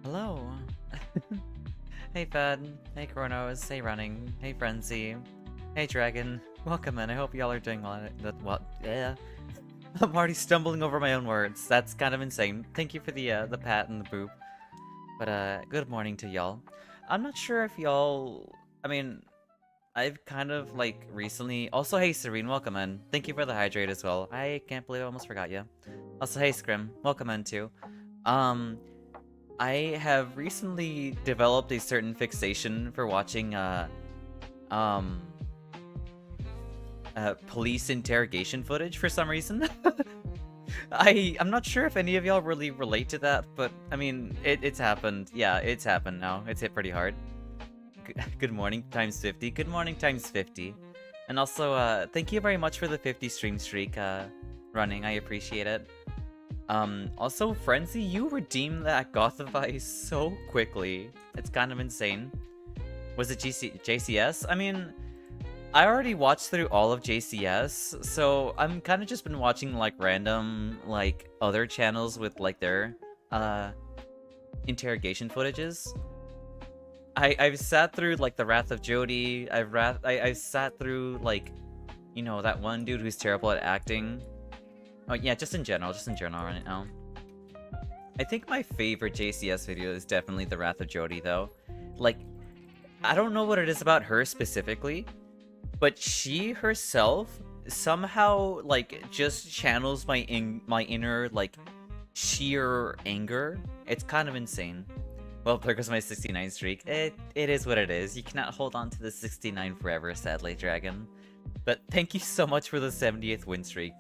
Hello. Hey Fed. Hey Chronos. Hey Running. Hey Frenzy. Hey Dragon. Welcome in. I hope y'all are doing well. Yeah. I'm already stumbling over my own words. That's kind of insane. Thank you for the pat and the boop. But good morning to y'all. I'm not sure if y'all. I mean, I've kind of like recently. Also, hey Serene, welcome in. Thank you for the hydrate as well. I can't believe I almost forgot you. Also, hey Scrim, welcome in too. Um, I have recently developed a certain fixation for watching um police interrogation footage for some reason. I'm not sure if any of y'all really relate to that, but I mean it's happened. Yeah, it's happened now. It's hit pretty hard. Good morning times 50. Good morning times 50. And also thank you very much for the 50 stream streak running. I appreciate it. Also, Frenzy, you redeemed that Gothify so quickly. It's kind of insane. Was it JCS? I mean, I already watched through all of JCS, so I'm kind of just been watching, like, random, like, other channels with, like, their, interrogation footages. I've sat through, like, the Wrath of Jody. I've sat through, like, you know, that one dude who's terrible at acting. Oh, yeah, just in general right now. I think my favorite JCS video is definitely the Wrath of Jody, though. Like, I don't know what it is about her specifically, but she herself somehow, like, just channels my inner, like, sheer anger. It's kind of insane. Well, there goes my 69 streak. It is what it is. You cannot hold on to the 69 forever, sadly, Dragon. But thank you so much for the 70th win streak.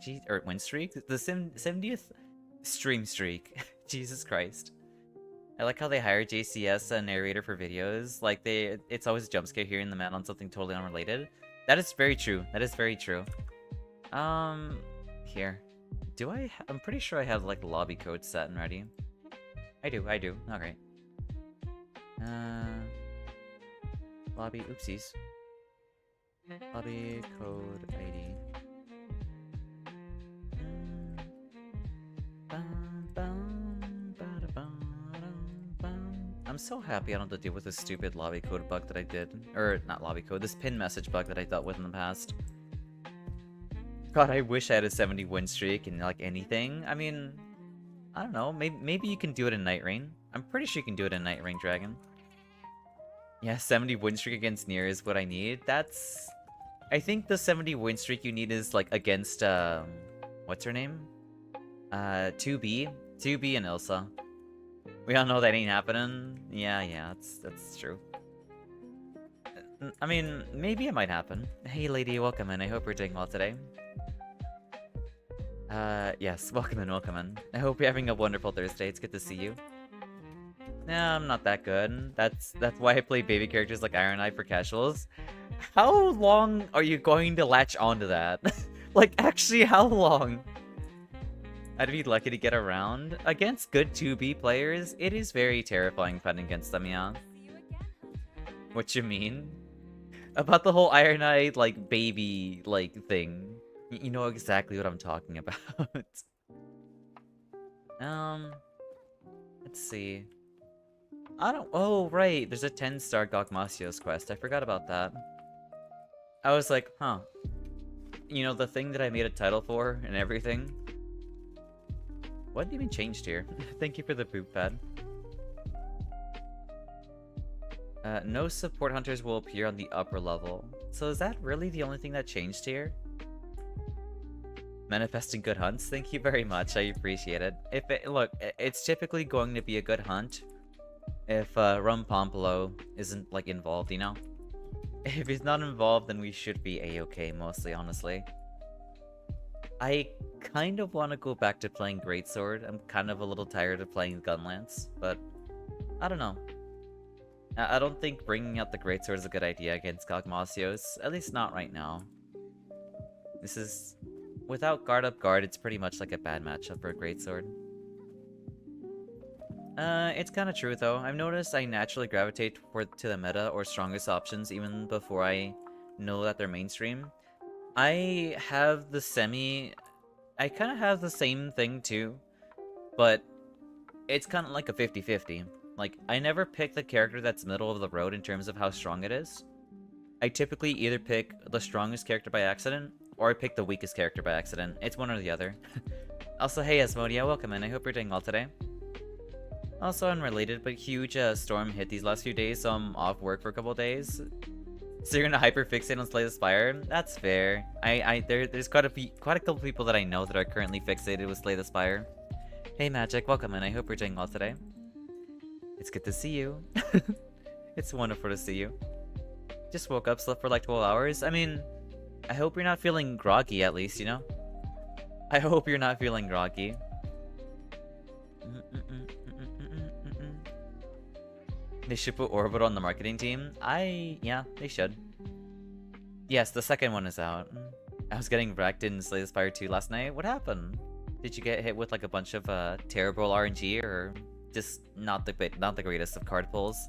Win streak? The 70th stream streak. Jesus Christ. I like how they hire JCS, a narrator for videos. Like, it's always a jump scare hearing the man on something totally unrelated. That is very true. That is very true. Here. I'm pretty sure I have, like, lobby code set and ready. I do. Alright. Lobby, oopsies. Lobby code ID. I'm so happy I don't have to deal with this stupid lobby code bug that I did. Or, not lobby code, this pin message bug that I dealt with in the past. God, I wish I had a 70 win streak and, like, anything. I mean, I don't know, maybe you can do it in Night Rain. I'm pretty sure you can do it in Night Rain, Dragon. Yeah, 70 win streak against Nier is what I need. That's... I think the 70 win streak you need is, like, against, what's her name? 2B? 2B and Ilsa. We all know that ain't happening. Yeah, that's true. I mean, maybe it might happen. Hey, lady, welcome in. I hope you're doing well today. Yes, welcome in. I hope you're having a wonderful Thursday. It's good to see you. Nah, I'm not that good. That's why I play baby characters like Iron Eye for casuals. How long are you going to latch onto that? Like, actually, how long? I'd be lucky to get around. Against good 2B players, it is very terrifying fighting against them, yeah. What you mean? About the whole Iron Eye, like, baby, like, thing. You know exactly what I'm talking about. Let's see. Oh, right, there's a 10-star Gogmasios quest. I forgot about that. I was like, huh. You know, the thing that I made a title for and everything? What even changed here? Thank you for the boop pad. No support hunters will appear on the upper level. So is that really the only thing that changed here? Manifesting good hunts? Thank you very much, I appreciate it. Look, it's typically going to be a good hunt if Rum Pompolo isn't, like, involved, you know? If he's not involved, then we should be a-okay, mostly, honestly. I kind of want to go back to playing Greatsword. I'm kind of a little tired of playing Gunlance, but I don't know. I don't think bringing out the Greatsword is a good idea against Gogmasios, at least not right now. This is... Without guard up guard, it's pretty much like a bad matchup for a Greatsword. It's kind of true though. I've noticed I naturally gravitate to the meta or strongest options even before I know that they're mainstream. I have the I kind of have the same thing too, but it's kind of like a 50-50. Like, I never pick the character that's middle of the road in terms of how strong it is. I typically either pick the strongest character by accident, or I pick the weakest character by accident. It's one or the other. Also, hey Asmodia, welcome in. I hope you're doing well today. Also unrelated, but huge storm hit these last few days, so I'm off work for a couple days. So you're gonna hyperfixate on Slay the Spire? That's fair. There's quite a couple people that I know that are currently fixated with Slay the Spire. Hey Magic, welcome in. I hope you're doing well today. It's good to see you. It's wonderful to see you. Just woke up, slept for like 12 hours. I mean, I hope you're not feeling groggy at least, you know? I hope you're not feeling groggy. They should put Orbital on the marketing team. Yeah, they should. Yes, the second one is out. I was getting wrecked in Slay the Spire 2 last night. What happened? Did you get hit with like a bunch of terrible RNG, or just not the greatest of card pulls?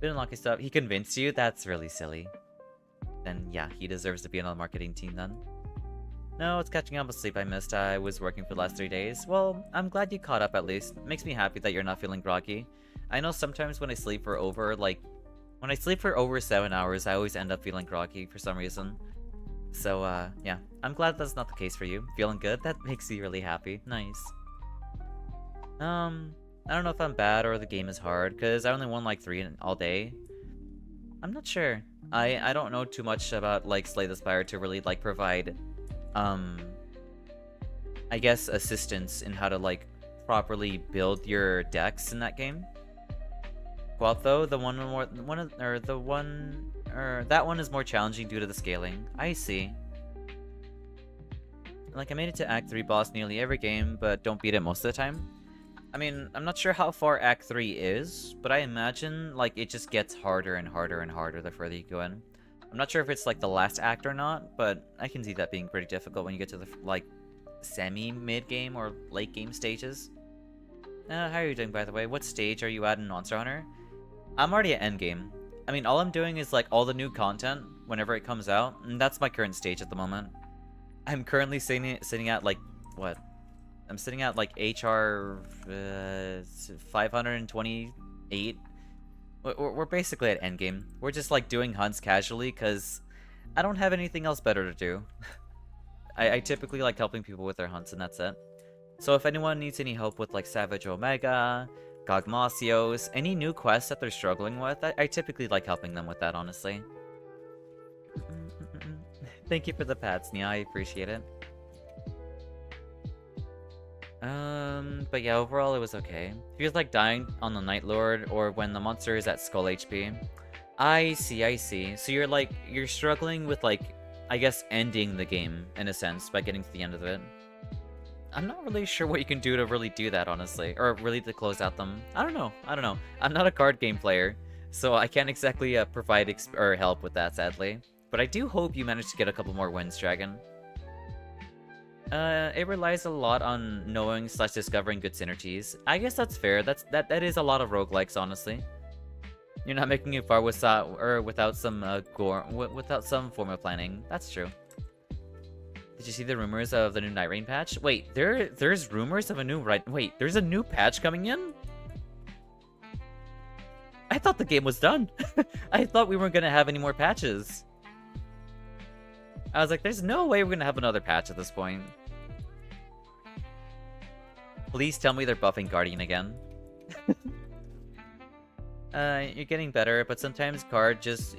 Been unlucky stuff. He convinced you? That's really silly. Then yeah, he deserves to be on the marketing team then. No, it's catching up with sleep I missed. I was working for the last 3 days. Well, I'm glad you caught up at least. Makes me happy that you're not feeling groggy. I know sometimes when I sleep for over 7 hours, I always end up feeling groggy for some reason. So, yeah. I'm glad that's not the case for you. Feeling good? That makes me really happy. Nice. I don't know if I'm bad or the game is hard, because I only won like 3 all day. I'm not sure. I don't know too much about, like, Slay the Spire to really, like, provide, I guess, assistance in how to, like, properly build your decks in that game. Well, though, that one is more challenging due to the scaling. I see. Like, I made it to Act 3 boss nearly every game, but don't beat it most of the time. I mean, I'm not sure how far Act 3 is, but I imagine, like, it just gets harder and harder and harder the further you go in. I'm not sure if it's, like, the last act or not, but I can see that being pretty difficult when you get to the, like, semi-mid-game or late-game stages. How are you doing, by the way? What stage are you at in Monster Hunter? I'm already at endgame. I mean, all I'm doing is, like, all the new content whenever it comes out, and that's my current stage at the moment. I'm currently sitting at, like, what? I'm sitting at, like, HR 528. We're basically at endgame. We're just, like, doing hunts casually, because I don't have anything else better to do. I typically like helping people with their hunts, and that's it. So if anyone needs any help with, like, Savage Omega, Gogmasios, any new quests that they're struggling with, I typically like helping them with that, honestly. Thank you for the pats, Nia. I appreciate it. But yeah, overall it was okay. Feels like dying on the Night Lord or when the monster is at skull HP. I see. So you're struggling with, like, I guess ending the game in a sense by getting to the end of it. I'm not really sure what you can do to really do that, honestly, or really to close out them. I don't know. I'm not a card game player, so I can't exactly provide or help with that, sadly. But I do hope you manage to get a couple more wins, Dragon. It relies a lot on knowing / discovering good synergies. I guess that's fair. That is a lot of roguelikes, honestly. You're not making it far without some without some form of planning. That's true. Did you see the rumors of the new Night Rain patch? Wait, there's rumors of a new there's a new patch coming in? I thought the game was done. I thought we weren't gonna have any more patches. I was like, there's no way we're gonna have another patch at this point. Please tell me they're buffing Guardian again. You're getting better, but sometimes cards just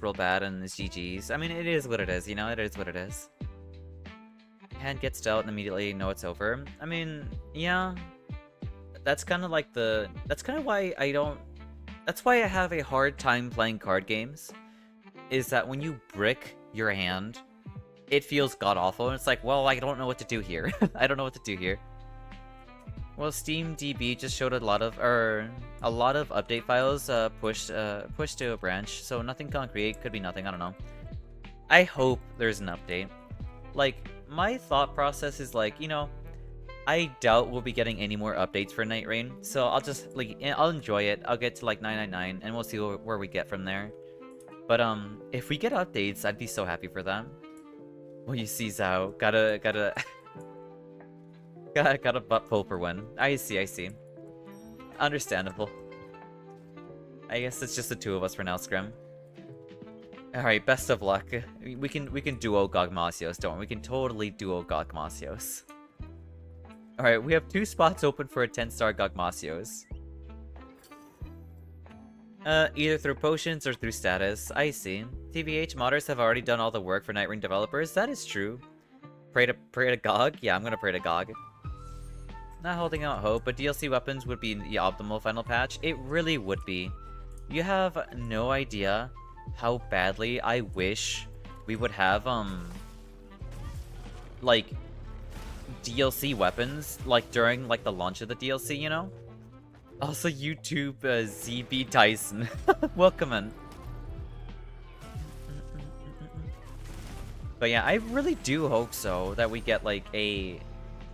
roll bad and it's GG's. I mean, it is what it is, you know? It is what it is. Hand gets dealt and immediately know it's over. I mean, yeah. That's kind of like that's kind of why that's why I have a hard time playing card games. Is that when you brick your hand, it feels god-awful, and it's like, well, I don't know what to do here. I don't know what to do here. Well, Steam DB just showed a lot of update files pushed to a branch, so nothing concrete, could be nothing, I don't know. I hope there's an update. Like, my thought process is like, you know, I doubt we'll be getting any more updates for Night Rain, so I'll just, like, I'll enjoy it. I'll get to, like, 999, and we'll see where we get from there. But, if we get updates, I'd be so happy for that. Well, you see, Zhao, gotta Got a butt pull for one. I see. Understandable. I guess it's just the two of us for now, Scrim. Alright, best of luck. We can duo Gogmasios, don't we? We can totally duo Gogmasios. Alright, we have 2 spots open for a 10-star Gogmasios. Either through potions or through status. I see. TBH, modders have already done all the work for Night Ring developers. That is true. Pray to Gog? Yeah, I'm gonna pray to Gog. Not holding out hope, but DLC weapons would be the optimal final patch. It really would be. You have no idea how badly I wish we would have, like, DLC weapons, like, during, like, the launch of the DLC, you know? Also, YouTube, ZB Tyson. Welcome in. But yeah, I really do hope so, that we get, like,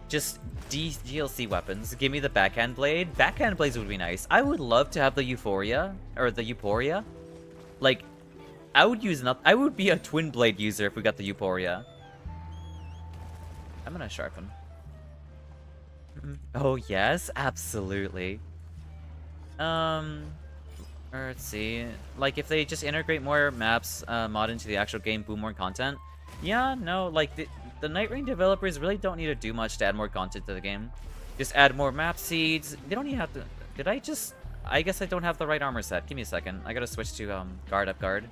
just DLC weapons. Give me the backhand blade. Backhand blades would be nice. I would love to have the Euphoria, or the Euphoria. Like, I would be a twin blade user if we got the Euphoria. I'm gonna sharpen. Oh yes, absolutely. Let's see. Like, if they just integrate more maps, mod into the actual game, boom more content. Yeah, no, like, the Night Ring developers really don't need to do much to add more content to the game. Just add more map seeds. They don't even have to... I guess I don't have the right armor set. Give me a second. I gotta switch to, guard up guard.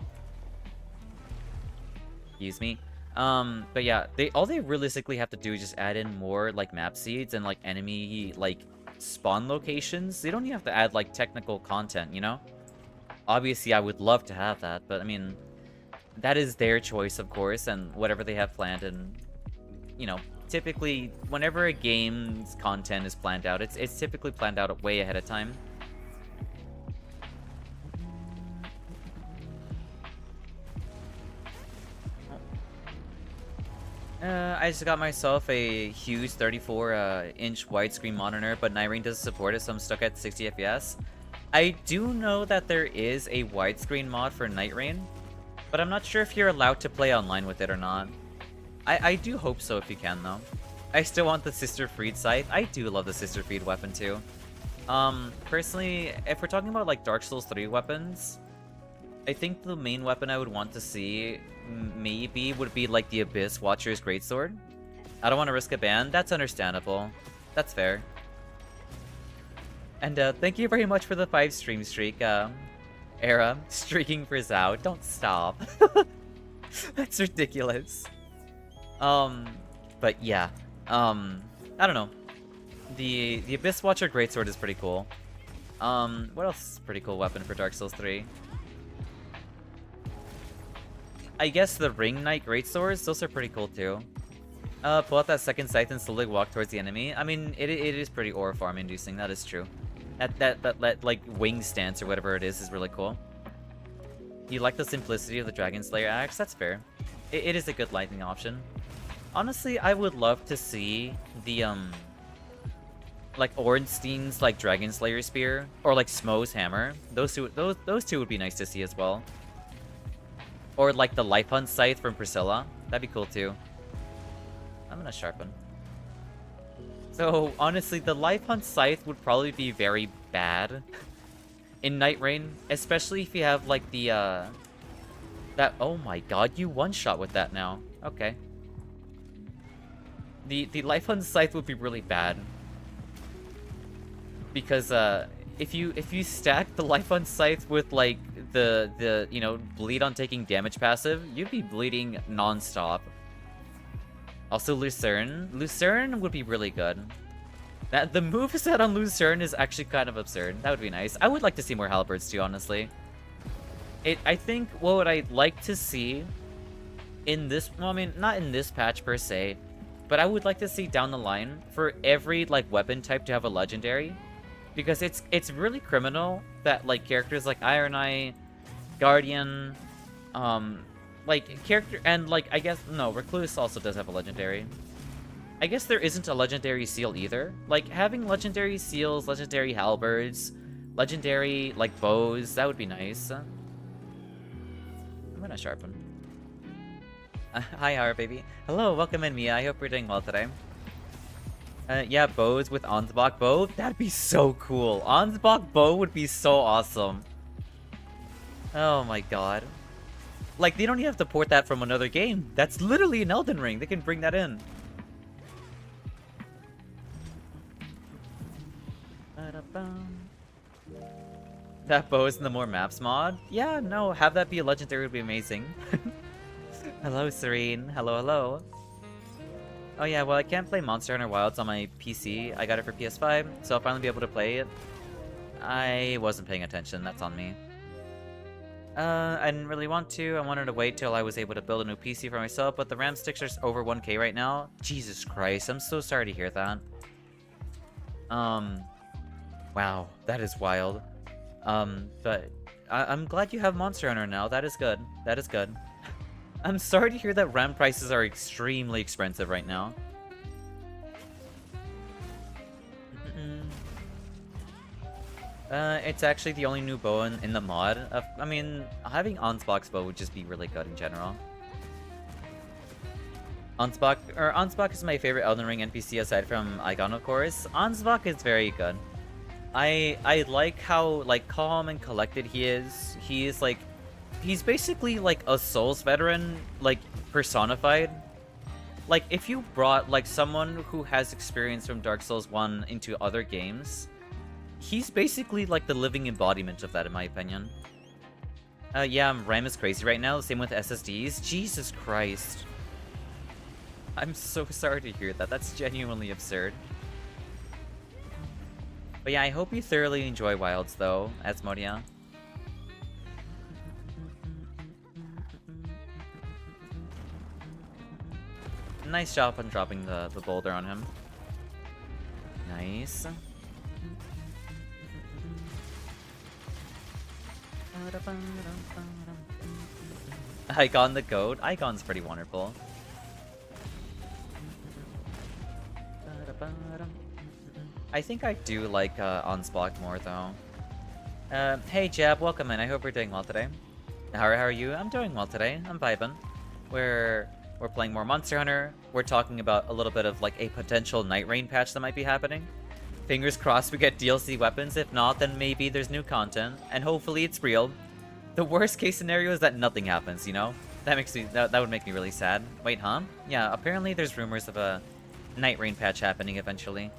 Excuse me. But yeah, all they realistically have to do is just add in more, like, map seeds and, like, enemy, like, spawn locations. They don't even have to add, like, technical content, you know? Obviously, I would love to have that, but, I mean, that is their choice, of course, and whatever they have planned, and, you know, typically, whenever a game's content is planned out, it's typically planned out way ahead of time. I just got myself a huge 34-inch widescreen monitor, but Night Ring doesn't support it, so I'm stuck at 60 FPS. I do know that there is a widescreen mod for Night Ring, but I'm not sure if you're allowed to play online with it or not. I do hope so if you can, though. I still want the Sister Freed scythe. I do love the Sister Freed weapon, too. Personally, if we're talking about, like, Dark Souls 3 weapons, I think the main weapon I would want to see maybe would be like the Abyss Watcher's Greatsword. I don't want to risk a ban. That's understandable. That's fair. And thank you very much for the 5 stream streak, Era. Streaking for Xao. Don't stop. That's ridiculous. But yeah. I don't know. The Abyss Watcher Greatsword is pretty cool. What else is a pretty cool weapon for Dark Souls 3? I guess the Ring Knight Greatswords, those are pretty cool too. Pull out that second scythe and slowly walk towards the enemy. I mean, it is pretty aura farm inducing, that is true. That like wing stance or whatever it is really cool. You like the simplicity of the Dragon Slayer axe? That's fair. It is a good lightning option. Honestly, I would love to see the like Ornstein's like Dragon Slayer spear or like Smo's hammer. Those two would be nice to see as well. Or like the Life Hunt Scythe from Priscilla. That'd be cool too. I'm gonna sharpen. So honestly, the Life Hunt Scythe would probably be very bad in Night Rain, especially if you have like the that oh my god, you one-shot with that now. Okay. The Life Hunt Scythe would be really bad. Because if you stack the Life Hunt Scythe with like the you know, bleed on taking damage passive, you'd be bleeding non-stop. Also Lucerne. Lucerne would be really good. The moveset on Lucerne is actually kind of absurd. That would be nice. I would like to see more halberds too, honestly. I think what would I like to see in this, well, I mean, not in this patch per se, but I would like to see down the line for every like weapon type to have a legendary. Because it's really criminal that like characters like Iron Eye, Guardian, like character, and like I guess no, Recluse also does have a legendary. I guess there isn't a legendary seal either. Like having legendary seals, legendary halberds, legendary like bows, that would be nice. I'm gonna sharpen. Hi, baby. Hello, welcome in, Mia. I hope you're doing well today. Yeah, bows with Ansbach bow. That'd be so cool. Ansbach bow would be so awesome. Oh my god. Like, they don't even have to port that from another game. That's literally an Elden Ring. They can bring that in. That bow is in the more maps mod? Yeah, no, have that be a legendary would be amazing. Hello, Serene. Hello, hello. Oh yeah, well I can't play Monster Hunter Wilds on my PC. I got it for PS5, so I'll finally be able to play it. I wasn't paying attention, that's on me. I didn't really want to. I wanted to wait till I was able to build a new PC for myself, but the RAM sticks are over 1K right now. Jesus Christ, I'm so sorry to hear that. Wow, that is wild. But I'm glad you have Monster Hunter now. That is good. That is good. I'm sorry to hear that RAM prices are extremely expensive right now. It's actually the only new bow in the mod. I mean, having Ansbach's bow would just be really good in general. Ansbach is my favorite Elden Ring NPC aside from Igon, of course. Ansbach is very good. I like how like calm and collected he is. He is like, he's basically like a Souls veteran, like personified. Like if you brought like someone who has experience from Dark Souls 1 into other games, he's basically like the living embodiment of that in my opinion. Yeah, RAM is crazy right now, same with SSDs. Jesus Christ. I'm so sorry to hear that. That's genuinely absurd. But yeah, I hope you thoroughly enjoy Wilds though, Asmodia. Nice job on dropping the boulder on him. Nice. Igon the goat. Igon's pretty wonderful. I think I do like Ansbach more though. Hey Jab, welcome in. I hope you're doing well today. How are you? I'm doing well today. I'm vibing. We're playing more Monster Hunter. We're talking about a little bit of like a potential Night Rain patch that might be happening. Fingers crossed we get DLC weapons. If not, then maybe there's new content, and hopefully it's real. The worst case scenario is that nothing happens, you know? That makes me that would make me really sad. Wait, huh? Yeah, apparently there's rumors of a Night Rain patch happening eventually.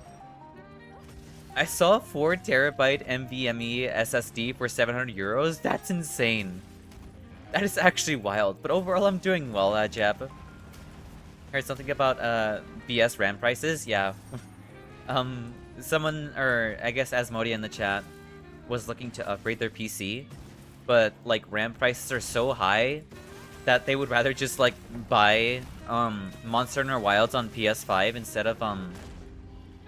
I saw a 4TB NVMe SSD for 700 euros. That's insane. That is actually wild. But overall, I'm doing well, Jeb. Heard something about BS RAM prices? Yeah. Someone, or I guess Asmodia in the chat, was looking to upgrade their PC, but like RAM prices are so high that they would rather just like buy Monster Hunter Wilds on PS5 instead of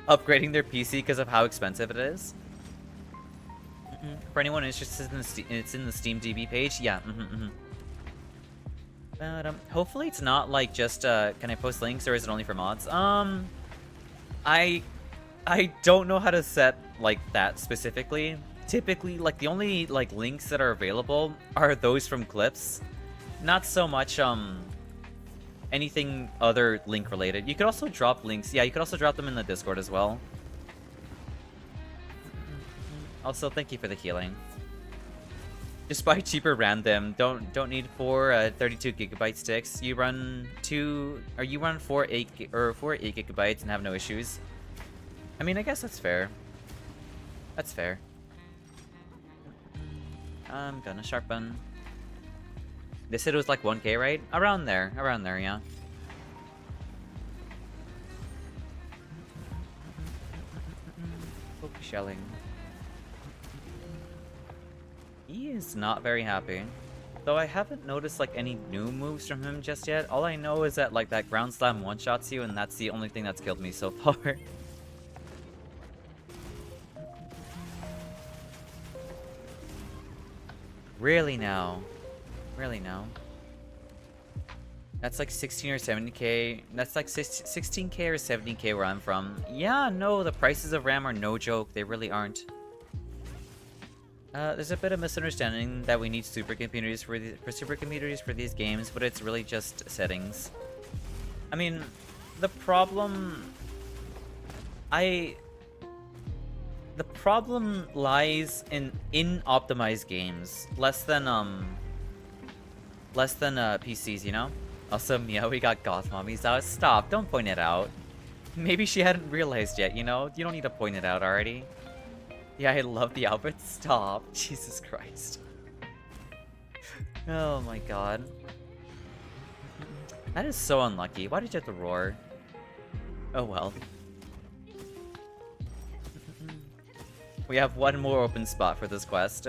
upgrading their PC because of how expensive it is. For anyone interested in it's in the Steam DB page. Yeah. But hopefully it's not like just can I post links, or is it only for mods? I don't know how to set like that specifically. Typically, like the only like links that are available are those from clips, not so much anything other link related. You could also drop links. Yeah, you could also drop them in the Discord as well. Also, thank you for the healing. Just buy cheaper random. Don't need 4 32GB sticks. You run 4 8 8GB and have no issues. I mean, I guess that's fair. That's fair. I'm gonna sharpen. They said it was like 1K, right? Around there, yeah. Focus shelling. He is not very happy. Though I haven't noticed like any new moves from him just yet. All I know is that like that ground slam one-shots you, and that's the only thing that's killed me so far. Really now? Really now? That's like 16 or 70k. That's like 16k or 70k where I'm from. Yeah, no, the prices of RAM are no joke. They really aren't. There's a bit of misunderstanding that we need supercomputers for supercomputers for these games, but it's really just settings. I mean, the problem The problem lies in optimized games, less than PCs, you know? Also, Mia, we got goth mommies out. Stop, don't point it out. Maybe she hadn't realized yet, you know? You don't need to point it out already. Yeah, I love the outfit. Stop. Jesus Christ. Oh my god. That is so unlucky. Why did you have to roar? Oh well. We have one more open spot for this quest.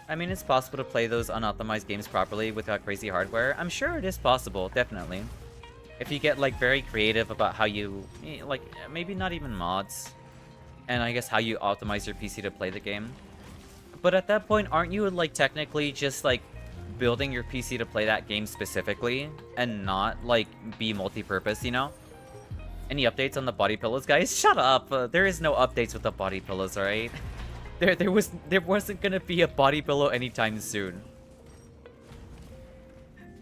I mean, it's possible to play those unoptimized games properly without crazy hardware. I'm sure it is possible, definitely. If you get, like, very creative about how you... like, maybe not even mods. And I guess how you optimize your PC to play the game. But at that point, aren't you, like, technically just, like, building your PC to play that game specifically? And not, like, be multi-purpose, you know? Any updates on the body pillows, guys? Shut up! There is no updates with the body pillows, alright? There wasn't gonna be a body pillow anytime soon.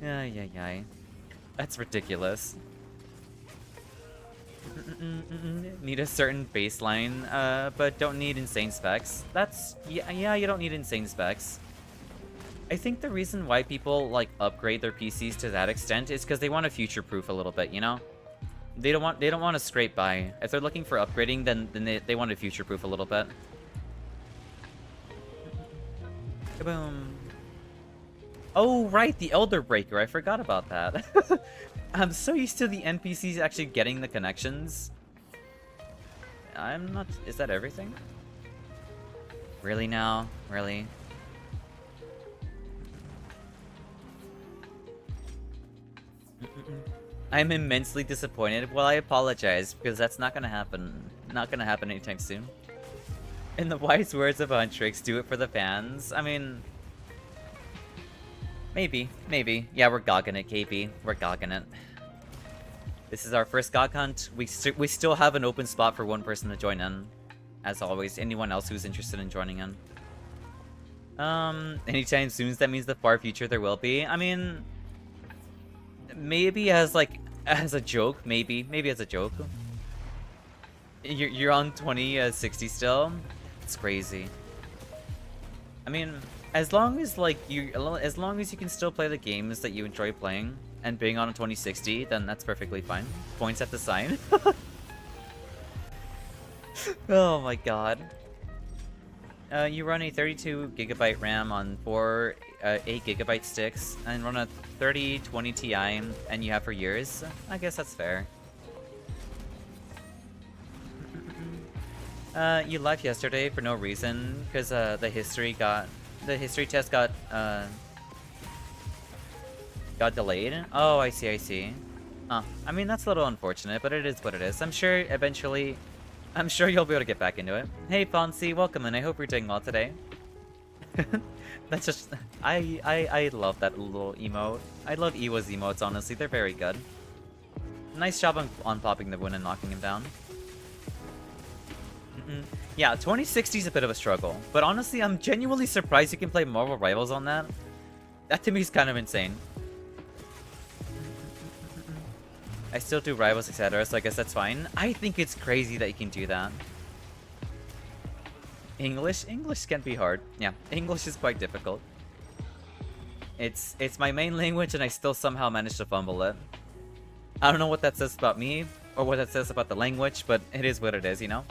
Yeah. That's ridiculous. Need a certain baseline, but don't need insane specs. That's... yeah, you don't need insane specs. I think the reason why people, like, upgrade their PCs to that extent is because they want to future-proof a little bit, you know? They don't want to scrape by. If they're looking for upgrading, then they want to future-proof a little bit. Kaboom. Oh, right, the Elder Breaker. I forgot about that. I'm so used to the NPCs actually getting the connections. I'm not... is that everything? Really now? Really? I'm immensely disappointed. Well, I apologize, because that's not gonna happen. Not gonna happen anytime soon. In the wise words of Huntrix, do it for the fans. I mean... maybe. Yeah, we're gogging it, KP. We're gogging it. This is our first GOG hunt. We still have an open spot for one person to join in. As always, anyone else who's interested in joining in. Anytime soon, that means the far future there will be. I mean... maybe as, like, as a joke. Maybe as a joke. You're on 2060 still? It's crazy. I mean... as long as, like, as long as you can still play the games that you enjoy playing and being on a 2060, then that's perfectly fine. Points at the sign. Oh my god. You run a 32GB RAM on 4 8GB sticks and run a 3020 Ti, and you have for years. I guess that's fair. You left yesterday for no reason because the history test got delayed. Oh, I see. I mean, that's a little unfortunate, but it is what it is. I'm sure eventually, you'll be able to get back into it. Hey, Fonzie, welcome in. I hope you're doing well today. That's just... I love that little emote. I love Iwa's emotes, honestly. They're very good. Nice job on popping the win and knocking him down. Yeah, 2060 is a bit of a struggle. But honestly, I'm genuinely surprised you can play Marvel Rivals on that. That to me is kind of insane. I still do Rivals, etc., so I guess that's fine. I think it's crazy that you can do that. English can be hard. Yeah, English is quite difficult. It's my main language and I still somehow manage to fumble it. I don't know what that says about me or what that says about the language, but it is what it is, you know?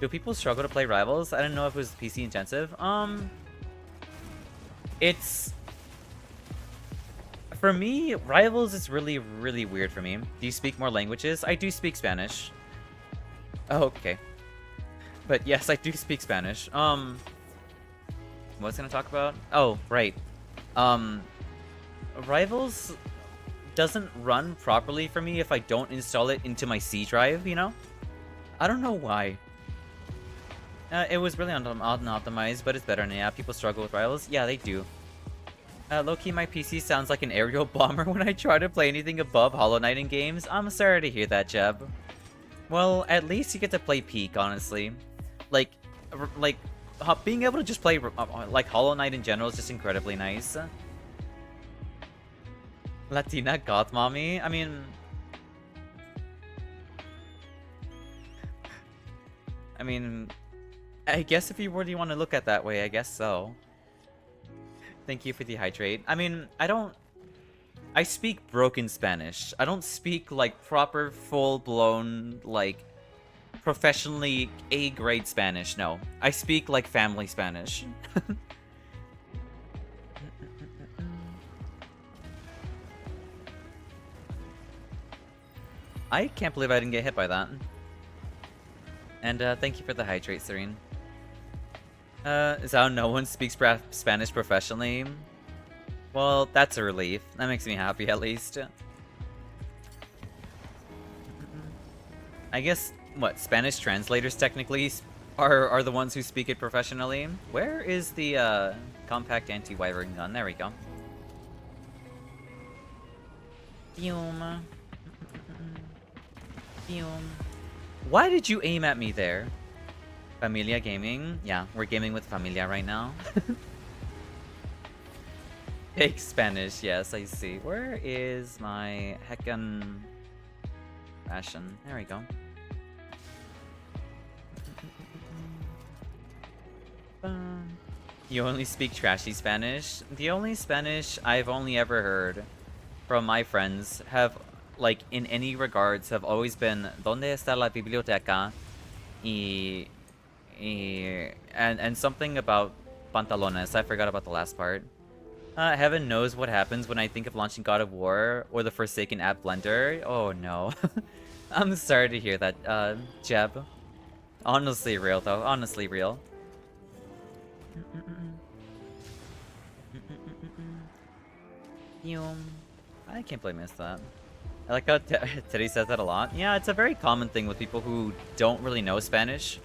Do people struggle to play Rivals? I don't know if it was PC intensive. It's... for me, Rivals is really, really weird for me. Do you speak more languages? I do speak Spanish. Oh, okay. But yes, I do speak Spanish. What was I gonna talk about? Oh, right. Rivals doesn't run properly for me if I don't install it into my C drive, you know? I don't know why. It was really unoptimized, but it's better now. Yeah, people struggle with Rivals. Yeah, they do. Low-key, my PC sounds like an aerial bomber when I try to play anything above Hollow Knight in games. I'm sorry to hear that, Jeb. Well, at least you get to play Peak, honestly. Like, being able to just play, like, Hollow Knight in general is just incredibly nice. Latina goth mommy? I mean... mean, I guess if you really want to look at that way, I guess so. Thank you for the hydrate. I mean, I speak broken Spanish. I don't speak, like, proper, full-blown, like, professionally A-grade Spanish, no. I speak, like, family Spanish. I can't believe I didn't get hit by that. And, thank you for the hydrate, Serene. Is how no one speaks Spanish professionally? Well, that's a relief. That makes me happy, at least. I guess, what, Spanish translators technically are the ones who speak it professionally? Where is the, compact anti-wyvern gun? There we go. Boom. Boom. Why did you aim at me there? Familia Gaming? Yeah, we're gaming with Familia right now. Fake Spanish, yes, I see. Where is my heckin' fashion? There we go. You only speak trashy Spanish? The only Spanish I've only ever heard from my friends have, like, in any regards, have always been ¿Dónde está la biblioteca? And something about pantalones. I forgot about the last part. Heaven knows what happens when I think of launching God of War or the Forsaken app Blender. Oh no. I'm sorry to hear that, Jeb. Honestly real though. Honestly real. I can't believe I missed that. I like how Teddy says that a lot. Yeah, it's a very common thing with people who don't really know Spanish,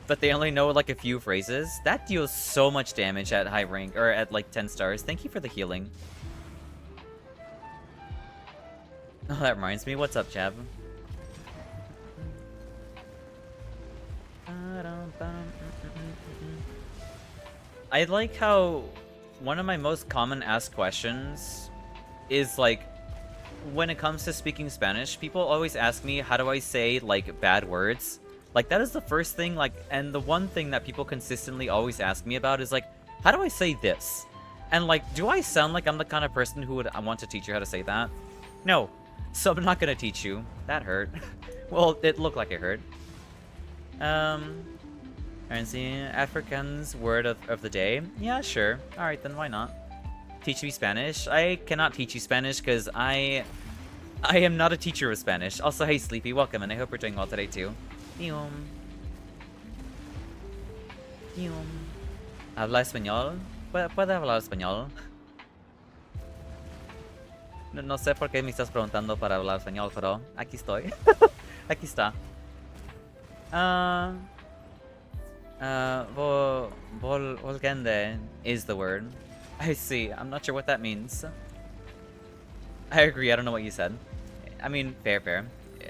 but they only know like a few phrases. That deals so much damage at high rank, or at like 10 stars. Thank you for the healing. Oh, that reminds me. What's up, Jab? I like how one of my most common asked questions is like, when it comes to speaking Spanish, people always ask me, how do I say like bad words? Like that is the first thing, like, and the one thing that people consistently always ask me about is like, how do I say this? And like, do I sound like I'm the kind of person who would want to teach you how to say that? No. So I'm not gonna teach you. That hurt. Well, it looked like it hurt. And see, African's word of the day. Yeah, sure. Alright, then why not? Teach me Spanish? I cannot teach you Spanish because I am not a teacher of Spanish. Also, hey Sleepy, welcome, and I hope you're doing well today too. ¿Habla español? ¿Puede hablar español? No sé por qué me estás preguntando para hablar español, pero aquí estoy. Aquí está. Volgende is the word. I see. I'm not sure what that means. I agree. I don't know what you said. I mean, fair.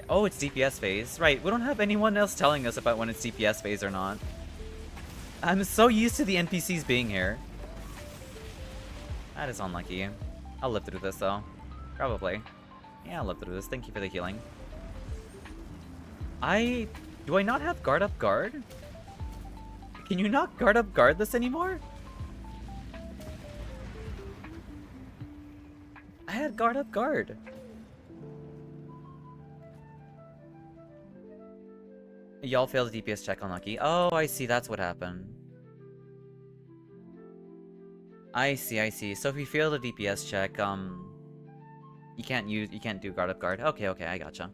Oh, it's DPS phase. Right. We don't have anyone else telling us about when it's DPS phase or not. I'm so used to the NPCs being here. That is unlucky. I'll live through this, though. Probably. Yeah, I'll live through this. Thank you for the healing. Do I not have guard up guard? Can you not guard up guard this anymore? I had guard up guard. Y'all failed the DPS check, unlucky. Oh, I see. That's what happened. I see. So if you fail the DPS check, you can't do guard up guard. Okay, I gotcha.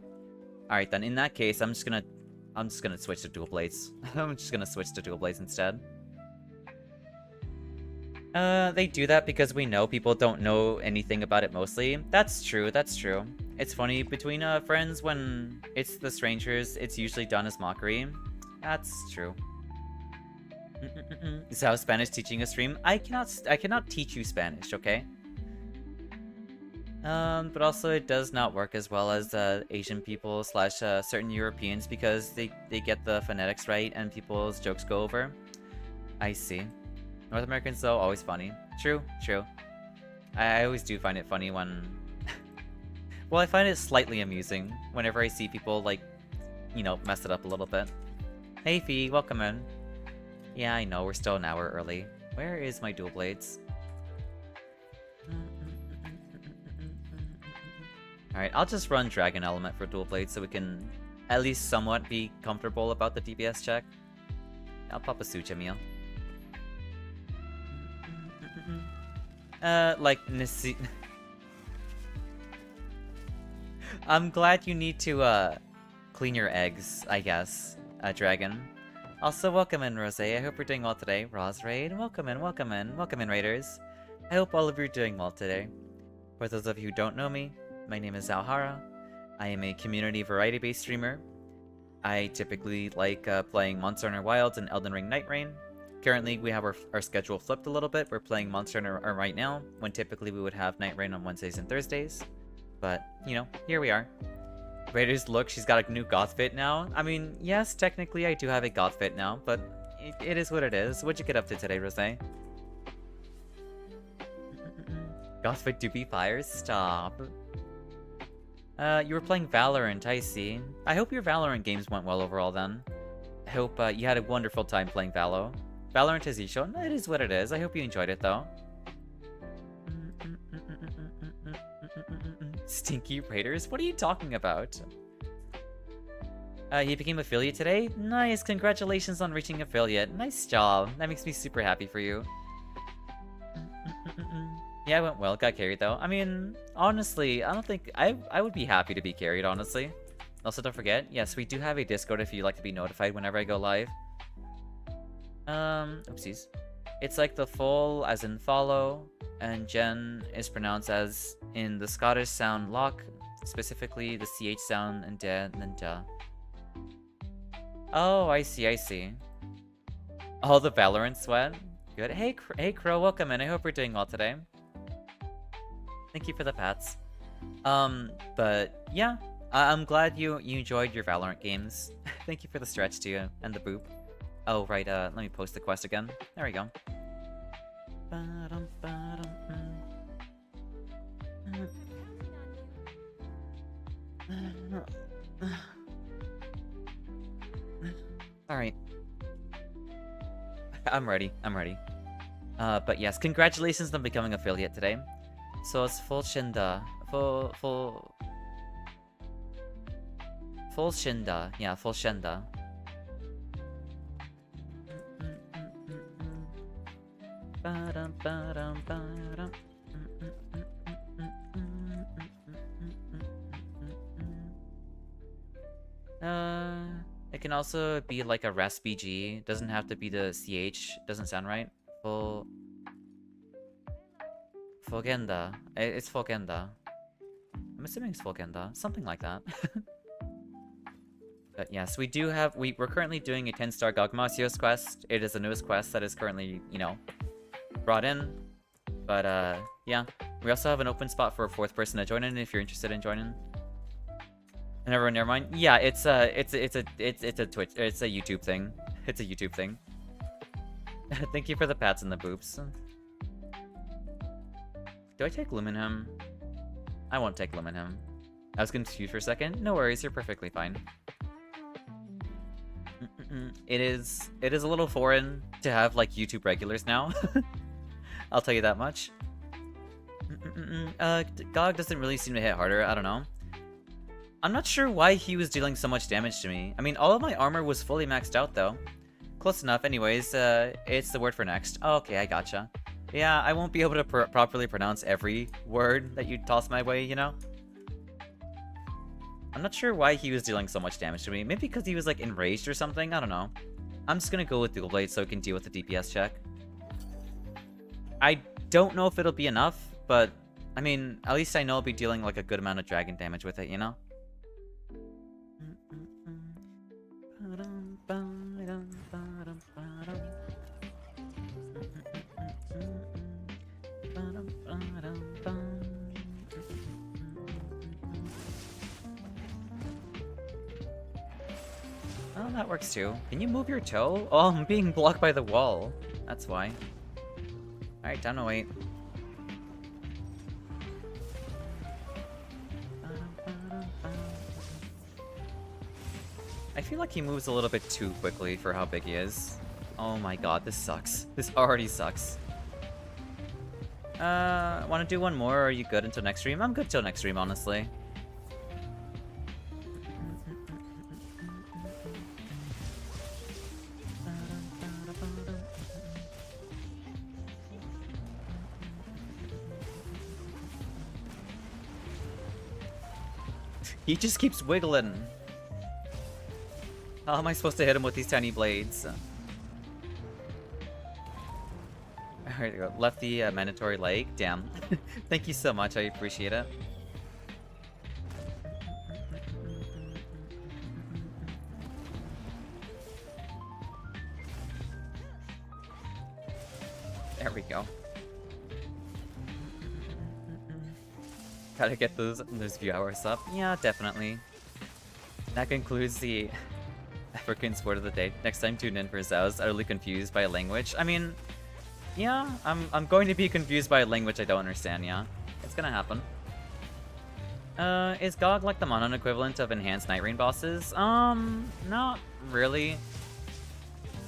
All right, then in that case, I'm just gonna switch to dual blades. I'm just gonna switch to dual blades instead. They do that because we know people don't know anything about it mostly. That's true. It's funny, between friends, when it's the strangers, it's usually done as mockery. That's true. Is how Spanish teaching a stream? I cannot teach you Spanish, okay? But also it does not work as well as Asian people / certain Europeans because they get the phonetics right and people's jokes go over. I see. North Americans though, always funny. True. I always do find it funny when... well, I find it slightly amusing whenever I see people, like, you know, mess it up a little bit. Hey Fee, welcome in. Yeah, I know, we're still an hour early. Where is my dual blades? Alright, I'll just run Dragon Element for dual blades so we can at least somewhat be comfortable about the DPS check. I'll pop a Sucha meal. Like, Nisi... I'm glad you need to, clean your eggs, I guess, Dragon. Also, welcome in, Rose. I hope you're doing well today. Roz Raid, welcome in, welcome in. Welcome in, Raiders. I hope all of you are doing well today. For those of you who don't know me, my name is Zalhara. I am a community variety-based streamer. I typically like playing Monster Hunter Wilds and Elden Ring Night Rain. Currently, we have our schedule flipped a little bit. We're playing Monster Hunter right now, when typically we would have Night Rain on Wednesdays and Thursdays. But, you know, here we are. Raiders, look, she's got a new goth fit now. I mean, yes, technically I do have a goth fit now, but it is what it is. What'd you get up to today, Rose? Goth fit do be fires? Stop. You were playing Valorant, I see. I hope your Valorant games went well overall then. I hope you had a wonderful time playing Valo. Valorant is Isho. It is what it is. I hope you enjoyed it though. Stinky Raiders? What are you talking about? He became affiliate today? Nice, congratulations on reaching affiliate. Nice job. That makes me super happy for you. Yeah, it went well. Got carried though. I mean, honestly, I don't think... I would be happy to be carried, honestly. Also, don't forget, yes, we do have a Discord if you'd like to be notified whenever I go live. Oopsies. It's like the full, as in follow, and Jen is pronounced as in the Scottish sound lock, specifically the CH sound and de, and then da. Oh, I see, I see. Oh, the Valorant sweat. Good. Hey, Crow, welcome in. I hope you're doing well today. Thank you for the pats. But yeah, I'm glad you enjoyed your Valorant games. Thank you for the stretch to you and the boop. Oh, right, let me post the quest again. There we go. Alright. I'm ready. But yes, congratulations on becoming affiliate today. So it's full Shinda. Full Shinda. Yeah, full Shinda. It can also be like a raspy G. Doesn't have to be the CH. Doesn't sound right. Fogenda. It's Fogenda. I'm assuming it's Fogenda. Something like that. But yes, we do have... We're currently doing a 10-star Gogmasios quest. It is the newest quest that is currently, you know, brought in. But, yeah. We also have an open spot for a 4th person to join in if you're interested in joining. Never mind. Yeah, it's a Twitch... It's a YouTube thing. It's a YouTube thing. Thank you for the pats and the boops. Do I take Luminham? I won't take Luminham. I was confused for a second. No worries, you're perfectly fine. It is a little foreign to have like YouTube regulars now. I'll tell you that much. Gog doesn't really seem to hit harder. I don't know. I'm not sure why he was dealing so much damage to me. I mean, all of my armor was fully maxed out though. Close enough. Anyways, it's the word for next. Oh, okay, I gotcha. Yeah, I won't be able to properly pronounce every word that you toss my way, you know? I'm not sure why he was dealing so much damage to me. Maybe because he was, like, enraged or something? I don't know. I'm just gonna go with Dual Blade so I can deal with the DPS check. I don't know if it'll be enough, but, I mean, at least I know I'll be dealing, like, a good amount of dragon damage with it, you know? Oh, that works too. Can you move your toe? Oh, I'm being blocked by the wall. That's why. Alright, time to wait. I feel like he moves a little bit too quickly for how big he is. Oh my god, this sucks. This already sucks. Wanna do one more, or are you good until next stream? I'm good till next stream, honestly. He just keeps wiggling. How am I supposed to hit him with these tiny blades? Alright, go. Left the mandatory leg. Damn. Thank you so much. I appreciate it. There we go. Gotta get those view hours up. Yeah, definitely. That concludes the African sport of the day. Next time, tune in for Zhao's utterly confused by a language. I mean, yeah, I'm going to be confused by a language I don't understand. Yeah, it's gonna happen. Is GOG like the Monon equivalent of enhanced Night Rain bosses? Not really.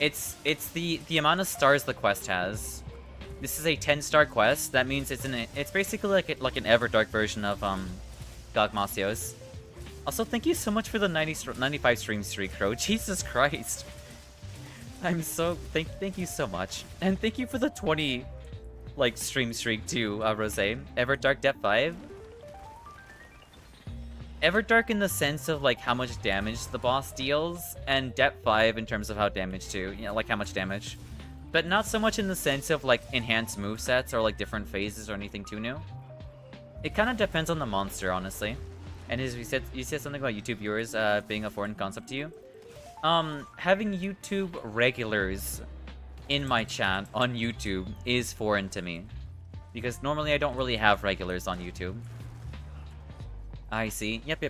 It's the amount of stars the quest has. This is a 10-star quest. That means it's basically like an Everdark version of GOG Masios. Also, thank you so much for the 95 stream streak, Crow. Jesus Christ. I'm so thank you so much. And thank you for the 20 like stream streak too, Rose. Everdark Depth 5. Everdark in the sense of like how much damage the boss deals, and Depth 5 in terms of how damage too. You know, like how much damage. But not so much in the sense of like enhanced movesets or like different phases or anything too new. It kind of depends on the monster, honestly. And as you said something about YouTube viewers being a foreign concept to you. Having YouTube regulars in my chat on YouTube is foreign to me. Because normally I don't really have regulars on YouTube. I see. Yep.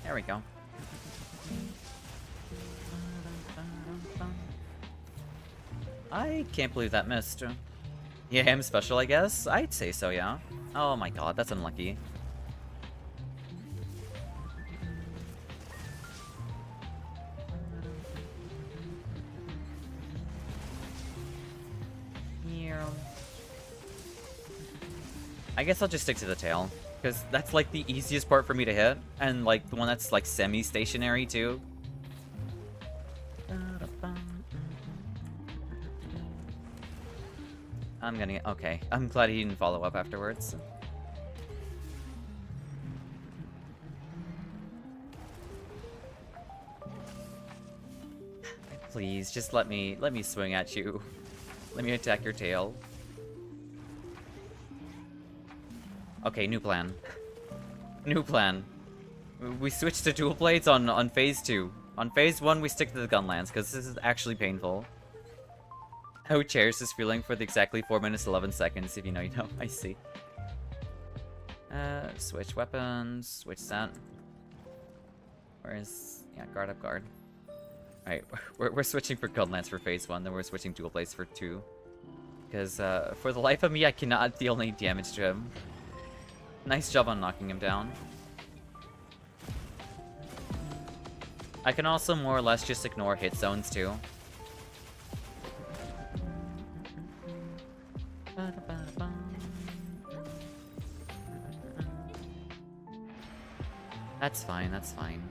There we go. I can't believe that missed. Yeah, I'm special, I guess? I'd say so, yeah. Oh my god, that's unlucky. I guess I'll just stick to the tail, because that's like the easiest part for me to hit, and like the one that's like semi-stationary too. I'm gonna get, okay. I'm glad he didn't follow up afterwards. Please, just let me swing at you. Let me attack your tail. Okay, new plan. New plan. We switch to dual blades on phase 2. On phase 1, we stick to the gun lance, because this is actually painful. Who cherishes this feeling for the exactly 4 minutes 11 seconds, if you know, you know. I see. Switch weapons, switch that. Where's, yeah, guard up guard. Alright, we're switching for gun lance for phase 1, then we're switching dual blades for 2. Because, for the life of me, I cannot deal any damage to him. Nice job on knocking him down. I can also more or less just ignore hit zones too. That's fine, that's fine.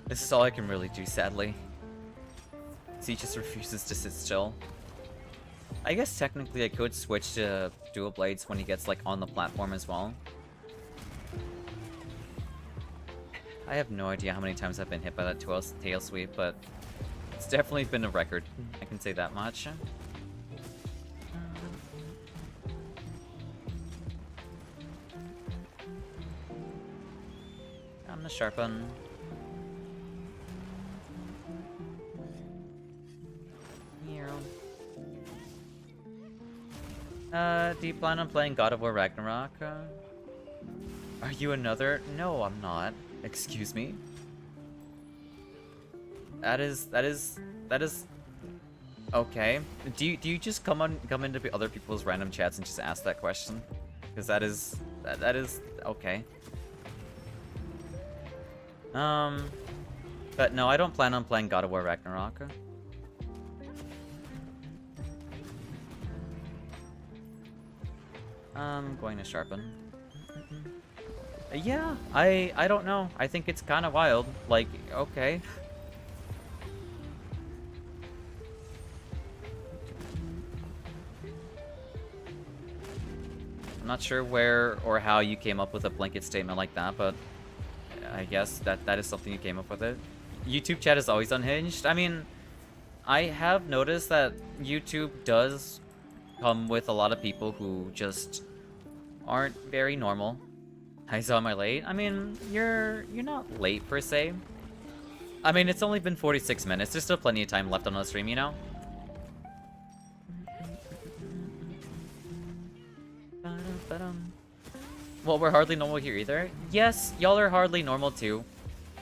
This is all I can really do, sadly. He just refuses to sit still. I guess technically I could switch to dual blades when he gets like on the platform as well. I have no idea how many times I've been hit by that tail sweep, but it's definitely been a record. I can say that much. I'm gonna sharpen. Do you plan on playing God of War Ragnarok? Are you another? No, I'm not. Excuse me? That is okay. Do you just come into other people's random chats and just ask that question? Because that is okay. But no, I don't plan on playing God of War Ragnarok. I'm going to sharpen. Yeah, I don't know. I think it's kind of wild. Like, okay. I'm not sure where or how you came up with a blanket statement like that, but I guess that is something you came up with it. YouTube chat is always unhinged. I mean, I have noticed that YouTube does come with a lot of people who just aren't very normal. Hi, so am I late? I mean, you're not late per se. I mean, it's only been 46 minutes. There's still plenty of time left on the stream, you know? Well, we're hardly normal here either. Yes, y'all are hardly normal too.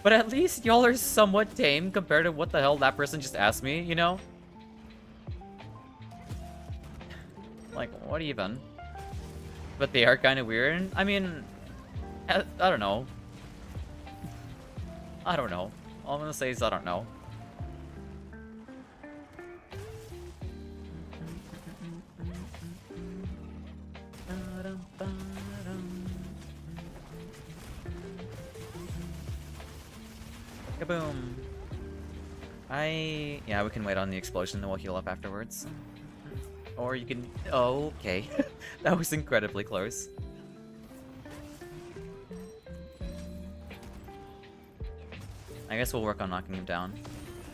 But at least y'all are somewhat tame compared to what the hell that person just asked me, you know? Like, what even? But they are kind of weird. I mean, I don't know. I don't know. All I'm gonna say is I don't know. Kaboom. Yeah, we can wait on the explosion, then we'll heal up afterwards. Or you can... Oh, okay. That was incredibly close. I guess we'll work on knocking him down.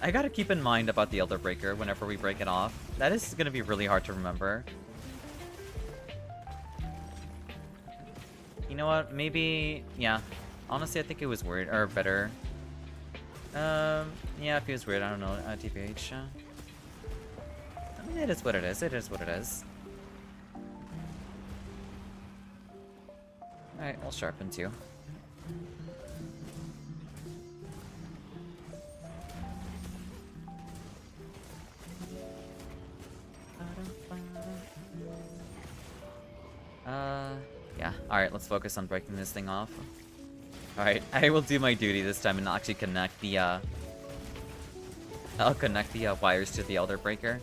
I gotta keep in mind about the Elder Breaker whenever we break it off. That is gonna be really hard to remember. You know what? Maybe... Yeah. Honestly, I think it was weird. Or better. Yeah, if it was weird, I don't know. TPH. I mean, it is what it is. It is what it is. Alright, we'll sharpen too. Yeah. Alright, let's focus on breaking this thing off. Alright, I will do my duty this time and actually connect the, I'll connect the wires to the Elder Breaker.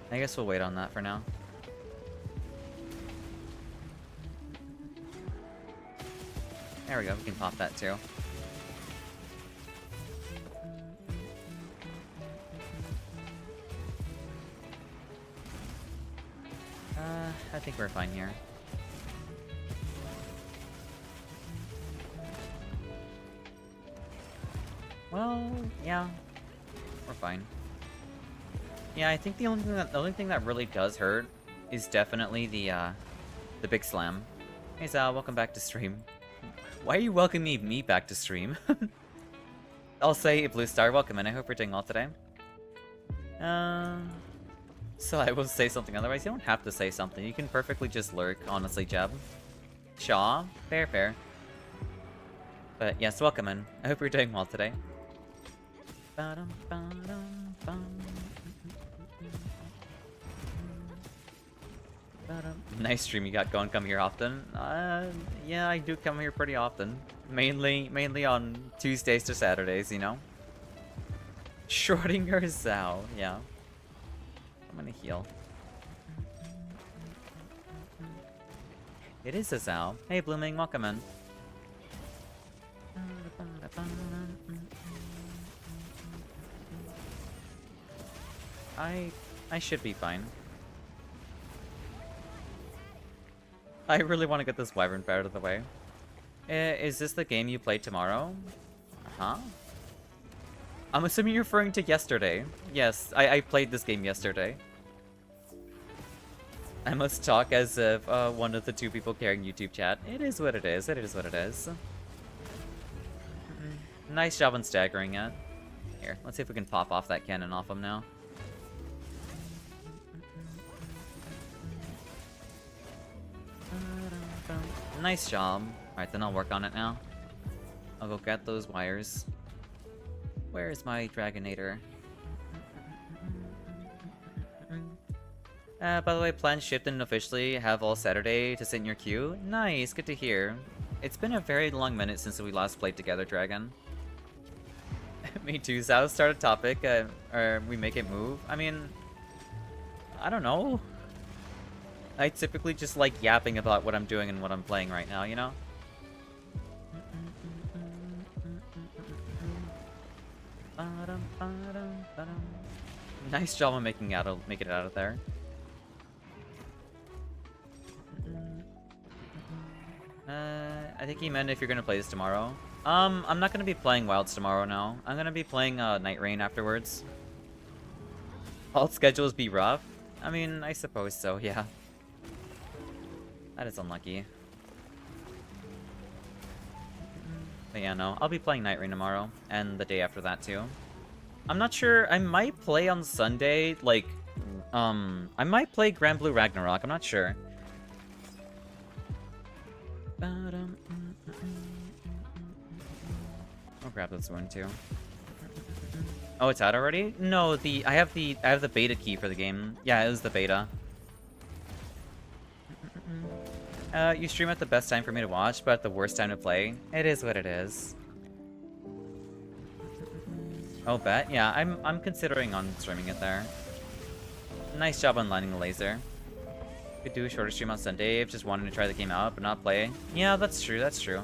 I guess we'll wait on that for now. There we go, we can pop that too. I think we're fine here. Well, yeah, we're fine. Yeah, I think the only thing that really does hurt is definitely the big slam. Hey Zal, welcome back to stream. Why are you welcoming me back to stream? I'll say Blue Star, welcome in. I hope you're doing well today. So I will say something, otherwise you don't have to say something. You can perfectly just lurk, honestly, Jeb. Shaw, fair, fair. But yes, welcome in. I hope you're doing well today. Nice stream you got going. Come here often. Yeah, I do come here pretty often. Mainly on Tuesdays to Saturdays, you know. Schrodinger Zhao, yeah. I'm gonna heal. It is a Zhao. Hey Blooming, welcome in. I should be fine. I really want to get this Wyvern out of the way. Is this the game you played tomorrow? Uh-huh. I'm assuming you're referring to yesterday. Yes, I played this game yesterday. I must talk as if one of the two people carrying YouTube chat. It is what it is. It is what it is. Nice job on staggering it. Here, let's see if we can pop off that cannon off him now. Nice job. Alright, then I'll work on it now. I'll go get those wires. Where is my Dragonator? By the way, plans shifted and officially have all Saturday to sit in your queue. Nice, good to hear. It's been a very long minute since we last played together, Dragon. Me too, Zao. Start a topic, or we make it move. I mean, I don't know. I typically just like yapping about what I'm doing and what I'm playing right now, you know? Nice job on making it out of there. I think he meant if you're gonna play this tomorrow. I'm not gonna be playing Wilds tomorrow, no. I'm gonna be playing Night Rain afterwards. All schedules be rough? I mean, I suppose so, yeah. That is unlucky. But yeah, no. I'll be playing Night Rain tomorrow, and the day after that too. I'm not sure. I might play on Sunday, like, I might play Grand Blue Ragnarok. I'm not sure. I'll grab this one too. Oh, it's out already? No, I have the beta key for the game. Yeah, it was the beta. You stream at the best time for me to watch, but at the worst time to play. It is what it is. Oh, bet? Yeah, I'm considering on streaming it there. Nice job on landing the laser. Could do a shorter stream on Sunday if just wanted to try the game out, but not play. Yeah, that's true, that's true.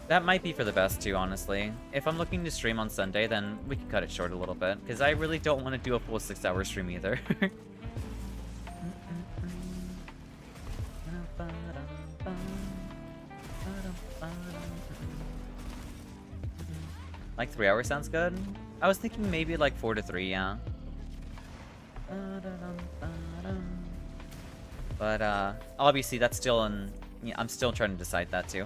That might be for the best too, honestly. If I'm looking to stream on Sunday, then we can cut it short a little bit, because I really don't want to do a full 6-hour stream either. Like 3 hours sounds good? I was thinking maybe like 4 to 3, yeah. But obviously that's still yeah, I'm still trying to decide that too.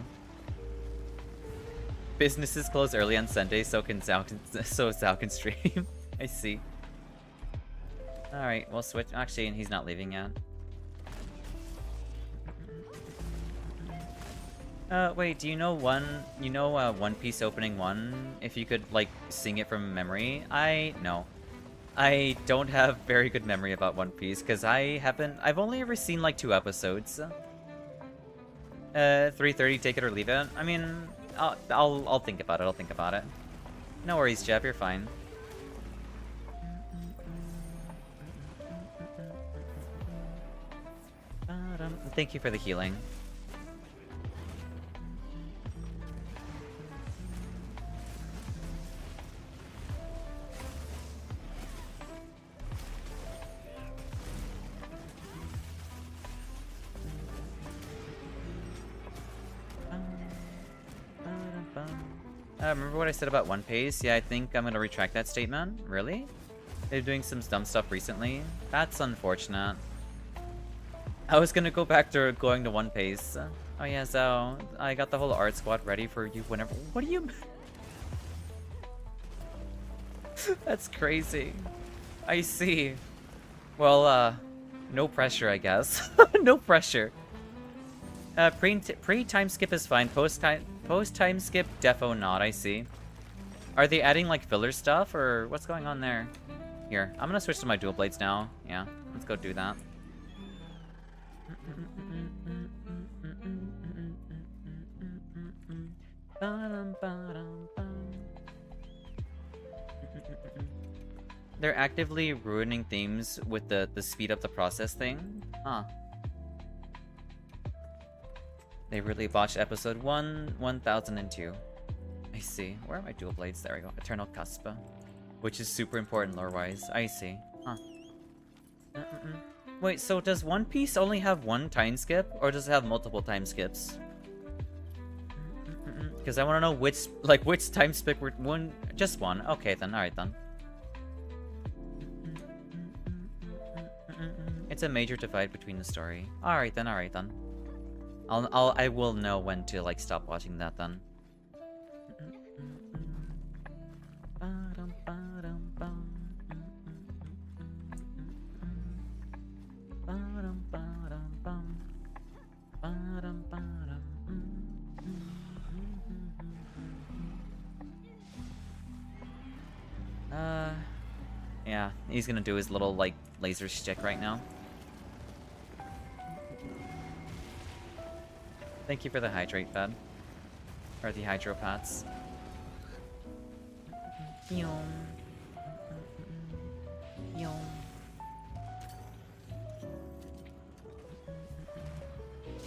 Businesses close early on Sunday, so Zao can stream. I see. Alright, we'll switch. Actually, he's not leaving yet. Wait, do you know One Piece opening 1? If you could, like, sing it from memory? No. I don't have very good memory about One Piece, because I've only ever seen, like, 2 episodes. 3:30, take it or leave it. I mean, I'll think about it, I'll think about it. No worries, Jeb, you're fine. Thank you for the healing. Remember what I said about One Piece? Yeah, I think I'm gonna retract that statement. Really? They're doing some dumb stuff recently? That's unfortunate. I was gonna go back to going to One Piece. Oh yeah, so I got the whole art squad ready for you whenever. What do you? That's crazy. I see. Well, no pressure, I guess. No pressure. Pre-time skip is fine. Post-time skip, defo not, I see. Are they adding, like, filler stuff, or what's going on there? Here, I'm gonna switch to my dual blades now. Yeah, let's go do that. They're actively ruining themes with the speed up the process thing? Huh. They really botched episode 1002. I see. Where are my dual blades? There we go. Eternal Cusp. Which is super important lore-wise. I see. Huh. Wait, so does One Piece only have 1 time skip? Or does it have multiple time skips? Because I want to know which time skip were one. Just 1. Okay then, alright then. It's a major divide between the story. Alright then, alright then. I will know when to, like, stop watching that then. Yeah, he's gonna do his little, like, laser shtick right now. Thank you for the hydrate pad. Or the hydro pads.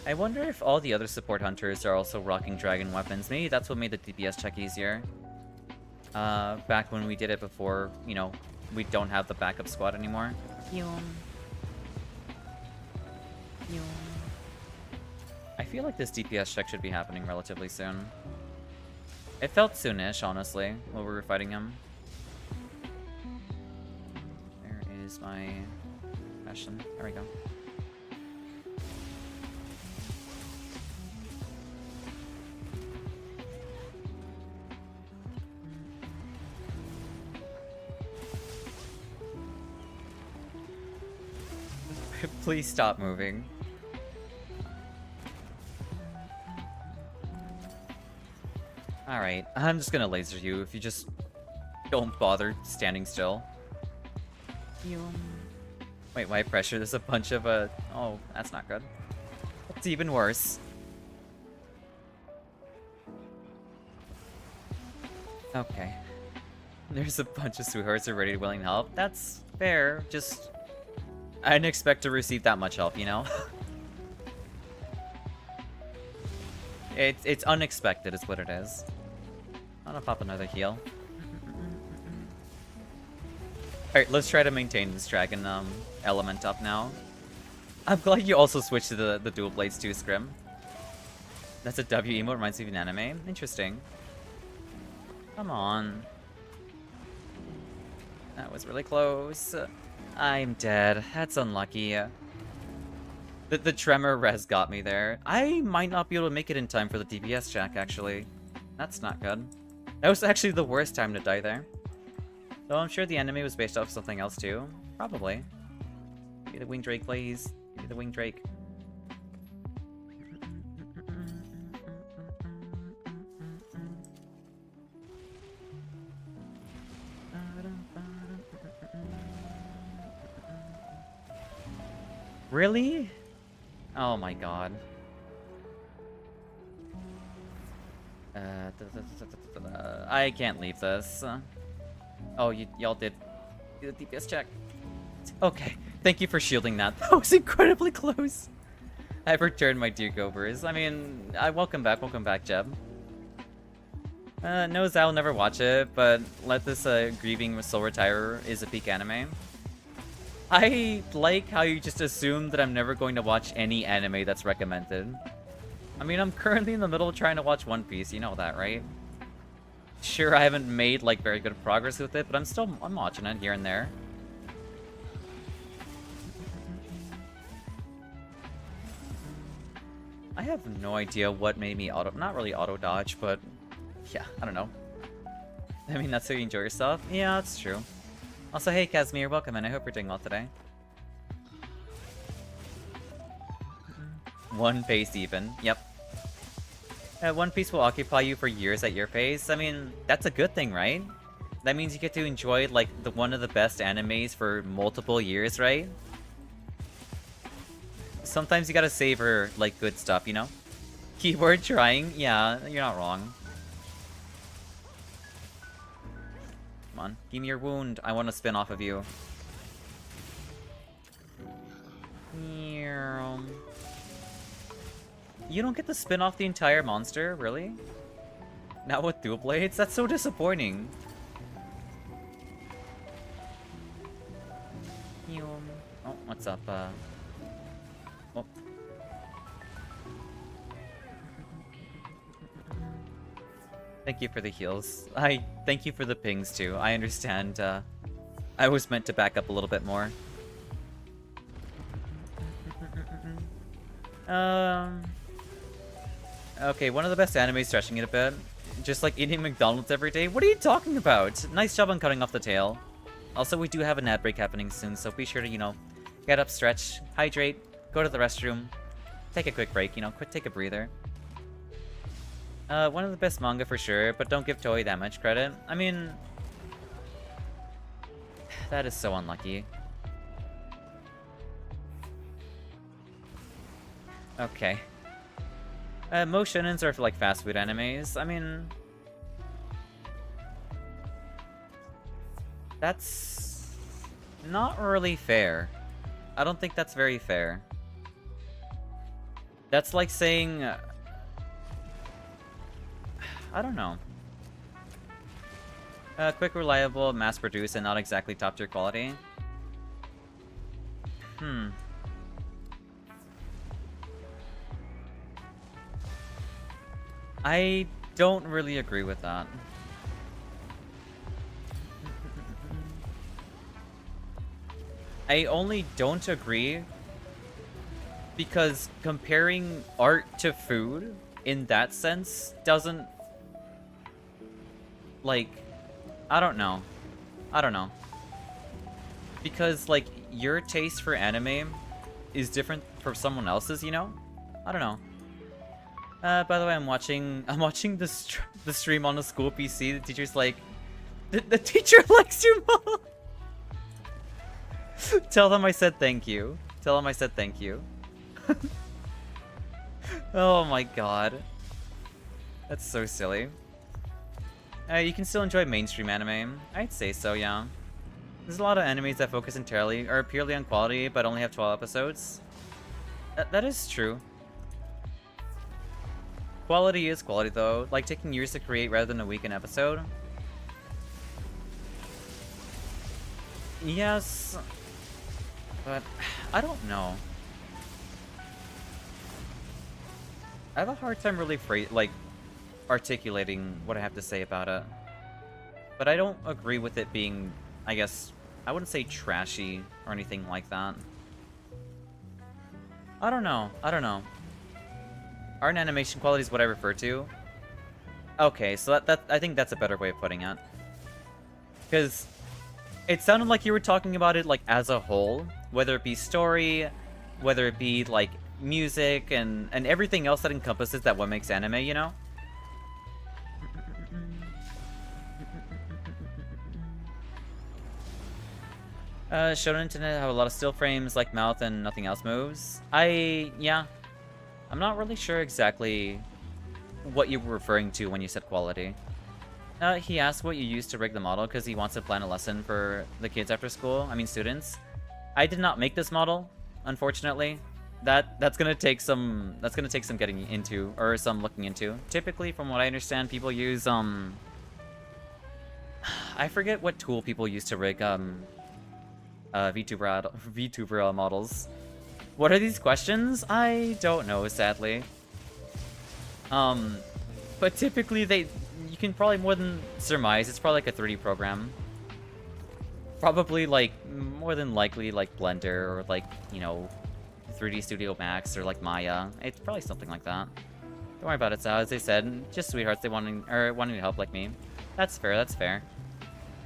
I wonder if all the other support hunters are also rocking dragon weapons. Maybe that's what made the DPS check easier. Back when we did it before, you know, we don't have the backup squad anymore. I feel like this DPS check should be happening relatively soon. It felt soonish, honestly, while we were fighting him. There is my passion. There we go. Please stop moving. Alright, I'm just gonna laser you if you just don't bother standing still. Wait, why pressure? There's a bunch of oh, that's not good. It's even worse. Okay. There's a bunch of sweethearts who are ready to willing to help. That's fair, just... I didn't expect to receive that much help, you know? It's unexpected is what it is. I'm gonna pop another heal. Alright, let's try to maintain this dragon element up now. I'm glad you also switched to the dual blades too, Scrim. That's a W emote, reminds me of an anime. Interesting. Come on. That was really close. I'm dead. That's unlucky. The tremor res got me there. I might not be able to make it in time for the DPS jack, actually. That's not good. That was actually the worst time to die there. Though I'm sure the enemy was based off something else too. Probably. Be the winged drake, please. Be the winged drake. Really? Oh my god. I can't leave this. Oh, y'all did the DPS check. Okay, thank you for shielding that. That was incredibly close. I've returned my dear Gobers. I mean, welcome back, Jeb. No, Zao will never watch it, but Let This Grieving Soul Retire is a peak anime. I like how you just assume that I'm never going to watch any anime that's recommended. I mean, I'm currently in the middle of trying to watch One Piece, you know that, right? Sure, I haven't made, like, very good progress with it, but I'm watching it here and there. I have no idea what made me not really auto-dodge, but yeah, I don't know. I mean, that's how you enjoy yourself? Yeah, that's true. Also, hey, Casimir, welcome in. I hope you're doing well today. One pace even. Yep. One Piece will occupy you for years at your pace. I mean, that's a good thing, right? That means you get to enjoy, like, one of the best animes for multiple years, right? Sometimes you gotta savor, like, good stuff, you know? Keyword trying? Yeah, you're not wrong. Come on, give me your wound. I want to spin off of you. You don't get to spin off the entire monster, really? Not with dual blades? That's so disappointing. Oh, what's up? Oh. Thank you for the heals. Thank you for the pings too. I understand. I was meant to back up a little bit more. Okay, one of the best animes, stretching it a bit. Just like eating McDonald's every day. What are you talking about? Nice job on cutting off the tail. Also, we do have an ad break happening soon, so be sure to, you know, get up, stretch, hydrate, go to the restroom, take a quick break, you know, take a breather. One of the best manga for sure, but don't give Toei that much credit. I mean... That is so unlucky. Okay. Most shonens are for, like, fast food animes. I mean... That's... not really fair. I don't think that's very fair. That's like saying... I don't know. Quick, reliable, mass-produced, and not exactly top-tier quality. I don't really agree with that. I only don't agree because comparing art to food in that sense doesn't, like, I don't know. Because, like, your taste for anime is different from someone else's, you know? I don't know. By the way, I'm watching the stream on a school PC. The teacher's like, the teacher likes you, Mom. Tell them I said thank you. Tell them I said thank you. Oh my god. That's so silly. You can still enjoy mainstream anime. I'd say so, yeah. There's a lot of animes that focus entirely or purely on quality, but only have 12 episodes. That is true. Quality is quality, though. Like taking years to create rather than a week an episode. Yes, but I don't know. I have a hard time really articulating what I have to say about it. But I don't agree with it being, I guess, I wouldn't say trashy or anything like that. I don't know. Art and animation quality is what I refer to. Okay, so that I think that's a better way of putting it. Because it sounded like you were talking about it like as a whole, whether it be story, whether it be like music and everything else that encompasses that what makes anime, you know? Shonen internet have a lot of still frames like mouth and nothing else moves. Yeah. I'm not really sure exactly what you were referring to when you said quality. He asked what you used to rig the model because he wants to plan a lesson for the kids after school. I mean students. I did not make this model, unfortunately. That's gonna take some getting into or some looking into. Typically, from what I understand, people use I forget what tool people use to rig Vtuber models. What are these questions? I don't know, sadly. But typically you can probably more than surmise it's probably like a 3D program. Probably like more than likely like Blender or like, you know, 3D Studio Max or like Maya. It's probably something like that. Don't worry about it, Sao. As they said, just sweethearts. They wanting to help like me. That's fair. That's fair.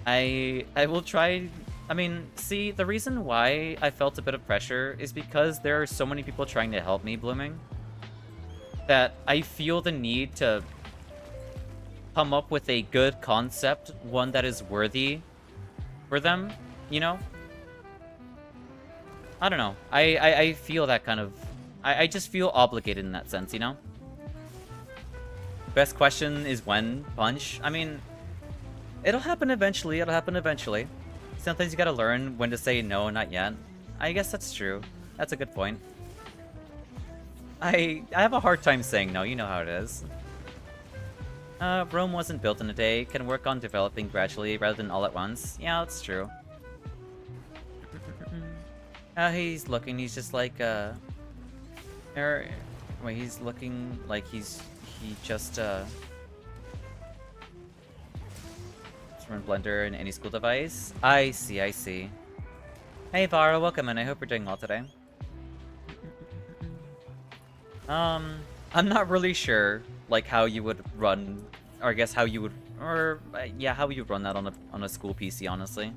I will try. I mean, see, the reason why I felt a bit of pressure is because there are so many people trying to help me, Blooming, that I feel the need to come up with a good concept, one that is worthy for them, you know? I don't know. I feel that kind of... I just feel obligated in that sense, you know? Best question is when, Punch? I mean, it'll happen eventually, Sometimes you gotta learn when to say no, not yet. I guess that's true. That's a good point. I have a hard time saying no, you know how it is. Rome wasn't built in a day. Can work on developing gradually rather than all at once. Yeah, that's true. He's looking, he's just like, wait, he's looking like he just, run Blender in any school device. I see. Hey Vara, welcome in. I hope you're doing well today. I'm not really sure, like, how you would run, or I guess how you would, or, yeah, how you would run that on a school PC, honestly.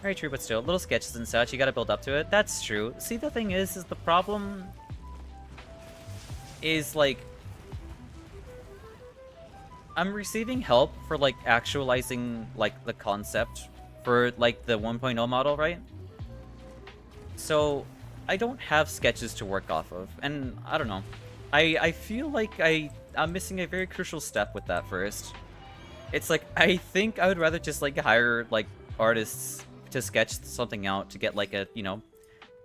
Very true, but still, little sketches and such, you gotta build up to it. That's true. See, the thing is the problem is, like, I'm receiving help for, like, actualizing, like, the concept for like the 1.0 model, right? So I don't have sketches to work off of, and I don't know. I feel like I'm missing a very crucial step with that first. It's like, I think I would rather just like hire like artists to sketch something out to get like a, you know,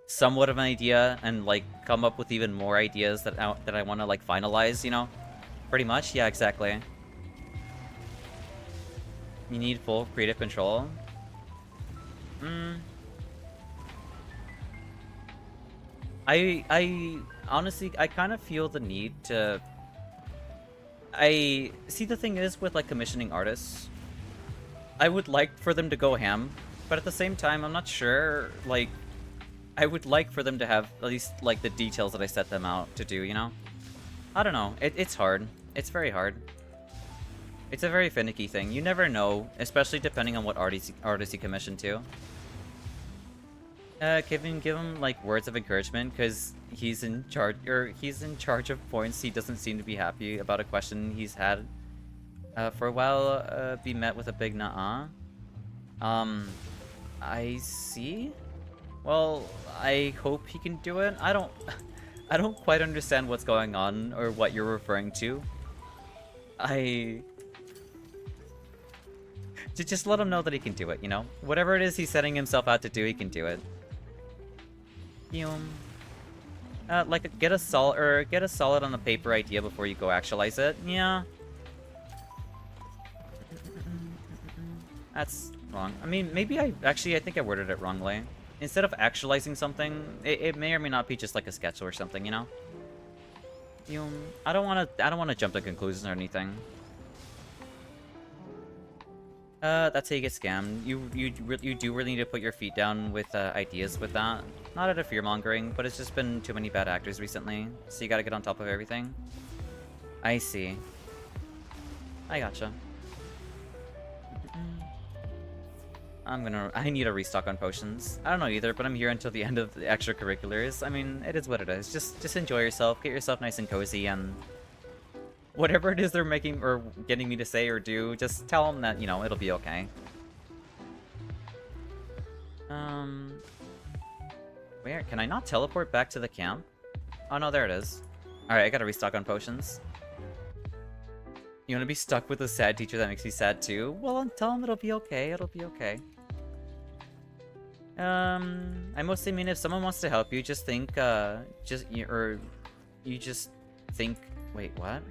somewhat of an idea and like come up with even more ideas that I want to like finalize, you know? Pretty much, yeah, exactly. You need full creative control. I honestly, I kind of feel the need to... I see, the thing is with like commissioning artists, I would like for them to go ham, but at the same time, I'm not sure, like, I would like for them to have at least like the details that I set them out to do, you know? I don't know, it's hard. It's very hard. It's a very finicky thing. You never know, especially depending on what artist you commission to. Give him like words of encouragement, because he's in charge of points. He doesn't seem to be happy about a question he's had for a while. Be met with a big nuh-uh. I see. Well, I hope he can do it. I don't quite understand what's going on or what you're referring to. Just let him know that he can do it, you know? Whatever it is he's setting himself out to do, he can do it. Like get a solid on a paper idea before you go actualize it. Yeah. That's wrong. I mean, maybe I think I worded it wrongly. Instead of actualizing something, it may or may not be just like a sketch or something, you know? I don't wanna jump to conclusions or anything. That's how you get scammed. You do really need to put your feet down with ideas with that. Not out of fear-mongering, but it's just been too many bad actors recently, so you gotta get on top of everything. I see. I gotcha. I need a restock on potions. I don't know either, but I'm here until the end of the extracurriculars. I mean, it is what it is. Just enjoy yourself, get yourself nice and cozy, and whatever it is they're making or getting me to say or do, just tell them that, you know, it'll be okay. Where? Can I not teleport back to the camp? Oh no, there it is. Alright, I gotta restock on potions. You wanna be stuck with a sad teacher that makes me sad too? Well, tell him it'll be okay, it'll be okay. I mostly mean if someone wants to help you, just think, you just think... Wait, what?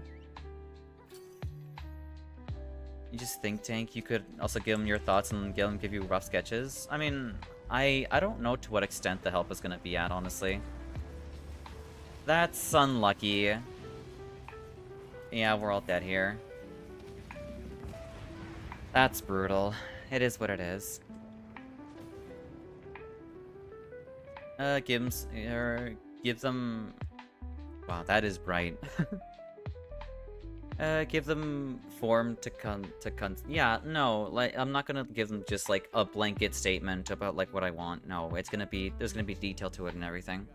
You just think tank, you could also give them your thoughts and get them give you rough sketches. I mean, I don't know to what extent the help is gonna be at, honestly. That's unlucky. Yeah, we're all dead here. That's brutal. It is what it is. Gives them... Wow, that is bright. Give them form to yeah, no, like, I'm not gonna give them just, like, a blanket statement about, like, what I want. No, it's gonna be, there's gonna be detail to it and everything.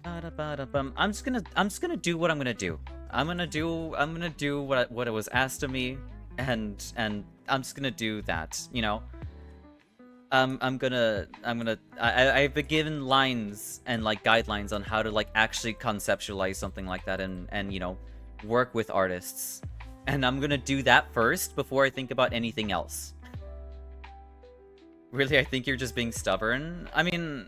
I'm just gonna do what I'm gonna do. I'm gonna do what it was asked of me, and I'm just gonna do that, you know? I've been given lines and like guidelines on how to like actually conceptualize something like that and you know, work with artists. And I'm gonna do that first before I think about anything else. Really, I think you're just being stubborn? I mean,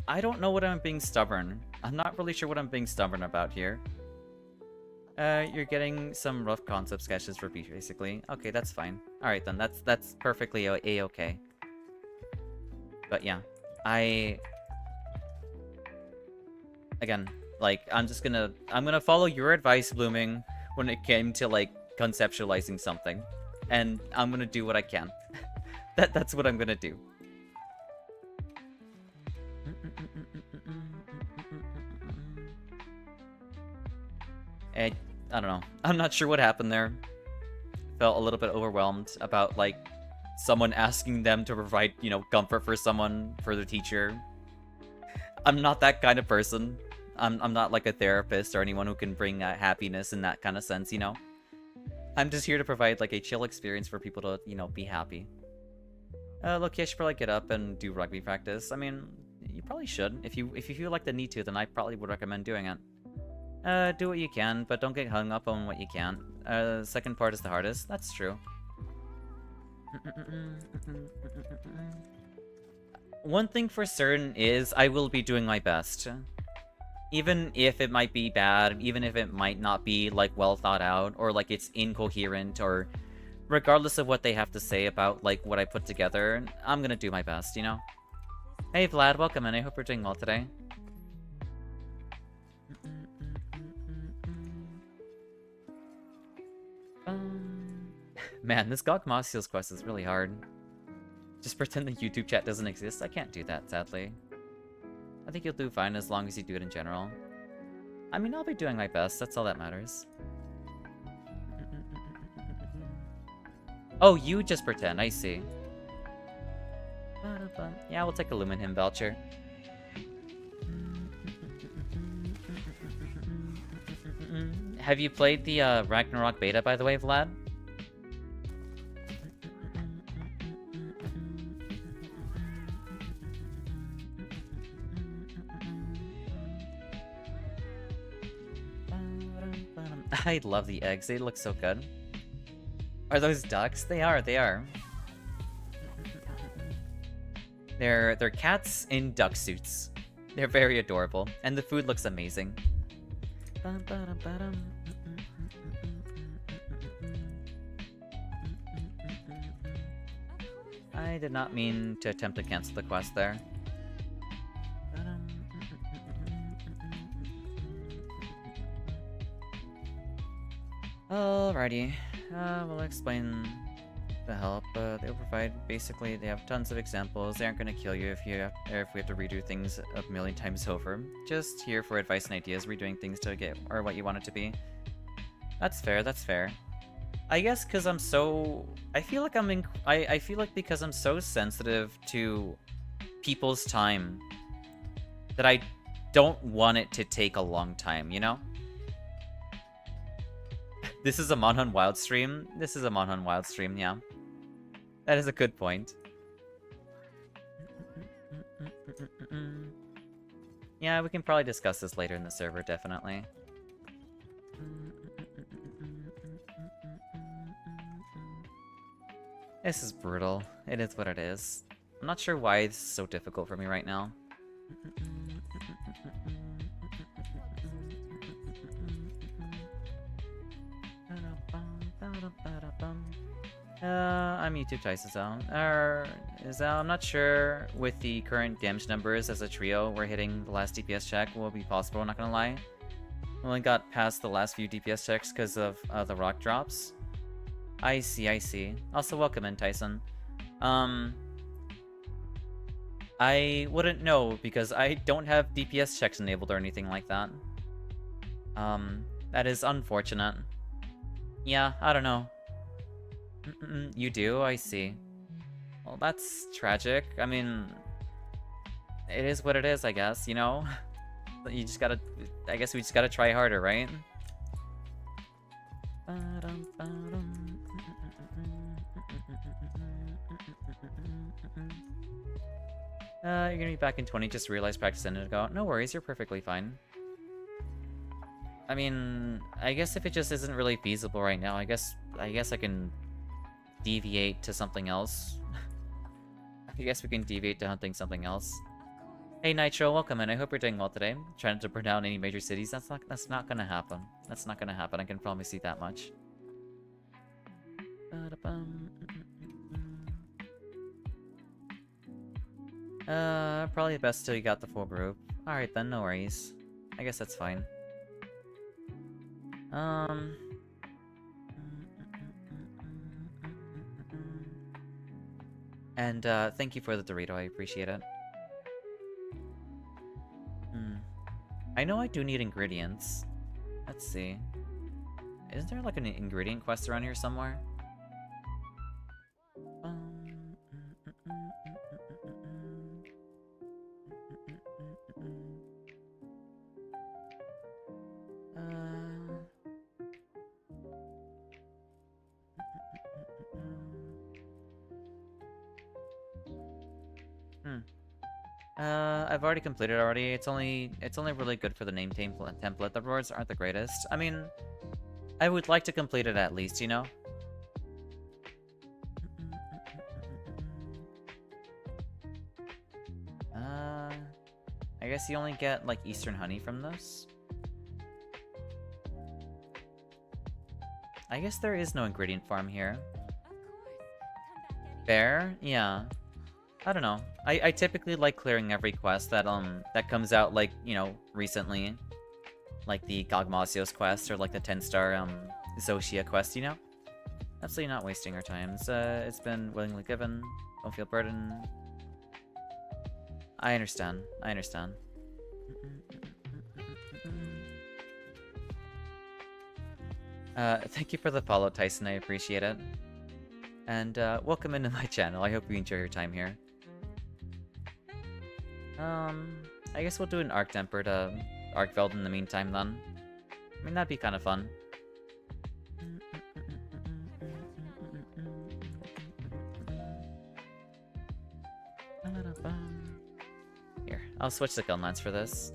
I don't know what I'm being stubborn. I'm not really sure what I'm being stubborn about here. You're getting some rough concept sketches for B, basically. Okay, that's fine. Alright then, that's perfectly a-okay. But yeah, again, like, I'm gonna follow your advice, Blooming, when it came to, like, conceptualizing something. And I'm gonna do what I can. That's what I'm gonna do. I don't know. I'm not sure what happened there. Felt a little bit overwhelmed about, like, someone asking them to provide, you know, comfort for someone, for their teacher. I'm not that kind of person. I'm not like a therapist or anyone who can bring happiness in that kind of sense, you know? I'm just here to provide like a chill experience for people to, you know, be happy. Look, I should probably get up and do rugby practice. I mean, you probably should. If you feel like the need to, then I probably would recommend doing it. Do what you can, but don't get hung up on what you can't. The second part is the hardest. That's true. One thing for certain is I will be doing my best. Even if it might be bad, even if it might not be, like, well thought out, or, like, it's incoherent, or regardless of what they have to say about, like, what I put together, I'm gonna do my best, you know? Hey, Vlad, welcome in. I hope you're doing well today. Man, this Gogmasiel's quest is really hard. Just pretend the YouTube chat doesn't exist? I can't do that, sadly. I think you'll do fine as long as you do it in general. I mean, I'll be doing my best. That's all that matters. Oh, you just pretend. I see. Yeah, we'll take a Lumen him, Belcher. Have you played the Ragnarok beta, by the way, Vlad? I love the eggs. They look so good. Are those ducks? They are, they are. They're cats in duck suits. They're very adorable. And the food looks amazing. I did not mean to attempt to cancel the quest there. Alrighty, we'll explain the help. They'll provide, basically, they have tons of examples. They aren't going to kill you if we have to redo things a million times over. Just here for advice and ideas, redoing things to get, or what you want it to be. That's fair, that's fair. I guess because I'm so, I feel like because I'm so sensitive to people's time, that I don't want it to take a long time, you know? This is a Monhun Wild stream. This is a Monhun Wild stream, yeah. That is a good point. Yeah, we can probably discuss this later in the server, definitely. This is brutal. It is what it is. I'm not sure why it's so difficult for me right now. I'm YouTube Tyson Zao. I'm not sure with the current damage numbers as a trio, we're hitting the last DPS check will be possible, I'm not gonna lie. We only got past the last few DPS checks because of the rock drops. I see, I see. Also, welcome in, Tyson. I wouldn't know because I don't have DPS checks enabled or anything like that. That is unfortunate. Yeah, I don't know. You do? I see. Well, that's tragic. I mean, it is what it is, I guess, you know? You just gotta... I guess we just gotta try harder, right? You're gonna be back in 20, just realized practice ended ago. No worries, you're perfectly fine. I mean, I guess if it just isn't really feasible right now, I guess I can deviate to something else. I guess we can deviate to hunting something else. Hey Nitro, welcome in. I hope you're doing well today. Trying to burn down any major cities. That's not gonna happen. That's not gonna happen. I can promise you that much. Probably best till you got the full group. Alright then, no worries. I guess that's fine. And, thank you for the Dorito, I appreciate it. I know I do need ingredients. Let's see. Isn't there, like, an ingredient quest around here somewhere? I've already completed already. It's only really good for the name template. The rewards aren't the greatest. I mean, I would like to complete it at least, you know? I guess you only get, like, Eastern Honey from this. I guess there is no ingredient farm here. Fair? Yeah. I don't know. I typically like clearing every quest that comes out, like, you know, recently. Like the Gogmasios quest or like the 10-star Zoshia quest, you know? Absolutely not wasting our time. It's been willingly given. Don't feel burdened. I understand. I understand. Thank you for the follow, Tyson. I appreciate it. And welcome into my channel. I hope you enjoy your time here. I guess we'll do an Arc-Tempered Arc-Veld in the meantime then. I mean, that'd be kind of fun. Here, I'll switch the gun lance for this.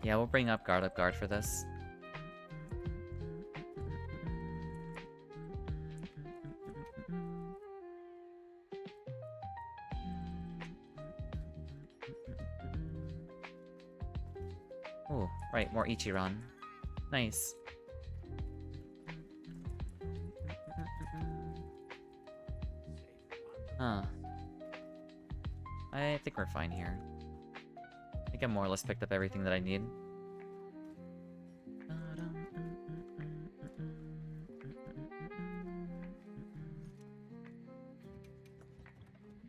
Yeah, we'll bring up guard for this. Oh, right, more Ichiran. Nice. Huh. I think we're fine here. I think I more or less picked up everything that I need.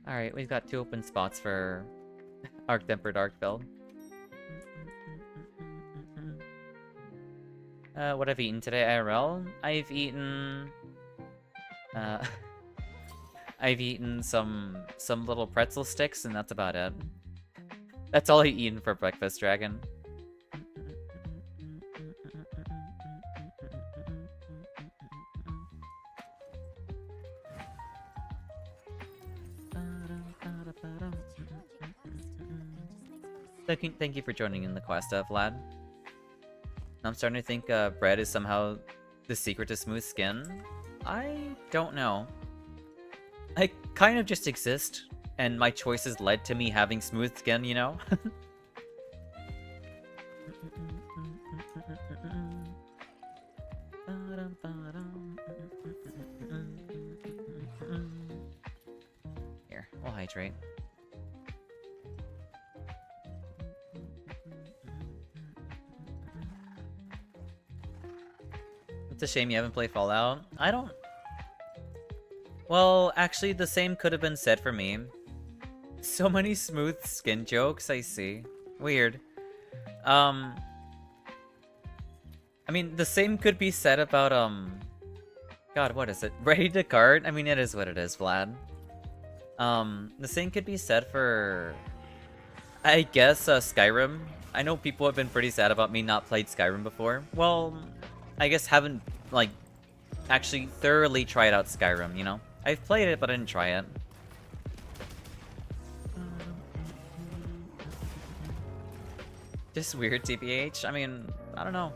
Alright, we've got 2 open spots for Arc-Tempered Arc-Veld. What I've eaten today, IRL? I've eaten... I've eaten some little pretzel sticks, and that's about it. That's all I've eaten for breakfast, Dragon. Thank you for joining in the quest, Vlad. I'm starting to think bread is somehow the secret to smooth skin. I don't know. I kind of just exist, and my choices led to me having smooth skin, you know? Here, we'll hydrate. It's a shame you haven't played Fallout. I don't... Well, actually, the same could have been said for me. So many smooth skin jokes, I see. Weird. I mean, the same could be said about, God, what is it? Ready to cart? I mean, it is what it is, Vlad. The same could be said for... I guess, Skyrim. I know people have been pretty sad about me not played Skyrim before. Well, I guess haven't, like, actually thoroughly tried out Skyrim, you know? I've played it, but I didn't try it. Just weird, TBH. I mean, I don't know.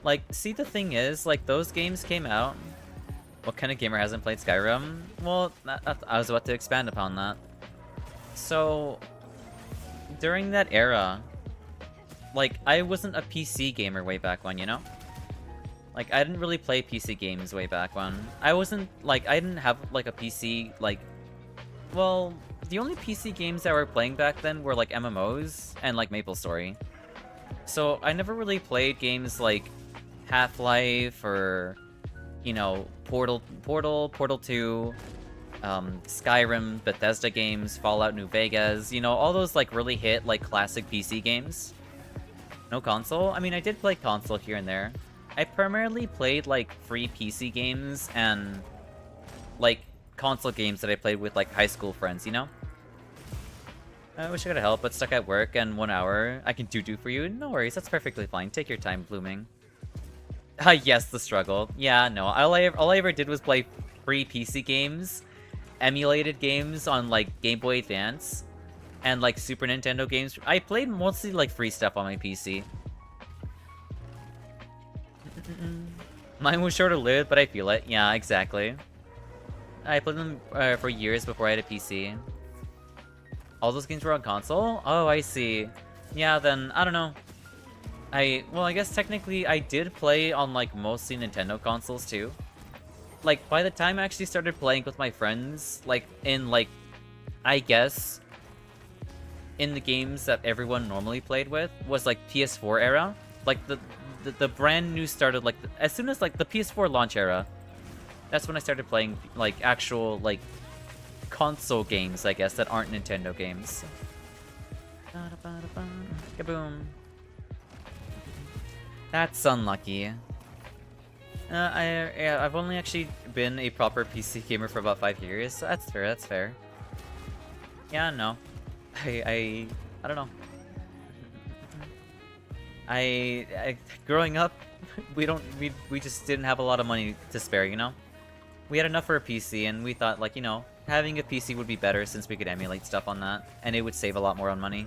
Like, see, the thing is, like, those games came out. What kind of gamer hasn't played Skyrim? Well, I was about to expand upon that. So, during that era, like, I wasn't a PC gamer way back when, you know? Like, I didn't really play PC games way back when. I wasn't, like, I didn't have, like, a PC, like... Well, the only PC games that were playing back then were, like, MMOs and, like, MapleStory. So, I never really played games like Half-Life or, you know, Portal 2, Skyrim, Bethesda games, Fallout New Vegas, you know, all those, like, really hit, like, classic PC games. No console? I mean, I did play console here and there. I primarily played, like, free PC games and, like, console games that I played with, like, high school friends, you know? I wish I could help, but stuck at work and 1 hour. I can do for you. No worries, that's perfectly fine. Take your time, Blooming. Yes, the struggle. Yeah, no, all I ever did was play free PC games, emulated games on like Game Boy Advance, and like Super Nintendo games. I played mostly like free stuff on my PC. Mine was shorter lived, but I feel it. Yeah, exactly. I played them for years before I had a PC. All those games were on console? Oh, I see. Yeah, then, I don't know. Well, I guess technically I did play on, like, mostly Nintendo consoles, too. Like, by the time I actually started playing with my friends, like, in, like, I guess, in the games that everyone normally played with, was, like, PS4 era. Like, the brand new started, like, as soon as, like, the PS4 launch era, that's when I started playing, like, actual, like, console games, I guess, that aren't Nintendo games. Kaboom. That's unlucky. I've only actually been a proper PC gamer for about 5 years, so that's fair, that's fair. Yeah, no. I don't know. Growing up, we just didn't have a lot of money to spare, you know? We had enough for a PC, and we thought, like, you know, having a PC would be better since we could emulate stuff on that, and it would save a lot more on money.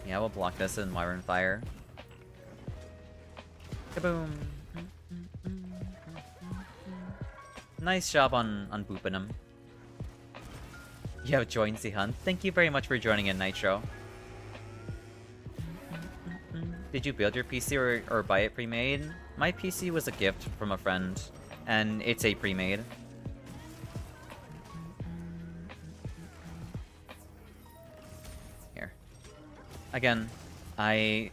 Yeah, we'll block this in Wyvern Fire. Kaboom! Nice job on booping him. You have joined the hunt. Thank you very much for joining in, Nitro. Did you build your PC or buy it pre-made? My PC was a gift from a friend, and it's a pre-made. Here. Again, I'm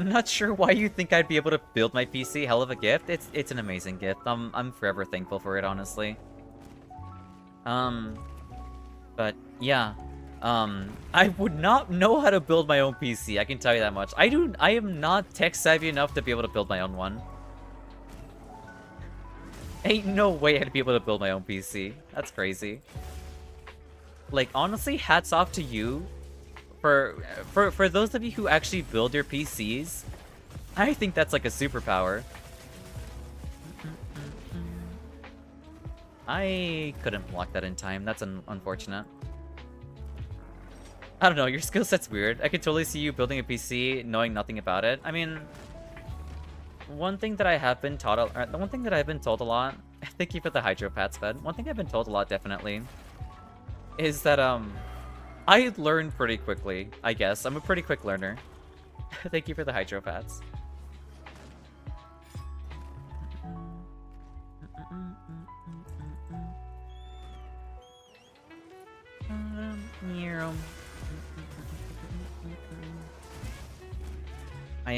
not sure why you think I'd be able to build my PC. Hell of a gift. It's an amazing gift. I'm forever thankful for it, honestly. But yeah, I would not know how to build my own PC. I can tell you that much. I am not tech savvy enough to be able to build my own one. Ain't no way I'd be able to build my own PC. That's crazy. Like, honestly, hats off to you for those of you who actually build your PCs. I think that's like a superpower. I couldn't block that in time. That's unfortunate. I don't know, your skill set's weird. I could totally see you building a PC knowing nothing about it. I mean, one thing that I have been taught, the one thing that I've been told a lot, thank you for the hydropats, bud. One thing I've been told a lot, definitely, is that, I learn pretty quickly, I guess. I'm a pretty quick learner. Thank you for the hydropats. I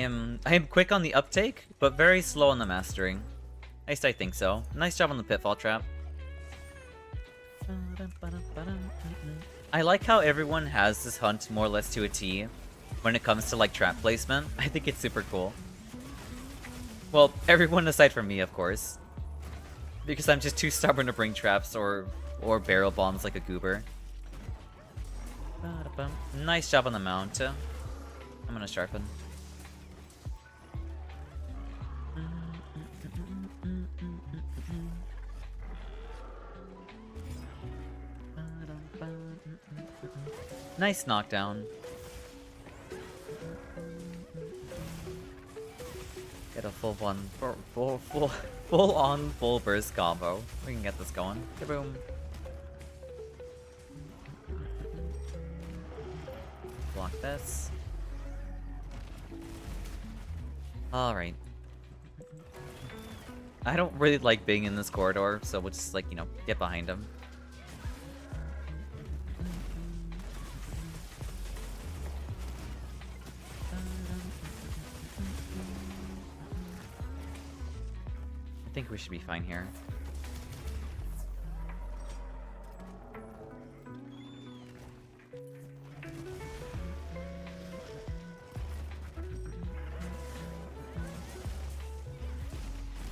am quick on the uptake, but very slow on the mastering. At least I think so. Nice job on the pitfall trap. I like how everyone has this hunt more or less to a T when it comes to like trap placement. I think it's super cool. Well, everyone aside from me, of course. Because I'm just too stubborn to bring traps or barrel bombs like a goober. Nice job on the mount. I'm gonna sharpen. Nice knockdown. Get a full burst combo. We can get this going. Kaboom. Block this. Alright. I don't really like being in this corridor, so we'll just, like, you know, get behind him. I think we should be fine here.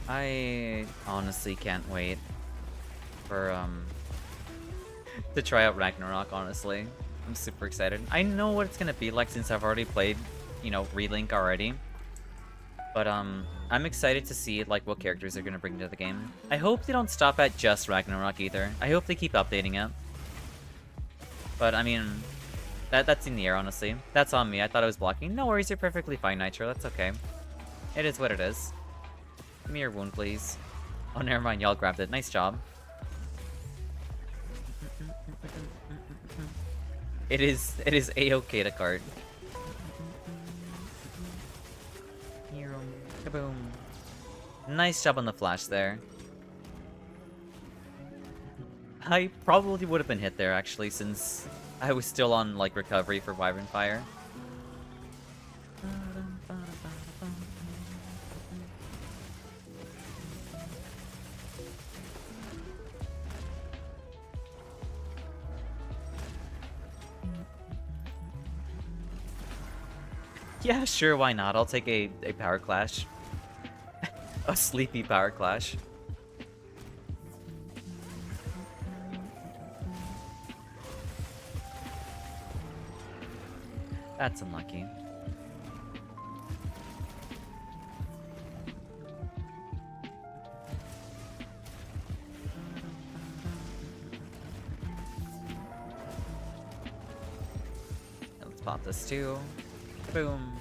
I honestly can't wait for to try out Ragnarok, honestly. I'm super excited. I know what it's gonna be like since I've already played, you know, Relink already. But, I'm excited to see, like, what characters they're gonna bring to the game. I hope they don't stop at just Ragnarok either. I hope they keep updating it. But, I mean, that's in the air, honestly. That's on me. I thought I was blocking. No worries, you're perfectly fine, Nitro. That's okay. It is what it is. Give me your wound, please. Oh, never mind. Y'all grabbed it. Nice job. It is A-okay to cart. Kaboom. Nice job on the flash there. I probably would have been hit there, actually, since I was still on, like, recovery for Wyvern Fire. Yeah, sure, why not? I'll take a power clash. A sleepy power clash. That's unlucky. Let's pop this too. Boom.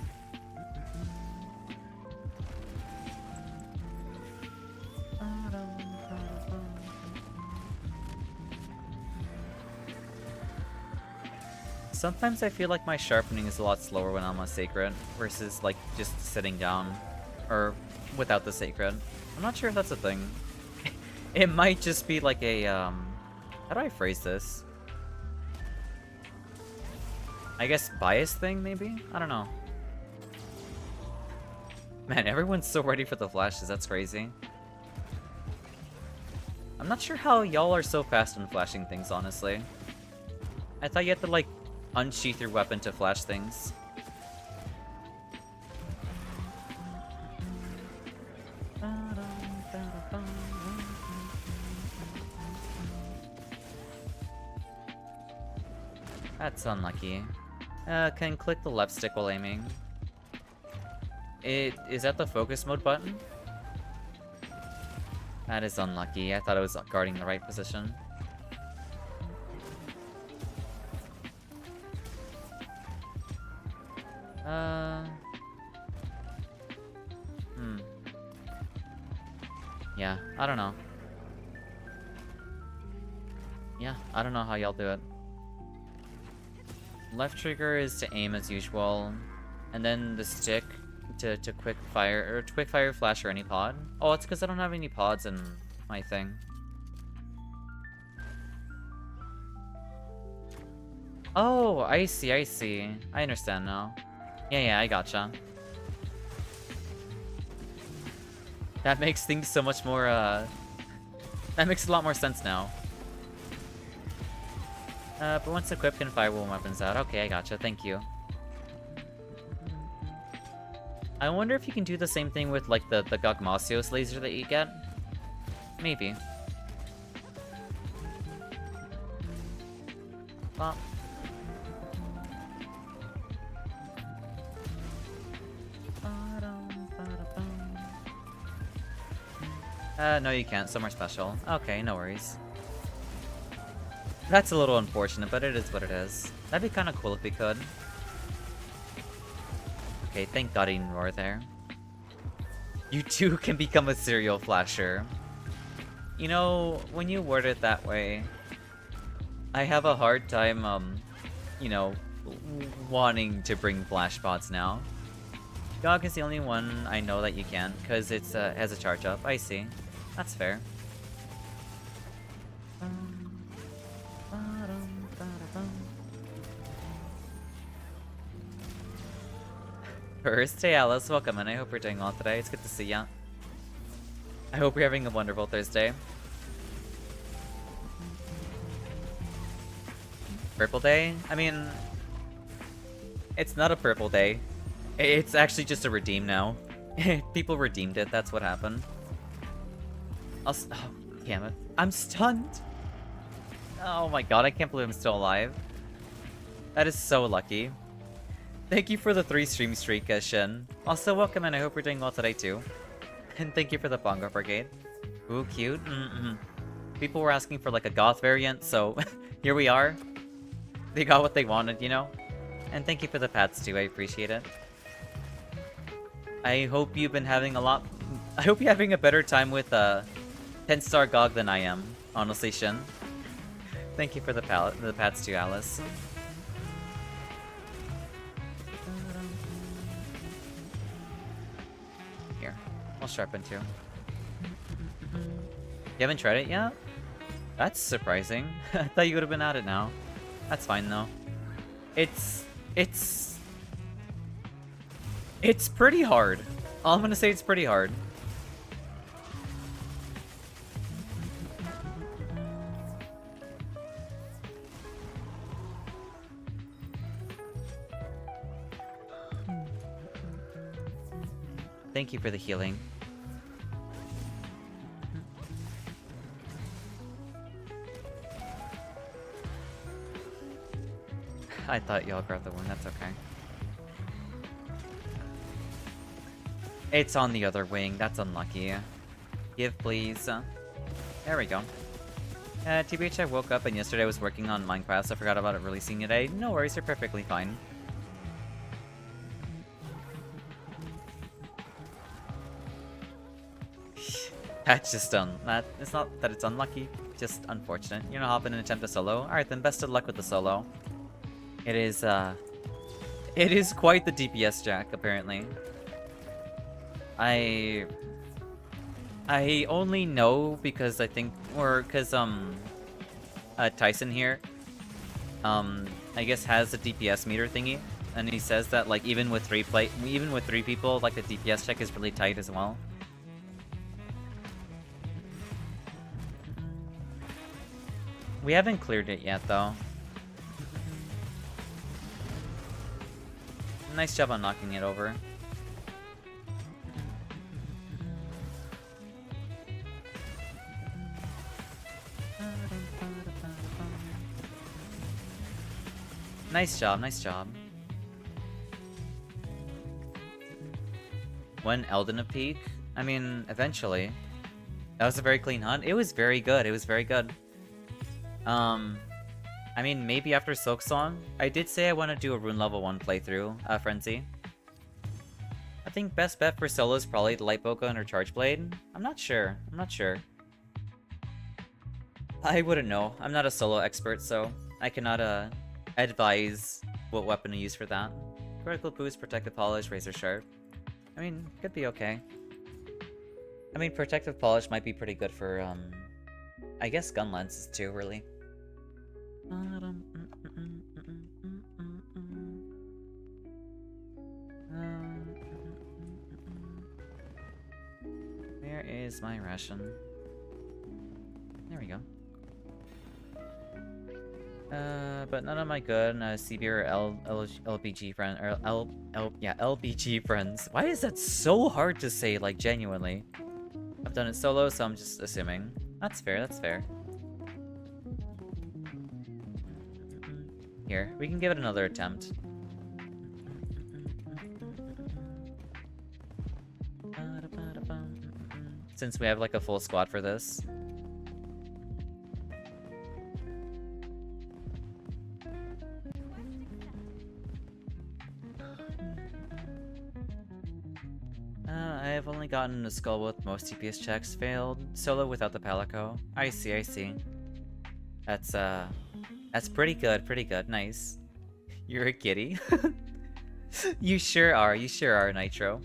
Sometimes I feel like my sharpening is a lot slower when I'm on Sacred versus like just sitting down or without the Sacred. I'm not sure if that's a thing. It might just be like a how do I phrase this? I guess bias thing maybe? I don't know. Man, everyone's so ready for the flashes, that's crazy. I'm not sure how y'all are so fast on flashing things, honestly. I thought you had to like unsheath your weapon to flash things. That's unlucky. Can click the left stick while aiming. Is that the focus mode button? That is unlucky. I thought I was guarding the right position. Yeah, I don't know. Yeah, I don't know how y'all do it. Left trigger is to aim as usual, and then the stick to quick fire, or quick fire flash or any pod. Oh, it's because I don't have any pods in my thing. Oh, I see, I see. I understand now. Yeah, I gotcha. That makes things so much more, that makes a lot more sense now. But once equipped can fire when weapons out. Okay, I gotcha, thank you. I wonder if you can do the same thing with, like, the Gogmasios laser that you get? Maybe. Well... no you can't. Somewhere special. Okay, no worries. That's a little unfortunate, but it is what it is. That'd be kind of cool if we could. Okay, thank God he didn't roar there. You too can become a serial flasher. You know, when you word it that way, I have a hard time, you know, wanting to bring flash pods now. Gog is the only one I know that you can't, because it has a charge up. I see. That's fair. First, hey Alice, welcome and I hope you're doing well today. It's good to see ya. I hope you're having a wonderful Thursday. Purple day? I mean, it's not a purple day. It's actually just a redeem now. People redeemed it, that's what happened. Oh, damn it. I'm stunned! Oh my god, I can't believe I'm still alive. That is so lucky. Thank you for the 3 stream streak, Shin. Also, welcome, and I hope you're doing well today, too. And thank you for the Bongo Brigade. Ooh, cute. People were asking for, like, a goth variant, so here we are. They got what they wanted, you know? And thank you for the pats, too. I appreciate it. I hope you've been having I hope you're having a better time with 10-star GOG than I am, honestly, Shin. Thank you for the pats, too, Alice. Here, I'll sharpen too. You haven't tried it yet? That's surprising. I thought you would have been at it now. That's fine though. It's pretty hard. All I'm gonna say, it's pretty hard. Thank you for the healing. I thought y'all grabbed the one, that's okay. It's on the other wing, that's unlucky. Give, please. There we go. TBH, I woke up and yesterday I was working on Minecraft, so I forgot about it releasing today. No worries, you're perfectly fine. That's just it's not that it's unlucky, just unfortunate. You're not hopping and attempt a solo? Alright then, best of luck with the solo. It is quite the DPS jack, apparently. I only know because I think, or because, Tyson here, I guess has a DPS meter thingy, and he says that, like, even with 3 people, like, the DPS check is really tight as well. We haven't cleared it yet, though. Nice job on knocking it over. Nice job, nice job. When Elden a peak? I mean, eventually. That was a very clean hunt. It was very good, it was very good. I mean, maybe after Silksong. I did say I want to do a Rune Level 1 playthrough, Frenzy. I think best bet for solo is probably the Light Bokeh and her Charge Blade. I'm not sure. I'm not sure. I wouldn't know. I'm not a solo expert, so I cannot advise what weapon to use for that. Critical Boost, Protective Polish, Razor Sharp. I mean, could be okay. I mean, Protective Polish might be pretty good for, I guess gun lenses too, really. Where is my ration? There we go. But none of my good CB or LBG friend or LBG friends. Why is that so hard to say? Like, genuinely, I've done it solo, so I'm just assuming. That's fair. That's fair. Here, we can give it another attempt. Since we have like a full squad for this. I have only gotten a skull with most TPS checks failed. Solo without the Palico. I see, I see. That's pretty good, nice. You're a kitty. You sure are, Nitro.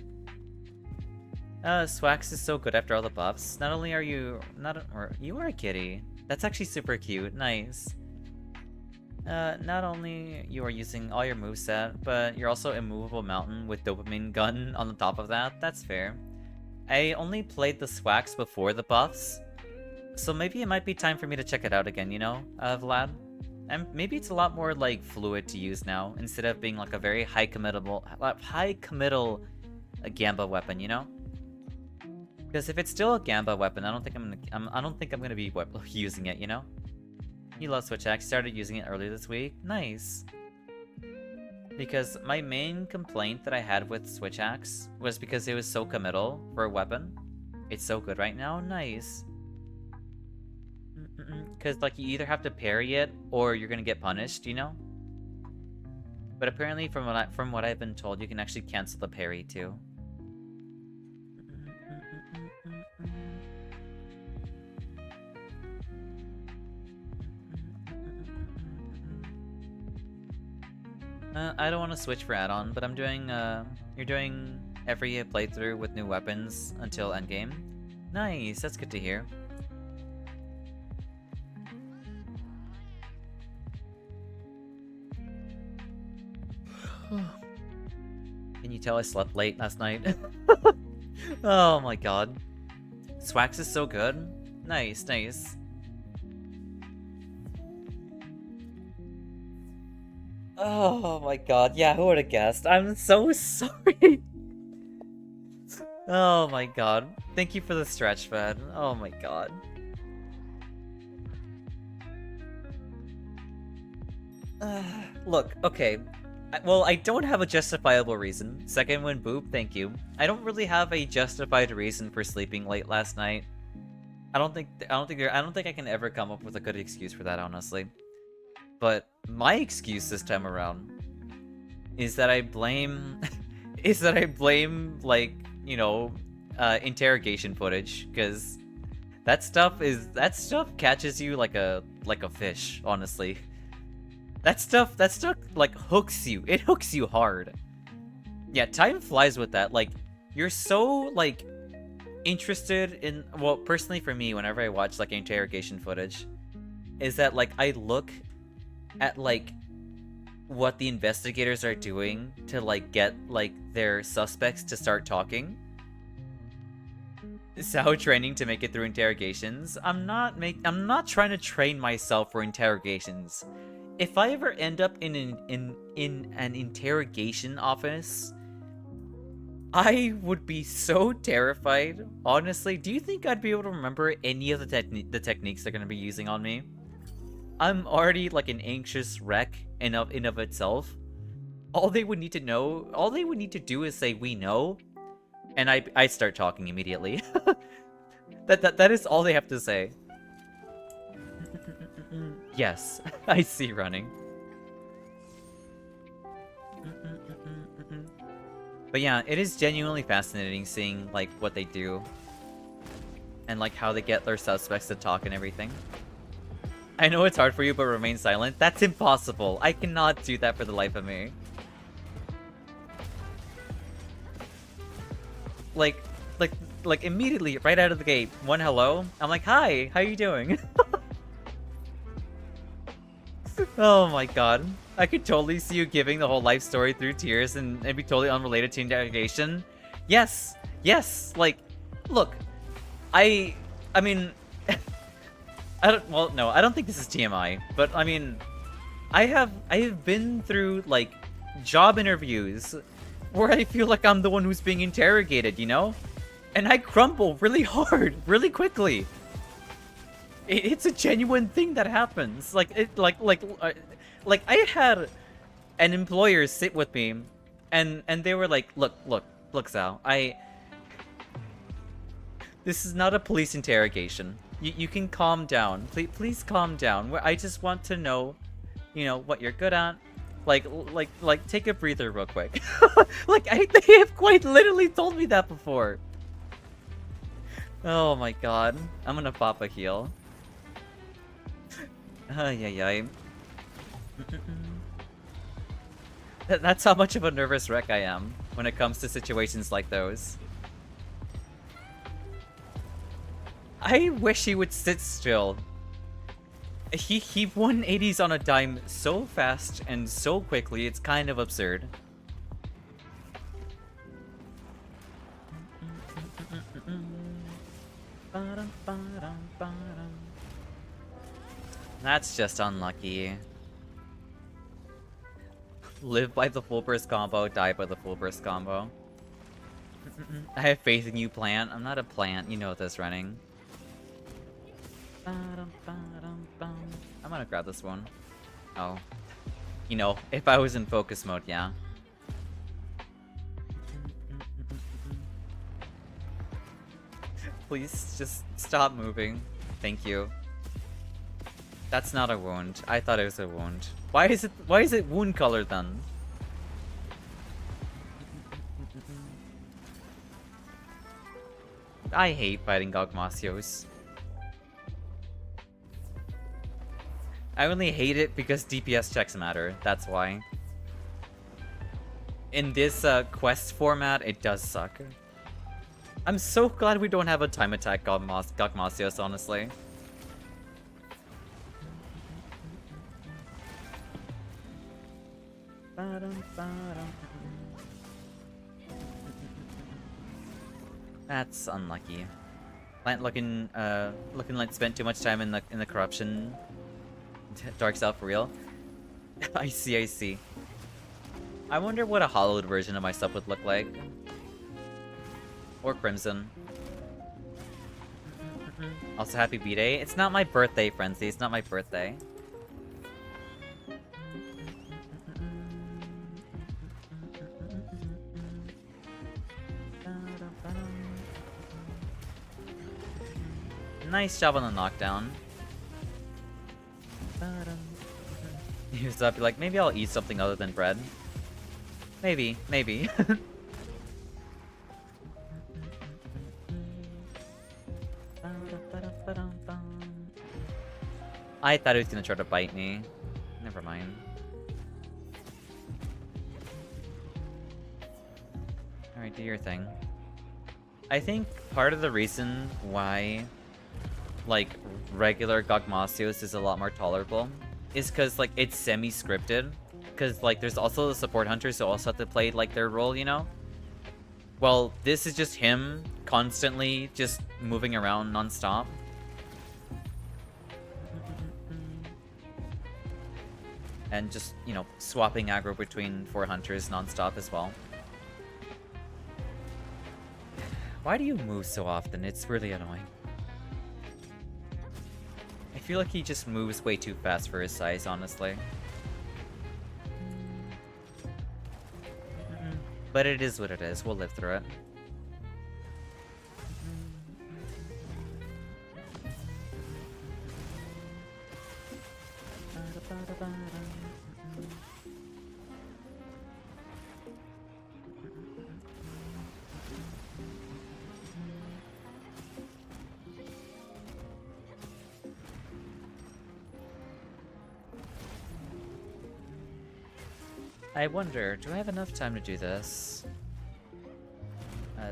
Swax is so good after all the buffs. Not only are you you are a kitty. That's actually super cute, nice. Not only you are using all your moveset, but you're also Immovable Mountain with Dopamine Gun on the top of that. That's fair. I only played the Swax before the buffs, so maybe it might be time for me to check it out again, you know, Vlad? And maybe it's a lot more, like, fluid to use now, instead of being, like, a very high committal Gamba weapon, you know? Because if it's still a Gamba weapon, I don't think I'm gonna be using it, you know? You love Switch Axe, started using it earlier this week. Nice. Because my main complaint that I had with Switch Axe was because it was so committal for a weapon. It's so good right now. Nice. Because, like, you either have to parry it or you're gonna get punished, you know? But apparently, from what I've been told, you can actually cancel the parry, too. I don't want to switch for add-on, but I'm doing, you're doing every playthrough with new weapons until endgame. Nice, that's good to hear. Can you tell I slept late last night? Oh my god. Swax is so good. Nice, nice. Oh my god, yeah, who would have guessed? I'm so sorry. Oh my god. Thank you for the stretch, man. Oh my god. Look, okay. Well, I don't have a justifiable reason. Second one, boob, thank you. I don't really have a justified reason for sleeping late last night. I don't think I can ever come up with a good excuse for that, honestly. But my excuse this time around is that I blame like, you know, interrogation footage, because that stuff catches you like a fish, honestly. That stuff like hooks you. It hooks you hard. Yeah, time flies with that. Like, you're so like interested in, well, personally for me, whenever I watch like interrogation footage, is that like I look at like what the investigators are doing to like get like their suspects to start talking. Sao training to make it through interrogations. I'm not trying to train myself for interrogations. If I ever end up in an interrogation office, I would be so terrified. Honestly, do you think I'd be able to remember any of the techniques they're going to be using on me? I'm already like an anxious wreck in of itself. All they would need to do is say "we know," and I start talking immediately. That is all they have to say. Yes, I see running. But yeah, it is genuinely fascinating seeing like what they do and like how they get their suspects to talk and everything. I know it's hard for you, but remain silent. That's impossible. I cannot do that for the life of me. Like immediately, right out of the gate, one hello. I'm like, hi, how you doing? Oh my god. I could totally see you giving the whole life story through tears and it'd be totally unrelated to interrogation. Yes, yes, like, look, I mean, I don't think this is TMI, but I mean, I have been through, like, job interviews where I feel like I'm the one who's being interrogated, you know? And I crumble really hard, really quickly. It's a genuine thing that happens. Like I had an employer sit with me, and they were like, look, Xao, this is not a police interrogation. You can calm down. Please calm down. I just want to know, you know, what you're good at. Like, take a breather real quick. Like, they have quite literally told me that before. Oh my god. I'm gonna pop a heal. Ay. That's how much of a nervous wreck I am when it comes to situations like those. I wish he would sit still. He 180s on a dime so fast and so quickly, it's kind of absurd. That's just unlucky. Live by the full burst combo, die by the full burst combo. I have faith in you, plant. I'm not a plant, you know this running. I'm gonna grab this one. Oh. You know, if I was in focus mode, yeah. Please, just stop moving. Thank you. That's not a wound. I thought it was a wound. Why is it wound color then? I hate fighting Gogmasios. I only hate it because DPS checks matter. That's why. In this quest format, it does suck. I'm so glad we don't have a time attack Gogmasios, honestly. That's unlucky. Plant looking like spent too much time in the corruption. Dark South for real. I see, I see. I wonder what a hollowed version of myself would look like. Or Crimson. Also, happy B-Day. It's not my birthday, Frenzy. It's not my birthday. Nice job on the knockdown. He was up, like, maybe I'll eat something other than bread. Maybe, maybe. I thought he was gonna try to bite me. Never mind. Alright, do your thing. I think part of the reason why, like, regular Gogmasios is a lot more tolerable is because, like, it's semi-scripted. Because, like, there's also the support hunters who also have to play, like, their role, you know? Well, this is just him constantly just moving around non-stop. And just, you know, swapping aggro between 4 hunters non-stop as well. Why do you move so often? It's really annoying. I feel like he just moves way too fast for his size, honestly. But it is what it is. We'll live through it. I wonder, do I have enough time to do this?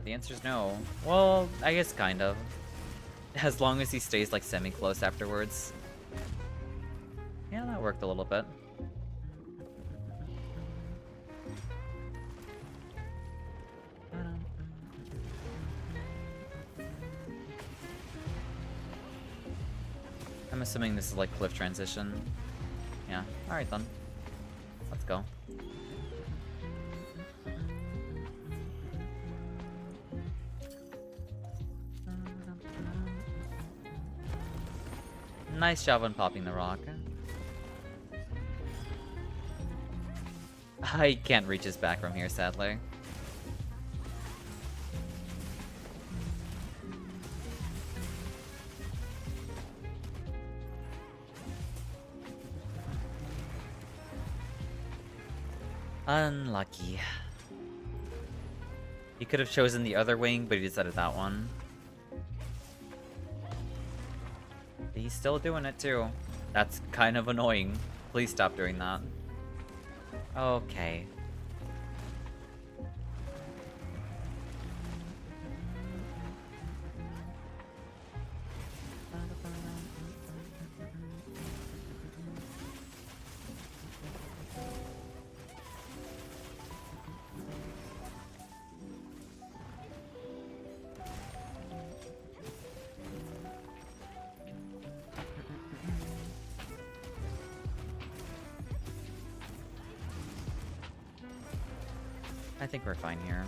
The answer is no. Well, I guess kind of. As long as he stays like semi-close afterwards. Yeah, that worked a little bit. I'm assuming this is like cliff transition. Yeah, alright then. Let's go. Nice job on popping the rock. I can't reach his back from here, sadly. Unlucky. He could have chosen the other wing, but he decided that one. He's still doing it too. That's kind of annoying. Please stop doing that. Okay. I think we're fine here.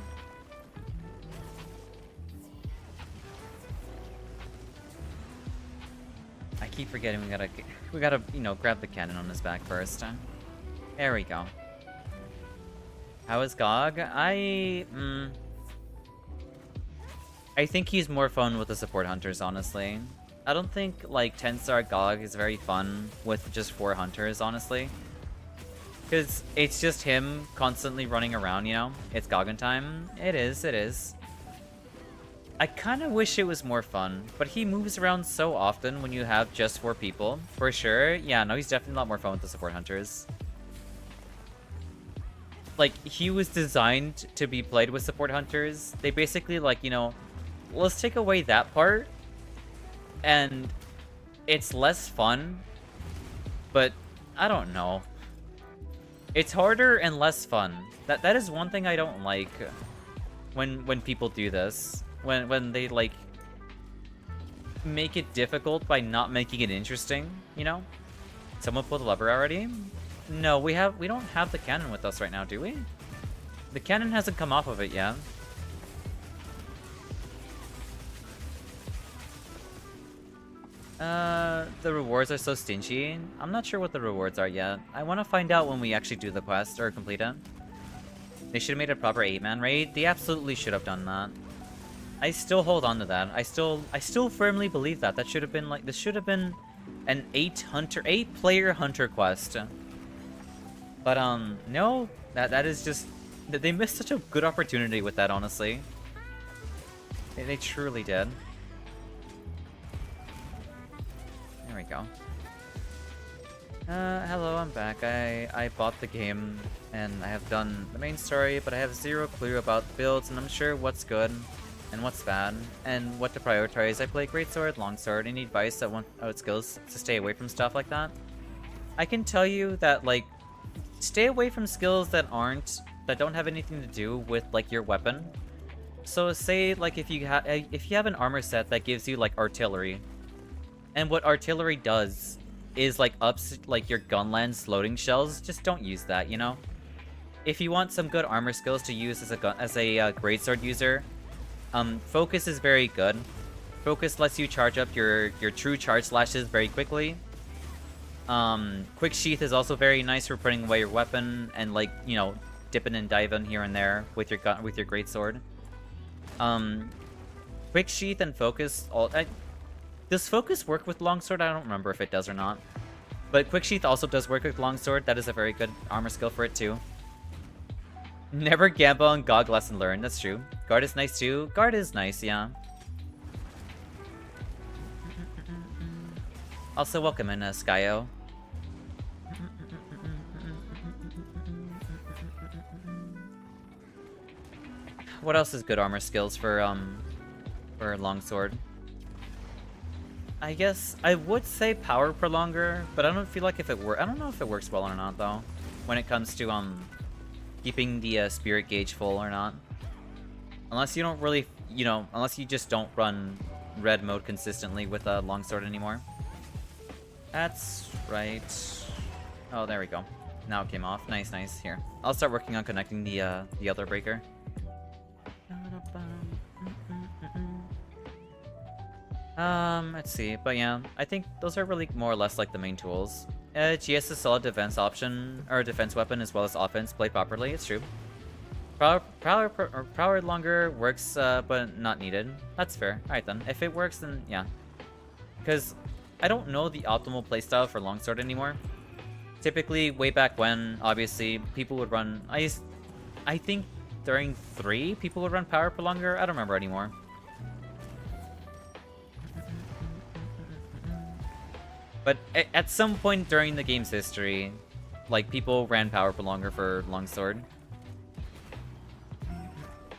I keep forgetting we gotta, you know, grab the cannon on his back first. There we go. How is Gog? I think he's more fun with the support hunters, honestly. I don't think, like, 10-star Gog is very fun with just 4 hunters, honestly. Because it's just him constantly running around, you know? It's Goggin time. It is, it is. I kind of wish it was more fun, but he moves around so often when you have just 4 people. For sure. Yeah, no, he's definitely a lot more fun with the support hunters. Like, he was designed to be played with support hunters. They basically, like, you know, let's take away that part, and it's less fun, but I don't know. It's harder and less fun. That is one thing I don't like when people do this. When they, like, make it difficult by not making it interesting, you know? Someone pulled the lever already? No, we don't have the cannon with us right now, do we? The cannon hasn't come off of it yet. The rewards are so stingy. I'm not sure what the rewards are yet. I want to find out when we actually do the quest or complete it. They should have made a proper 8-man raid. They absolutely should have done that. I still hold on to that. I still firmly believe that. That should have been like, this should have been an 8-player hunter quest. But no, that is just, they missed such a good opportunity with that, honestly. They truly did. There we go. Hello, I'm back. I bought the game, and I have done the main story, but I have zero clue about builds, and I'm sure what's good, and what's bad, and what to prioritize. I play greatsword, longsword. Any advice that want out skills to stay away from stuff like that? I can tell you that, like, stay away from skills that don't have anything to do with, like, your weapon. So say, like, if you have an armor set that gives you, like, artillery, and what artillery does is, like, ups, like, your gunland's loading shells, just don't use that, you know? If you want some good armor skills to use as a greatsword user, focus is very good. Focus lets you charge up your true charge slashes very quickly. Quick sheath is also very nice for putting away your weapon and, like, you know, dipping and diving here and there with your greatsword. Quick sheath and focus does focus work with longsword? I don't remember if it does or not. But quick sheath also does work with longsword. That is a very good armor skill for it too. Never gamble on Gog, lesson learned. That's true. Guard is nice too. Guard is nice, yeah. Also, welcome in, Skyo. What else is good armor skills for longsword? I guess I would say power prolonger, but I don't feel like I don't know if it works well or not though, when it comes to keeping the spirit gauge full or not. Unless you don't really, you know, unless you just don't run red mode consistently with a longsword anymore. That's right. Oh, there we go. Now it came off. Nice, nice. Here, I'll start working on connecting the other breaker. Let's see. But yeah, I think those are really more or less like the main tools. GS is a solid defense option, or defense weapon as well as offense played properly. It's true. Power longer works, but not needed. That's fair. Alright then. If it works, then yeah. Because I don't know the optimal playstyle for longsword anymore. Typically, way back when, obviously, people would run... I think during 3, people would run power prolonger. I don't remember anymore. But at some point during the game's history, like, people ran power prolonger for longsword.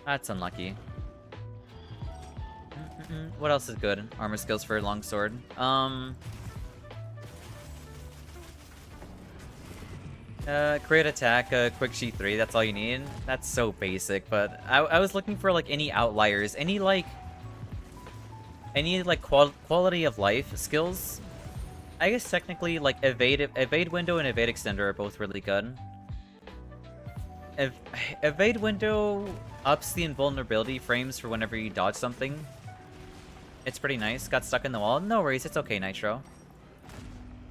That's unlucky. What else is good? Armor skills for longsword. Crit attack, quick sheath 3, that's all you need. That's so basic, but I was looking for, like, any outliers, any quality of life skills. I guess technically, like, evade window and evade extender are both really good. Evade window ups the invulnerability frames for whenever you dodge something. It's pretty nice. Got stuck in the wall. No worries, it's okay, Nitro.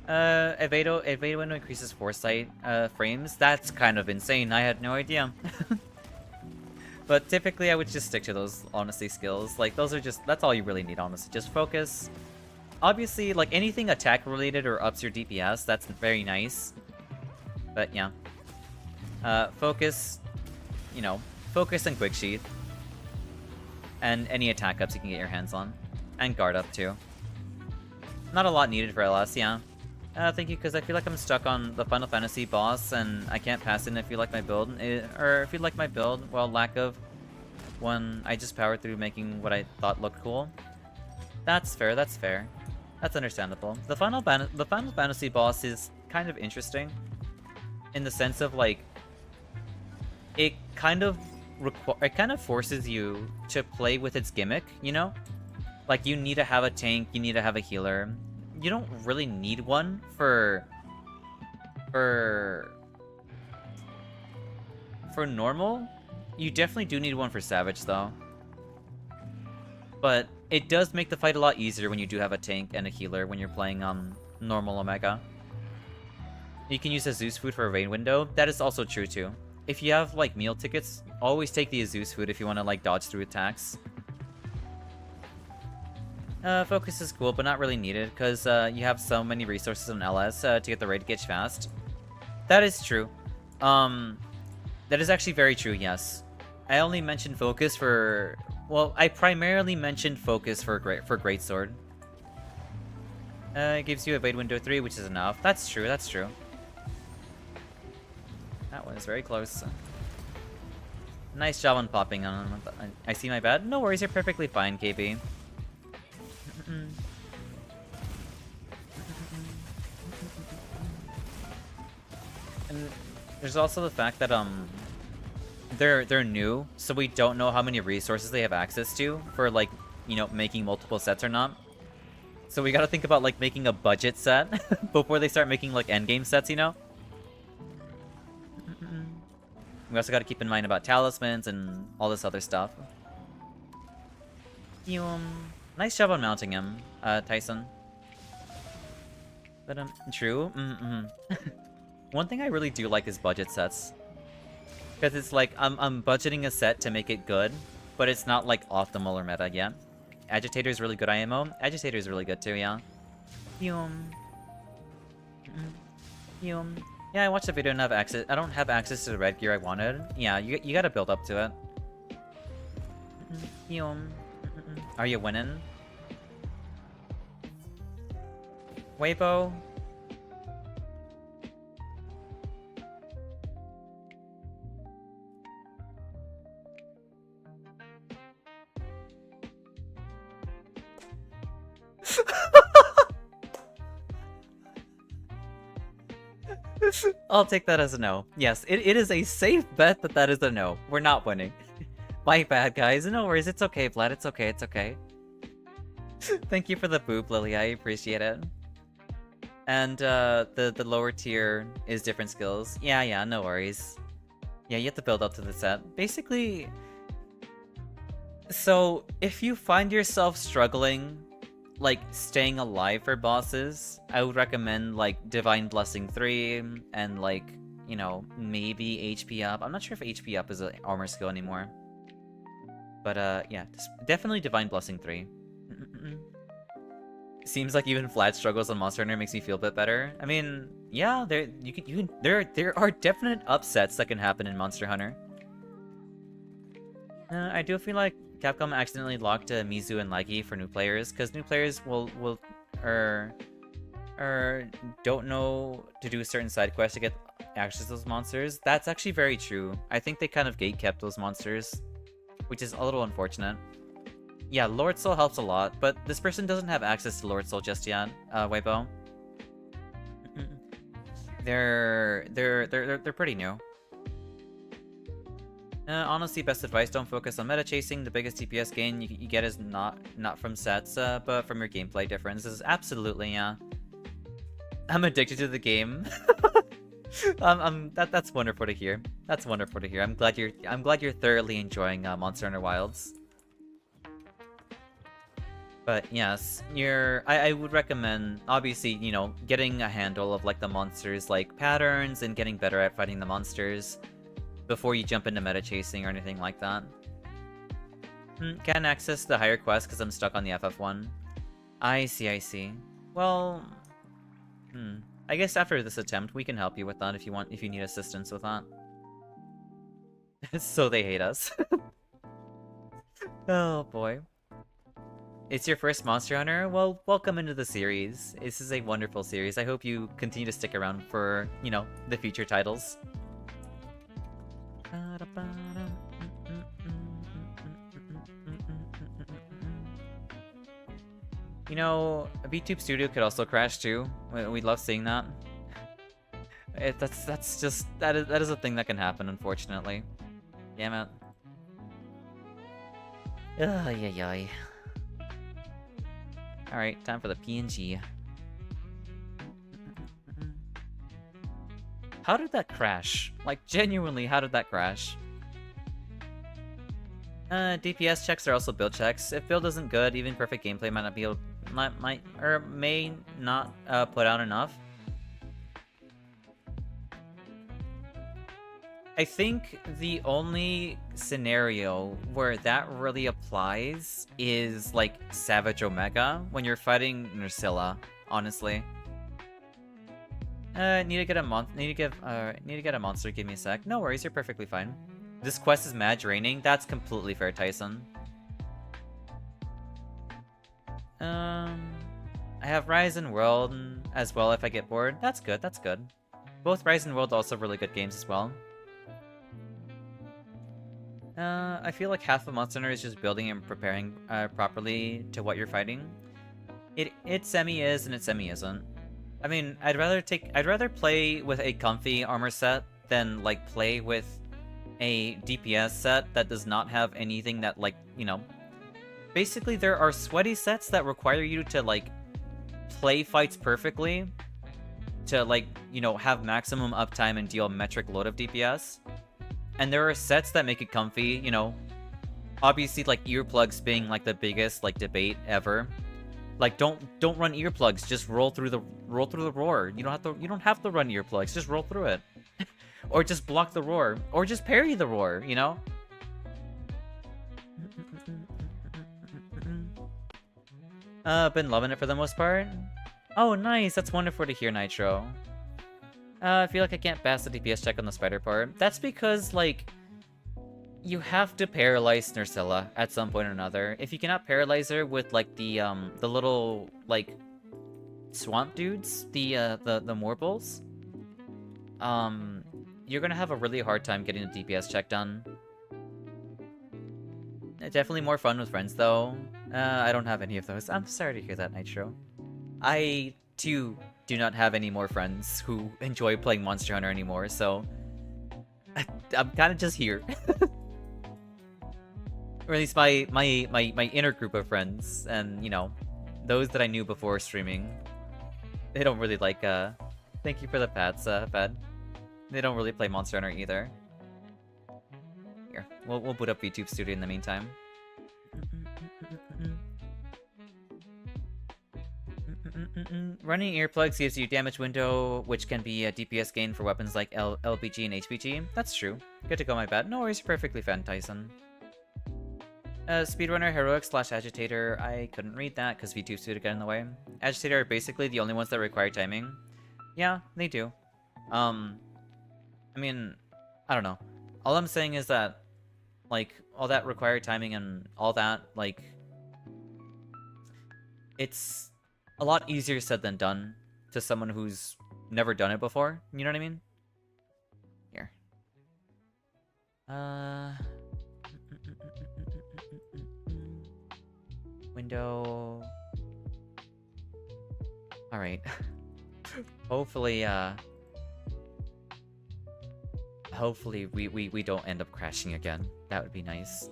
Evade window increases foresight frames. That's kind of insane. I had no idea. But typically I would just stick to those, honestly, skills. Like, those are just, that's all you really need, honestly. Just focus. Obviously, like, anything attack related or ups your DPS, that's very nice. But yeah. Focus, you know, focus and quick sheath. And any attack ups you can get your hands on. And guard up too. Not a lot needed for LS, yeah. Thank you, because I feel like I'm stuck on the Final Fantasy boss, and I can't pass it if you like my build. Or if you like my build, well, lack of one, I just powered through making what I thought looked cool. That's fair, that's fair. That's understandable. The Final Fantasy boss is kind of interesting. In the sense of, like, it kind of forces you to play with its gimmick, you know? Like, you need to have a tank, you need to have a healer. You don't really need one for normal. You definitely do need one for Savage, though. But it does make the fight a lot easier when you do have a tank and a healer when you're playing normal Omega. You can use a Zeus food for a rain window. That is also true, too. If you have, like, meal tickets, always take the Zeus food if you want to, like, dodge through attacks. Focus is cool, but not really needed, because you have so many resources on LS to get the raid gauge fast. That is true. That is actually very true, yes. I only mentioned focus for... Well, I primarily mentioned focus for Greatsword. It gives you evade window 3, which is enough. That's true, that's true. That one is very close. Nice job on popping on. I see my bad. No worries, you're perfectly fine, KB. And there's also the fact that they're new, so we don't know how many resources they have access to for, like, you know, making multiple sets or not. So we gotta think about, like, making a budget set before they start making, like, endgame sets, you know? We also gotta keep in mind about talismans and all this other stuff. Nice job on mounting him, Tyson. But, true. One thing I really do like is budget sets. Because it's like, I'm budgeting a set to make it good, but it's not, like, optimal or meta yet. Agitator is really good IMO. Agitator is really good too, yeah. Yeah, I watched the video and have access. I don't have access to the red gear I wanted. Yeah, you gotta build up to it. Are you winning? Weibo? I'll take that as a no. Yes, it is a safe bet that is a no. We're not winning. My bad, guys. No worries. It's okay, Vlad. It's okay. It's okay. Thank you for the boop, Lily. I appreciate it. And the lower tier is different skills. Yeah, no worries. Yeah, you have to build up to the set. Basically, so if you find yourself struggling, like, staying alive for bosses, I would recommend, like, Divine Blessing 3 and, like, you know, maybe HP up. I'm not sure if HP up is an armor skill anymore. But, yeah, definitely Divine Blessing 3. Seems like even flat struggles on Monster Hunter makes me feel a bit better. I mean, yeah, there are definite upsets that can happen in Monster Hunter. I do feel like Capcom accidentally locked Mizu and Laggy for new players, because new players don't know to do certain side quests to get access to those monsters. That's actually very true. I think they kind of gatekept those monsters, which is a little unfortunate. Yeah, Lord Soul helps a lot, but this person doesn't have access to Lord Soul just yet, Weibo. They're pretty new. Honestly, best advice, don't focus on meta chasing. The biggest DPS gain you get is not from sets, but from your gameplay differences. Absolutely, yeah. I'm addicted to the game. That's wonderful to hear. That's wonderful to hear. I'm glad you're thoroughly enjoying Monster Hunter Wilds. But yes, I would recommend, obviously, you know, getting a handle of like the monsters, like patterns, and getting better at fighting the monsters before you jump into meta chasing or anything like that. Can't access the higher quest because I'm stuck on the FF1. I see, I see. Well, I guess after this attempt, we can help you with that if you want, if you need assistance with that. So they hate us. Oh boy. It's your first Monster Hunter? Well, welcome into the series. This is a wonderful series. I hope you continue to stick around for, you know, the future titles. You know, a VTube Studio could also crash too. We'd love seeing that. That's just that is a thing that can happen, unfortunately. Damn it. Ay. Alright, time for the PNG. How did that crash? Like, genuinely, how did that crash? DPS checks are also build checks. If build isn't good, even perfect gameplay might not be able, may not put out enough. I think the only scenario where that really applies is like Savage Omega when you're fighting Nursilla, honestly. Need to get a monster, give me a sec. No worries, you're perfectly fine. This quest is mad draining. That's completely fair, Tyson. I have Rise and World as well if I get bored. That's good, that's good. Both Rise and World also really good games as well. I feel like half of Monster Hunter is just building and preparing properly to what you're fighting. It semi is and it semi isn't. I mean, I'd rather play with a comfy armor set than like play with a DPS set that does not have anything that, like, you know, basically there are sweaty sets that require you to like play fights perfectly to, like, you know, have maximum uptime and deal a metric load of DPS. And there are sets that make it comfy, you know. Obviously, like, earplugs being like the biggest like debate ever. Like, don't run earplugs, just roll through the roar. You don't have to run earplugs, just roll through it. Or just block the roar, or just parry the roar, you know? Been loving it for the most part. Oh, nice, that's wonderful to hear, Nitro. I feel like I can't pass the DPS check on the spider part. That's because, like, you have to paralyze Nursilla at some point or another. If you cannot paralyze her with, like, the little, like, swamp dudes, the Morbles, you're gonna have a really hard time getting the DPS check done. Definitely more fun with friends, though. I don't have any of those. I'm sorry to hear that, Nitro. I, too, do not have any more friends who enjoy playing Monster Hunter anymore, so I'm kind of just here. Or at least my inner group of friends, and, you know, those that I knew before streaming. They don't really like, thank you for the pats, Fed. They don't really play Monster Hunter either. Here, we'll boot up VTube Studio in the meantime. Running earplugs gives you damage window, which can be a DPS gain for weapons like LPG and HPG. That's true. Good to go, my bad. No worries, perfectly fine, Tyson. Speedrunner, Heroic / Agitator. I couldn't read that because VTube Studio got in the way. Agitator are basically the only ones that require timing. Yeah, they do. I mean, I don't know. All I'm saying is that, like, all that required timing and all that, like, it's a lot easier said than done to someone who's never done it before. You know what I mean? Here. Window. Alright. Hopefully, hopefully we don't end up crashing again. That would be nice.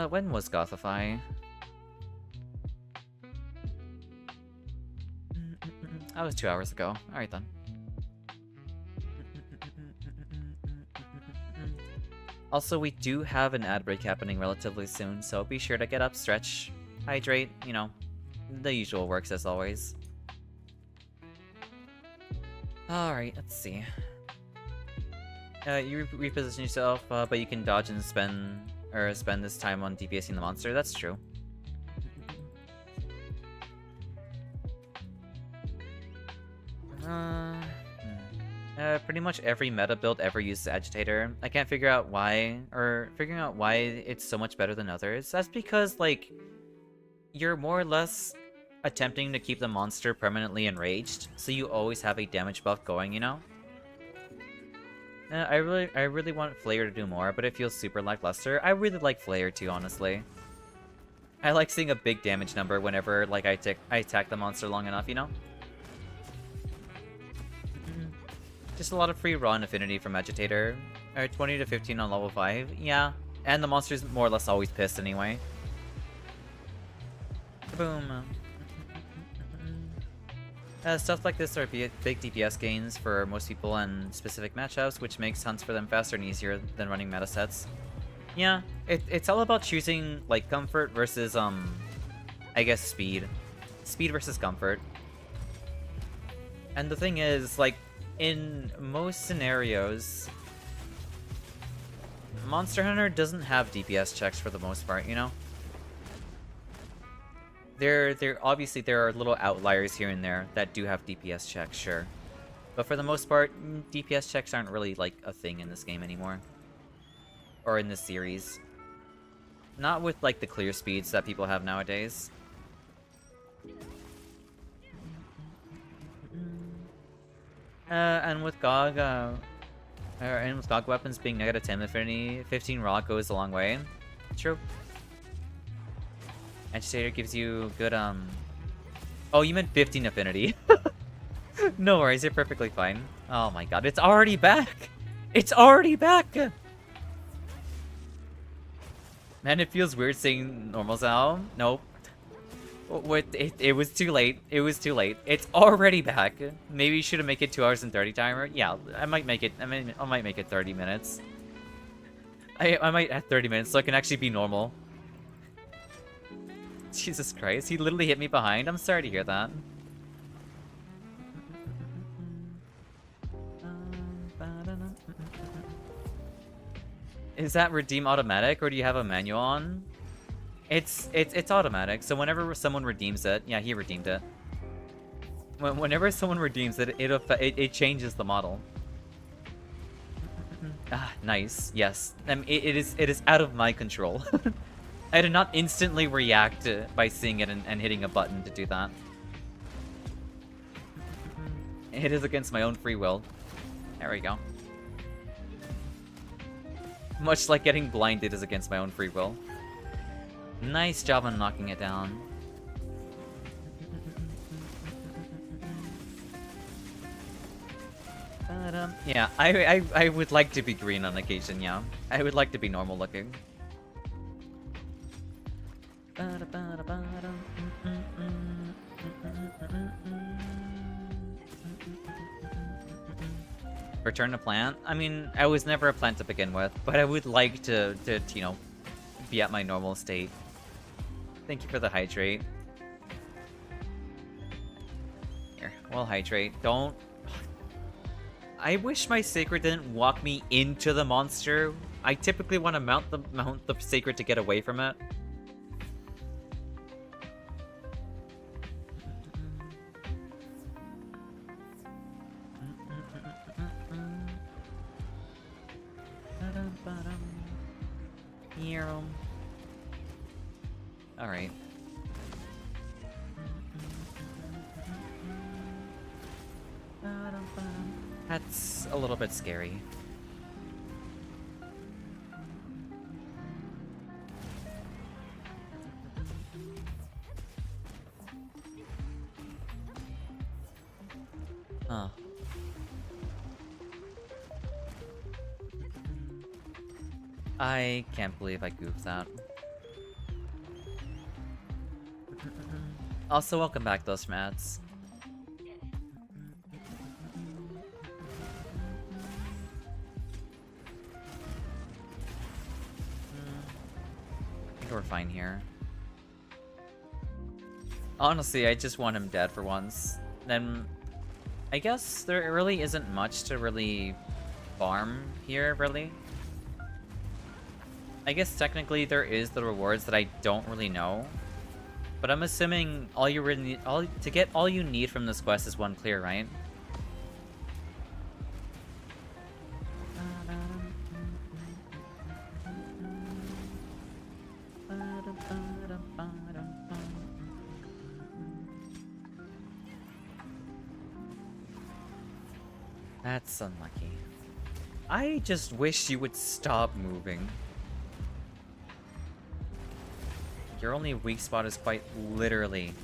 When was Gothify? That was 2 hours ago. Alright then. Also, we do have an ad break happening relatively soon, so be sure to get up, stretch, hydrate, you know, the usual works as always. Alright, let's see. You reposition yourself, but you can dodge and spend this time on DPSing the monster. That's true. Pretty much every meta build ever uses Agitator. I can't figure out why, or figuring out why it's so much better than others. That's because, like, you're more or less attempting to keep the monster permanently enraged, so you always have a damage buff going, you know? I really want Flayer to do more, but it feels super lackluster. I really like Flayer too, honestly. I like seeing a big damage number whenever, like, I attack the monster long enough, you know? Just a lot of free raw and affinity from Agitator. 20 to 15 on level 5. Yeah, and the monster's more or less always pissed anyway. Boom. Stuff like this are big DPS gains for most people and specific matchups, which makes hunts for them faster and easier than running meta sets. Yeah, it's all about choosing, like, comfort versus, I guess speed. Speed versus comfort. And the thing is, like, in most scenarios, Monster Hunter doesn't have DPS checks for the most part, you know? Obviously there are little outliers here and there that do have DPS checks, sure. But for the most part, DPS checks aren't really, like, a thing in this game anymore. Or in this series. Not with, like, the clear speeds that people have nowadays. And with GOG, weapons being negative 10 affinity, 15 raw goes a long way. True. Agitator gives you good, Oh, you meant 15 affinity. No worries, you're perfectly fine. Oh my god, it's already back! It's already back! Man, it feels weird saying normal Xao. Nope. It was too late. It was too late. It's already back. Maybe you should have made it 2 hours and 30 timer. Yeah, I might make it. I might make it 30 minutes. I might add 30 minutes so I can actually be normal. Jesus Christ, he literally hit me behind. I'm sorry to hear that. Is that redeem automatic or do you have a manual on? It's automatic, so whenever someone redeems it, yeah, he redeemed it. Whenever someone redeems it, it changes the model. Ah, nice. Yes, it is out of my control. I did not instantly react by seeing it and hitting a button to do that. It is against my own free will. There we go. Much like getting blinded is against my own free will. Nice job on knocking it down. But, yeah, I would like to be green on occasion, yeah. I would like to be normal looking. Return to plant? I mean, I was never a plant to begin with, but I would like to you know, be at my normal state. Thank you for the hydrate. Here, we'll hydrate. Don't... I wish my Sacred didn't walk me into the monster. I typically want to mount the Sacred to get away from it. Alright. That's a little bit scary. Huh. I can't believe I goofed that. Also, welcome back, those mats. think we're fine here. Honestly, I just want him dead for once. Then, I guess there really isn't much to really farm here, really. I guess technically there is the rewards that I don't really know. But I'm assuming all you really need, to get all you need from this quest is one clear, right? That's unlucky. I just wish you would stop moving. Your only weak spot is quite literally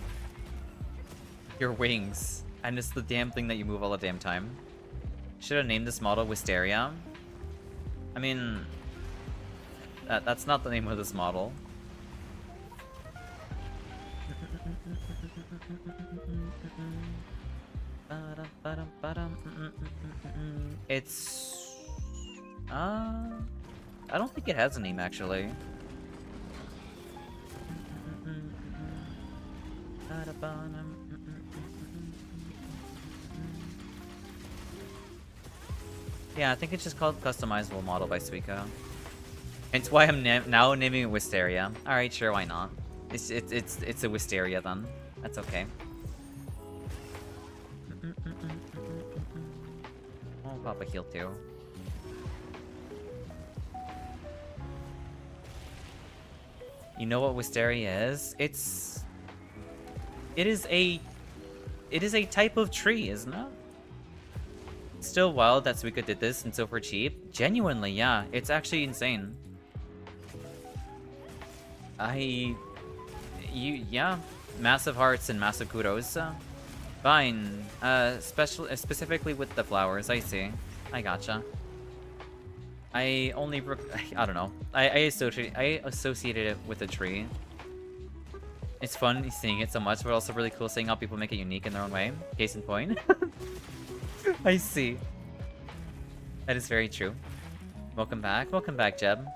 your wings. And it's the damn thing that you move all the damn time. Should have named this model Wisteria. I mean, that's not the name of this model. It's... I don't think it has a name, actually. Yeah, I think it's just called Customizable Model by Suika. Hence why I'm now naming it Wisteria. Alright, sure, why not? It's a Wisteria then. That's okay. Oh, Papa heal too. You know what Wisteria is? It is a type of tree, isn't it? Still wild that Suika did this and so for cheap. Genuinely, yeah. It's actually insane. Yeah. Massive hearts and massive kudos. Fine. Specifically with the flowers, I see. I gotcha. I don't know. I associated it with a tree. It's fun seeing it so much, but also really cool seeing how people make it unique in their own way. Case in point. I see. That is very true. Welcome back. Welcome back, Jeb.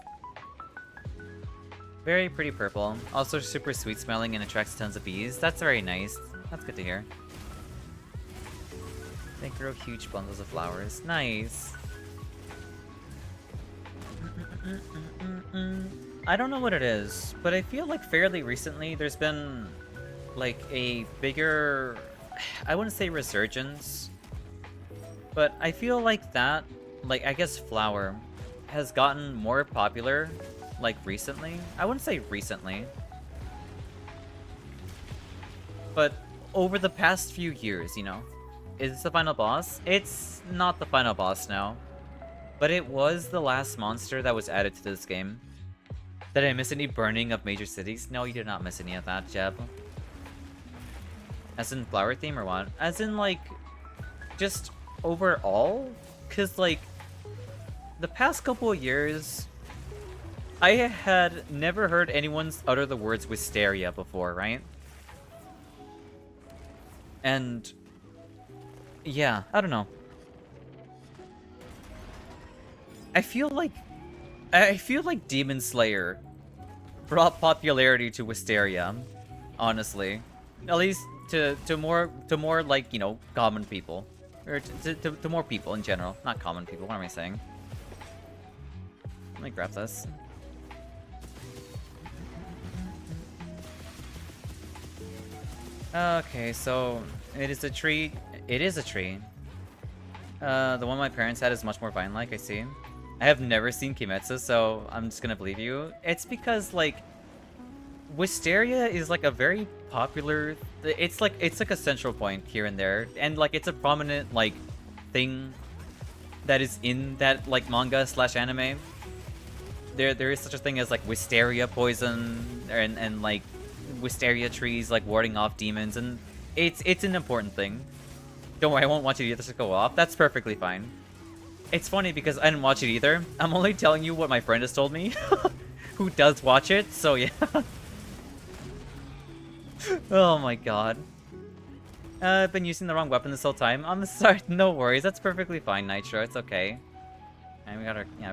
Very pretty purple. Also super sweet smelling and attracts tons of bees. That's very nice. That's good to hear. They grow huge bundles of flowers. Nice. I don't know what it is, but I feel like fairly recently there's been like a bigger, I wouldn't say resurgence, but I feel like that, like I guess flower has gotten more popular like recently. I wouldn't say recently, but over the past few years, you know. Is this the final boss? It's not the final boss now. But it was the last monster that was added to this game. Did I miss any burning of major cities? No, you did not miss any of that, Jeb. As in flower theme or what? As in, like, just overall? Because, like, the past couple of years, I had never heard anyone utter the words Wisteria before, right? And... yeah, I don't know. I feel like Demon Slayer brought popularity to Wisteria, honestly. At least to more like, you know, common people. Or to more people in general. Not common people, what am I saying? Let me grab this. Okay, so it is a tree. It is a tree. The one my parents had is much more vine-like, I see. I have never seen Kimetsu, so I'm just gonna believe you. It's because, like, Wisteria is, like, a very popular... It's like a central point here and there. And, like, it's a prominent, like, thing that is in that, like, manga / anime. There is such a thing as, like, Wisteria poison and like, Wisteria trees, like, warding off demons. And it's an important thing. Don't worry, I won't watch it either to go off. That's perfectly fine. It's funny because I didn't watch it either. I'm only telling you what my friend has told me. Who does watch it, so yeah. Oh my god. I've been using the wrong weapon this whole time. I'm sorry, no worries. That's perfectly fine, Nitro. It's okay. And we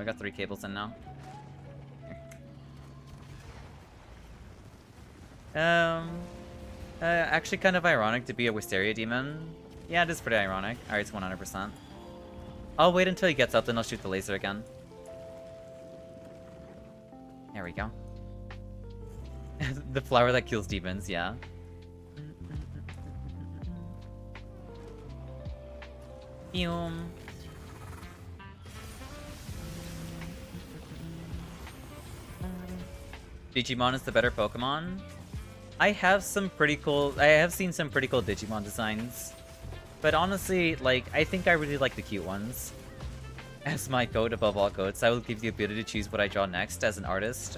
got 3 cables in now. Actually kind of ironic to be a Wisteria demon. Yeah, it is pretty ironic. Alright, it's 100%. I'll wait until he gets up, then I'll shoot the laser again. There we go. The flower that kills demons, yeah. Boom. Digimon is the better Pokemon. I have seen some pretty cool Digimon designs. But honestly, like, I think I really like the cute ones. As my goat above all goats, I will give the ability to choose what I draw next as an artist.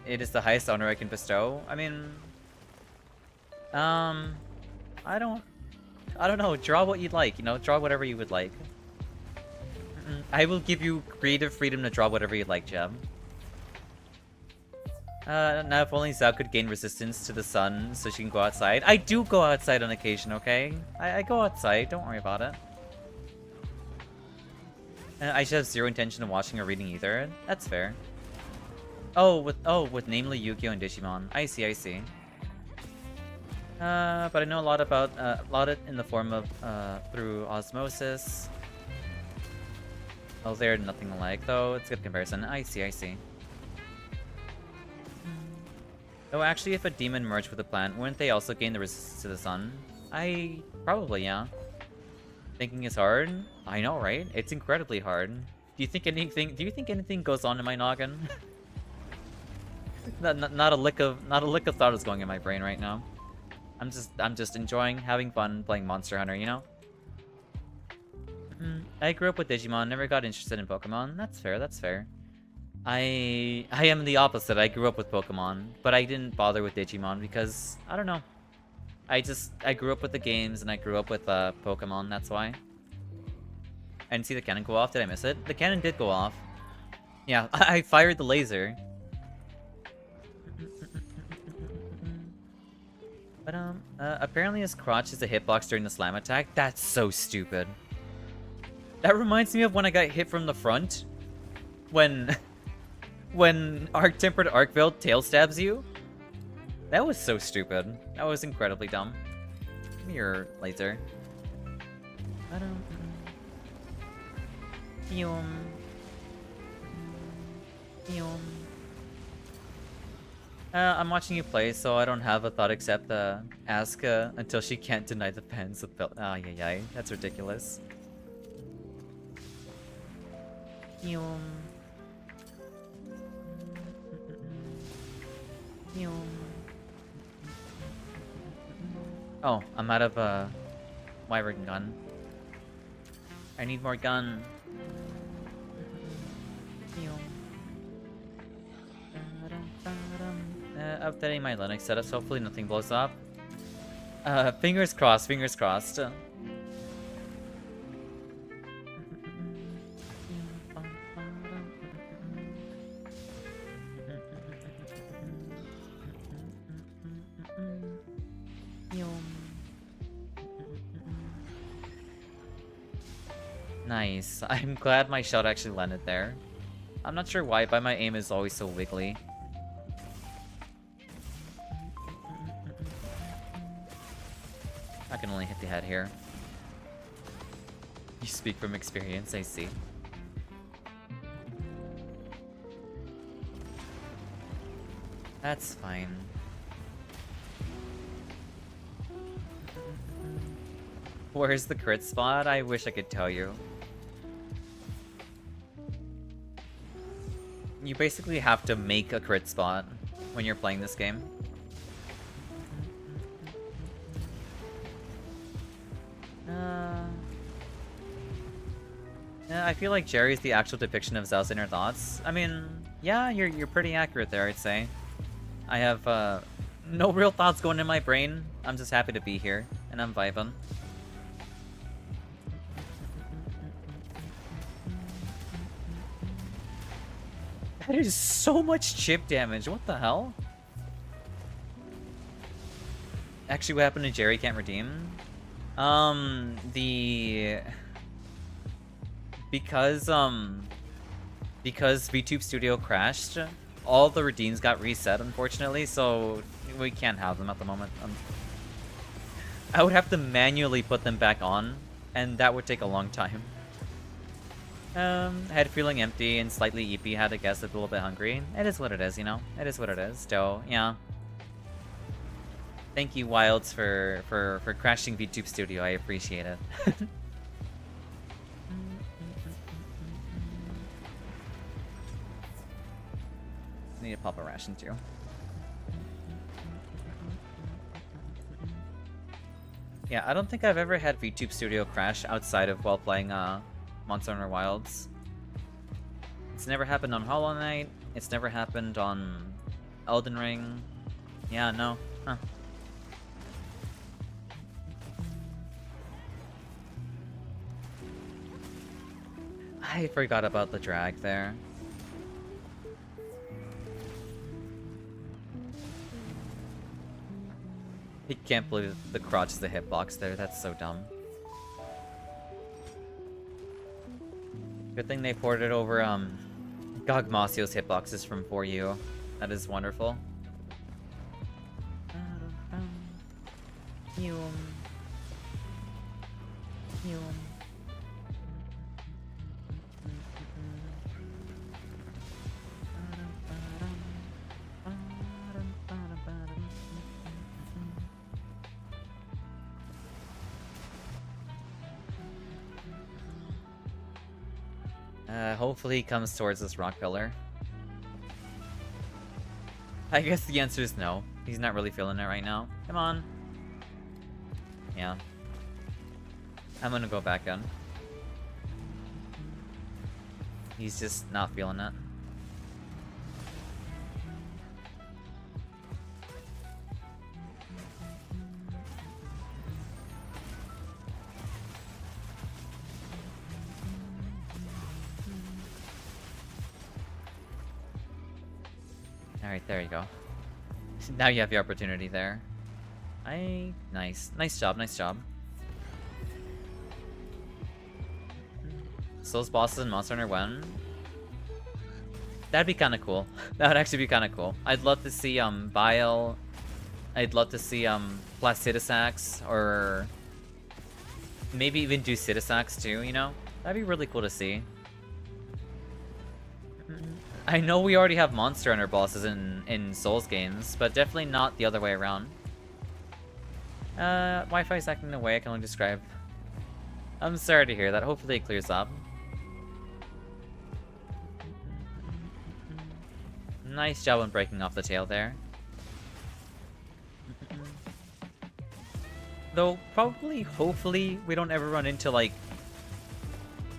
It is the highest honor I can bestow. I mean... I don't know, draw what you'd like, you know? Draw whatever you would like. I will give you creative freedom to draw whatever you'd like, Jeb. Now if only Xao could gain resistance to the sun so she can go outside. I do go outside on occasion, okay? I go outside, don't worry about it. I should have zero intention of watching or reading either. That's fair. With namely Yu-Gi-Oh! And Digimon. I see. But I know a lot about, in the form of, through osmosis. Oh, they're nothing alike, though. It's a good comparison. I see. Oh, actually, if a demon merged with a plant, wouldn't they also gain the resistance to the sun? Probably, yeah. Thinking is hard? I know, right? It's incredibly hard. Do you think anything goes on in my noggin? not a lick of thought is going in my brain right now. I'm just enjoying having fun playing Monster Hunter, you know? I grew up with Digimon, never got interested in Pokemon. That's fair. I am the opposite. I grew up with Pokemon, but I didn't bother with Digimon because, I don't know. I grew up with the games and I grew up with Pokemon, that's why. I didn't see the cannon go off. Did I miss it? The cannon did go off. Yeah, I fired the laser. But, apparently his crotch is a hitbox during the slam attack. That's so stupid. That reminds me of when I got hit from the front. When Arc-Tempered Arc-Veil tail stabs you. That was so stupid. That was incredibly dumb. Give me your laser. I'm watching you play, so I don't have a thought except ask until she can't deny the pens with belt. Ah, yeah, that's ridiculous. Oh, I'm out of Wyvern gun. I need more gun. Updating my Linux setups. Hopefully nothing blows up. Fingers crossed. Nice. I'm glad my shot actually landed there. I'm not sure why, but my aim is always so wiggly. I can only hit the head here. You speak from experience, I see. That's fine. Where's the crit spot? I wish I could tell you. You basically have to make a crit spot when you're playing this game. Yeah, I feel like Jerry's the actual depiction of Zhao's inner thoughts. I mean, yeah, you're pretty accurate there, I'd say. I have no real thoughts going in my brain. I'm just happy to be here, and I'm vibing. That is so much chip damage. What the hell? Actually, what happened to Jerry can't redeem? Because VTube Studio crashed, all the redeems got reset, unfortunately, so we can't have them at the moment. I would have to manually put them back on, and that would take a long time. Head feeling empty and slightly eepy, had to guess a little bit hungry. It is what it is, you know? It is what it is. So, yeah. Thank you, Wilds, for crashing VTube Studio. I appreciate it. Need to pop a ration, too. Yeah, I don't think I've ever had VTube Studio crash outside of while playing Monster Hunter Wilds. It's never happened on Hollow Knight. It's never happened on Elden Ring. Yeah, no. Huh. I forgot about the drag there. I can't believe the crotch is the hitbox there. That's so dumb. Good thing they ported over Gogmasio's hitboxes from 4U. That is wonderful. Hopefully he comes towards this rock pillar. I guess the answer is no. He's not really feeling it right now. Come on. Yeah. I'm gonna go back in. He's just not feeling it. Alright, there you go. Now you have the opportunity there. Nice. Nice job, nice job. Souls bosses in Monster Hunter 1? That'd be kinda cool. That would actually be kinda cool. I'd love to see, Bile. I'd love to see, Placidusax, or maybe even do Citisax too, you know? That'd be really cool to see. I know we already have Monster Hunter bosses in Souls games, but definitely not the other way around. Wi-Fi is acting in a way I can only describe. I'm sorry to hear that. Hopefully it clears up. Nice job on breaking off the tail there. Though, probably, hopefully, we don't ever run into, like,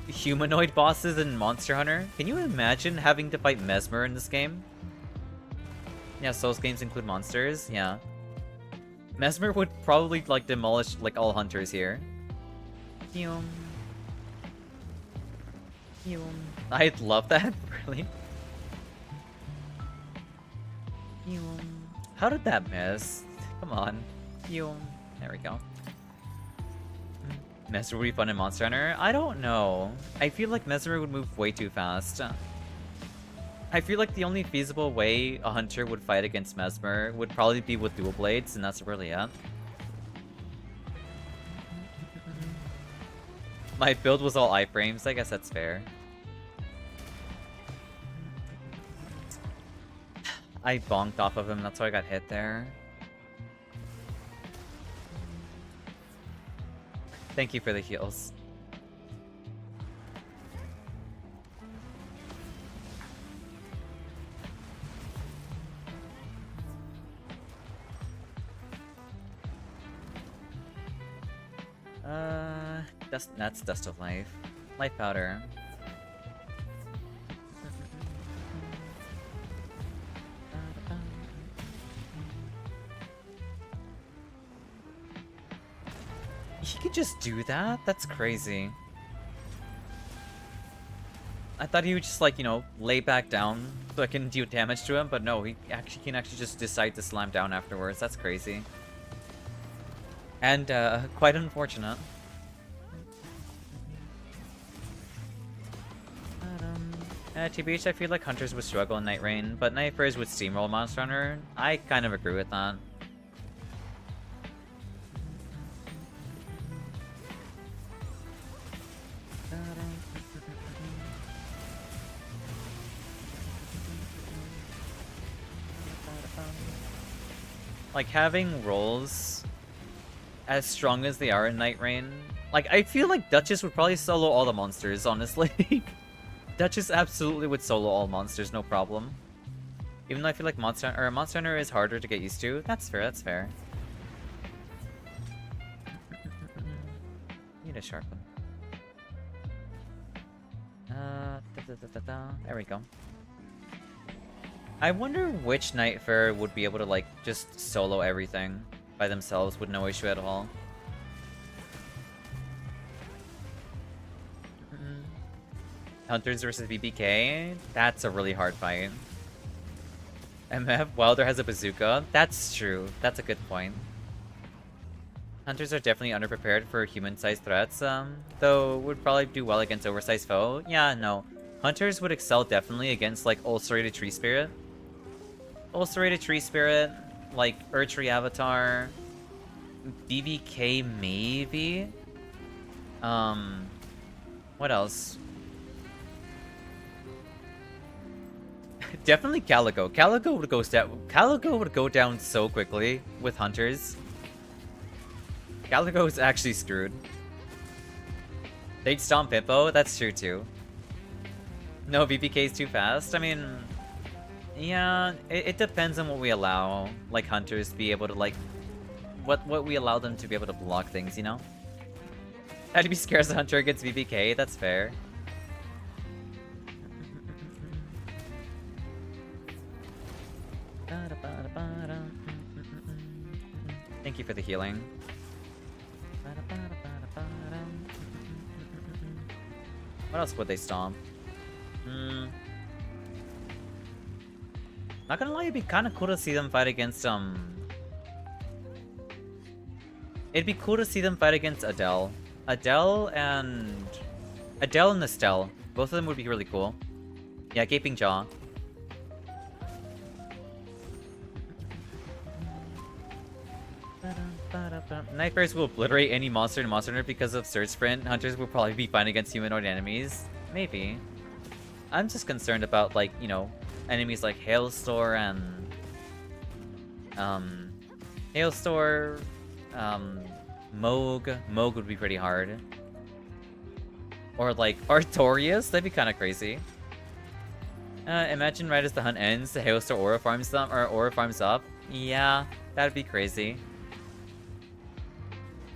humanoid bosses in Monster Hunter. Can you imagine having to fight Mesmer in this game? Yeah, Souls games include monsters. Yeah. Mesmer would probably, like, demolish, like, all hunters here. I'd love that, really. How did that miss? Come on. There we go. Mesmer would be fun in Monster Hunter? I don't know. I feel like Mesmer would move way too fast. I feel like the only feasible way a hunter would fight against Mesmer would probably be with dual blades, and that's really it. My build was all iframes, I guess that's fair. I bonked off of him, that's why I got hit there. Thank you for the heals. That's Dust of Life. Life Powder. He could just do that? That's crazy. I thought he would just, like, you know, lay back down so I can deal damage to him, but no, he actually can just decide to slam down afterwards. That's crazy. And, quite unfortunate. TBH, I feel like hunters would struggle in Night Rain, but knifers would steamroll Monster Hunter. I kind of agree with that. Like, having rolls as strong as they are in Night Rain. Like, I feel like Duchess would probably solo all the monsters, honestly. Duchess absolutely would solo all monsters, no problem. Even though I feel like Monster Hunter is harder to get used to. That's fair, that's fair. Need a sharpen. There we go. I wonder which Nightfarer would be able to, like, just solo everything by themselves with no issue at all. Hunters versus BBK? That's a really hard fight. MF Wilder has a bazooka? That's true. That's a good point. Hunters are definitely underprepared for human-sized threats, though would probably do well against oversized foe. Yeah, no. Hunters would excel definitely against, like, Ulcerated Tree Spirit. Ulcerated Tree Spirit, like, Erdtree Avatar, BBK maybe? What else? Definitely Calico. Calico would go down so quickly with Hunters. Calico is actually screwed. They'd stomp Hippo? That's true too. No, BBK is too fast? I mean... Yeah, it depends on what we allow, like, Hunters to be able to, like... What we allow them to be able to block things, you know? I'd be scared as a Hunter against BBK, that's fair. Thank you for the healing. What else would they stomp? Not gonna lie, it'd be kind of cool to see them fight against, It'd be cool to see them fight against Adele. Adele and Estelle. Both of them would be really cool. Yeah, Gaping Jaw. Nightbears will obliterate any monster in Monster Hunter because of Surge Sprint. Hunters will probably be fine against humanoid enemies. Maybe. I'm just concerned about, like, you know, enemies like Hailstor and... Hailstor... Moog. Moog would be pretty hard. Or, like, Artorias? That'd be kind of crazy. Imagine right as the hunt ends, the Hailstor Aura farms them, or Aura farms up. Yeah, that'd be crazy.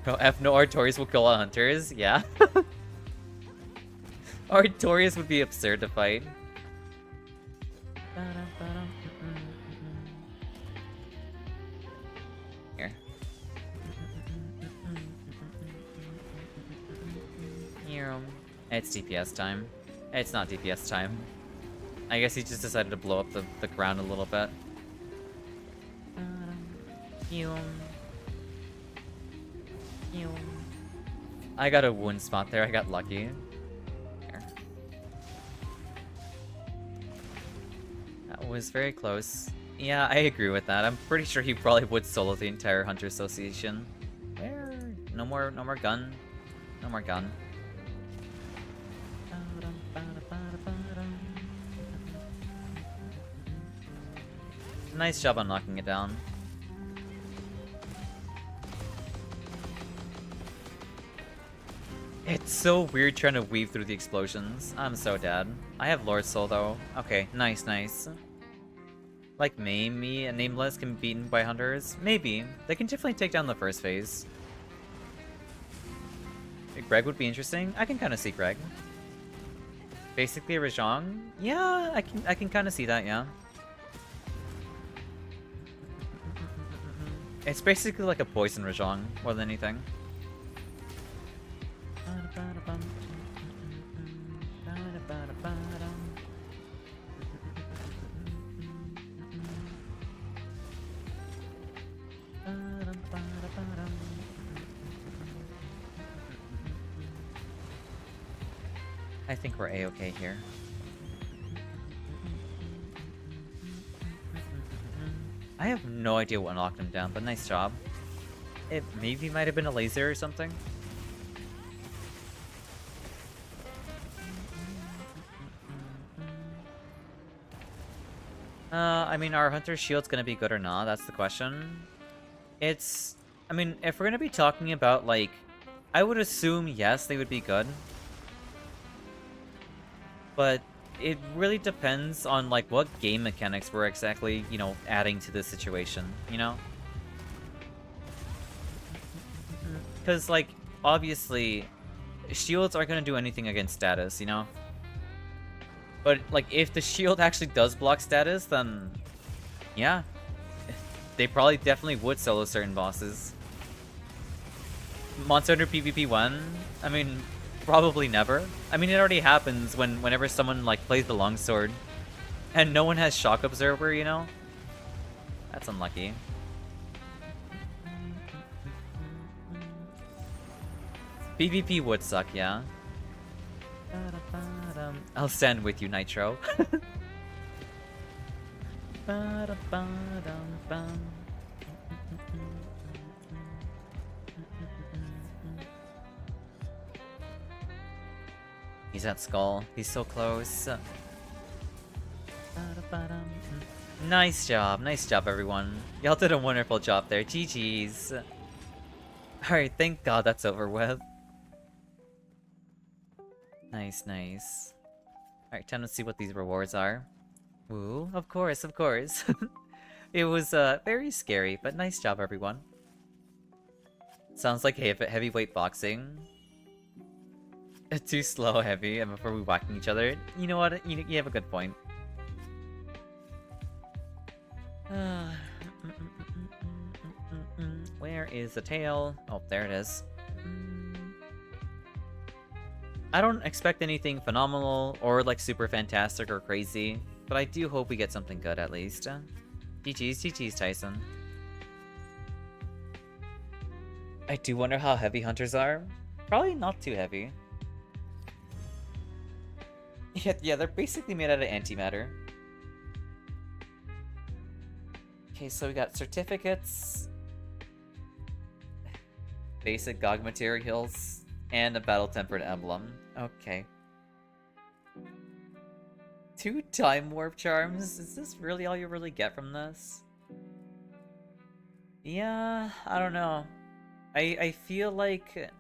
No, no Artorias will kill all Hunters? Yeah. Artorias would be absurd to fight. Here. It's DPS time. It's not DPS time. I guess he just decided to blow up the ground a little bit. I got a wound spot there, I got lucky. Here. That was very close. Yeah, I agree with that. I'm pretty sure he probably would solo the entire Hunter Association. Where? No more gun. No more gun. Nice job on knocking it down. It's so weird trying to weave through the explosions. I'm so dead. I have Lord Soul though. Okay, nice, nice. Like me and Nameless can be beaten by Hunters? Maybe. They can definitely take down the first phase. Greg would be interesting. I can kind of see Greg. Basically a Rajang? Yeah, I can kind of see that, yeah. It's basically like a poison Rajang, more than anything. I think we're A-okay here. I have no idea what knocked him down, but nice job. It maybe might have been a laser or something. I mean, are Hunter's Shield's gonna be good or not? That's the question. It's... I mean, if we're gonna be talking about, like... I would assume, yes, they would be good. But it really depends on, like, what game mechanics we're exactly, you know, adding to this situation, you know? Because, like, obviously, shields aren't gonna do anything against status, you know? But, like, if the shield actually does block status, then... yeah. They probably definitely would solo certain bosses. Monster Hunter PvP 1? I mean, probably never. I mean, it already happens whenever someone, like, plays the longsword. And no one has Shock Observer, you know? That's unlucky. PvP would suck, yeah. I'll stand with you, Nitro. He's at Skull. He's so close. Nice job, everyone. Y'all did a wonderful job there. GG's. Alright, thank God that's over with. Nice, nice. Alright, time to see what these rewards are. Ooh, of course, of course. It was very scary, but nice job, everyone. Sounds like heavyweight boxing. Too slow, heavy, and before we whacking each other. You know what? You have a good point. Where is the tail? Oh, there it is. I don't expect anything phenomenal or like super fantastic or crazy, but I do hope we get something good at least. GG's, Tyson. I do wonder how heavy hunters are. Probably not too heavy. Yeah, they're basically made out of antimatter. Okay, so we got certificates, basic GOG materials, and a battle-tempered emblem. Okay. 2 time warp charms? Is this really all you really get from this? Yeah, I don't know. I feel like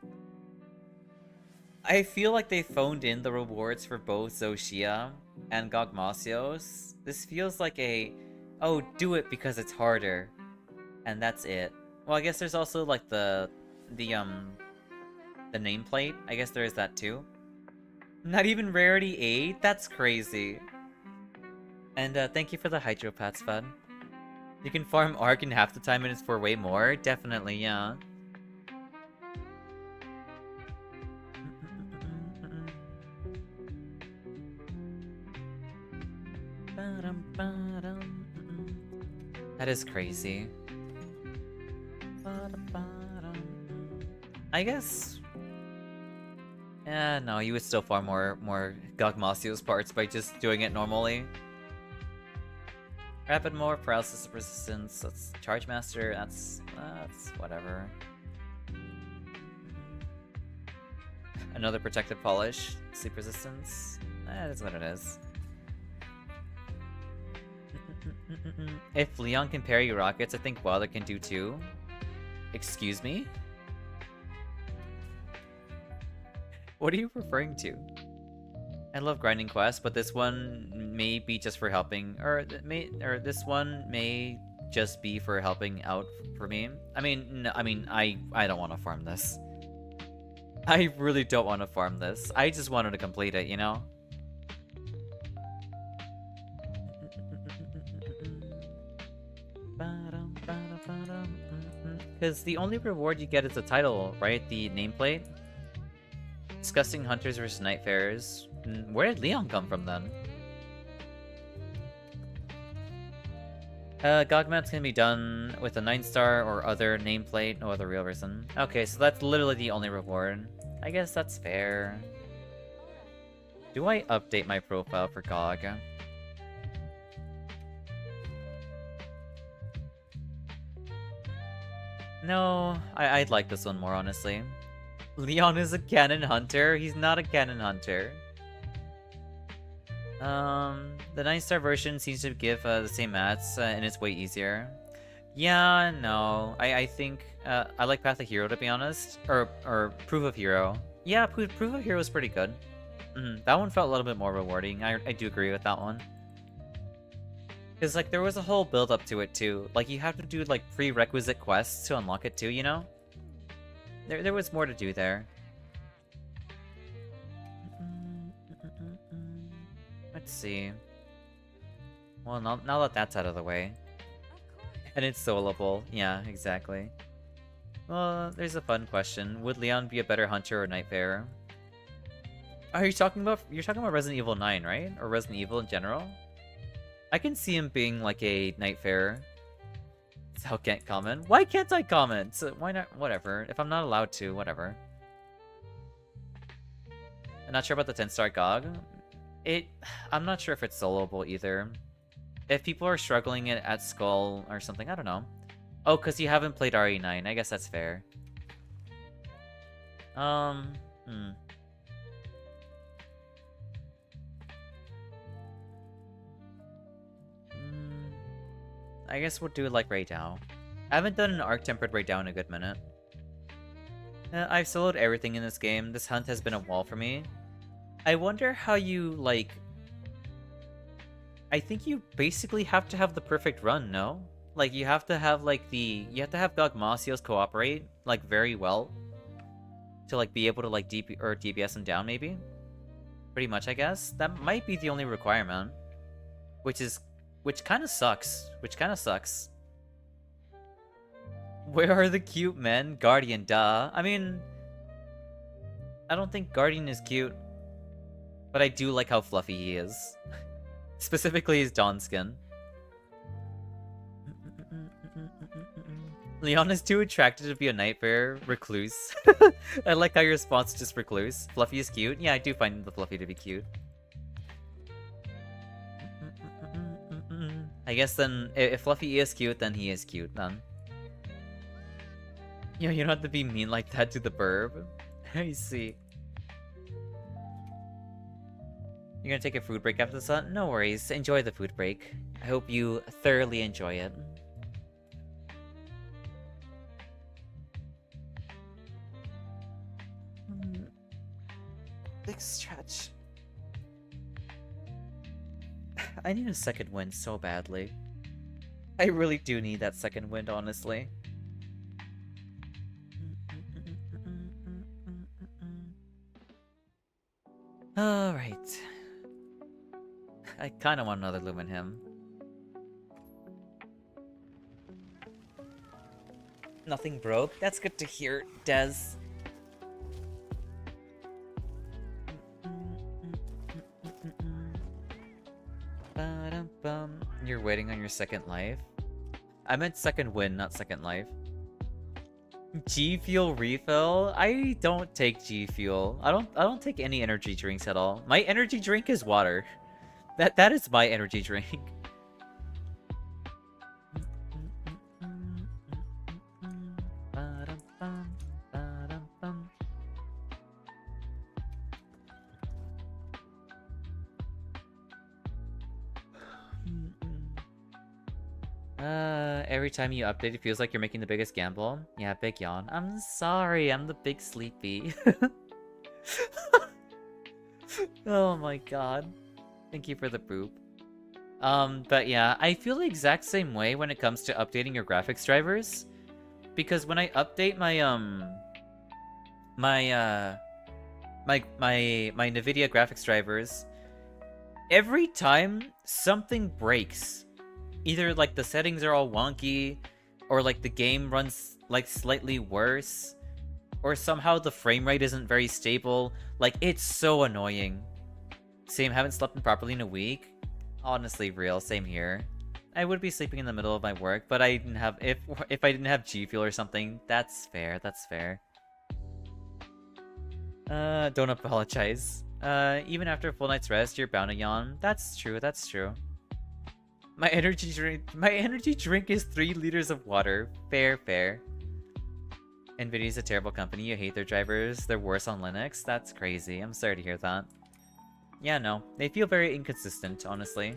they phoned in the rewards for both Zoshia and Gogmasios. This feels like a, oh, do it because it's harder, and that's it. Well, I guess there's also like the nameplate. I guess there is that too. Not even rarity 8? That's crazy. And thank you for the hydropats, Fud. You can farm Arc in half the time and it's for way more? Definitely, yeah. That is crazy. I guess... yeah, no, you would still farm more Gogmasios parts by just doing it normally. Rapid more, paralysis resistance, that's Charge Master, that's whatever. Another protective polish, sleep resistance, that is what it is. If Leon can parry rockets, I think Wilder can do too. Excuse me? What are you referring to? I love grinding quests, but this one may be just for helping, or this one may just be for helping out for me. I mean, no, I don't want to farm this. I really don't want to farm this. I just wanted to complete it, you know? Because the only reward you get is the title, right? The nameplate. Disgusting Hunters vs. Nightfarers. Where did Leon come from then? Gogmats can be done with a 9-star or other nameplate, no other real reason. Okay, so that's literally the only reward. I guess that's fair. Do I update my profile for GOG? No, I'd like this one more, honestly. Leon is a cannon hunter? He's not a cannon hunter. The 9-star version seems to give the same mats, and it's way easier. Yeah, no. I think I like Path of Hero, to be honest. Or Proof of Hero. Yeah, Proof of Hero is pretty good. That one felt a little bit more rewarding. I do agree with that one. Because, like, there was a whole build-up to it, too. Like, you have to do, like, prerequisite quests to unlock it, too, you know? There was more to do there. Let's see. Well, now that that's out of the way. And it's soloable. Yeah, exactly. Well, there's a fun question. Would Leon be a better hunter or Nightfarer? Are you talking about... You're talking about Resident Evil 9, right? Or Resident Evil in general? I can see him being like a Nightfarer. Sal can't comment. Why can't I comment? So why not? Whatever. If I'm not allowed to, whatever. I'm not sure about the 10-star GOG. I'm not sure if it's soloable either. If people are struggling at Skull or something, I don't know. Oh, because you haven't played RE9. I guess that's fair. I guess we'll do it like right now. I haven't done an arc-tempered right down in a good minute. I've soloed everything in this game. This hunt has been a wall for me. I wonder how you, like... I think you basically have to have the perfect run, no? Like, you have to have, like, You have to have Dogmasios cooperate, like, very well. To, like, be able to, like, DPS him down, maybe? Pretty much, I guess. That might be the only requirement. Which kind of sucks. Where are the cute men? Guardian, duh. I mean... I don't think Guardian is cute. But I do like how fluffy he is. Specifically his Dawn skin. Leon is too attracted to be a Nightfarer. Recluse. I like how your response is just Recluse. Fluffy is cute. Yeah, I do find the Fluffy to be cute. I guess then, if Fluffy is cute, then he is cute, then. You don't have to be mean like that to the burb. I see. You're gonna take a food break after the sun? No worries. Enjoy the food break. I hope you thoroughly enjoy it. Big stretch. I need a second wind so badly. I really do need that second wind, honestly. Alright. I kind of want another Lumen Hymn. Nothing broke? That's good to hear, Des. You're waiting on your second life? I meant second win, not second life. G Fuel refill? I don't take G Fuel. I don't take any energy drinks at all. My energy drink is water. That is my energy drink. Every time you update, it feels like you're making the biggest gamble. Yeah, big yawn. I'm sorry, I'm the big sleepy. Oh my god. Thank you for the poop. But yeah, I feel the exact same way when it comes to updating your graphics drivers. Because when I update my, my NVIDIA graphics drivers, every time something breaks. Either like the settings are all wonky, or like the game runs like slightly worse, or somehow the frame rate isn't very stable. Like, it's so annoying. Same, haven't slept properly in a week. Honestly, real, same here. I would be sleeping in the middle of my work, but I didn't have if I didn't have G Fuel or something. That's fair. That's fair. Don't apologize. Even after a full night's rest, you're bound to yawn. That's true. That's true. My energy drink is 3 liters of water. Fair, fair. NVIDIA's a terrible company. You hate their drivers. They're worse on Linux. That's crazy. I'm sorry to hear that. Yeah, no. They feel very inconsistent, honestly.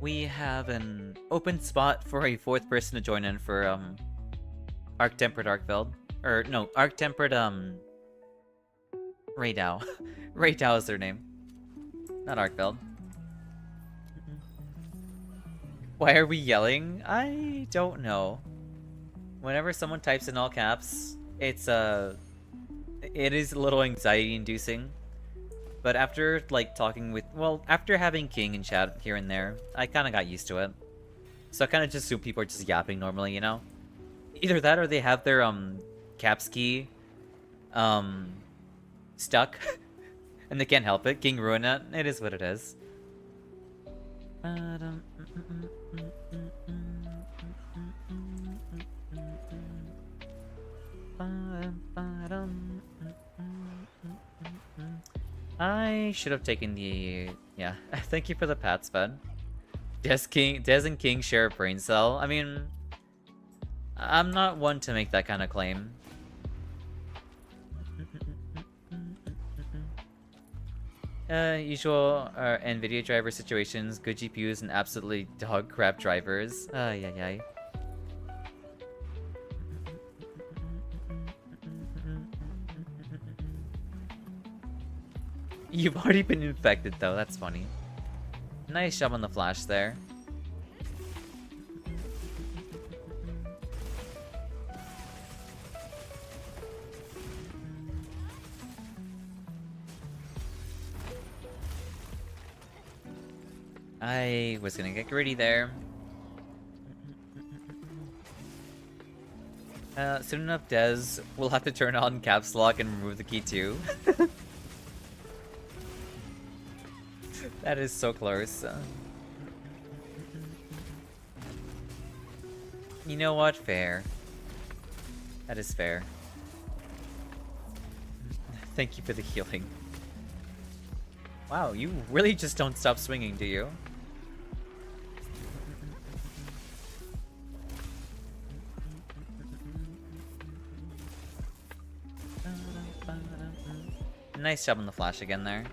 We have an open spot for a fourth person to join in for, Arc-Tempered Arcveld. Or, no, Arc-Tempered, Raydao. Raydao is their name. Not Arcveld. Why are we yelling? I don't know. Whenever someone types in all caps, it is a little anxiety-inducing. But after, like, talking with... Well, after having King in chat here and there, I kind of got used to it. So I kind of just assume people are just yapping normally, you know? Either that or they have their, caps key, stuck. And they can't help it. King ruined it. It is what it is. I should have taken the... Yeah, thank you for the pats, bud. Des and King share a brain cell. I mean, I'm not one to make that kind of claim. Usual NVIDIA driver situations, good GPUs, and absolutely dog crap drivers. Yeah. You've already been infected, though. That's funny. Nice job on the flash there. I was gonna get greedy there. Soon enough, Des will have to turn on caps lock and remove the key too. That is so close. You know what? Fair. That is fair. Thank you for the healing. Wow, you really just don't stop swinging, do you? Nice job on the flash again there.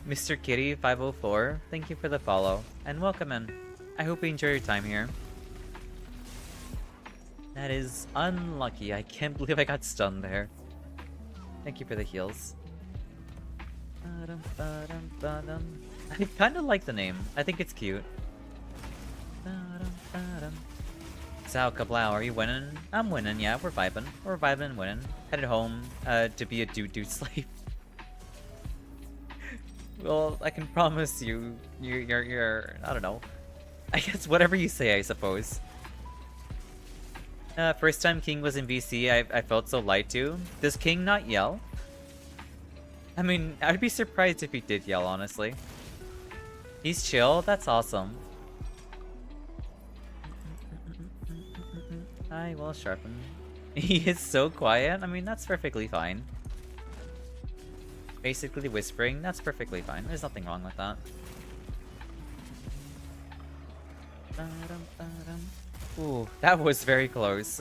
Mr. Kitty 504, thank you for the follow and welcome in. I hope you enjoy your time here. That is unlucky. I can't believe I got stunned there. Thank you for the heals. I kind of like the name. I think it's cute. Xao Kablau, are you winning? I'm winning, yeah, we're vibing. We're vibing and winning. Headed home to be a dude slave. Well, I can promise you, you're, I don't know. I guess whatever you say, I suppose. First time King was in VC, I felt so light too. Does King not yell? I mean, I'd be surprised if he did yell, honestly. He's chill? That's awesome. I will sharpen. He is so quiet? I mean, that's perfectly fine. Basically whispering, that's perfectly fine. There's nothing wrong with that. Ooh, that was very close.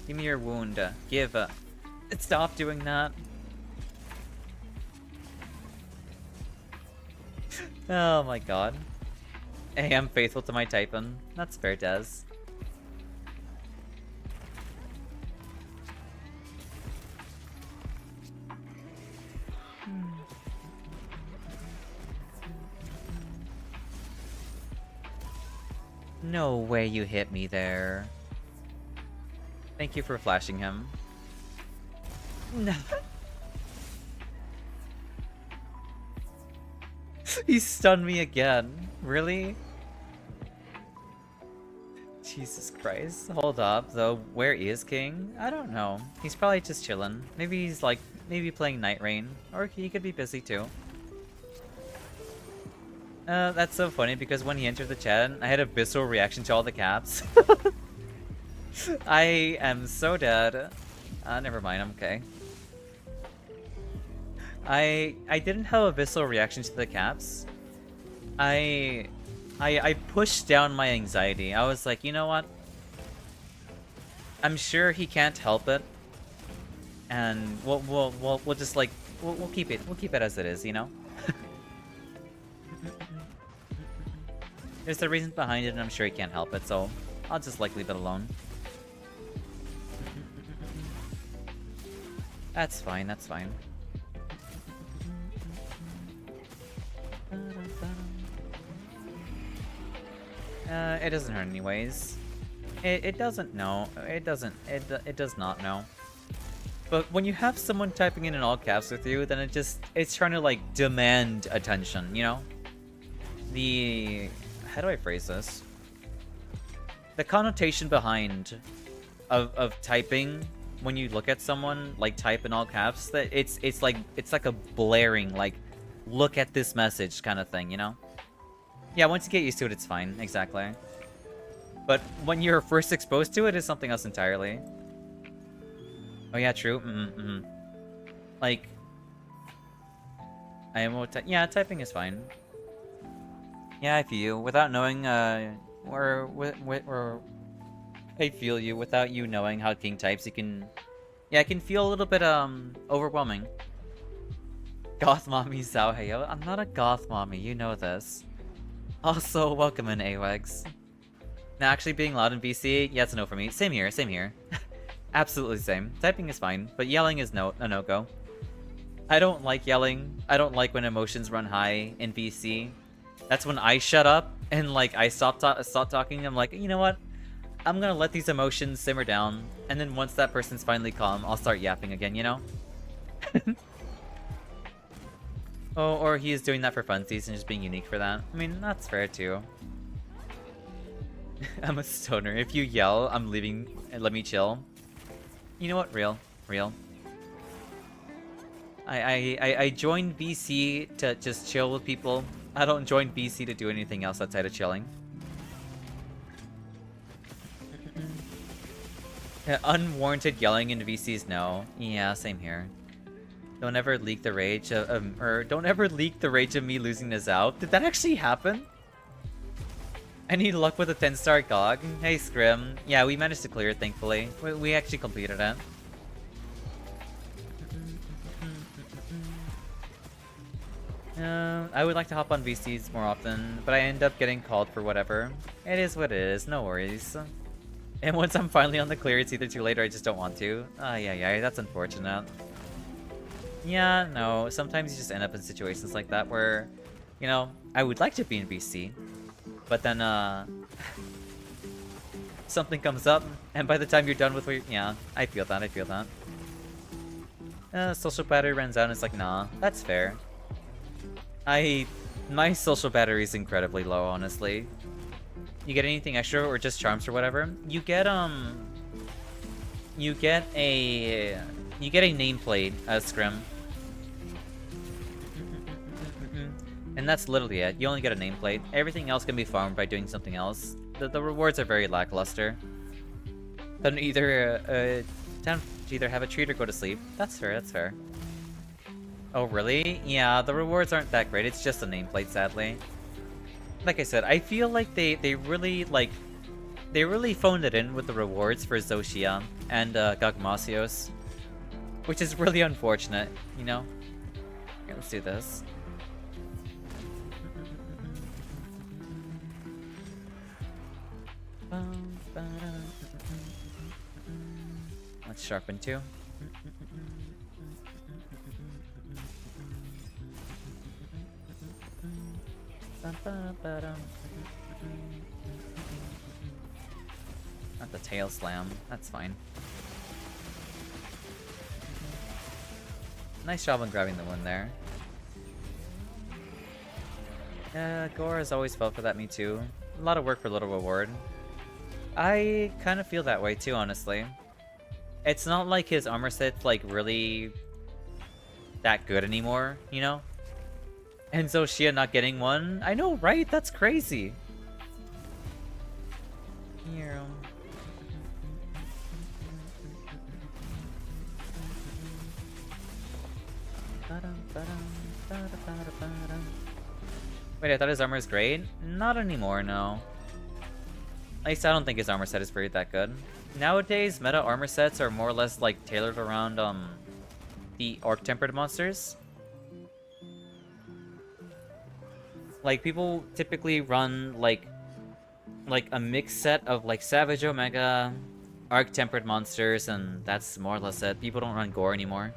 Give me your wound. Give. Stop doing that. Oh my god. Hey, I'm faithful to my typing. That's fair, Des. No way you hit me there. Thank you for flashing him. No. He stunned me again. Really? Jesus Christ. Hold up, though. Where is King? I don't know. He's probably just chilling. Maybe he's like, maybe playing Night Rain. Or he could be busy too. That's so funny because when he entered the chat, I had a visceral reaction to all the caps. I am so dead. Never mind, I'm okay. I didn't have a visceral reaction to the caps. I pushed down my anxiety. I was like, you know what? I'm sure he can't help it, and we'll just like we'll keep it as it is, you know. There's a reason behind it, and I'm sure he can't help it, so I'll just like leave it alone. That's fine. That's fine. It doesn't hurt anyways. It doesn't know. It does not know. But when you have someone typing in all caps with you, then it's trying to like demand attention, you know? How do I phrase this? The connotation behind of typing when you look at someone like type in all caps, that it's like a blaring like look at this message kind of thing, you know? Yeah, once you get used to it, it's fine. Exactly. But when you're first exposed to it, it's something else entirely. Oh yeah, true. Like, yeah, typing is fine. Yeah, I feel you. Without knowing, or I feel you. Without you knowing how King types, you can, yeah, it can feel a little bit overwhelming. Goth mommy Xao Heyo. I'm not a goth mommy. You know this. Also, welcome in AWEGs. Now, actually being loud in VC, yeah, it's a no for me. Same here, same here. Absolutely same. Typing is fine, but yelling is a no-go. I don't like yelling. I don't like when emotions run high in VC. That's when I shut up and like I stop talking. I'm like, you know what? I'm gonna let these emotions simmer down, and then once that person's finally calm, I'll start yapping again, you know? Oh, or he is doing that for funsies and just being unique for that. I mean, that's fair too. I'm a stoner. If you yell, I'm leaving and let me chill. You know what? Real. I joined BC to just chill with people. I don't join BC to do anything else outside of chilling. Unwarranted yelling in VCs, no. Yeah, same here. Don't ever leak the rage don't ever leak the rage of me losing to Xao. Did that actually happen? I need luck with a 10-star GOG. Hey, Scrim. Yeah, we managed to clear it, thankfully. We actually completed it. I would like to hop on VCs more often, but I end up getting called for whatever. It is what it is, no worries. And once I'm finally on the clear, it's either too late or I just don't want to. Yeah, that's unfortunate. Yeah, no, sometimes you just end up in situations like that where, you know, I would like to be in VC, but then, something comes up, and by the time you're done with what yeah, I feel that. Social battery runs out, and it's like, nah, that's fair. My social battery is incredibly low, honestly. You get anything extra, or just charms or whatever, you get a nameplate as Scrim. And that's literally it. You only get a nameplate. Everything else can be farmed by doing something else. The rewards are very lackluster. Then either time to either have a treat or go to sleep. That's fair. Oh really? Yeah, the rewards aren't that great. It's just a nameplate, sadly. Like I said, I feel like they really phoned it in with the rewards for Xoxia and Gagmasios, which is really unfortunate, you know? Here, let's do this. Let's sharpen too. Not the tail slam. That's fine. Nice job on grabbing the one there. Gore has always felt for that, me too. A lot of work for little reward. I kind of feel that way too, honestly. It's not like his armor set's like really that good anymore, you know? And so Shia not getting one? I know, right? That's crazy. Here. Wait, I thought his armor is great? Not anymore, no. At least I don't think his armor set is very that good. Nowadays, meta armor sets are more or less like tailored around the orc-tempered monsters. Like people typically run like a mixed set of like Savage Omega, arc-tempered monsters, and that's more or less it. People don't run gore anymore.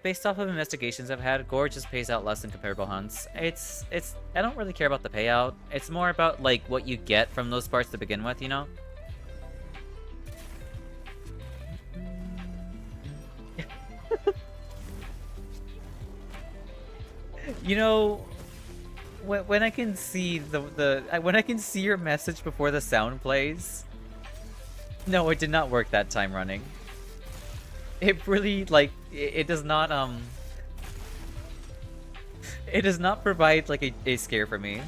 Based off of investigations I've had, gore just pays out less than comparable hunts. It's I don't really care about the payout. It's more about like what you get from those parts to begin with, you know? You know, when I can see when I can see your message before the sound plays. No, it did not work that time running. It really, like, it does not, it does not provide, like, a scare for me.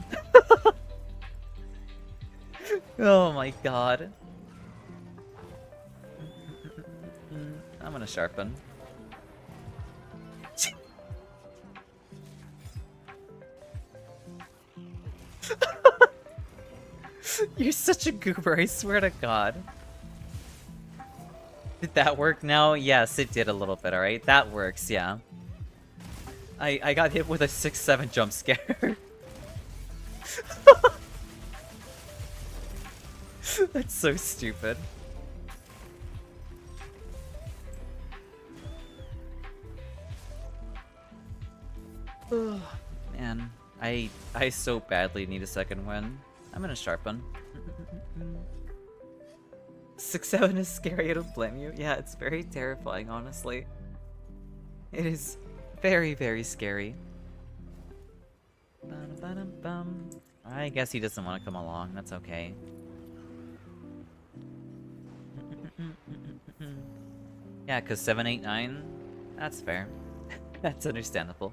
Oh my god. I'm gonna sharpen. You're such a goober, I swear to god. Did that work now? Yes, it did a little bit, alright? That works, yeah. I got hit with a 6-7 jump scare. That's so stupid. Man, I so badly need a second win. I'm gonna sharpen. 6-7 is scary, I don't blame you. Yeah, it's very terrifying, honestly. It is very, very scary. I guess he doesn't want to come along, that's okay. Yeah, because 7, 8, 9, that's fair. That's understandable.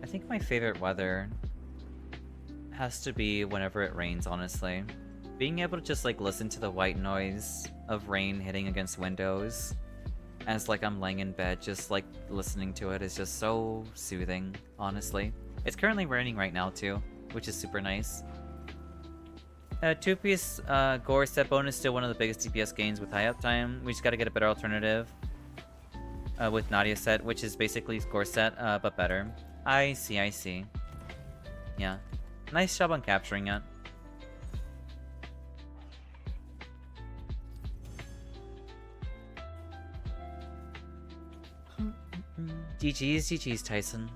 I think my favorite weather has to be whenever it rains, honestly. Being able to just like listen to the white noise of rain hitting against windows as like I'm laying in bed, just like listening to it is just so soothing, honestly. It's currently raining right now too, which is super nice. 2-piece gore set bonus still one of the biggest DPS gains with high uptime. We just gotta get a better alternative with Nadia set, which is basically gore set, but better. I see. Yeah. Nice job on capturing it. GG's, Tyson.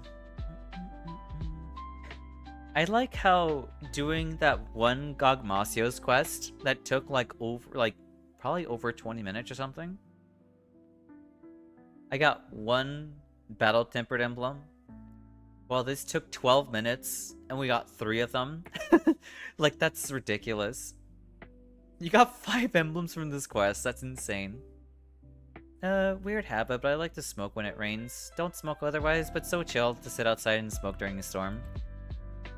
I like how doing that one Gogmasios quest that took probably over 20 minutes or something. I got one battle tempered emblem. Well, this took 12 minutes and we got 3 of them. Like, that's ridiculous. You got 5 emblems from this quest, that's insane. Weird habit, but I like to smoke when it rains. Don't smoke otherwise, but so chill to sit outside and smoke during a storm.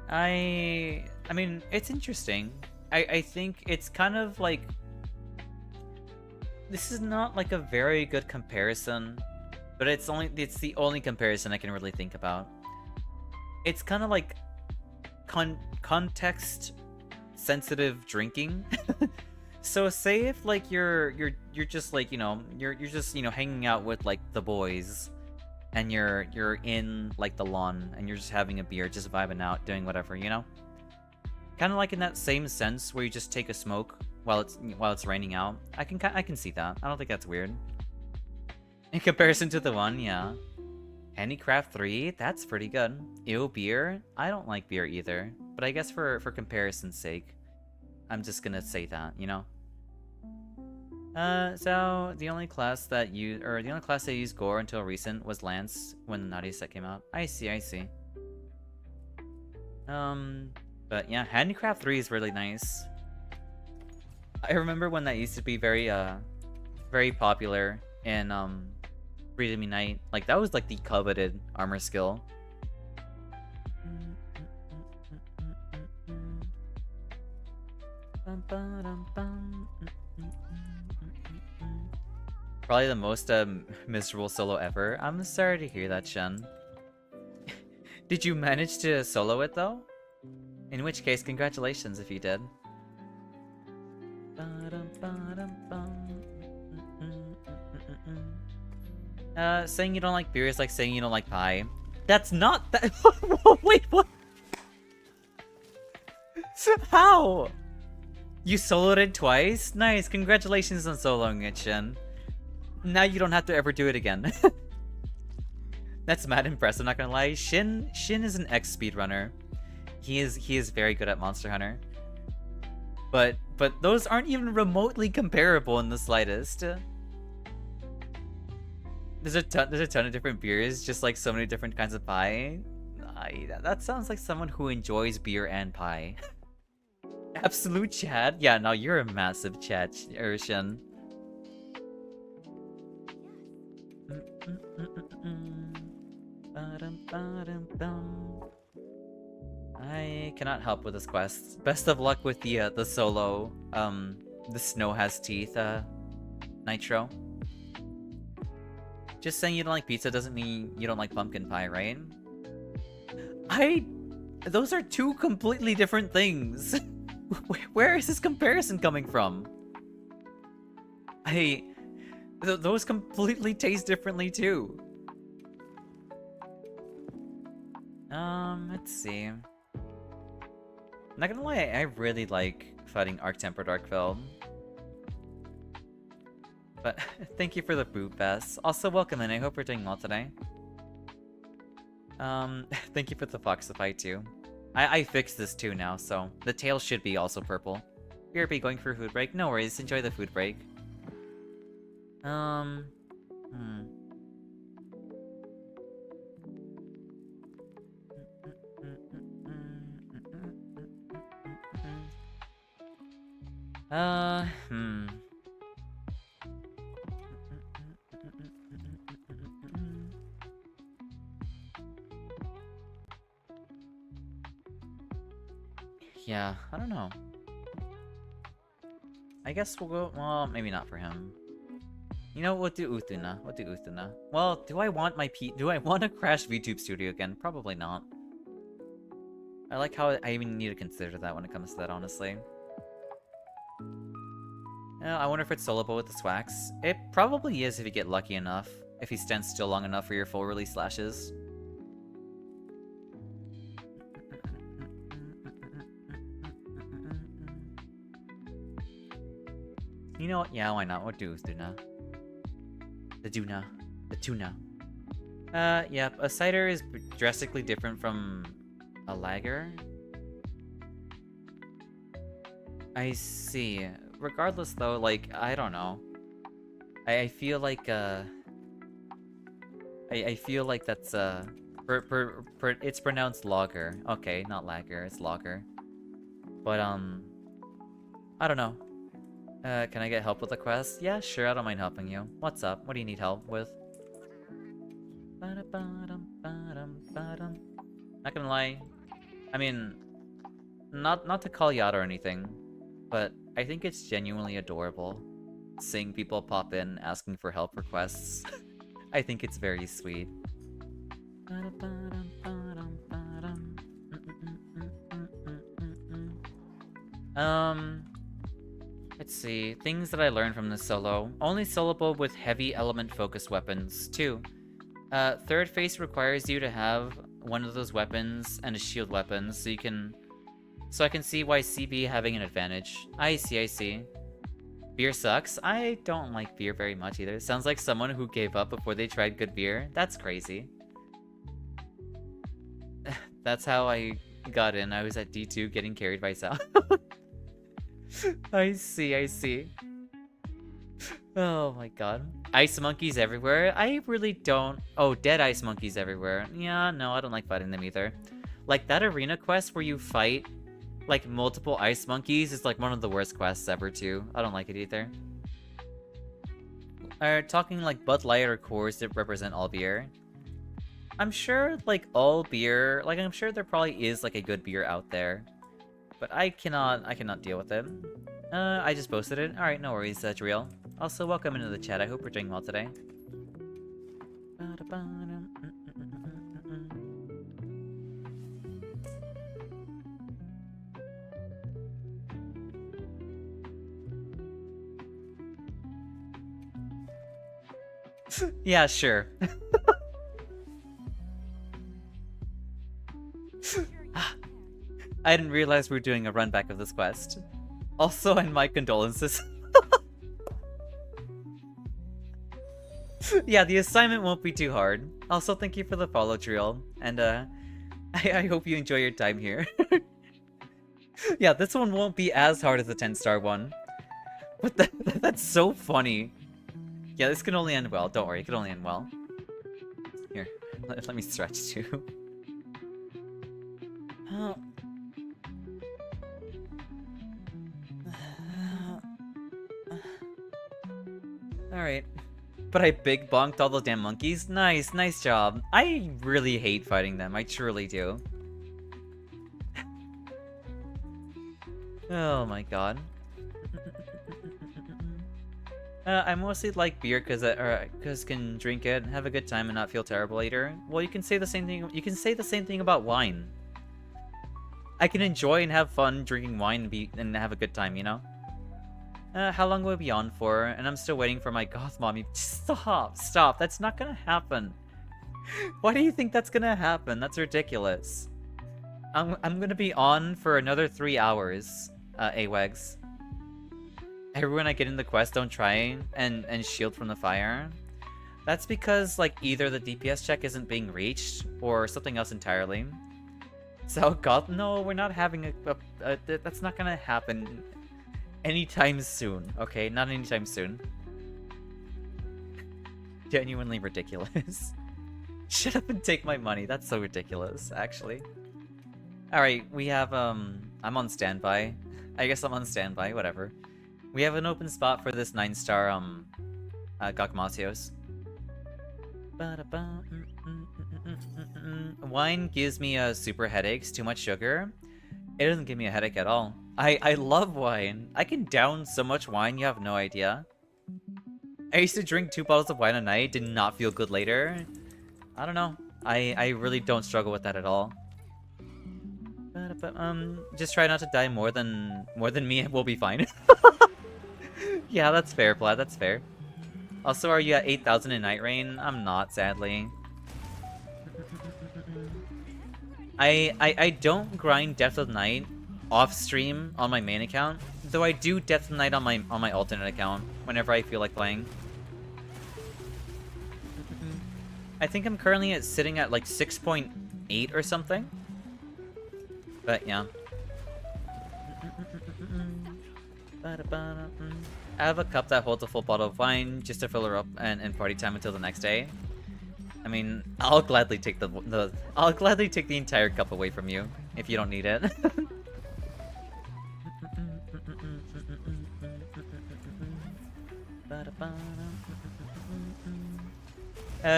I mean, it's interesting. I think it's kind of like... This is not like a very good comparison, but it's the only comparison I can really think about. It's kind of like context sensitive drinking. So say if like you're just like, you know, you're just, you know, hanging out with like the boys and you're in like the lawn and you're just having a beer, just vibing out, doing whatever, you know? Kind of like in that same sense where you just take a smoke while it's raining out. I can see that. I don't think that's weird. In comparison to the one, yeah. Handicraft 3, that's pretty good. Ew, beer? I don't like beer either, but I guess for comparison's sake, I'm just gonna say that, you know? So the only class that used gore until recent was Lance when the Naughty set came out. I see. But yeah, Handicraft 3 is really nice. I remember when that used to be very popular in Freedom Unite. Like that was like the coveted armor skill. Probably the most miserable solo ever. I'm sorry to hear that, Shen. Did you manage to solo it though? In which case, congratulations if you did. Saying you don't like beer is like saying you don't like pie. That's not that. Wait, what? How? You soloed it twice? Nice, congratulations on soloing it, Shin. Now you don't have to ever do it again. That's mad impressive, not gonna lie. Shin is an ex-speedrunner. He is very good at Monster Hunter. But those aren't even remotely comparable in the slightest. There's a ton of different beers, just like so many different kinds of pie. That sounds like someone who enjoys beer and pie. Absolute Chad? Yeah, no, you're a massive Chad, Shin. I cannot help with this quest. Best of luck with the solo, the snow has teeth, Nitro. Just saying you don't like pizza doesn't mean you don't like pumpkin pie, right? Those are two completely different things. Where is this comparison coming from? Those completely taste differently too. Let's see. Not gonna lie, I really like fighting Arc-Tempered Arcfeld. But thank you for the boot, Bess. Also, welcome in. I hope you're doing well today. Thank you for the Foxify too. I fixed this too now, so the tail should be also purple. BRB going for a food break? No worries, enjoy the food break. Yeah, I don't know. I guess we'll go, well, maybe not for him. You know, we'll do Utuna. Well, do I want to crash VTube Studio again? Probably not. I like how I even need to consider that when it comes to that, honestly. I wonder if it's soloable with the Swax. It probably is if you get lucky enough. If he stands still long enough for your full release slashes. You know what? Yeah, why not? We'll do Utuna. The tuna. Yeah, a cider is drastically different from a lager. I see. Regardless, though, like, I don't know. I feel like, I feel like that's, it's pronounced lager. Okay, not lager, it's lager. But, I don't know. Can I get help with the quest? Yeah, sure, I don't mind helping you. What's up? What do you need help with? Not gonna lie. I mean, not to call you out or anything, but I think it's genuinely adorable seeing people pop in asking for help requests. I think it's very sweet. Let's see. Things that I learned from this solo. Only soloable with heavy element focused weapons. 2. Third phase requires you to have one of those weapons and a shield weapon, so you can... So I can see why CB having an advantage. I see. Beer sucks. I don't like beer very much either. Sounds like someone who gave up before they tried good beer. That's crazy. That's how I got in. I was at D2 getting carried by Sal. I see. Oh my god. Ice monkeys everywhere? I really don't... Oh, dead ice monkeys everywhere. Yeah, no, I don't like fighting them either. Like that arena quest where you fight like multiple ice monkeys is like one of the worst quests ever too. I don't like it either. Are talking like Bud Light or Coors that represent all beer? I'm sure like all beer, like I'm sure there probably is like a good beer out there, but I cannot deal with it. I just posted it. All right, no worries, Driel. Also, welcome into the chat. I hope you're doing well today. Yeah, sure. I didn't realize we were doing a run back of this quest. Also, and my condolences. Yeah, the assignment won't be too hard. Also, thank you for the follow, Drill. And, I hope you enjoy your time here. Yeah, this one won't be as hard as the 10-star one. But that's so funny. Yeah, this can only end well. Don't worry, it can only end well. Here, let me stretch too. Oh. Alright. But I big bonked all those damn monkeys? Nice, nice job. I really hate fighting them, I truly do. Oh my god. I mostly like beer cause can drink it, have a good time, and not feel terrible later. Well, you can say the same thing. You can say the same thing about wine. I can enjoy and have fun drinking wine and have a good time, you know. How long will we be on for? And I'm still waiting for my goth mommy. Stop! That's not gonna happen. Why do you think that's gonna happen? That's ridiculous. I'm gonna be on for another 3 hours. AWEGs. Everyone I get in the quest don't try and shield from the fire. That's because like either the DPS check isn't being reached or something else entirely. So god, no, we're not having that's not gonna happen anytime soon. Okay, not anytime soon. Genuinely ridiculous. Shut up and take my money. That's so ridiculous, actually. All right, we have I'm on standby. I guess I'm on standby. Whatever. We have an open spot for this 9-star, Gakmasios. Wine gives me super headaches, too much sugar. It doesn't give me a headache at all. I love wine. I can down so much wine, you have no idea. I used to drink 2 bottles of wine a night, did not feel good later. I don't know. I really don't struggle with that at all. Just try not to die more than me, and we'll be fine. Yeah, that's fair, Vlad, that's fair. Also, are you at 8,000 in Night Rain? I'm not, sadly. I don't grind Depth of Night off stream on my main account, though I do Depth of Night on my alternate account whenever I feel like playing. I think I'm currently sitting at like 6.8 or something. But yeah. I have a cup that holds a full bottle of wine just to fill her up and party time until the next day. I mean, I'll gladly take I'll gladly take the entire cup away from you if you don't need it.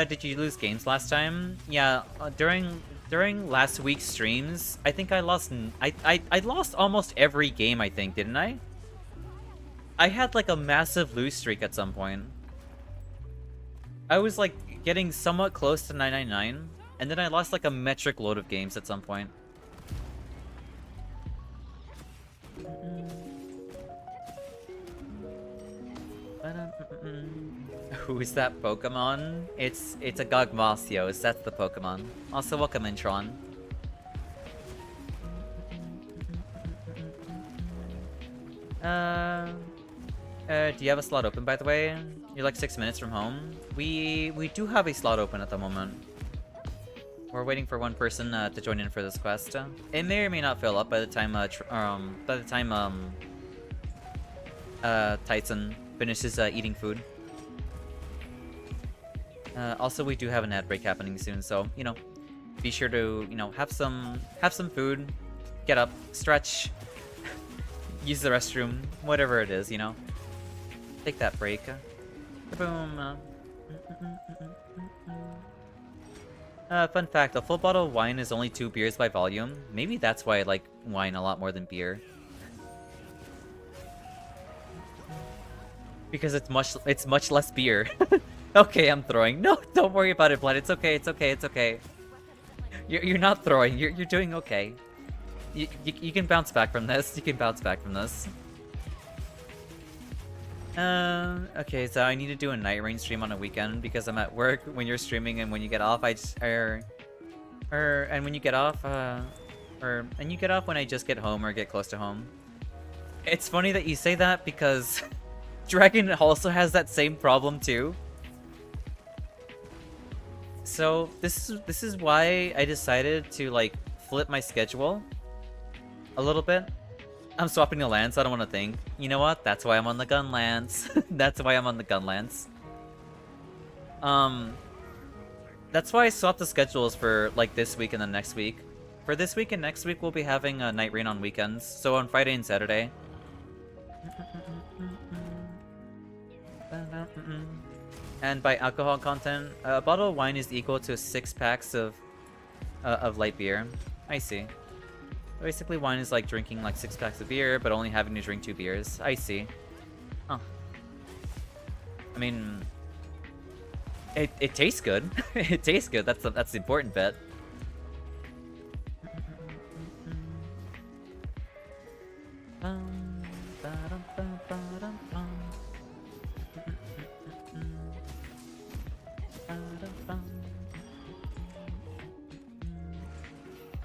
Did you lose games last time? Yeah, during last week's streams, I think I lost I lost almost every game, I think, didn't I? I had like a massive lose streak at some point. I was like getting somewhat close to 999, and then I lost like a metric load of games at some point. Who is that Pokemon? It's a Gogmasios, that's the Pokemon. Also, welcome in, Tron. Do you have a slot open, by the way? You're like 6 minutes from home. We do have a slot open at the moment. We're waiting for one person to join in for this quest. It may or may not fill up by the time Tyson finishes eating food. Also, we do have an ad break happening soon, so you know, be sure to have some food, get up, stretch, use the restroom, whatever it is, you know? Take that break. Boom. Fun fact, a full bottle of wine is only 2 beers by volume. Maybe that's why I like wine a lot more than beer. Because it's much less beer. Okay, I'm throwing. No, don't worry about it, Blood. It's okay, it's okay, it's okay. You're not throwing. You're doing okay. You can bounce back from this. You can bounce back from this. Okay, so I need to do a night rain stream on a weekend because I'm at work when you're streaming, and when you get off, and when you get off, and you get off when I just get home or get close to home. It's funny that you say that because Dragon also has that same problem too. So this is why I decided to like flip my schedule a little bit. I'm swapping the lance, I don't want to think. You know what? That's why I'm on the gun lance. That's why I'm on the gun lance. That's why I swapped the schedules for like this week and the next week. For this week and next week, we'll be having a night rain on weekends. So on Friday and Saturday. And by alcohol content, a bottle of wine is equal to 6 packs of light beer. I see. Basically, wine is like drinking like 6 packs of beer, but only having to drink 2 beers. I see. Huh. I mean, it tastes good. It tastes good. That's the important bit.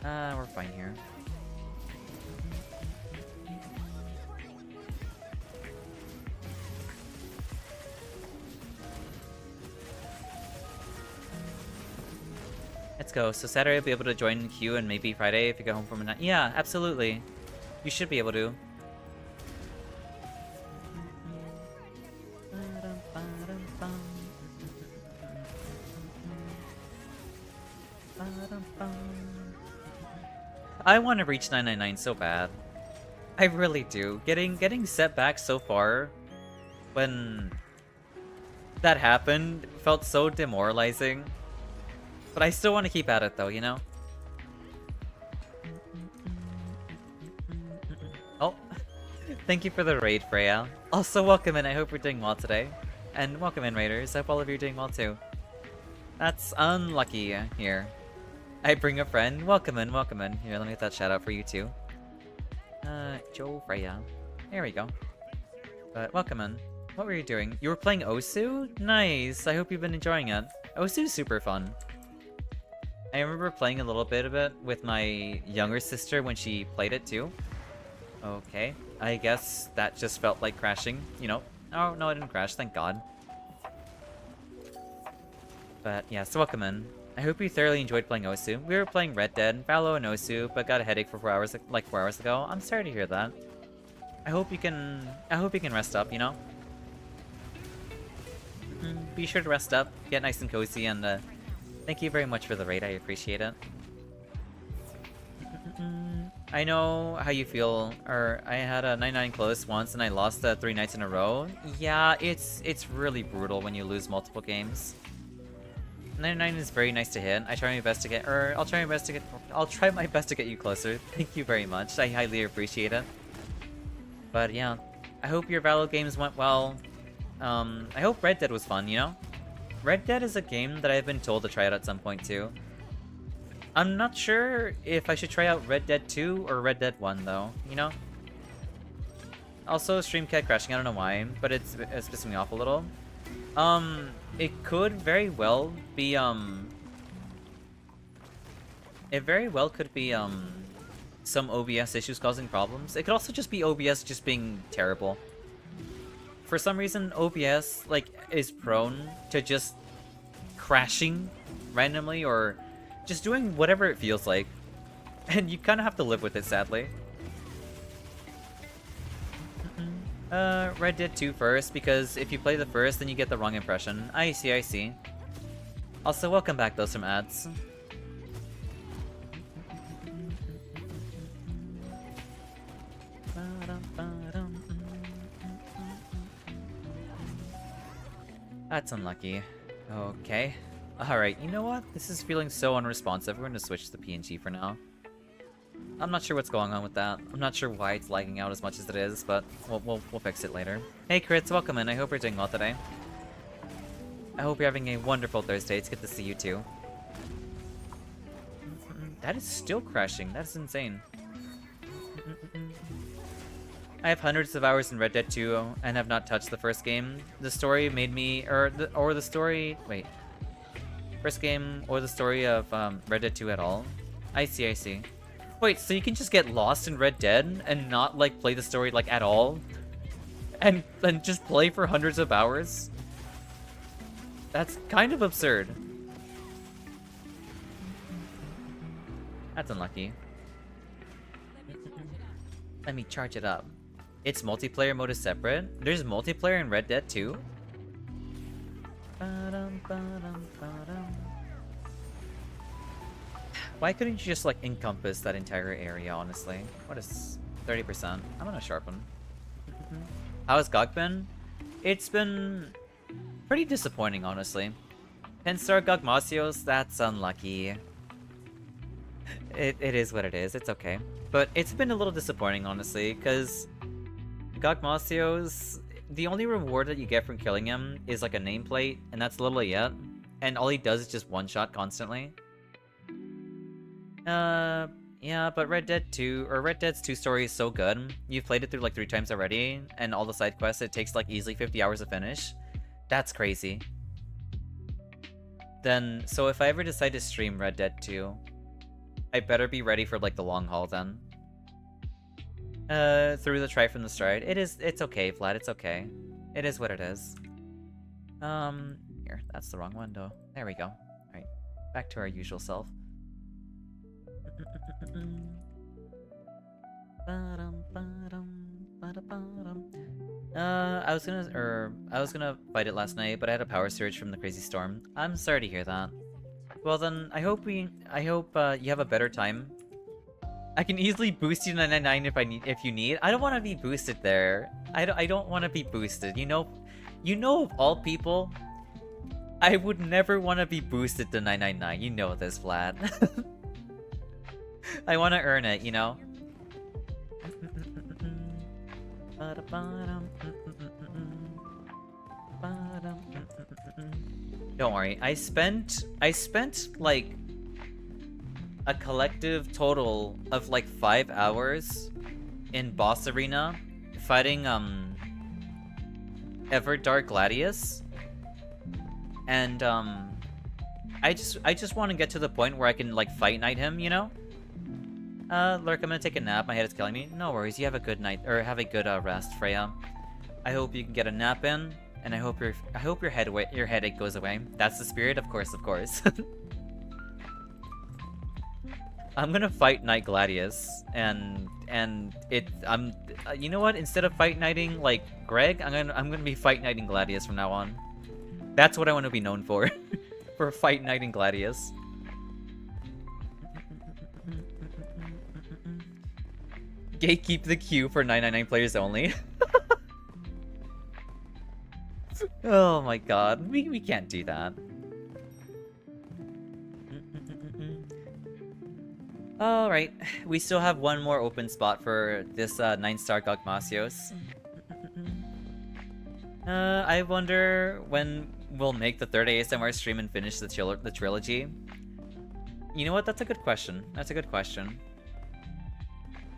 We're fine here. Let's go. So Saturday I'll be able to join queue, and maybe Friday if you get home from a night. Yeah, absolutely. You should be able to. I want to reach 999 so bad. I really do. Getting set back so far when that happened felt so demoralizing. But I still want to keep at it though, you know? Oh, thank you for the raid, Freya. Also, welcome in. I hope you're doing well today. And welcome in, raiders. I hope all of you are doing well too. That's unlucky here. I bring a friend. Welcome in, welcome in. Here, let me get that shout out for you too. Joe Freya. There we go. But welcome in. What were you doing? You were playing Osu? Nice. I hope you've been enjoying it. Osu's super fun. I remember playing a little bit of it with my younger sister when she played it too. Okay. I guess that just felt like crashing, you know. Oh, no, I didn't crash, thank God. But yeah, so welcome in. I hope you thoroughly enjoyed playing Osu. We were playing Red Dead, Valo, and Osu, but got a headache for 4 hours, like 4 hours ago. I'm sorry to hear that. I hope you can rest up, you know? Be sure to rest up, get nice and cozy, and thank you very much for the raid, I appreciate it. I know how you feel, or I had a 99 close once and I lost 3 nights in a row. Yeah, it's really brutal when you lose multiple games. 99 is very nice to hit. I try my best to get, I'll try my best to get you closer. Thank you very much. I highly appreciate it. But yeah, I hope your Valo games went well. I hope Red Dead was fun, you know? Red Dead is a game that I've been told to try out at some point too. I'm not sure if I should try out Red Dead 2 or Red Dead 1 though, you know? Also, stream kept crashing, I don't know why, but it's pissing me off a little. It could very well be, it very well could be, some OBS issues causing problems. It could also just be OBS just being terrible. For some reason, OBS, like, is prone to just crashing randomly or just doing whatever it feels like. And you kind of have to live with it, sadly. Red Dead 2 first, because if you play the first, then you get the wrong impression. I see, I see. Also, welcome back, those from ads. That's unlucky. Okay. Alright, you know what? This is feeling so unresponsive. We're gonna switch to PNG for now. I'm not sure what's going on with that. I'm not sure why it's lagging out as much as it is, but we'll fix it later. Hey Crits, welcome in. I hope you're doing well today. I hope you're having a wonderful Thursday. It's good to see you too. That is still crashing. That's insane. I have hundreds of hours in Red Dead 2 and have not touched the first game. The story made me, wait. First game or the story of Red Dead 2 at all? I see. Wait, so you can just get lost in Red Dead and not, like, play the story, like, at all? And just play for hundreds of hours? That's kind of absurd. That's unlucky. Let me charge it up. Its multiplayer mode is separate? There's multiplayer in Red Dead 2? Why couldn't you just, like, encompass that entire area, honestly? What is 30%? I'm gonna sharpen. How has GOG been? It's been pretty disappointing, honestly. 10-star GOG Masios, that's unlucky. It is what it is, it's okay. But it's been a little disappointing, honestly, because GOG Masios, the only reward that you get from killing him is like a nameplate, and that's literally it. And all he does is just one-shot constantly. Yeah, but Red Dead's 2 story is so good. You've played it through like 3 times already, and all the side quests, it takes like easily 50 hours to finish. That's crazy. Then, so if I ever decide to stream Red Dead 2, I better be ready for like the long haul then. Through the try from the start. It's okay, Vlad, it's okay. It is what it is. Here, that's the wrong window. There we go. Alright, back to our usual self. I was gonna fight it last night, but I had a power surge from the crazy storm. I'm sorry to hear that. Well then, I hope you have a better time. I can easily boost you to 999 if you need. I don't want to be boosted there. I don't want to be boosted. You know of all people, I would never want to be boosted to 999. You know this, Vlad. I want to earn it, you know? Don't worry, I spent like a collective total of like 5 hours in Boss Arena fighting Everdark Gladius. And I just want to get to the point where I can like fight night him, you know? Lurk, I'm gonna take a nap. My head is killing me. No worries. You have a good night, or have a good rest, Freya. I hope you can get a nap in, and I hope your headache goes away. That's the spirit, of course, of course. I'm gonna fight Night Gladius, and you know what? Instead of fight nighting like Greg, I'm gonna be fight nighting Gladius from now on. That's what I want to be known for, for fight nighting Gladius. Gatekeep the queue for 999 players only. Oh my god, we can't do that. Alright, we still have one more open spot for this 9-star GOG Masios. I wonder when we'll make the 3rd ASMR stream and finish the trilogy. You know what? That's a good question. That's a good question.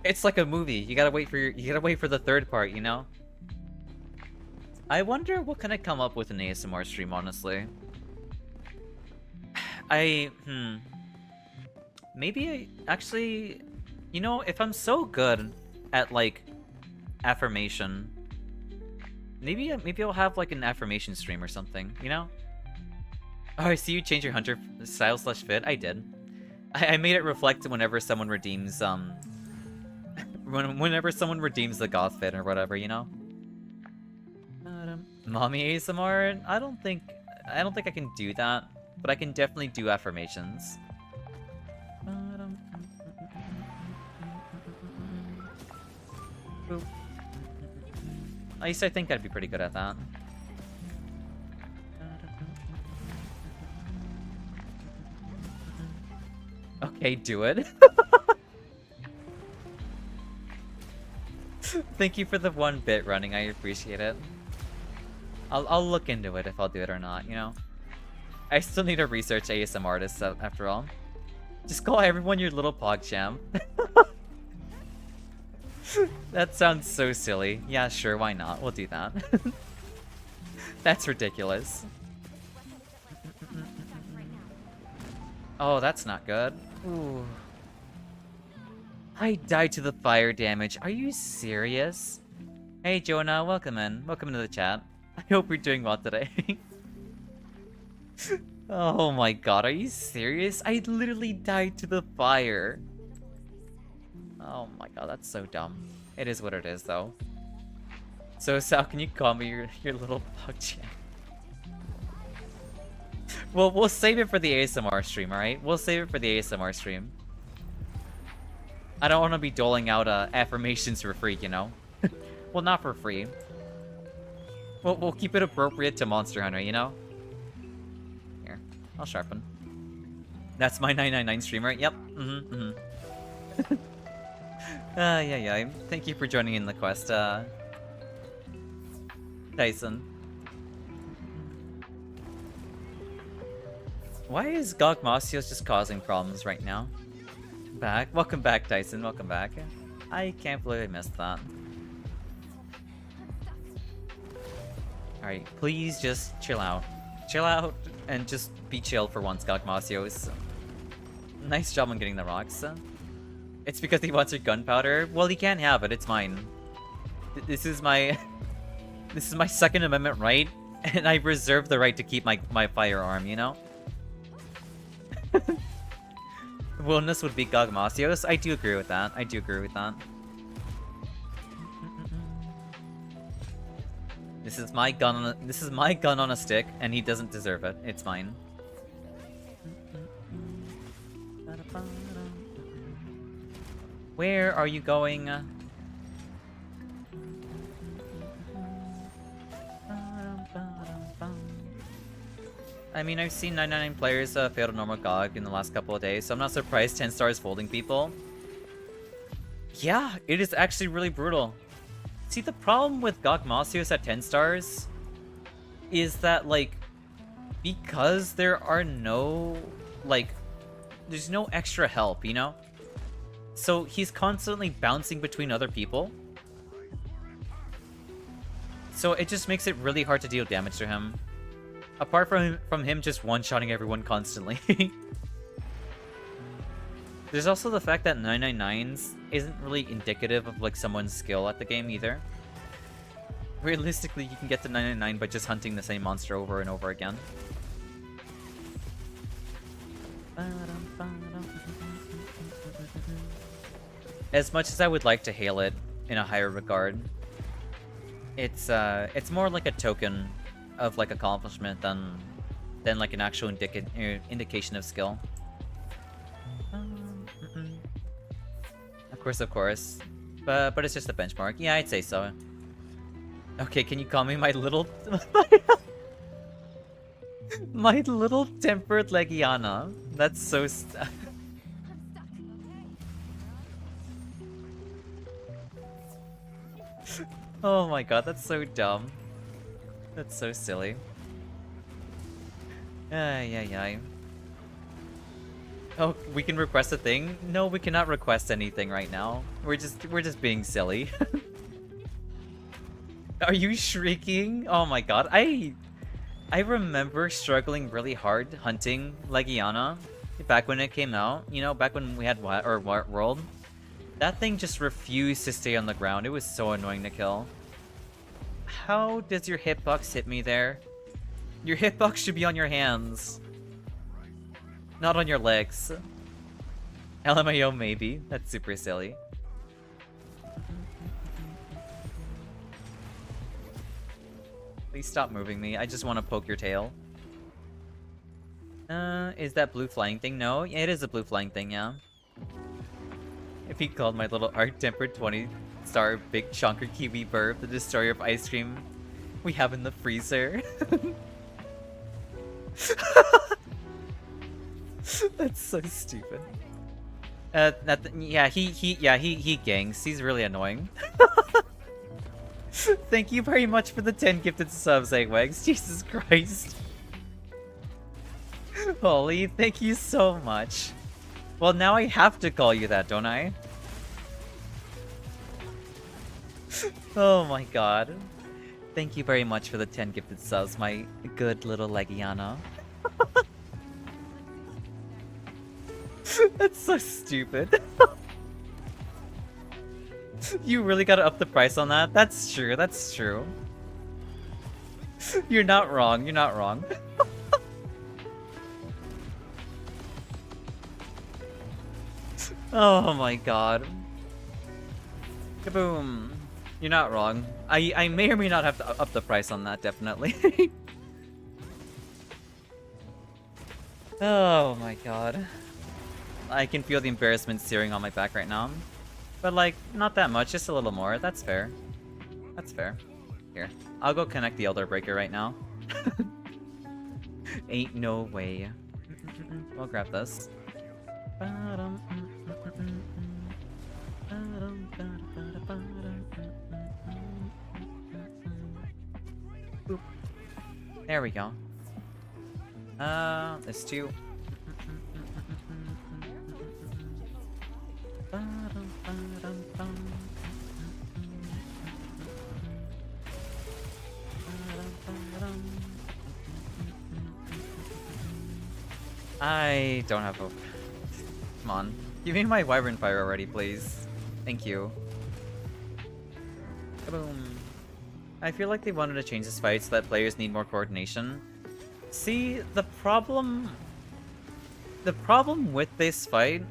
It's like a movie. You gotta wait for the 3rd part, you know? I wonder what can I come up with an ASMR stream, honestly. Maybe actually, you know, if I'm so good at like affirmation, maybe I'll have like an affirmation stream or something, you know? Oh, I see you change your hunter style / fit. I did. I made it reflect whenever someone redeems whenever someone redeems the goth fit or whatever, you know? Mommy ASMR? I don't think I can do that, but I can definitely do affirmations. At least I think I'd be pretty good at that. Okay, do it. Thank you for the 1 bit running, I appreciate it. I'll look into it if I'll do it or not, you know? I still need to research ASM artists after all. Just call everyone your little PogChamp. That sounds so silly. Yeah, sure, why not? We'll do that. That's ridiculous. Oh, that's not good. Ooh. I died to the fire damage. Are you serious? Hey, Jonah, welcome in. Welcome into the chat. I hope you're doing well today. Oh my god, are you serious? I literally died to the fire. Oh my god, that's so dumb. It is what it is, though. So, Sal, can you call me your little PogChamp? Well, we'll save it for the ASMR stream, alright? We'll save it for the ASMR stream. I don't want to be doling out affirmations for free, you know? Well, not for free. We'll keep it appropriate to Monster Hunter, you know? Here, I'll sharpen. That's my 999 streamer. Yep. Yeah. Thank you for joining in the quest, Tyson. Why is Gogmasios just causing problems right now? Welcome back, Tyson. Welcome back. I can't believe I missed that. Alright, please just chill out. Chill out and just be chill for once, Gogmasios. Nice job on getting the rocks. It's because he wants your gunpowder? Well, he can't have it. It's mine. This is my... This is my Second Amendment right, and I reserve the right to keep my firearm, you know? Wilness would be Gogmasios. I do agree with that. I do agree with that. This is my gun on a stick, and he doesn't deserve it. It's mine. Where are you going? I mean, I've seen 99 players fail to normal GOG in the last couple of days, so I'm not surprised 10 stars folding people. Yeah, it is actually really brutal. See, the problem with Gogmasios at 10 stars is that, like, because there are no, like, there's no extra help, you know? So he's constantly bouncing between other people. So it just makes it really hard to deal damage to him. Apart from him just one-shotting everyone constantly. There's also the fact that 999s isn't really indicative of like someone's skill at the game either. Realistically, you can get to 999 by just hunting the same monster over and over again. As much as I would like to hail it in a higher regard, it's more like a token of like accomplishment than like an actual indication of skill. Of course. But it's just a benchmark. Yeah, I'd say so. Okay, can you call me my little... my little tempered Legiana? That's so... Oh my god, that's so dumb. That's so silly. Yeah. Oh, we can request a thing? No, we cannot request anything right now. We're just being silly. Are you shrieking? Oh my god. I remember struggling really hard hunting Legiana back when it came out. You know, back when we had World. That thing just refused to stay on the ground. It was so annoying to kill. How does your hitbox hit me there? Your hitbox should be on your hands. Not on your legs. LMAO maybe. That's super silly. Please stop moving me. I just want to poke your tail. Is that blue flying thing? No, it is a blue flying thing, yeah. If he called my little art-tempered 20-star big chunker kiwi burb the destroyer of ice cream we have in the freezer. That's so stupid. Yeah, he gangs. He's really annoying. Thank you very much for the 10 gifted subs, Eggwags. Jesus Christ. Holy, thank you so much. Well, now I have to call you that, don't I? Oh my god. Thank you very much for the 10 gifted subs, my good little Legiana. That's so stupid. You really gotta up the price on that? That's true, that's true. You're not wrong, you're not wrong. Oh my god. Kaboom. You're not wrong. I may or may not have to up the price on that, definitely. Oh my god. I can feel the embarrassment searing on my back right now. But like, not that much, just a little more. That's fair. That's fair. Here, I'll go connect the Elder Breaker right now. Ain't no way. I'll grab this. Boop. There we go. There's two. I don't have hope. Come on. Give me my Wyvern Fire already, please. Thank you. Kaboom. I feel like they wanted to change this fight so that players need more coordination. See, the problem with this fight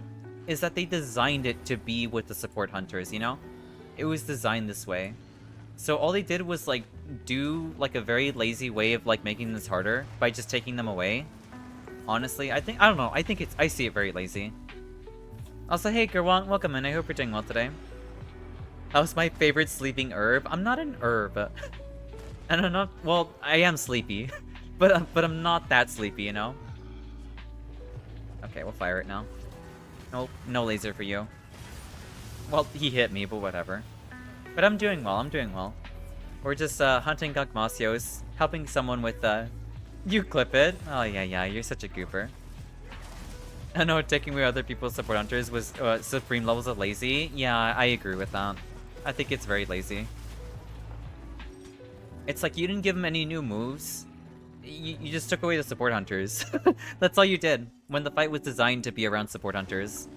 is that they designed it to be with the support hunters, you know? It was designed this way. So all they did was like do like a very lazy way of like making this harder by just taking them away. Honestly, I don't know, I see it very lazy. Also, hey Gerwong, welcome in, I hope you're doing well today. How's my favorite sleeping herb? I'm not an herb. And I'm not, well, I am sleepy. but I'm not that sleepy, you know? Okay, we'll fire it now. Nope, no laser for you. Well, he hit me, but whatever. But I'm doing well, I'm doing well. We're just hunting Gugmasios, helping someone with you clip it. Oh yeah, you're such a gooper. I know taking away other people's support hunters was supreme levels of lazy. Yeah, I agree with that. I think it's very lazy. It's like you didn't give them any new moves. You just took away the support hunters. That's all you did when the fight was designed to be around support hunters.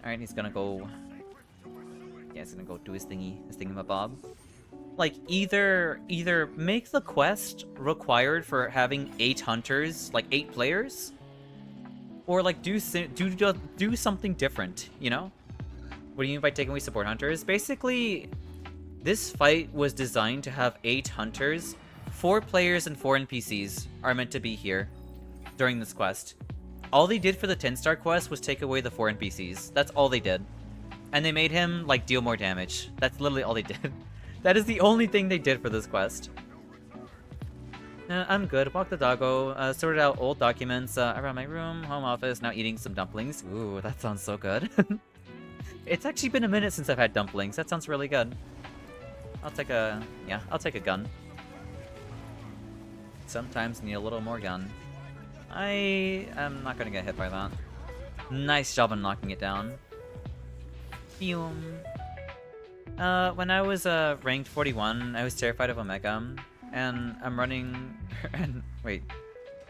Alright, he's gonna go... Yeah, he's gonna go do his thingamabob. Like, either make the quest required for having 8 hunters, like 8 players, or like do something different, you know? What do you mean by taking away support hunters? Basically, this fight was designed to have 8 hunters. 4 players and 4 NPCs are meant to be here during this quest. All they did for the 10-star quest was take away the 4 NPCs. That's all they did. And they made him, like, deal more damage. That's literally all they did. That is the only thing they did for this quest. I'm good. Walk the doggo. Sorted out old documents around my room, home office, now eating some dumplings. Ooh, that sounds so good. It's actually been a minute since I've had dumplings. That sounds really good. I'll take a gun. Sometimes need a little more gun. I am not gonna get hit by that. Nice job on knocking it down. Boom. When I was ranked 41, I was terrified of Omega, and I'm running. Wait,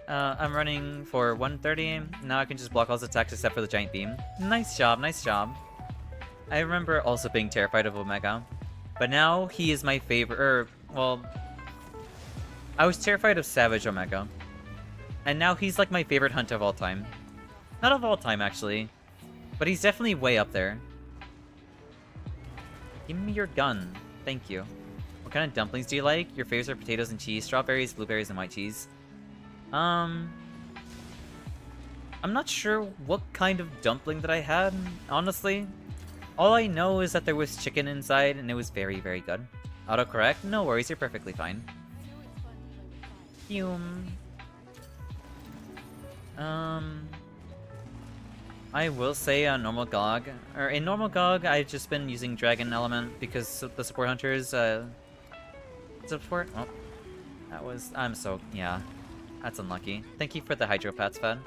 I'm running for 130. Now I can just block all his attacks except for the giant beam. Nice job, nice job. I remember also being terrified of Omega, but now he is my favorite. Well, I was terrified of Savage Omega, and now he's like my favorite hunt of all time. Not of all time actually, but he's definitely way up there. Give me your gun. Thank you. What kind of dumplings do you like? Your favorites are potatoes and cheese, strawberries, blueberries, and white cheese. I'm not sure what kind of dumpling that I had, honestly. All I know is that there was chicken inside, and it was very, very good. Autocorrect? No worries, you're perfectly fine. Boom. I will say on normal GOG, or in normal GOG, I've just been using Dragon Element because the support hunters, support? Oh, that was, yeah, that's unlucky. Thank you for the Hydropats, Fed.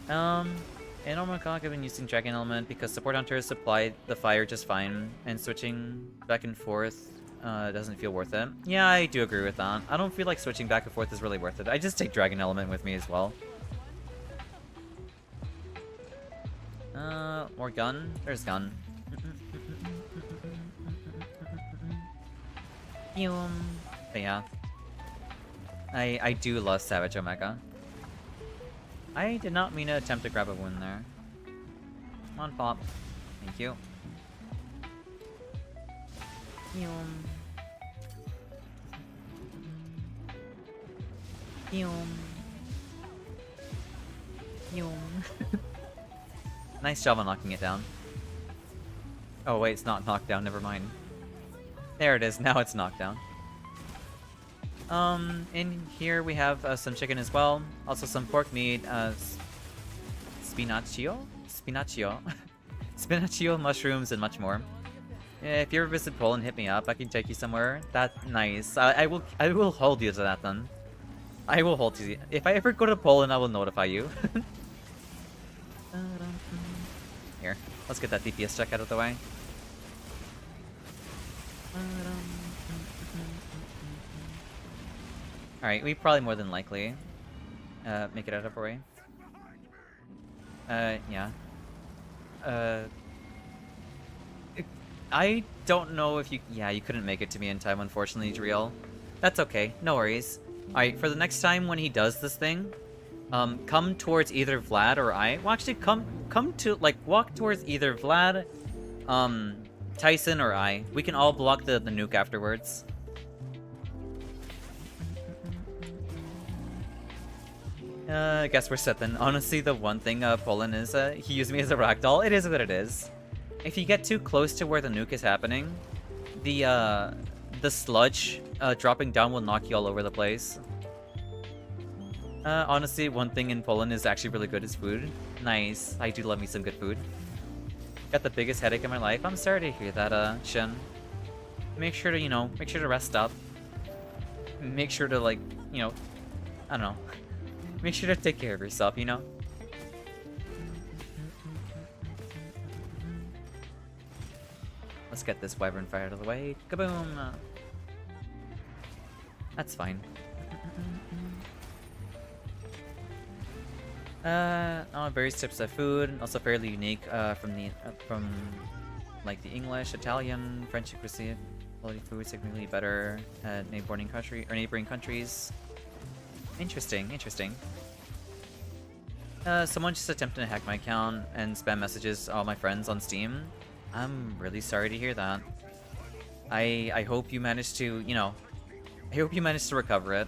In normal GOG, I've been using Dragon Element because support hunters supply the fire just fine, and switching back and forth doesn't feel worth it. Yeah, I do agree with that. I don't feel like switching back and forth is really worth it. I just take Dragon Element with me as well. More gun? There's gun. But yeah. I do love Savage Omega. I did not mean to attempt to grab a wound there. Come on, Pop. Thank you. Nice job on knocking it down. Oh wait, it's not knocked down, never mind. There it is, now it's knocked down. In here we have some chicken as well. Also some pork meat, spinaccio? Spinaccio. Spinaccio, mushrooms, and much more. If you ever visit Poland, hit me up. I can take you somewhere. That's nice. I will hold you to that then. I will hold you. If I ever go to Poland, I will notify you. Here, let's get that DPS check out of the way. Alright, we probably more than likely make it out of our way. Yeah. I don't know if you... Yeah, you couldn't make it to me in time, unfortunately, Driel. That's okay, no worries. Alright, for the next time when he does this thing, come towards either Vlad or I. Well, actually, come to, like, walk towards either Vlad, Tyson, or I. We can all block the nuke afterwards. I guess we're set then. Honestly, the one thing, Poland is, he used me as a ragdoll. It is what it is. If you get too close to where the nuke is happening, the sludge, dropping down will knock you all over the place. Honestly, one thing in Poland is actually really good is food. Nice. I do love me some good food. Got the biggest headache in my life. I'm sorry to hear that, Shin. Make sure to, make sure to rest up. Make sure to, like, I don't know. Make sure to take care of yourself, Let's get this wyvern fire out of the way. Kaboom! That's fine. Various types of food, also fairly unique from like the English, Italian, French cuisine. Quality food significantly better at neighboring countries. Interesting. Someone just attempted to hack my account and spam messages to all my friends on Steam. I'm really sorry to hear that. I hope you managed to, I hope you managed to recover it.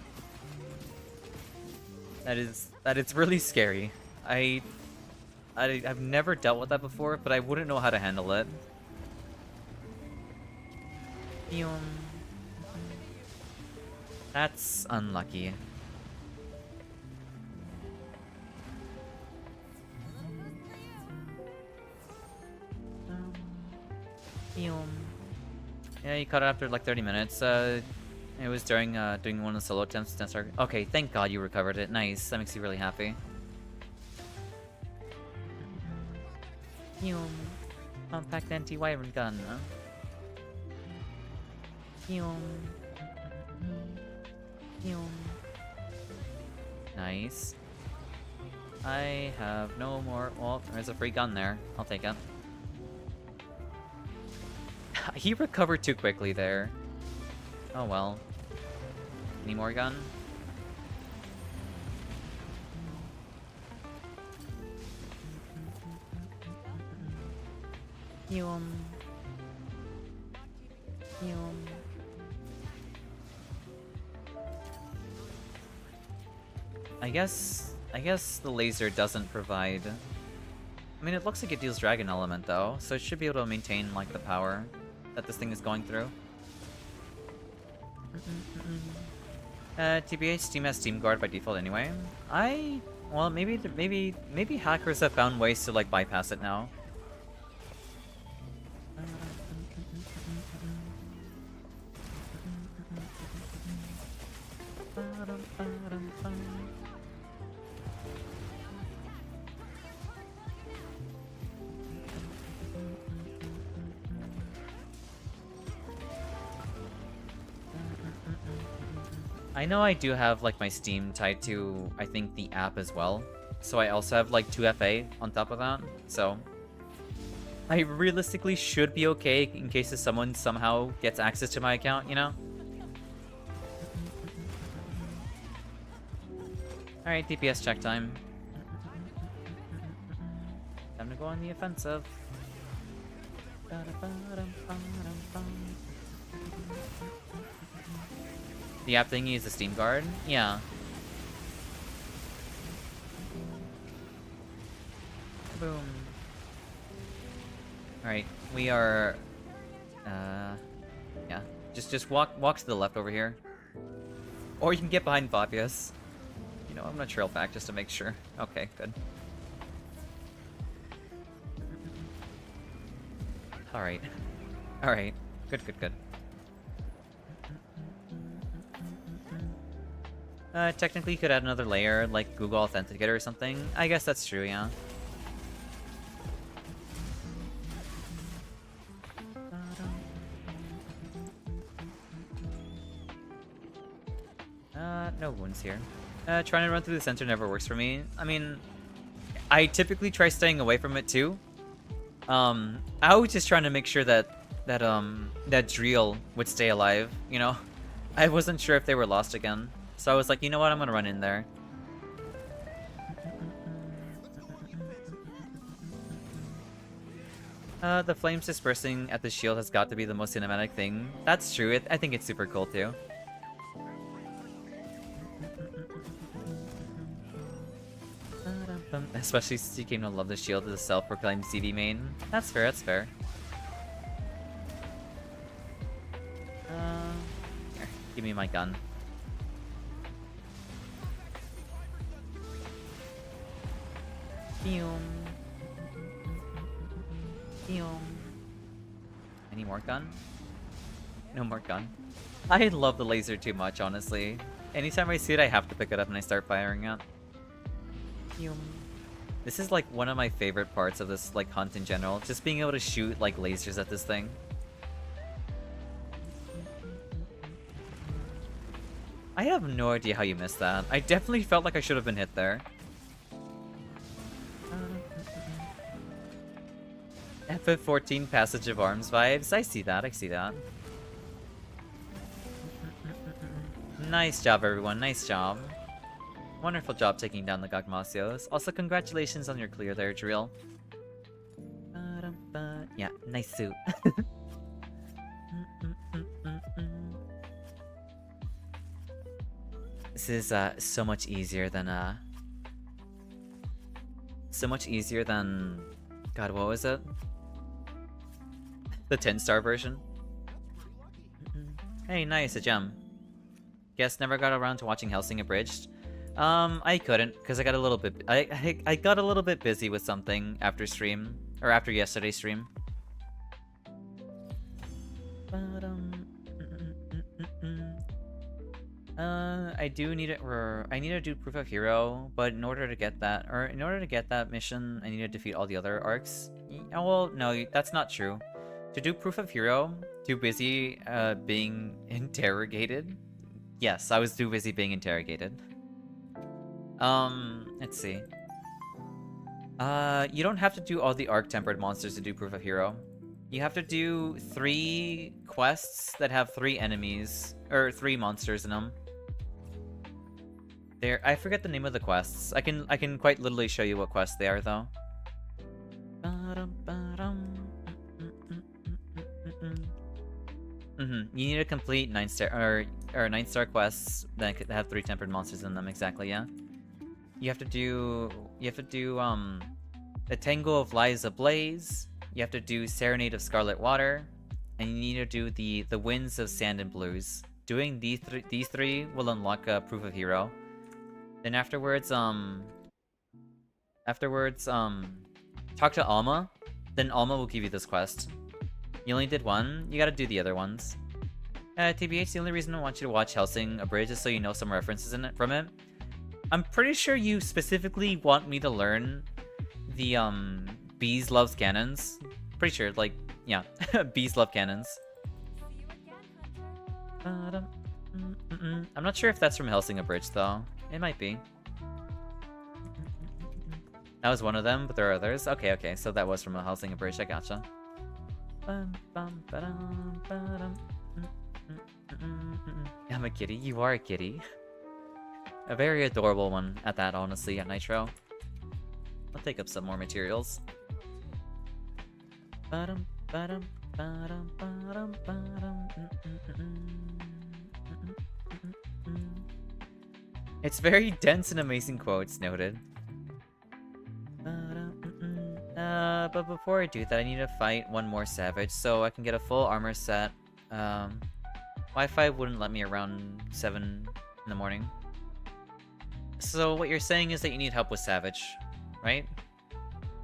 That is really scary. I've never dealt with that before, but I wouldn't know how to handle it. That's unlucky. Yeah, you caught it after like 30 minutes. It was during doing one of the solo attempts. Okay, thank God you recovered it. Nice. That makes you really happy. Compact anti-wyvern gun, huh? Nice. I have no more... Well, there's a free gun there. I'll take it. He recovered too quickly there. Oh well. Any more gun? I guess the laser doesn't provide... I mean, it looks like it deals Dragon Element, though, so it should be able to maintain, like, the power that this thing is going through. TBH, Steam has Steam Guard by default anyway. Well, maybe hackers have found ways to, like, bypass it now. I know I do have, like, my Steam tied to, I think, the app as well. So I also have, like, 2FA on top of that. So I realistically should be okay in case someone somehow gets access to my account, you know? Alright, DPS check time. Time to go on the offensive. The app thingy is the Steam Guard? Yeah. Boom. Alright, we are... yeah. Just walk to the left over here. Or you can get behind Fabius. You know, I'm gonna trail back just to make sure. Okay, good. Alright. Alright. Good, good, good. Technically you could add another layer, like Google Authenticator or something. I guess that's true, yeah. No wounds here. Trying to run through the center never works for me. I mean, I typically try staying away from it too. I was just trying to make sure that Driel would stay alive, you know? I wasn't sure if they were lost again. So I was like, you know what, I'm gonna run in there. The flames dispersing at the shield has got to be the most cinematic thing. That's true, I think it's super cool too. Especially since you came to love the shield as a self-proclaimed CV main. That's fair, that's fair. Here, give me my gun. Any more gun? No more gun. I love the laser too much, honestly. Anytime I see it, I have to pick it up and I start firing it. This is like one of my favorite parts of this like hunt in general. Just being able to shoot like lasers at this thing. I have no idea how you missed that. I definitely felt like I should have been hit there. FF14 Passage of Arms vibes. I see that, I see that. Nice job, everyone. Nice job. Wonderful job taking down the Gagmasios. Also, congratulations on your clear there, Drill. Yeah, nice suit. This is so much easier than God, what was it? The 10-star version. Hey, nice, a gem. Guess never got around to watching Hellsing Abridged. I couldn't because I got a little bit. I got a little bit busy with something after stream or after yesterday's stream. I do need it. I need to do Proof of Hero, but in order to get that mission, I need to defeat all the other arcs. Oh, well, no, that's not true. To do Proof of Hero, too busy being interrogated. Yes, I was too busy being interrogated. Let's see. You don't have to do all the arc-tempered monsters to do Proof of Hero. You have to do 3 quests that have 3 enemies, or 3 monsters in them. I forget the name of the quests. I can quite literally show you what quests they are, though. You need to complete 9-star or 9-star quests that have 3 tempered monsters in them. Exactly, yeah. You have to do the Tangle of Lies Ablaze. You have to do Serenade of Scarlet Water, and you need to do the Winds of Sand and Blues doing these three will unlock a proof of hero. Then afterwards, talk to Alma. Then Alma will give you this quest. You only did one, you gotta do the other ones. TBH, the only reason I want you to watch Hellsing Abridged is so you know some references in it from it. I'm pretty sure you specifically want me to learn the, Bees Loves Cannons. Pretty sure, like, yeah, Bees Love Cannons. I'm not sure if that's from Hellsing Abridged, though. It might be. That was one of them, but there are others. Okay, okay, so that was from a Hellsing Abridged, I gotcha. I'm a kitty, you are a kitty. A very adorable one at that, honestly, at Nitro. I'll take up some more materials. It's very dense and amazing quotes, noted. But before I do that, I need to fight one more Savage, so I can get a full armor set. Wi-Fi wouldn't let me around 7 in the morning. So what you're saying is that you need help with Savage, right?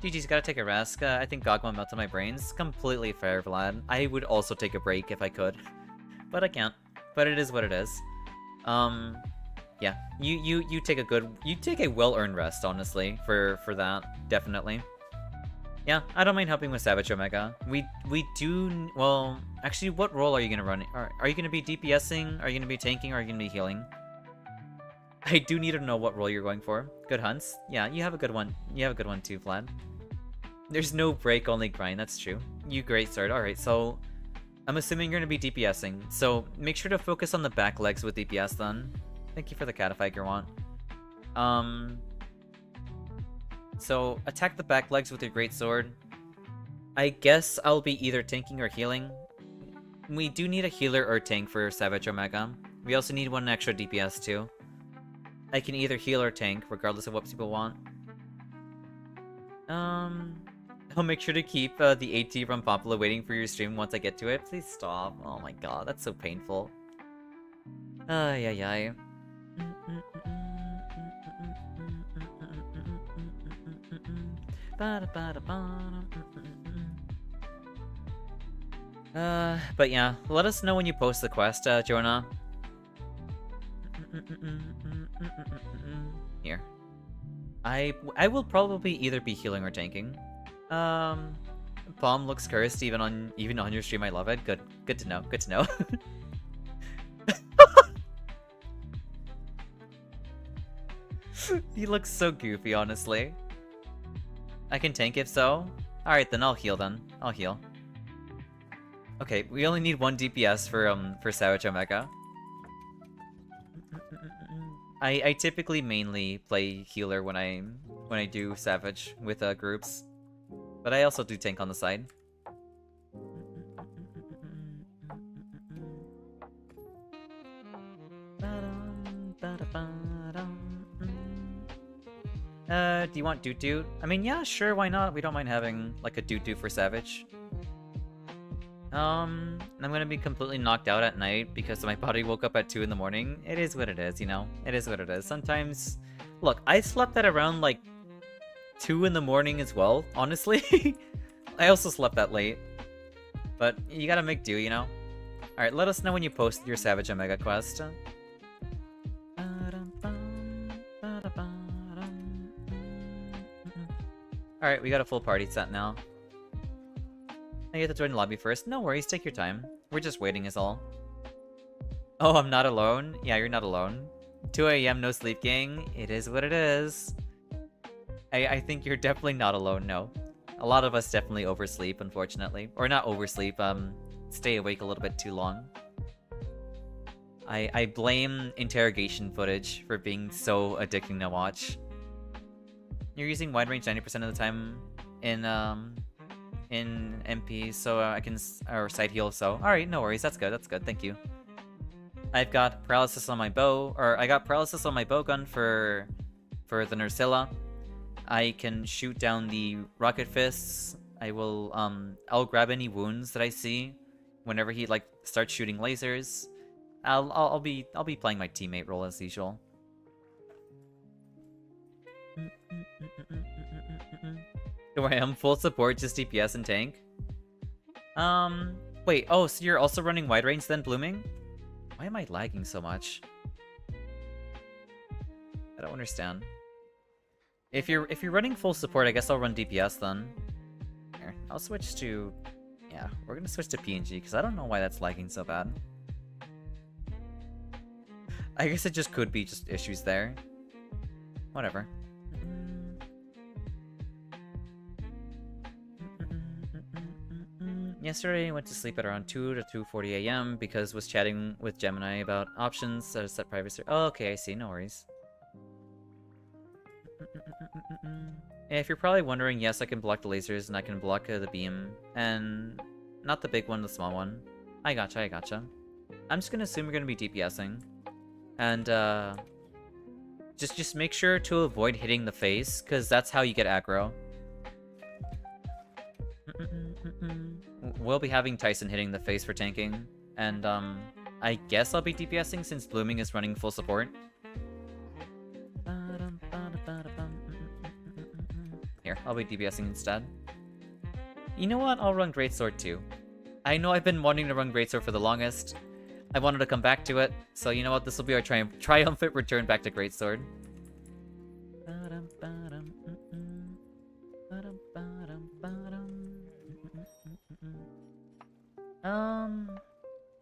GG's gotta take a rest. I think Gogma melted my brains. Completely fair, Vlad. I would also take a break if I could. But I can't. But it is what it is. Yeah. You take a well-earned rest, honestly, for that. Definitely. Yeah, I don't mind helping with Savage Omega. We do... Well, actually, what role are you gonna run? Are you gonna be DPSing? Are you gonna be tanking? Or are you gonna be healing? I do need to know what role you're going for. Good hunts. Yeah, you have a good one. You have a good one too, Vlad. There's no break, only grind. That's true. You great start. Alright, so... I'm assuming you're gonna be DPSing. So, make sure to focus on the back legs with DPS then. Thank you for the Catafy, Gerwant. So, attack the back legs with your great sword. I guess I'll be either tanking or healing. We do need a healer or tank for Savage Omega. We also need one extra DPS too. I can either heal or tank, regardless of what people want. I'll make sure to keep the AT from Popula waiting for your stream once I get to it. Please stop. Oh my god, that's so painful. Ay, ay, ay. But yeah, let us know when you post the quest, Jonah. Here. I will probably either be healing or tanking. Palm looks cursed even on your stream. I love it. Good to know. Good to know. He looks so goofy, honestly. I can tank if so. Alright, then I'll heal then. I'll heal. Okay, we only need one DPS for Savage Omega. I typically mainly play healer when I do Savage with groups. But I also do tank on the side. Do you want Doot Doot? I mean, yeah, sure, why not? We don't mind having, like, a Doot Doot for Savage. I'm gonna be completely knocked out at night because my body woke up at 2 in the morning. It is what it is, you know? It is what it is. Sometimes... Look, I slept at around, like, 2 in the morning as well, honestly. I also slept that late. But you gotta make do, you know? Alright, let us know when you post your Savage Omega quest. Alright, we got a full party set now. I get to join the lobby first. No worries, take your time. We're just waiting is all. Oh, I'm not alone? Yeah, you're not alone. 2 AM, no sleep, gang. It is what it is. I think you're definitely not alone, no. A lot of us definitely oversleep, unfortunately. Or not oversleep, stay awake a little bit too long. I blame interrogation footage for being so addicting to watch. You're using wide range 90% of the time in MP, so I can or side heal. So all right, no worries. That's good. Thank you. I've got paralysis on my bow, or I got paralysis on my bow gun for the Nursilla. I can shoot down the rocket fists. I'll grab any wounds that I see whenever he like starts shooting lasers. I'll be playing my teammate role as usual. Do I am full support, just DPS and tank? Wait, oh, so you're also running wide range then, Blooming? Why am I lagging so much? I don't understand. If you're running full support, I guess I'll run DPS then. Here, I'll switch to... Yeah, we're gonna switch to PNG, because I don't know why that's lagging so bad. I guess it just could be just issues there. Whatever. Yesterday, I went to sleep at around 2 to 2:40 a.m. because was chatting with Gemini about options to set privacy. Oh, okay, I see. No worries. Yeah, if you're probably wondering, yes, I can block the lasers and I can block the beam. And not the big one, the small one. I gotcha, I gotcha. I'm just gonna assume you're gonna be DPSing. And, just make sure to avoid hitting the face, because that's how you get aggro. We'll be having Tyson hitting the face for tanking. And, I guess I'll be DPSing since Blooming is running full support. Here, I'll be DPSing instead. You know what? I'll run Greatsword too. I know I've been wanting to run Greatsword for the longest. I wanted to come back to it, so you know what? This will be our triumphant return back to Greatsword.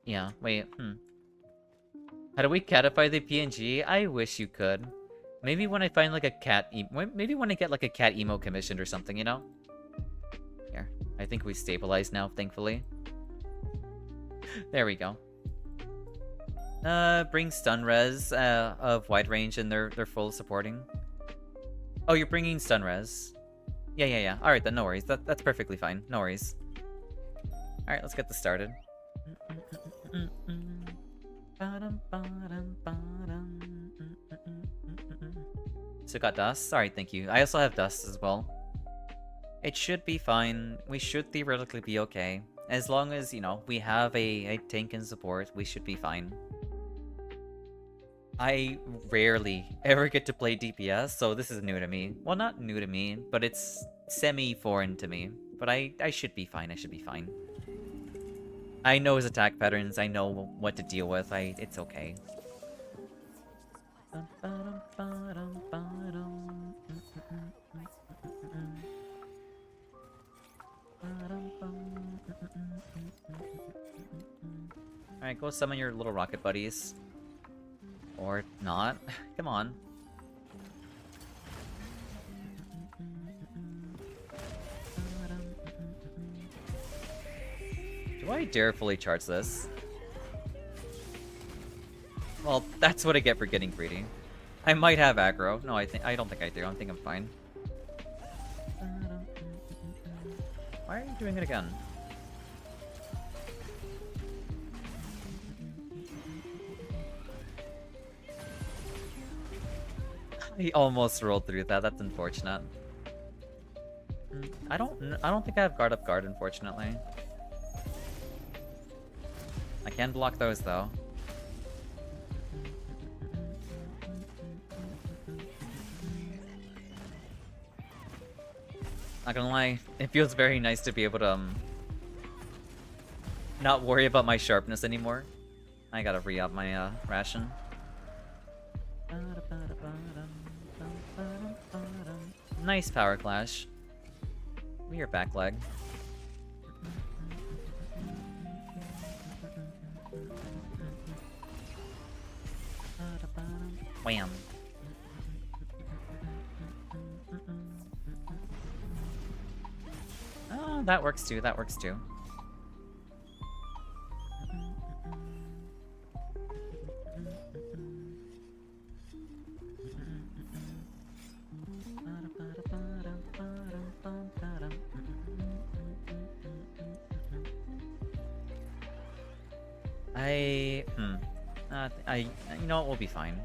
Yeah, wait, How do we catify the PNG? I wish you could. Maybe when I find like a cat maybe when I get like a cat emo commissioned or something, you know? Here, I think we stabilized now, thankfully. There we go. Bring stun res of wide range and they're full supporting. Oh, you're bringing stun res. Yeah. All right then, no worries. That's perfectly fine. No worries. All right, let's get this started. So got dust. All right, thank you. I also have dust as well. It should be fine. We should theoretically be okay. As long as, you know, we have a tank and support, we should be fine. I rarely ever get to play DPS, so this is new to me. Well, not new to me, but it's semi-foreign to me. But I should be fine, I should be fine. I know his attack patterns, I know what to deal with, it's okay. Alright, go summon your little rocket buddies. Or not. Come on. Do I dare fully charge this? Well, that's what I get for getting greedy. I might have aggro. No, I don't think I do. I think I'm fine. Why are you doing it again? He almost rolled through that. That's unfortunate. I don't think I have guard up guard, unfortunately. I can block those though. Not gonna lie, it feels very nice to be able to not worry about my sharpness anymore. I gotta re-up my ration. Nice power clash. We are back leg. Wham. Oh, that works too, that works too. You know what, we'll be fine.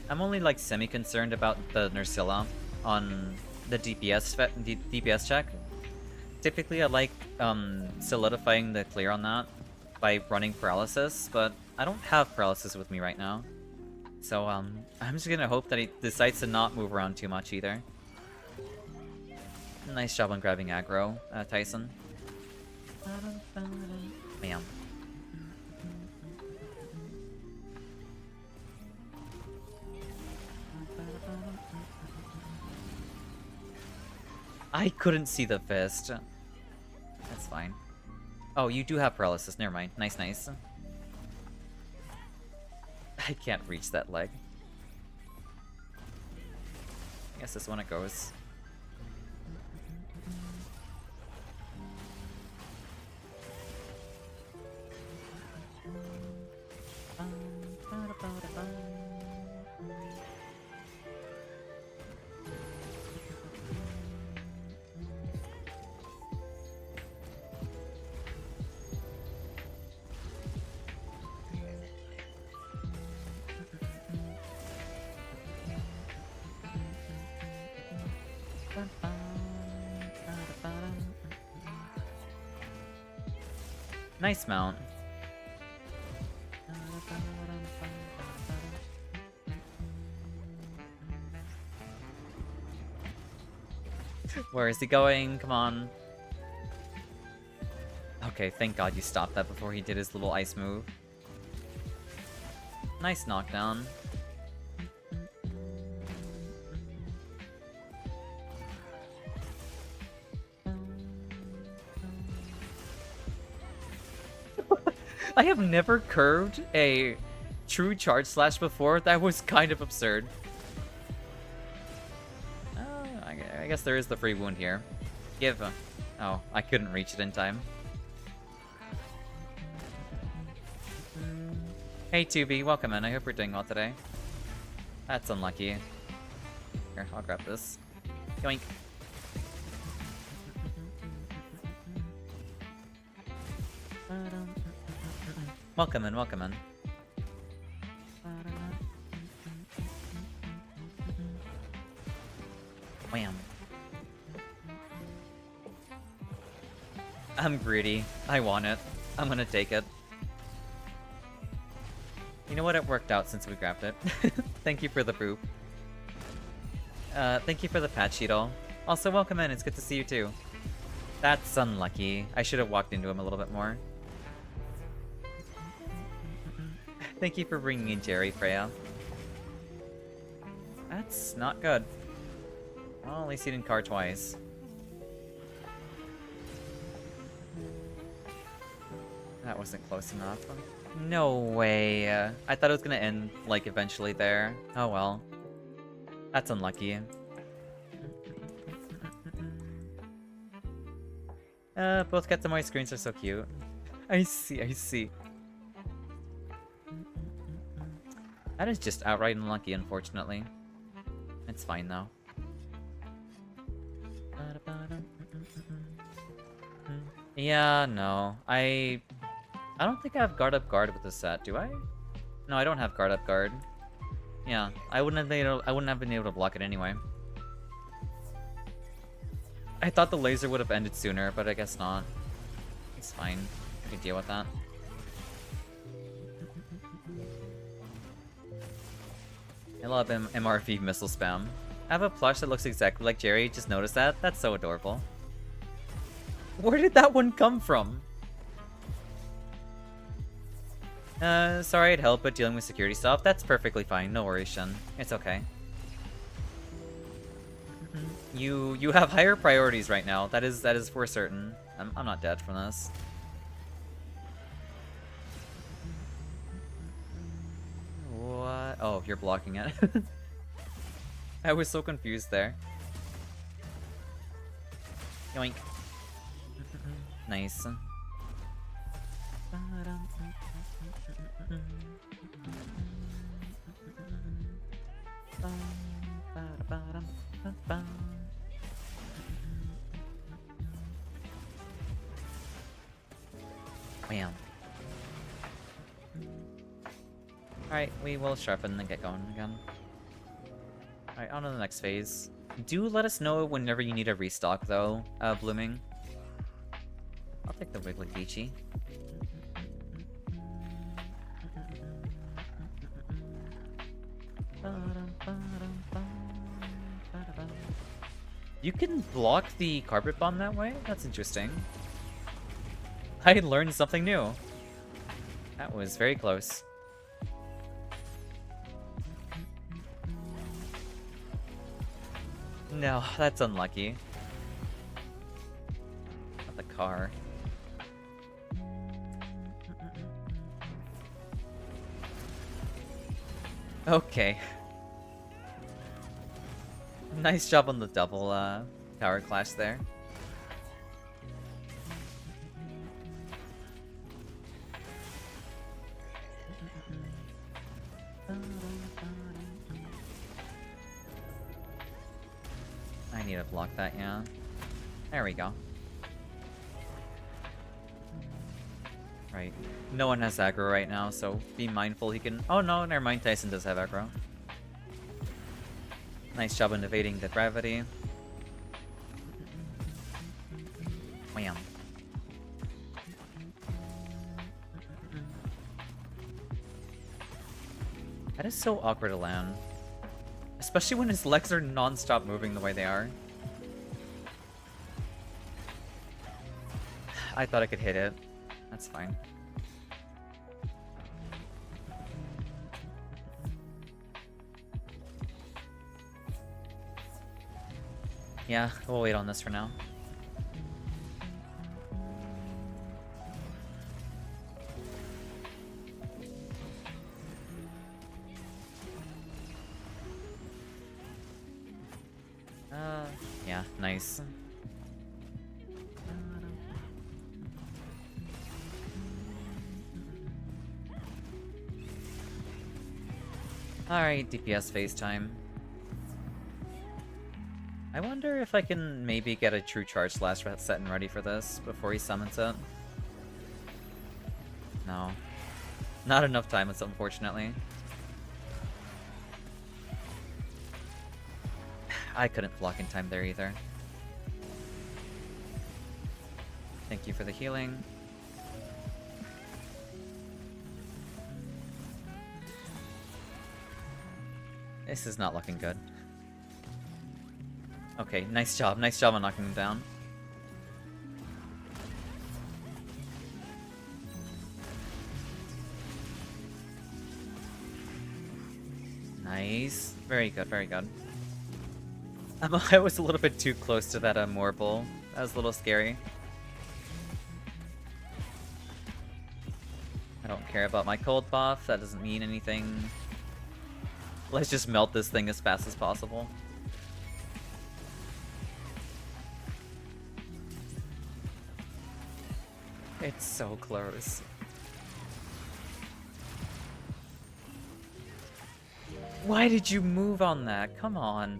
I'm only like semi-concerned about the Nursilla on the DPS check. Typically I like solidifying the clear on that by running paralysis, but I don't have paralysis with me right now. So, I'm just gonna hope that he decides to not move around too much either. Nice job on grabbing aggro, Tyson. Bam. I couldn't see the fist. That's fine. Oh, you do have paralysis. Never mind. Nice, nice. I can't reach that leg. I guess this one it goes. Nice mount. Where is he going? Come on. Okay, thank God you stopped that before he did his little ice move. Nice knockdown. I have never curved a true charge slash before. That was kind of absurd. I guess there is the free wound here. Give. Oh, I couldn't reach it in time. Hey, 2B, welcome in. I hope you're doing well today. That's unlucky. Here, I'll grab this. Yoink. Welcome in, welcome in. Wham. I'm greedy. I want it. I'm gonna take it. You know what? It worked out since we grabbed it. Thank you for the boop. Thank you for the patch Cheetle. Also, welcome in. It's good to see you too. That's unlucky. I should have walked into him a little bit more. Thank you for bringing in Jerry, Freya. That's not good. Well, at least he didn't car twice. That wasn't close enough. No way. I thought it was gonna end, like, eventually there. Oh well. That's unlucky. Both Getsumoy screens are so cute. I see, I see. That is just outright unlucky, unfortunately. It's fine, though. Yeah, no. I don't think I have guard up guard with this set, do I? No, I don't have guard up guard. Yeah, I wouldn't have been able to block it anyway. I thought the laser would have ended sooner, but I guess not. It's fine. I can deal with that. I love MRV missile spam. I have a plush that looks exactly like Jerry. Just noticed that? That's so adorable. Where did that one come from? Sorry I'd help, but dealing with security stuff, that's perfectly fine. No worries, Shen. It's okay. You have higher priorities right now. That is for certain. I'm not dead from this. What? Oh, you're blocking it. I was so confused there. Yoink. Nice. Wham. Alright, we will sharpen and get going again. Alright, on to the next phase. Do let us know whenever you need a restock, though, Blooming. I'll take the Wiggly Peachy. You can block the carpet bomb that way? That's interesting. I learned something new. That was very close. No, that's unlucky. Not the car. Okay. Nice job on the double tower clash there. I need to block that, yeah. There we go. Right. No one has aggro right now, so be mindful he can... Oh no, never mind, Tyson does have aggro. Nice job on evading the gravity. Wham. That is so awkward to land. Especially when his legs are non-stop moving the way they are. I thought I could hit it. That's fine. Yeah, we'll wait on this for now. Yeah, nice. Alright, DPS phase time. I wonder if I can maybe get a true charge slash set and ready for this before he summons it. No. Not enough time, unfortunately. I couldn't block in time there either. Thank you for the healing. This is not looking good. Okay, nice job. Nice job on knocking him down. Nice. Very good, very good. I was a little bit too close to that Morble. That was a little scary. I don't care about my cold buff. That doesn't mean anything. Let's just melt this thing as fast as possible. It's so close. Why did you move on that? Come on.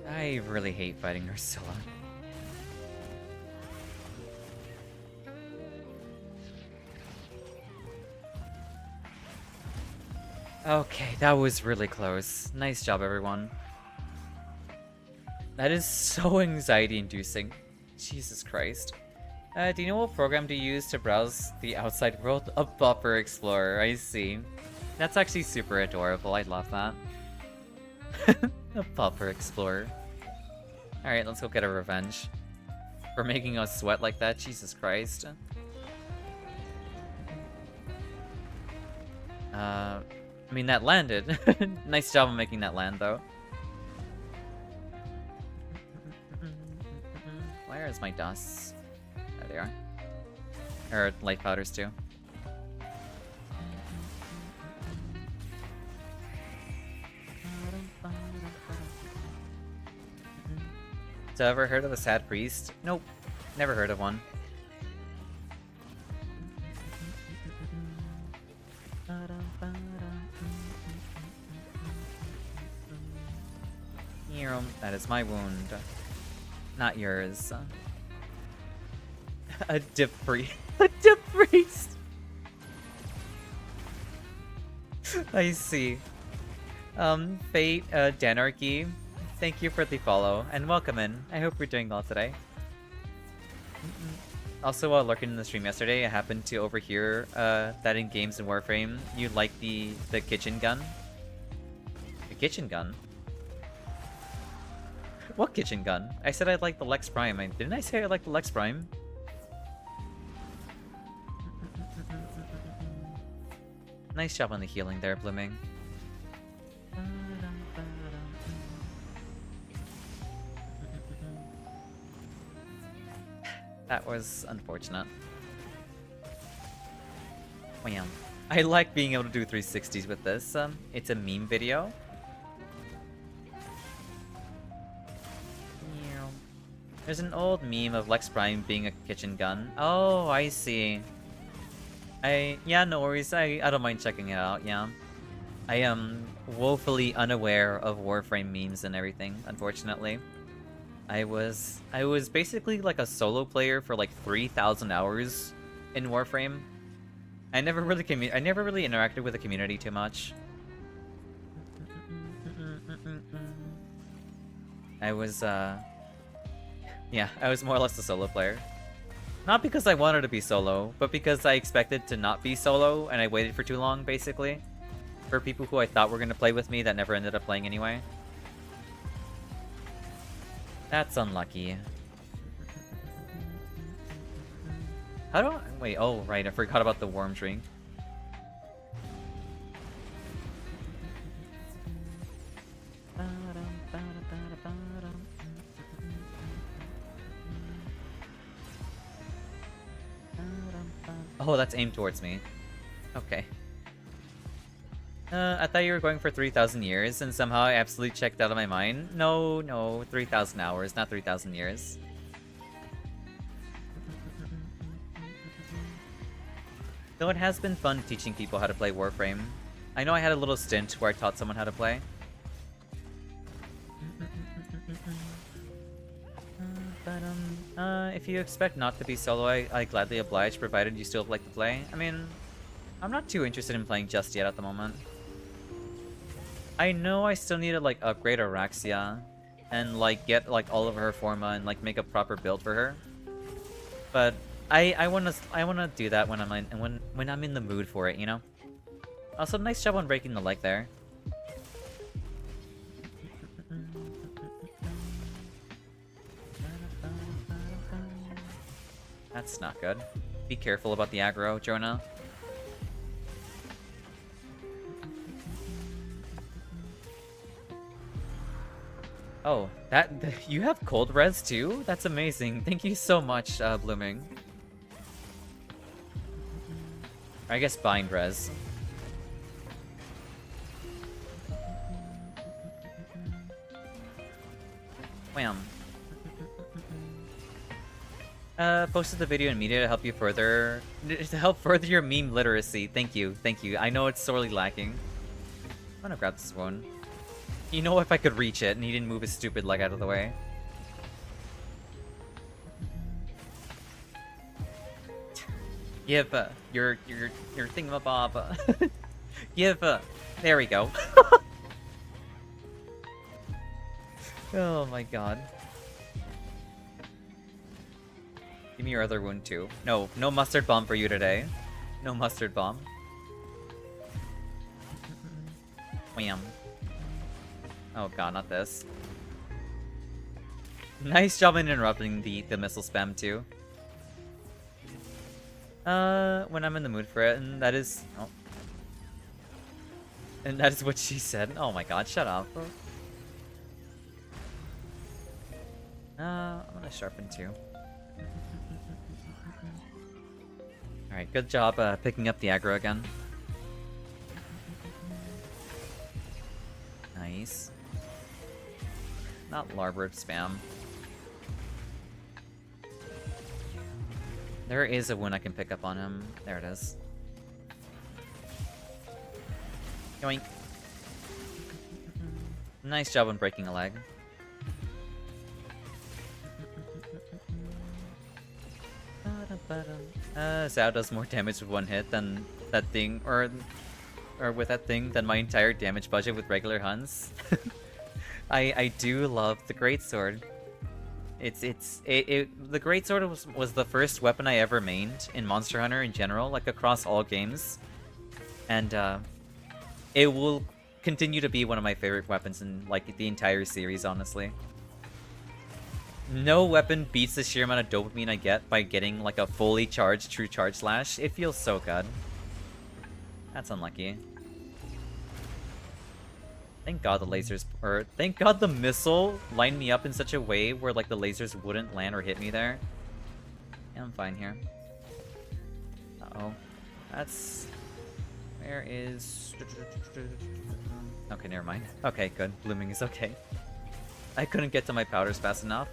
I really hate fighting Ursula. Okay, that was really close. Nice job, everyone. That is so anxiety-inducing. Jesus Christ. Do you know what program to use to browse the outside world? A Buffer Explorer, I see. That's actually super adorable, I love that. A Buffer Explorer. Alright, let's go get a revenge. For making us sweat like that, Jesus Christ. I mean, that landed. Nice job of making that land, though. Where is my dust? There they are. Or light powders, too. So, ever heard of a sad priest? Nope. Never heard of one. That is my wound. Not yours. A dip priest. A dip priest! I see. Fate, Danarchy. Thank you for the follow, and welcome in. I hope you're doing well today. Also, while lurking in the stream yesterday, I happened to overhear that in games in Warframe, you like the kitchen gun. The kitchen gun? What kitchen gun? I said I like the Lex Prime. Didn't I say I like the Lex Prime? Nice job on the healing there, Blooming. That was unfortunate. Wow. I like being able to do 360s with this. It's a meme video. There's an old meme of Lex Prime being a kitchen gun. Oh, I see. Yeah, no worries. I don't mind checking it out, yeah. I am woefully unaware of Warframe memes and everything, unfortunately. I was basically like a solo player for like 3,000 hours in Warframe. I never really interacted with the community too much. I was yeah, I was more or less a solo player. Not because I wanted to be solo, but because I expected to not be solo and I waited for too long, basically. For people who I thought were going to play with me that never ended up playing anyway. That's unlucky. How do I... Wait, oh, right, I forgot about the worm drink. Oh, that's aimed towards me. Okay. I thought you were going for 3,000 years, and somehow I absolutely checked out of my mind. No, 3,000 hours, not 3,000 years. Though it has been fun teaching people how to play Warframe. I know I had a little stint where I taught someone how to play. If you expect not to be solo, I gladly oblige, provided you still like to play. I mean, I'm not too interested in playing just yet at the moment. I know I still need to, like, upgrade Araxia and, like, get, like, all of her forma and, like, make a proper build for her. But I wanna do that when I'm in the mood for it, you know? Also, nice job on breaking the leg there. That's not good. Be careful about the aggro, Jonah. Oh, you have cold res too? That's amazing. Thank you so much, Blooming. Or I guess bind res. Wham. Posted the video in media to help you further your meme literacy. Thank you. I know it's sorely lacking. I'm gonna grab this one. You know, if I could reach it and he didn't move his stupid leg out of the way. Give your thingamabob. Give there we go. Oh my god. Give me your other wound too. No mustard bomb for you today. No mustard bomb. Wham. Oh god, not this. Nice job in interrupting the missile spam too. When I'm in the mood for it, and that is... Oh. And that is what she said. Oh my god, shut up. I'm gonna sharpen too. Alright, good job picking up the aggro again. Nice. Not larboard spam. There is a wound I can pick up on him. There it is. Yoink. Nice job on breaking a leg. Xao does more damage with one hit than that thing, or with that thing than my entire damage budget with regular Huns. I do love the greatsword. The greatsword was the first weapon I ever mained in Monster Hunter in general, like across all games, and it will continue to be one of my favorite weapons in like the entire series, honestly. No weapon beats the sheer amount of dopamine I get by getting like a fully charged true charge slash. It feels so good. That's unlucky. Thank god the lasers, or thank god the missile lined me up in such a way where like the lasers wouldn't land or hit me there. Yeah, I'm fine here. Uh-oh. That's... Where is... Okay, never mind. Okay, good. Blooming is okay. I couldn't get to my powders fast enough.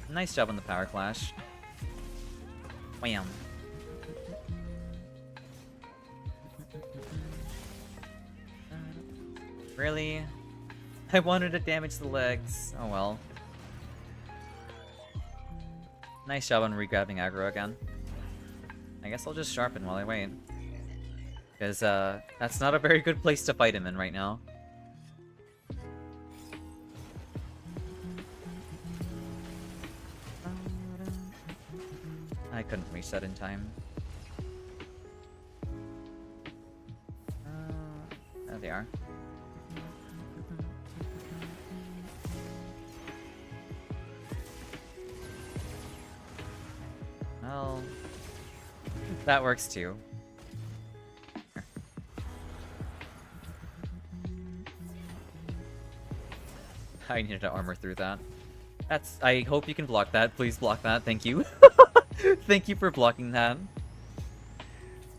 Nice job on the power clash. Wham. Really? I wanted to damage the legs. Oh well. Nice job on regrabbing aggro again. I guess I'll just sharpen while I wait. Because, that's not a very good place to fight him in right now. I couldn't reach that in time. There they are. Well, that works too. I needed to armor through that. That's... I hope you can block that. Please block that. Thank you. Thank you for blocking that.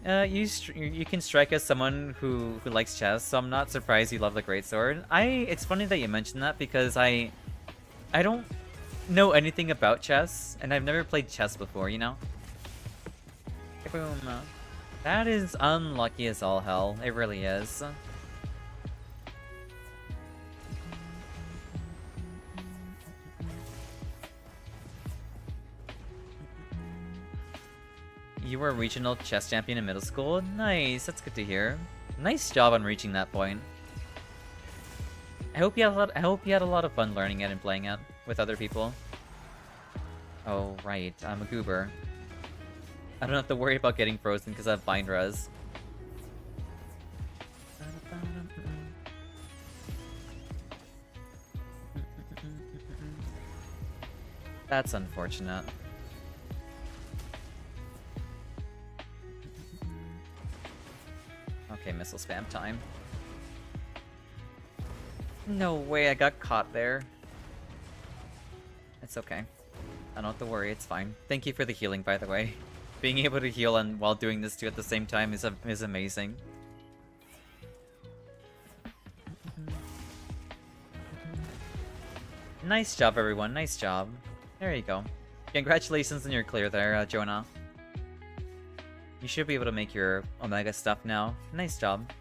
You can strike as someone who likes chess, so I'm not surprised you love the greatsword. It's funny that you mentioned that because I don't know anything about chess, and I've never played chess before, you know? Boom. That is unlucky as all hell. It really is. You were a regional chess champion in middle school? Nice, that's good to hear. Nice job on reaching that point. I hope you had a lot of fun learning it and playing it with other people. Oh right, I'm a goober. I don't have to worry about getting frozen because I have bind res. That's unfortunate. Okay, missile spam time. No way, I got caught there. It's okay. I don't have to worry, it's fine. Thank you for the healing, by the way. Being able to heal and while doing this too at the same time is amazing. Nice job, everyone. Nice job. There you go. Congratulations on your clear there, Jonah. You should be able to make your Omega stuff now. Nice job.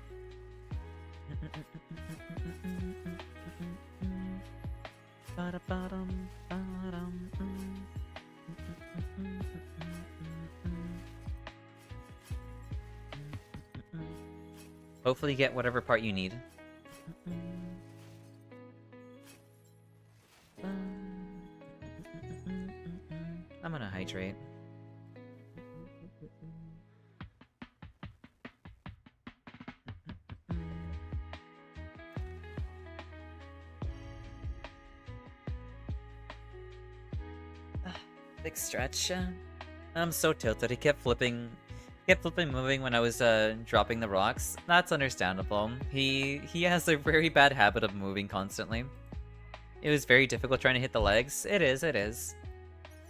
Hopefully you get whatever part you need. I'm gonna hydrate. Big stretch. I'm so tilted. He kept flipping moving when I was dropping the rocks. That's understandable. He has a very bad habit of moving constantly. It was very difficult trying to hit the legs. It is.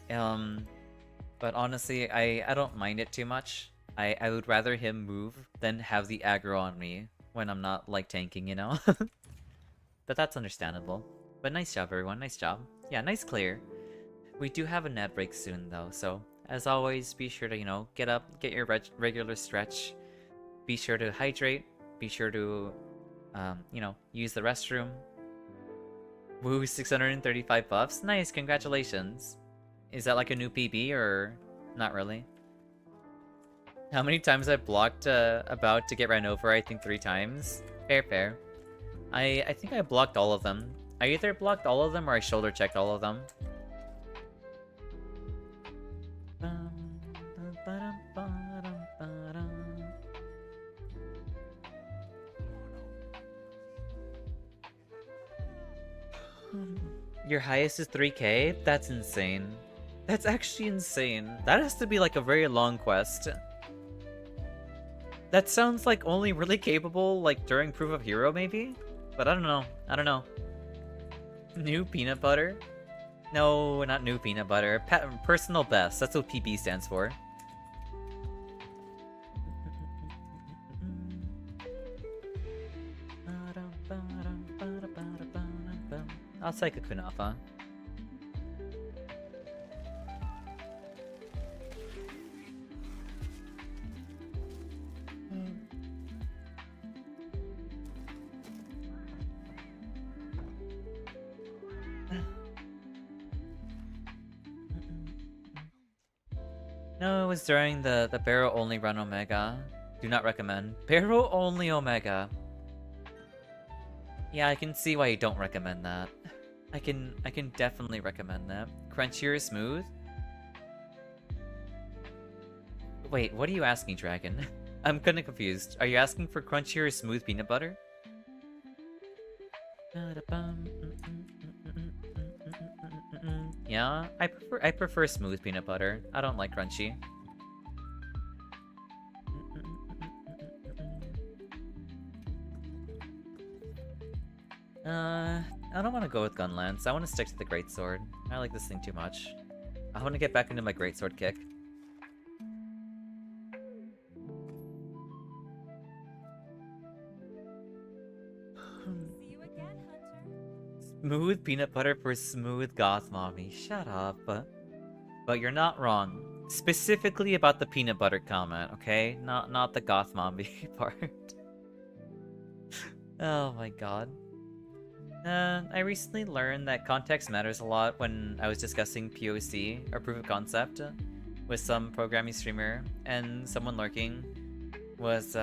But honestly, I don't mind it too much. I would rather him move than have the aggro on me when I'm not like tanking, you know? But that's understandable. But nice job, everyone. Nice job. Yeah, nice clear. We do have a net break soon, though, so as always, be sure to, you know, get up, get your regular stretch, be sure to hydrate, be sure to, you know, use the restroom. Woo, 635 buffs. Nice, congratulations. Is that like a new PB, or not really? How many times I've blocked about to get ran over? I think 3 times. Fair, fair. I think I blocked all of them. I either blocked all of them or I shoulder checked all of them. Your highest is 3k? That's insane. That's actually insane. That has to be like a very long quest. That sounds like only really capable like during Proof of Hero maybe? But I don't know. I don't know. New peanut butter? No, not new peanut butter. Personal best. That's what PB stands for. I'll take a kunafa. No, it was during the barrel only run Omega. Do not recommend. Barrel only Omega. Yeah, I can see why you don't recommend that. I can definitely recommend that. Crunchy or smooth? Wait, what are you asking, Dragon? I'm kinda confused. Are you asking for crunchy or smooth peanut butter? Yeah, I prefer smooth peanut butter. I don't like crunchy. I don't want to go with Gunlance. I want to stick to the Greatsword. I like this thing too much. I want to get back into my Greatsword kick. Smooth peanut butter for smooth goth mommy. Shut up. But you're not wrong. Specifically about the peanut butter comment, okay? Not the goth mommy part. Oh my god. I recently learned that context matters a lot when I was discussing POC, or proof of concept, with some programming streamer, and someone lurking was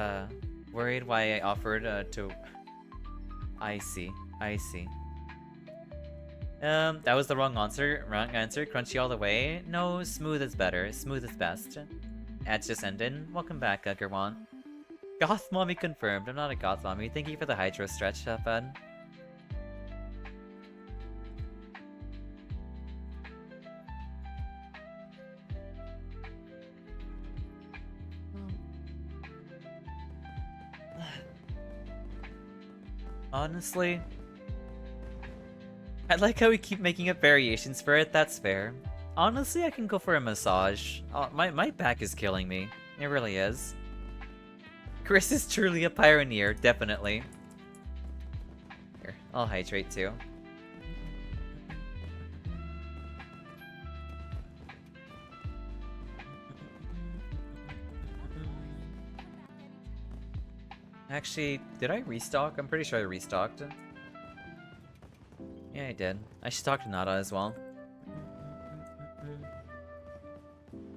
worried why I offered to... I see. That was the wrong answer. Crunchy all the way. No, smooth is better. Smooth is best. Ads just ended. Welcome back, Gerwan. Goth mommy confirmed. I'm not a goth mommy. Thank you for the hydro stretch, Fed. Honestly, I like how we keep making up variations for it. That's fair. Honestly, I can go for a massage. My back is killing me. It really is. Chris is truly a pioneer, definitely. Here, I'll hydrate too. Actually, did I restock? I'm pretty sure I restocked. Yeah, I did. I stocked Nada as well.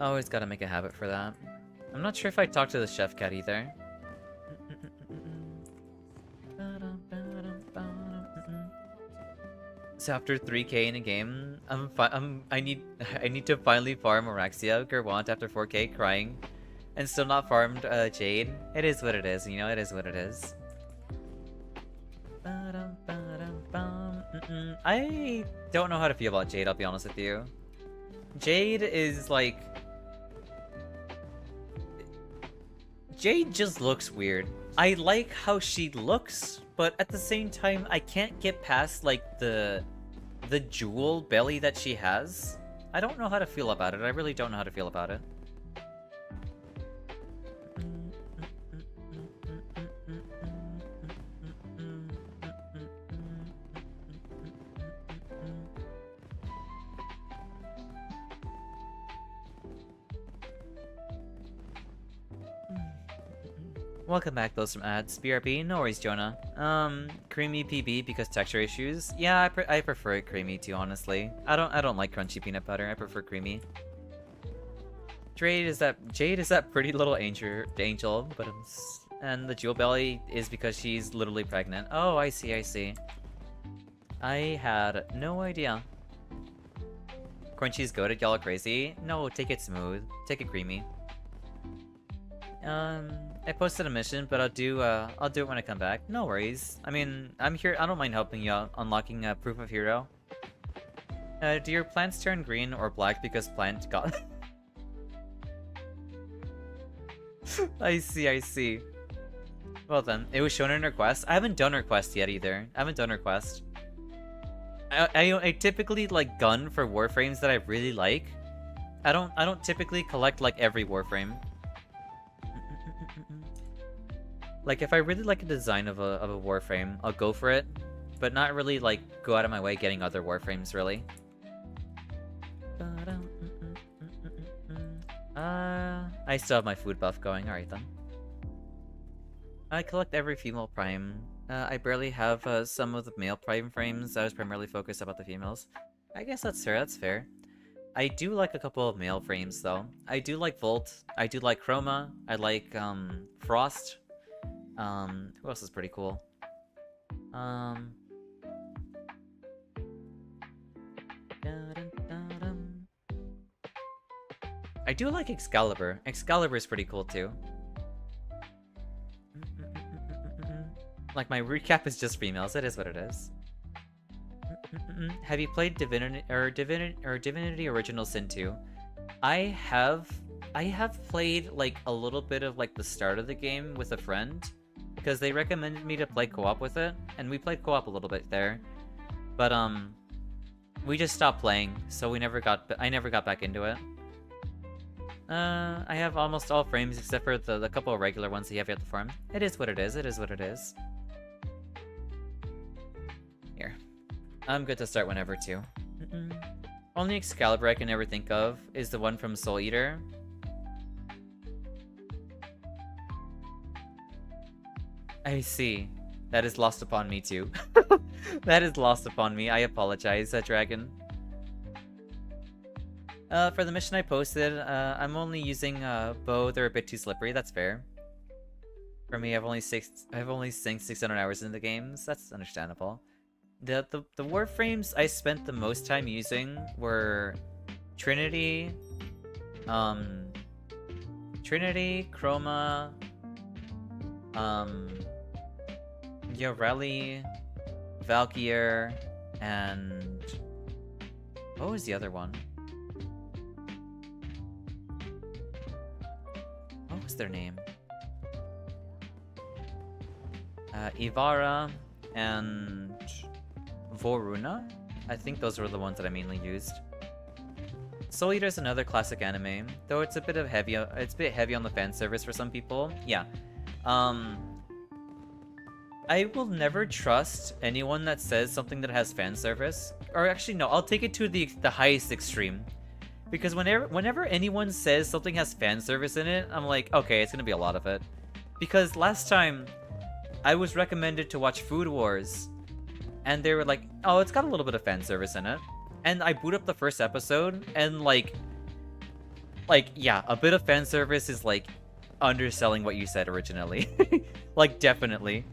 Always gotta make a habit for that. I'm not sure if I talked to the chef cat either. So after 3k in a game, I need to finally farm Oraxia, Gerwant after 4k crying. And still not farmed Jade. It is what it is, you know, it is what it is. I don't know how to feel about Jade, I'll be honest with you. Jade is like... Jade just looks weird. I like how she looks, but at the same time, I can't get past like the jewel belly that she has. I don't know how to feel about it. I really don't know how to feel about it. Welcome back, those from ads. BRB, no worries, Jonah. Creamy PB because texture issues. Yeah, I prefer it creamy too, honestly. I don't like crunchy peanut butter. I prefer creamy. Jade is that pretty little angel, but and the jewel belly is because she's literally pregnant. Oh, I see, I see. I had no idea. Crunchy's goated, y'all are crazy. No, take it smooth. Take it creamy. I posted a mission, but I'll do it when I come back. No worries. I mean, I'm here. I don't mind helping you out unlocking proof of hero. Do your plants turn green or black because plant got? I see, I see. Well then, it was shown in her quest. I haven't done her quest yet either. I haven't done her quest. I typically like gun for warframes that I really like. I don't typically collect like every warframe. Like if I really like a design of a warframe, I'll go for it, but not really like go out of my way getting other warframes really. I still have my food buff going. All right then. I collect every female prime. I barely have some of the male prime frames. I was primarily focused about the females. I guess that's fair. That's fair. I do like a couple of male frames though. I do like Volt. I do like Chroma. I like Frost. Who else is pretty cool? I do like Excalibur. Excalibur is pretty cool too. Like my recap is just females. It is what it is. Have you played Divinity Original Sin 2? I have played like a little bit of like the start of the game with a friend because they recommended me to play co-op with it, and we played co-op a little bit there. But we just stopped playing, so I never got back into it. I have almost all frames except for the couple of regular ones that you have yet to farm. It is what it is. It is what it is. Here. I'm good to start whenever, too. Only Excalibur I can ever think of is the one from Soul Eater. I see. That is lost upon me, too. That is lost upon me. I apologize, Dragon. For the mission I posted, I'm only using bow. They're a bit too slippery. That's fair. For me, I've only synced 600 hours into the games. That's understandable. The warframes I spent the most time using were Trinity, Chroma, Yoreli, Valkyr, and what was the other one? What was their name? Ivara and Voruna? I think those were the ones that I mainly used. Soul Eater is another classic anime, though it's a bit heavy on the fan service for some people. Yeah. I will never trust anyone that says something that has fan service. Or actually, no, I'll take it to the highest extreme. Because whenever anyone says something has fan service in it, I'm like, okay, it's gonna be a lot of it. Because last time, I was recommended to watch Food Wars, and they were like, oh, it's got a little bit of fan service in it. And I boot up the first episode, and like, yeah, a bit of fan service is like underselling what you said originally. Like, definitely.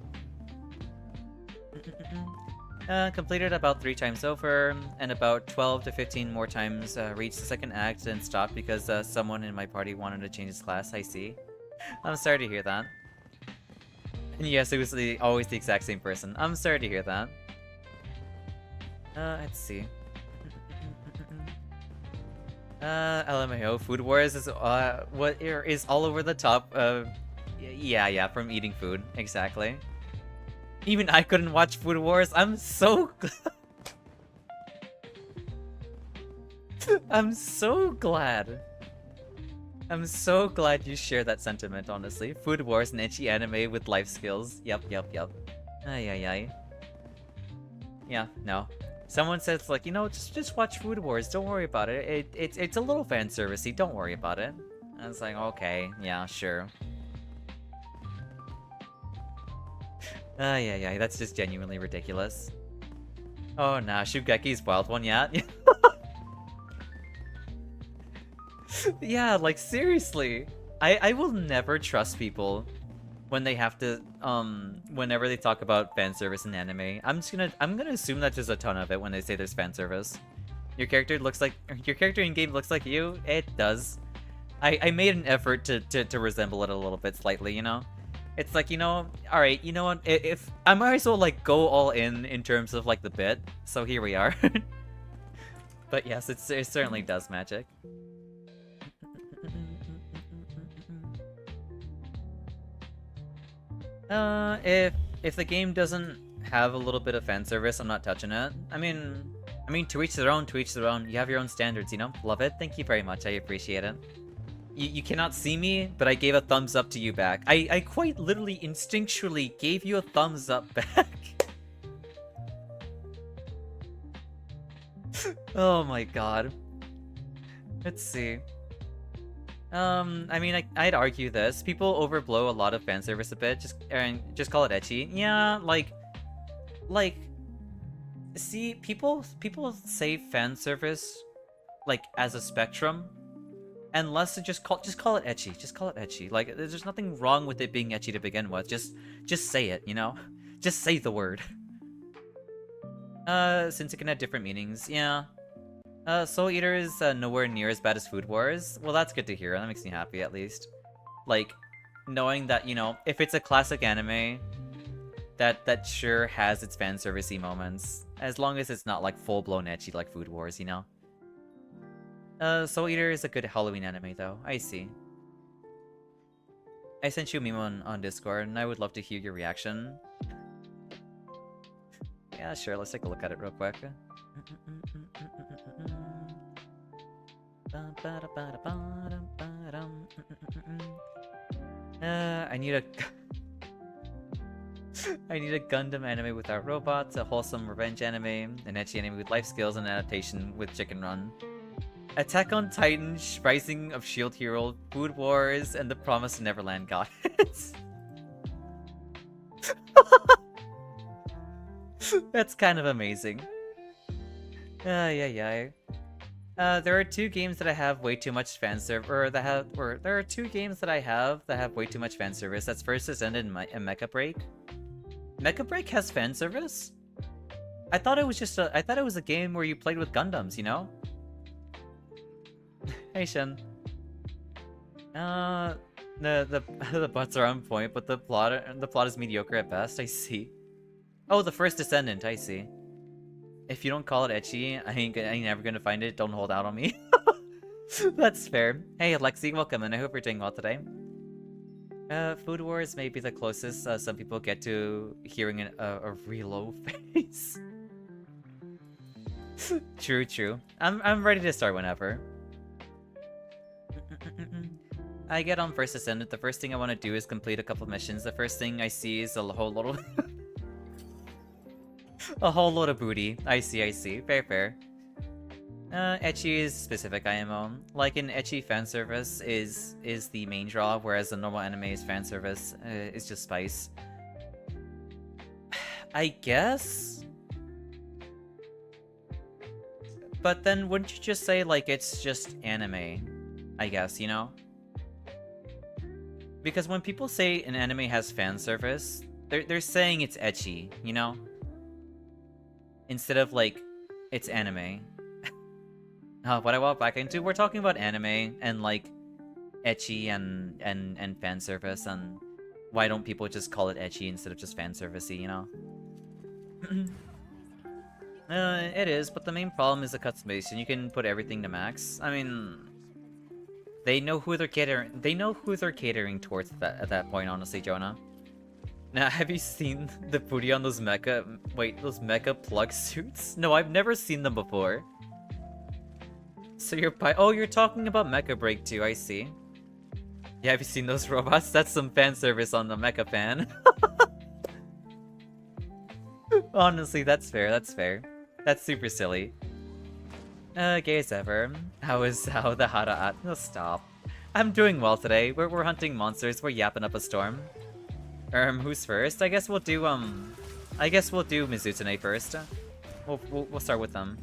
Completed about 3 times over, and about 12 to 15 more times reached the second act and stopped because someone in my party wanted to change his class. I see. I'm sorry to hear that. And yes, it was always the exact same person. I'm sorry to hear that. Let's see. LMAO, Food Wars is what is all over the top. Yeah, from eating food, exactly. Even I couldn't watch Food Wars. I'm so I'm so glad. I'm so glad you share that sentiment, honestly. Food Wars, an ecchi anime with life skills. Yep. Ay. Yeah, no. Someone says, like, you know, just watch Food Wars. Don't worry about it. It's a little fan servicey. Don't worry about it. I was like, okay, yeah, sure. Yeah, that's just genuinely ridiculous. Oh, nah, Shugeki's wild one, yeah. Yeah, like seriously. I will never trust people when they have to whenever they talk about fan service in anime. I'm gonna assume that there's a ton of it when they say there's fan service. Your character in game looks like you? It does. I made an effort to resemble it a little bit slightly, you know? It's like, you know, alright, you know what? If I might as well like go all in terms of like the bit. So here we are. But yes, it certainly does magic. If the game doesn't have a little bit of fan service, I'm not touching it. I mean, to each their own, to each their own. You have your own standards, you know? Love it. Thank you very much. I appreciate it. You cannot see me, but I gave a thumbs up to you back. I quite literally instinctually gave you a thumbs up back. Oh my god. Let's see. I mean, I'd argue this. People overblow a lot of fan service a bit. Just call it ecchi. Yeah, like, see, people say fan service like as a spectrum, and less just call it ecchi. Just call it ecchi. Like, there's nothing wrong with it being ecchi to begin with. Just say it, you know? Just say the word. Since it can have different meanings, yeah. Soul Eater is nowhere near as bad as Food Wars. Well, that's good to hear. That makes me happy, at least. Like, knowing that, you know, if it's a classic anime, that sure has its fan servicey moments. As long as it's not, like, full-blown ecchi like Food Wars, you know? Soul Eater is a good Halloween anime, though. I see. I sent you a meme on Discord, and I would love to hear your reaction. Yeah, sure. Let's take a look at it real quick. I need a Gundam anime without robots, a wholesome revenge anime, an ecchi anime with life skills, and an adaptation with Chicken Run. Attack on Titan, Rising of Shield Hero, Food Wars, and The Promised Neverland Goddess. That's kind of amazing. Yeah. There are two games that I have way too much fan service, there are two games that I have that have way too much fan service. That's First Ascended and Mecha Break. Mecha Break has fan service? I thought it was a game where you played with Gundams, you know? Hey Shen. The butts are on point, but the plot is mediocre at best. I see. Oh, the First Descendant, I see. If you don't call it ecchi, I ain't never gonna find it. Don't hold out on me. That's fair. Hey, Alexi, welcome, and I hope you're doing well today. Food Wars may be the closest some people get to hearing a reload face. True. I'm ready to start whenever. I get on First Ascendant. The first thing I want to do is complete a couple missions. The first thing I see is a whole lot of booty. I see. Fair. Ecchi is specific IMO. Like in ecchi, fan service is the main draw, whereas the normal anime's fan service is just spice. I guess? But then wouldn't you just say, like, it's just anime? I guess, you know? Because when people say an anime has fan service, they're saying it's ecchi, you know? Instead of, like, it's anime. What I walk back into, we're talking about anime and, like, ecchi and fan service, and why don't people just call it ecchi instead of just fan servicey, you know? It is, but the main problem is the customization. You can put everything to max. I mean, they know who they're catering. They know who they're catering towards at that point, honestly, Jonah. Now, have you seen the booty on those mecha plug suits? No, I've never seen them before. So you're talking about Mecha Break too, I see. Yeah, have you seen those robots? That's some fan service on the mecha fan. Honestly, that's fair. That's super silly. Gay as ever. How the Hara at? No, stop. I'm doing well today. We're hunting monsters. We're yapping up a storm. Who's first? I guess we'll do Mizutsune first. We'll start with them.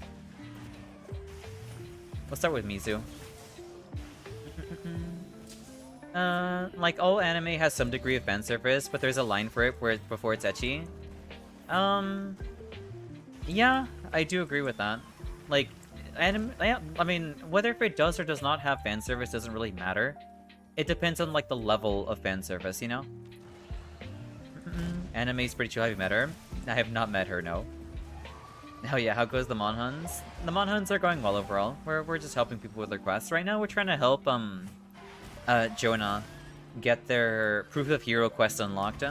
We'll start with Mizu. Like all anime has some degree of fan service, but there's a line for it where before it's ecchi. Yeah, I do agree with that. Like, anime, yeah, I mean, whether if it does or does not have fan service doesn't really matter. It depends on like the level of fan service, you know? Anime's pretty chill. Have you met her? I have not met her, no. Oh yeah, how goes the Monhuns? The Monhuns are going well overall. We're just helping people with their quests. Right now we're trying to help Jonah get their Proof of Hero quest unlocked.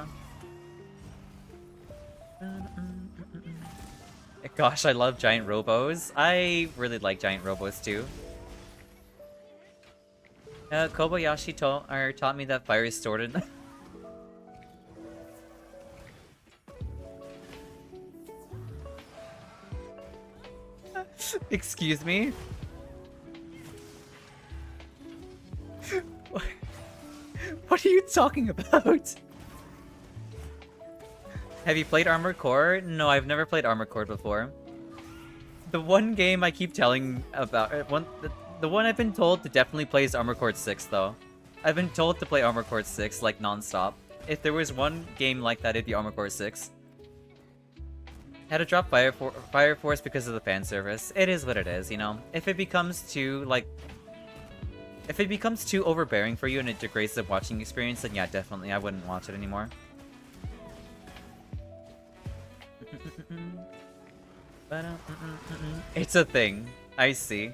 Gosh, I love giant robos. I really like giant robos too. Kobayashi taught me that fire is stored in... Excuse me? What are you talking about? Have you played Armored Core? No, I've never played Armored Core before. The one game I keep telling about... the one I've been told to definitely play is Armored Core 6, though. I've been told to play Armored Core 6, like, non-stop. If there was one game like that, it'd be Armored Core 6. Had to drop Fire Force because of the fan service. It is what it is, you know? If it becomes too, like... If it becomes too overbearing for you and it degrades the watching experience, then yeah, definitely, I wouldn't watch it anymore. It's a thing. I see.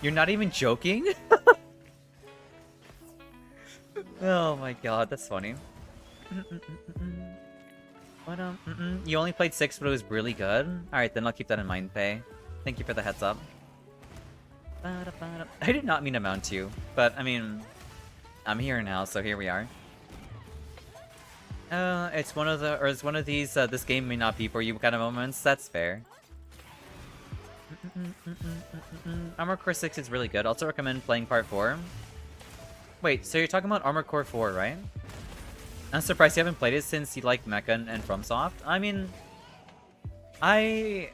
You're not even joking? Oh my god, that's funny. You only played 6, but it was really good? Alright, then I'll keep that in mind, Faye. Thank you for the heads up. I did not mean to mount you, but I mean, I'm here now, so here we are. It's one of these, this game may not be for you kind of moments. That's fair. Armored Core 6 is really good. Also recommend playing Part 4. Wait, so you're talking about Armored Core 4, right? I'm surprised you haven't played it since you like Mecha and FromSoft. I mean, I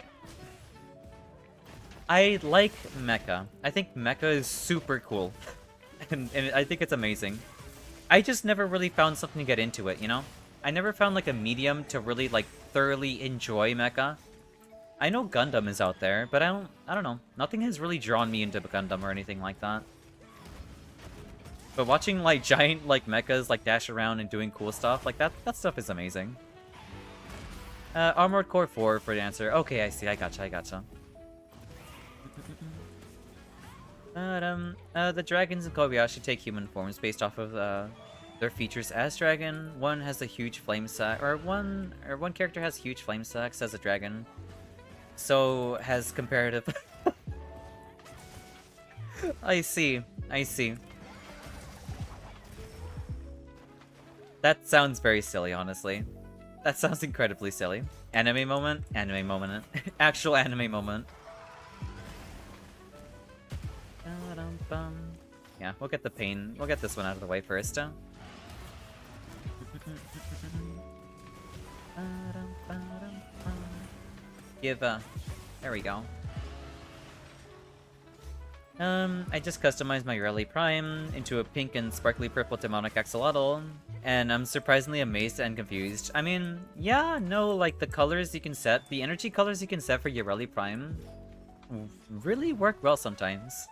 like Mecha. I think Mecha is super cool. and I think it's amazing. I just never really found something to get into it, you know? I never found like a medium to really like thoroughly enjoy Mecha. I know Gundam is out there, but I don't know. Nothing has really drawn me into Gundam or anything like that. But watching like giant like mechas like dash around and doing cool stuff, like that stuff is amazing. Armored Core 4 for the answer. Okay, I see. I gotcha. The dragons in Kobayashi take human forms based off of their features as dragon. One has a huge flame sack, or one character has huge flame sacks as a dragon. So has comparative. I see. That sounds very silly, honestly. That sounds incredibly silly. Anime moment? Anime moment. Actual anime moment. Yeah, we'll get the pain. We'll get this one out of the way first. There we go. I just customized my Rally Prime into a pink and sparkly purple demonic axolotl, and I'm surprisingly amazed and confused. I mean, yeah, no, like the colors you can set, the energy colors you can set for your Rally Prime really work well sometimes.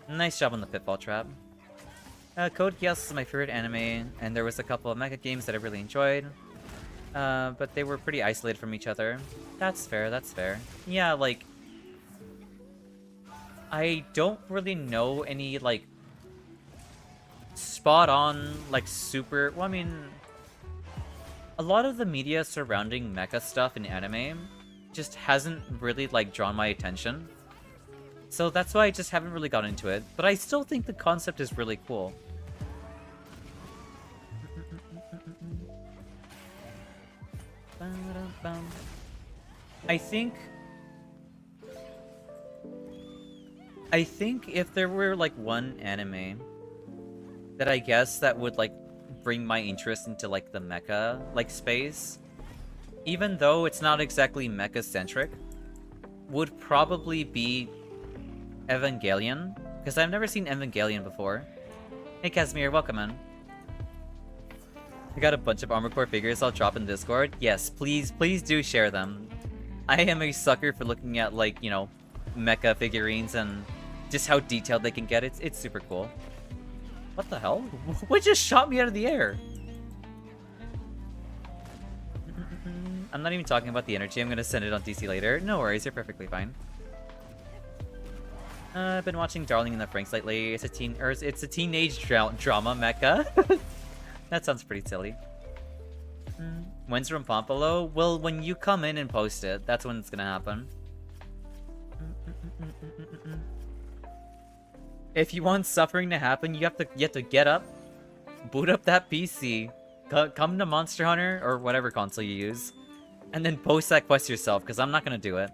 Nice job on the pitfall trap. Code Geass is my favorite anime, and there was a couple of mecha games that I really enjoyed. But they were pretty isolated from each other. That's fair. Yeah, like... I don't really know any, like... spot-on, like, super... Well, I mean... A lot of the media surrounding mecha stuff in anime just hasn't really, like, drawn my attention. So that's why I just haven't really got into it. But I still think the concept is really cool. I think if there were like one anime that I guess that would like bring my interest into like the mecha like space, even though it's not exactly mecha centric, would probably be Evangelion, because I've never seen Evangelion before. Hey Casimir, welcome in. I got a bunch of Armored Core figures I'll drop in Discord. Yes, please do share them. I am a sucker for looking at, like, you know, mecha figurines and just how detailed they can get. It's super cool. What the hell? What just shot me out of the air? I'm not even talking about the energy. I'm gonna send it on DC later. No worries, you're perfectly fine. I've been watching Darling in the Franxx lately. It's a teenage drama mecha. That sounds pretty silly. When's from Pompolo? Well, when you come in and post it, that's when it's gonna happen. If you want suffering to happen, you have to get up, boot up that PC, come to Monster Hunter or whatever console you use, and then post that quest yourself, because I'm not gonna do it.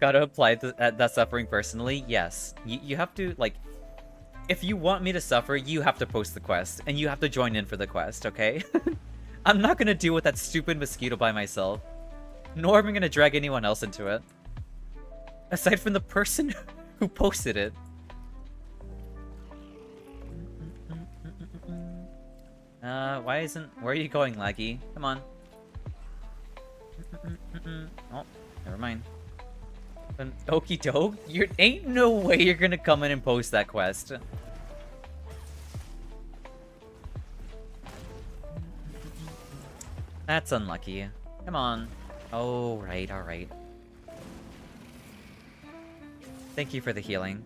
Gotta apply that suffering personally? Yes. You have to, like, if you want me to suffer, you have to post the quest, and you have to join in for the quest, okay? I'm not gonna deal with that stupid mosquito by myself, nor am I gonna drag anyone else into it. Aside from the person who posted it. Where are you going, Laggy? Come on. Oh, never mind. Okie doke? Ain't no way you're gonna come in and post that quest. That's unlucky. Come on. Oh, right, alright. Thank you for the healing.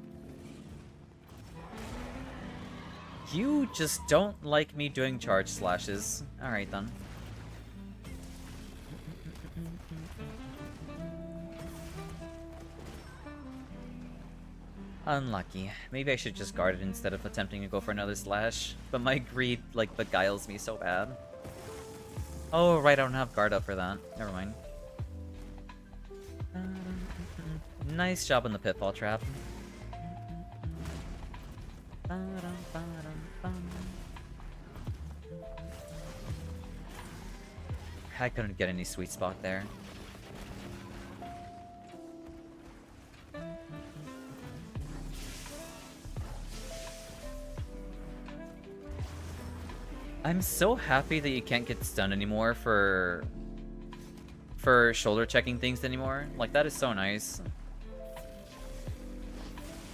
You just don't like me doing charge slashes. Alright then. Unlucky. Maybe I should just guard it instead of attempting to go for another slash. But my greed, like, beguiles me so bad. Oh, right, I don't have guard up for that. Never mind. Nice job on the pitfall trap. I couldn't get any sweet spot there. I'm so happy that you can't get stunned anymore for shoulder checking things anymore. Like, that is so nice.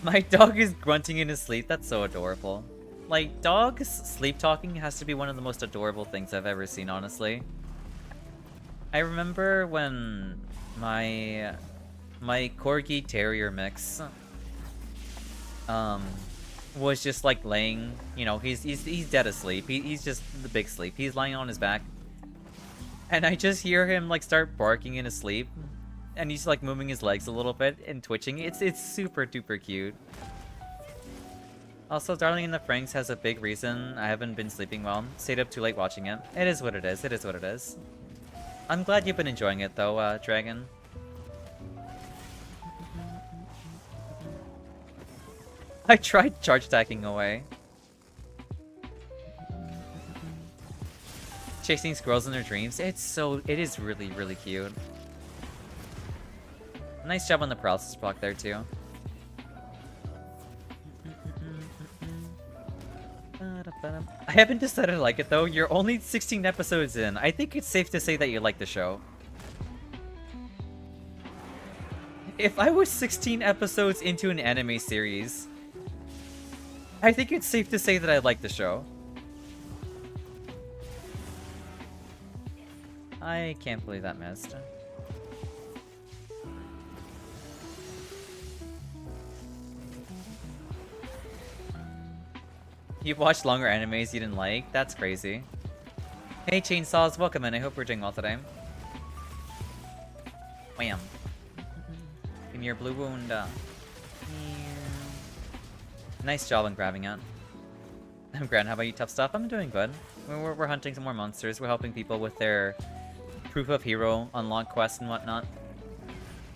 My dog is grunting in his sleep. That's so adorable. Like, dogs sleep talking has to be one of the most adorable things I've ever seen, honestly. I remember when my Corgi Terrier mix was just like laying, you know, he's dead asleep. He's just the big sleep. He's lying on his back. And I just hear him like start barking in his sleep. And he's like moving his legs a little bit and twitching. It's super duper cute. Also, Darling in the Franxx has a big reason I haven't been sleeping well. Stayed up too late watching it. It is what it is. It is what it is. I'm glad you've been enjoying it though, Dragon. I tried charge attacking away. Chasing squirrels in their dreams. It is really, really cute. Nice job on the paralysis block there too. I haven't decided to like it though. You're only 16 episodes in. I think it's safe to say that you like the show. If I was 16 episodes into an anime series, I think it's safe to say that I like the show. I can't believe that missed. You've watched longer animes you didn't like? That's crazy. Hey Chainsaws, welcome in. I hope we're doing well today. Wham. Give me your blue wound. Nice job on grabbing it. I'm Grant, how about you, tough stuff? I'm doing good. We're hunting some more monsters. We're helping people with their proof of hero unlock quests and whatnot.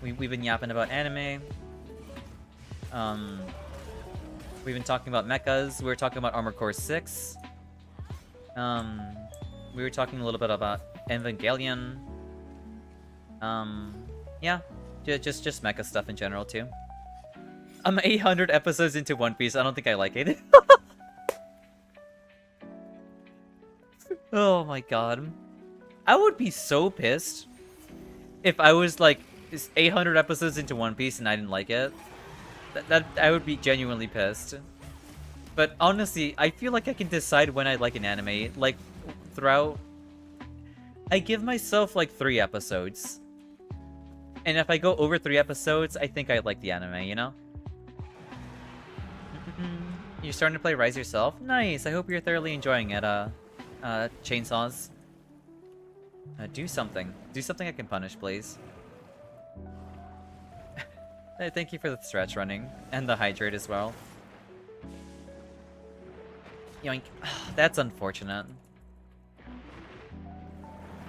We've been yapping about anime. We've been talking about mechas. We were talking about Armored Core 6. We were talking a little bit about Evangelion. Yeah, just mecha stuff in general too. I'm 800 episodes into One Piece. I don't think I like it. Oh my god. I would be so pissed if I was like 800 episodes into One Piece and I didn't like it. That I would be genuinely pissed. But honestly, I feel like I can decide when I like an anime. Like, throughout... I give myself like 3 episodes. And if I go over 3 episodes, I think I like the anime, you know? You're starting to play Rise yourself? Nice! I hope you're thoroughly enjoying it, Chainsaws. Do something. Do something I can punish, please. Hey, thank you for the stretch running. And the hydrate as well. Yoink. That's unfortunate.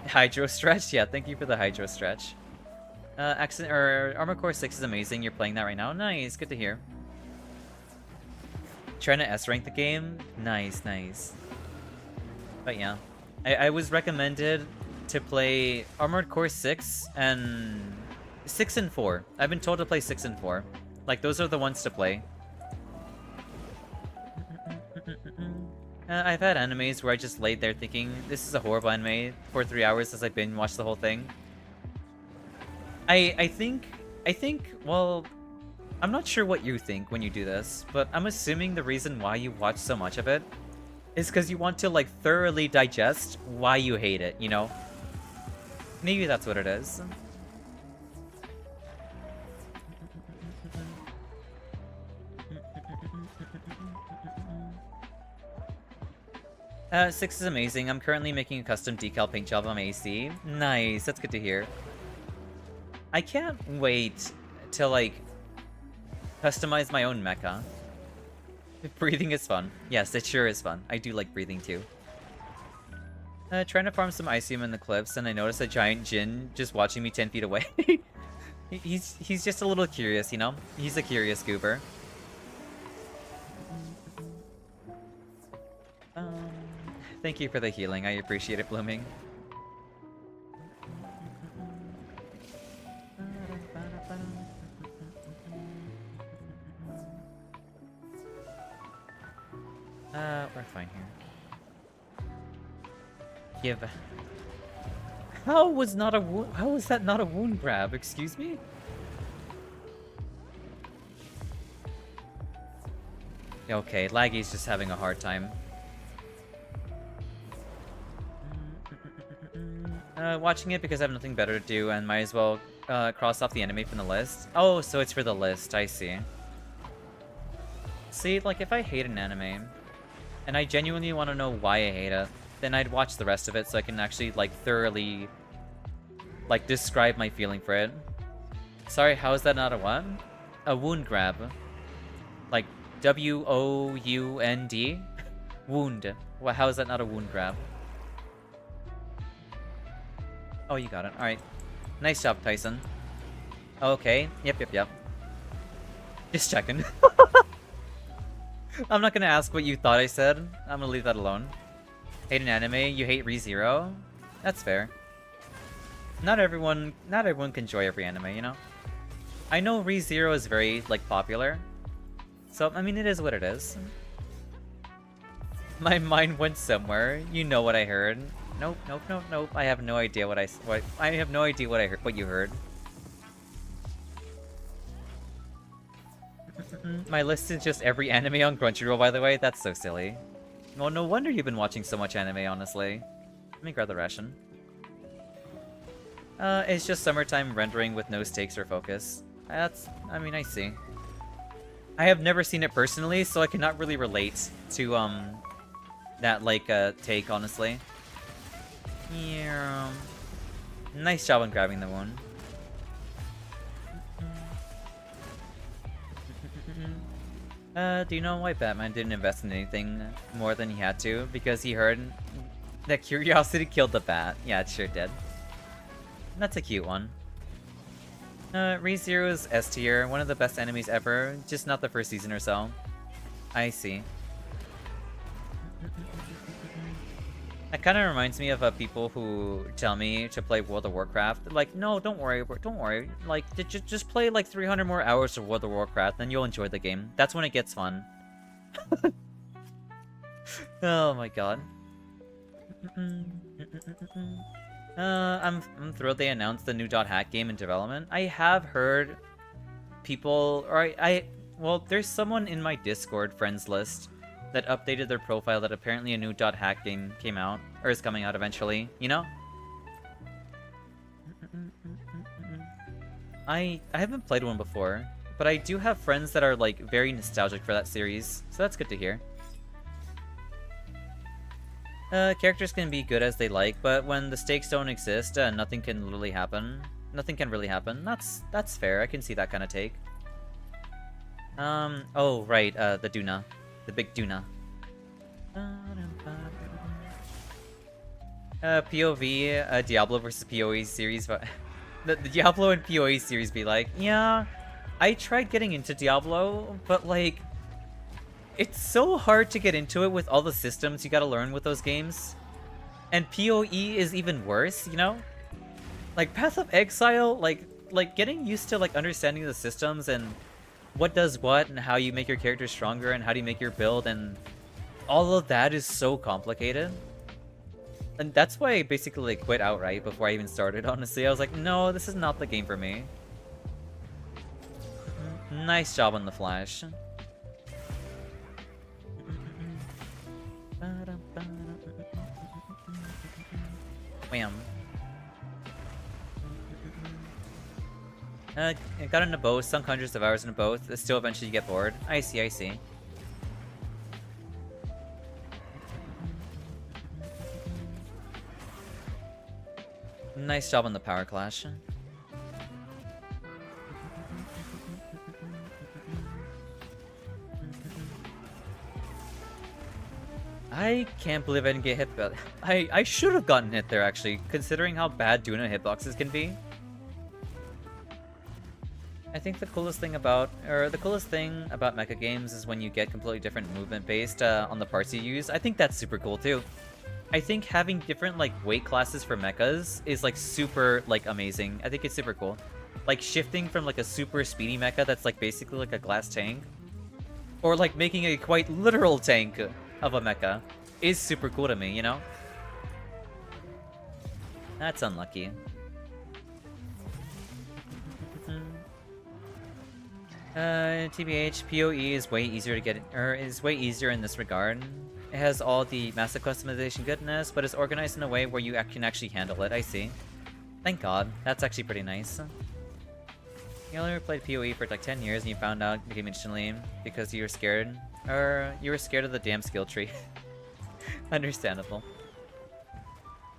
Hydro stretch? Yeah, thank you for the hydro stretch. Armor Core 6 is amazing. You're playing that right now? Nice, good to hear. Trying to S-rank the game? Nice, nice. But yeah. I was recommended to play Armored Core 6 and 6 and 4. I've been told to play 6 and 4. Like, those are the ones to play. I've had animes where I just laid there thinking, this is a horrible anime for 3 hours as I binge watched the whole thing. I think, well, I'm not sure what you think when you do this, but I'm assuming the reason why you watch so much of it is because you want to, like, thoroughly digest why you hate it, you know? Maybe that's what it is. 6 is amazing. I'm currently making a custom decal paint job on my AC. Nice, that's good to hear. I can't wait to, like, customize my own mecha. Breathing is fun. Yes, it sure is fun. I do like breathing too. Trying to farm some Icium in the cliffs, and I noticed a giant Jin just watching me 10 feet away. He's just a little curious, you know? He's a curious goober. Thank you for the healing. I appreciate it, Blooming. We're fine here. Give. How was that not a wound grab? Excuse me? Okay, Laggy's just having a hard time. Watching it because I have nothing better to do and might as well cross off the anime from the list. Oh, so it's for the list, I see. See, like, if I hate an anime, and I genuinely want to know why I hate it, then I'd watch the rest of it so I can actually, like, thoroughly, like, describe my feeling for it. Sorry, how is that not a what? A wound grab. Like, W-O-U-N-D? Wound. Well, how is that not a wound grab? Oh, you got it. Alright. Nice job, Tyson. Okay. Yep. Just checking. I'm not gonna ask what you thought I said. I'm gonna leave that alone. Hate an anime? You hate ReZero? That's fair. Not everyone can enjoy every anime, you know? I know ReZero is very, like, popular. So, I mean, it is what it is. My mind went somewhere. You know what I heard. Nope. I have no idea what I have no idea what I heard, what you heard. My list is just every anime on Crunchyroll, by the way. That's so silly. Well, no wonder you've been watching so much anime, honestly. Let me grab the ration. It's just summertime rendering with no stakes or focus. I mean, I see. I have never seen it personally, so I cannot really relate to, that, like, take, honestly. Yeah. Nice job on grabbing the one. Do you know why Batman didn't invest in anything more than he had to? Because he heard that curiosity killed the bat. Yeah, it sure did. That's a cute one. ReZero's S tier, one of the best enemies ever, just not the first season or so. I see. That kind of reminds me of people who tell me to play World of Warcraft. Like, no, don't worry, don't worry. Like, just play like 300 more hours of World of Warcraft, then you'll enjoy the game. That's when it gets fun. Oh my god. I'm thrilled they announced the new .hack game in development. I have heard people, or well, there's someone in my Discord friends list that updated their profile that apparently a new .hack game came out, or is coming out eventually, you know? I haven't played one before, but I do have friends that are like very nostalgic for that series, so that's good to hear. Characters can be good as they like, but when the stakes don't exist, nothing can literally happen. Nothing can really happen. That's fair. I can see that kind of take. Oh, right, the Duna. The big Duna. POV, Diablo versus PoE series, but the Diablo and PoE series be like, yeah, I tried getting into Diablo, but like, it's so hard to get into it with all the systems you gotta learn with those games. And PoE is even worse, you know? Like, Path of Exile, like getting used to, like, understanding the systems and what does what and how you make your character stronger and how do you make your build and all of that is so complicated. And that's why I basically like, quit outright before I even started, honestly. I was like, no, this is not the game for me. Nice job on the flash. Wham. I got into both, sunk hundreds of hours into both. Still eventually you get bored. I see, I see. Nice job on the power clash. I can't believe I didn't get hit, but I should have gotten hit there actually, considering how bad Duna hitboxes can be. I think the coolest thing about mecha games is when you get completely different movement based on the parts you use. I think that's super cool too. I think having different like weight classes for mechas is like super like amazing. I think it's super cool. Like shifting from like a super speedy mecha that's like basically like a glass tank, or like making a quite literal tank of a mecha is super cool to me, you know? That's unlucky. TBH, PoE is way easier to get, or is way easier in this regard. It has all the massive customization goodness, but it's organized in a way where you can actually handle it, I see. Thank God, that's actually pretty nice. You only played PoE for like 10 years and you found out the game instantly because you were scared, or you were scared of the damn skill tree. Understandable.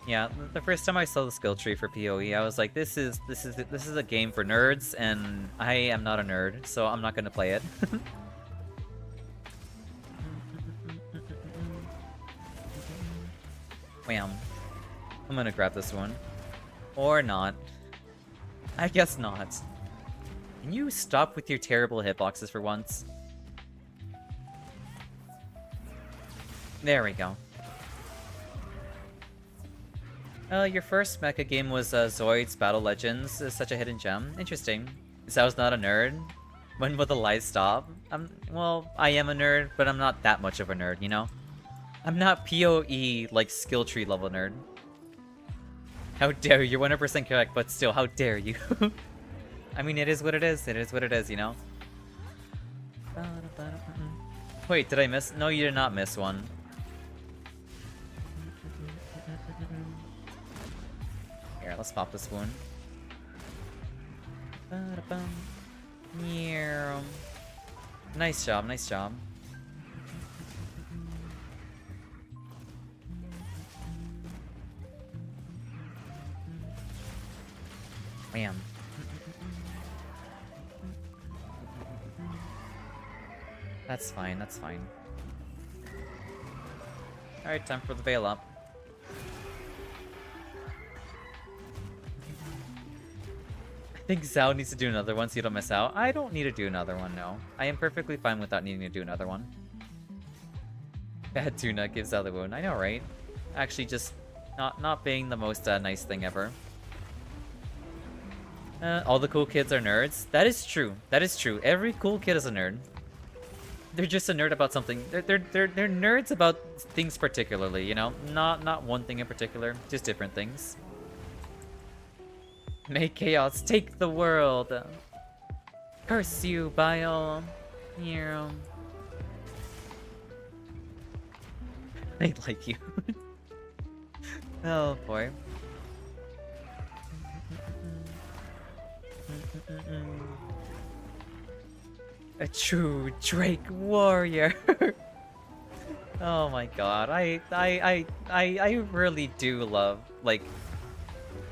Yeah, the first time I saw the skill tree for PoE, I was like, this is a game for nerds, and I am not a nerd, so I'm not gonna play it. Wham. I'm gonna grab this one. Or not. I guess not. Can you stop with your terrible hitboxes for once? There we go. Your first mecha game was Zoid's Battle Legends. Is such a hidden gem. Interesting. Zhao's not a nerd. When will the lies stop? Well, I am a nerd, but I'm not that much of a nerd, you know? I'm not PoE, like, skill tree level nerd. How dare you? You're 100% correct, but still, how dare you? I mean, it is what it is. It is what it is, you know? Wait, did I miss? No, you did not miss one. Here, let's pop this one. Nice job, nice job. Bam. That's fine, that's fine. Alright, time for the veil up. I think Zhao needs to do another one so you don't miss out. I don't need to do another one, no. I am perfectly fine without needing to do another one. Bad tuna gives Zhao the wound. I know, right? actually just not being the most nice thing ever. All the cool kids are nerds. That is true. That is true. Every cool kid is a nerd. They're just a nerd about something. They're nerds about things particularly, you know? Not one thing in particular, just different things. Make chaos take the world. Curse you, Bio. Yeah. They like you. Oh boy. A true Drake warrior. Oh my god. I really do love, like,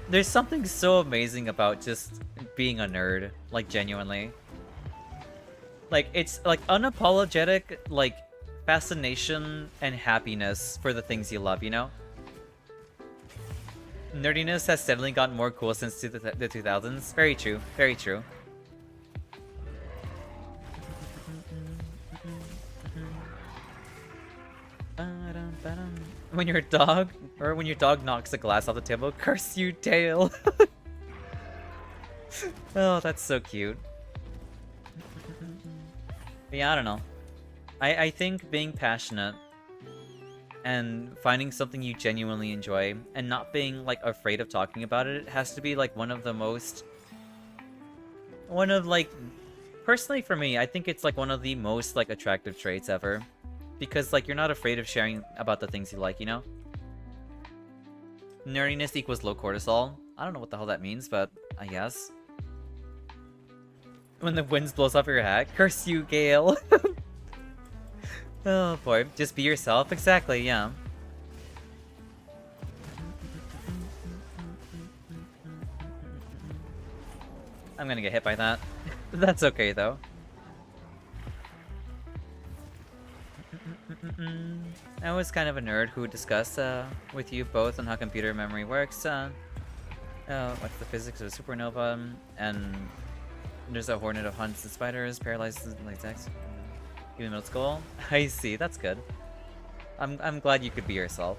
there's something so amazing about just being a nerd, like, genuinely. Like, it's like unapologetic, like, fascination and happiness for the things you love, you know? Nerdiness has steadily gotten more cool since the 2000s. Very true. Very true. When your dog knocks a glass off the table, curse you, tail. Oh, that's so cute. But yeah, I don't know. I think being passionate and finding something you genuinely enjoy and not being, like, afraid of talking about it has to be, like, one of, like, personally for me, I think it's, like, one of the most, like, attractive traits ever. Because, like, you're not afraid of sharing about the things you like, you know? Nerdiness equals low cortisol. I don't know what the hell that means, but I guess. When the wind blows off your hat, curse you, Gale. Oh boy, just be yourself. Exactly, yeah. I'm gonna get hit by that. That's okay though. I was kind of a nerd who discussed with you both on how computer memory works. What's the physics of a supernova, and there's a hornet of hunts and spiders, paralyzes latex. Even middle school. I see. That's good. I'm glad you could be yourself.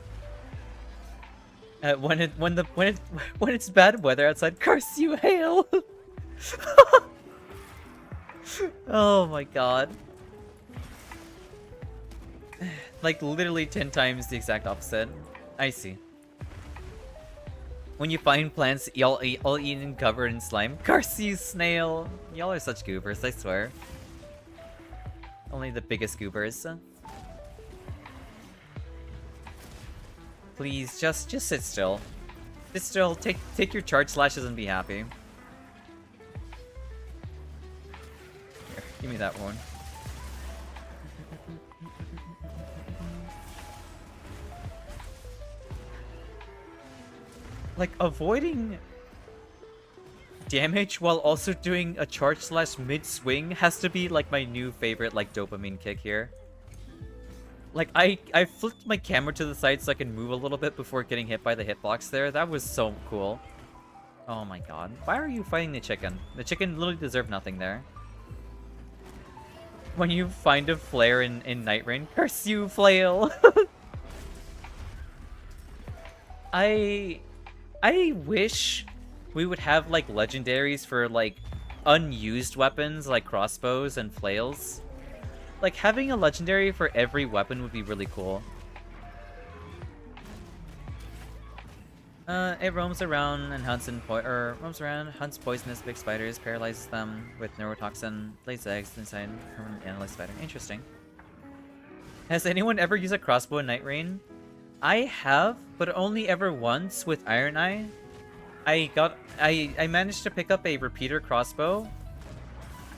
When it's bad weather outside, curse you, hail. Oh my god. Like literally 10 times the exact opposite. I see. When you find plants all eaten covered in slime, curse you, snail. Y'all are such goobers, I swear. Only the biggest goobers. Please, just sit still. Sit still, take your charge slashes and be happy. Here, give me that one. Like, avoiding damage while also doing a charge slash mid-swing has to be, like, my new favorite, like, dopamine kick here. Like, I flipped my camera to the side so I can move a little bit before getting hit by the hitbox there. That was so cool. Oh my god. Why are you fighting the chicken? The chicken literally deserved nothing there. When you find a flare in Night Rain, curse you, flail! I wish we would have, like, legendaries for, like, unused weapons like crossbows and flails. Like, having a legendary for every weapon would be really cool. It roams around and hunts hunts poisonous big spiders, paralyzes them with neurotoxin, lays eggs inside permanent analyzed spider. Interesting. Has anyone ever used a crossbow in Night Rain? I have, but only ever once with Iron Eye. I managed to pick up a repeater crossbow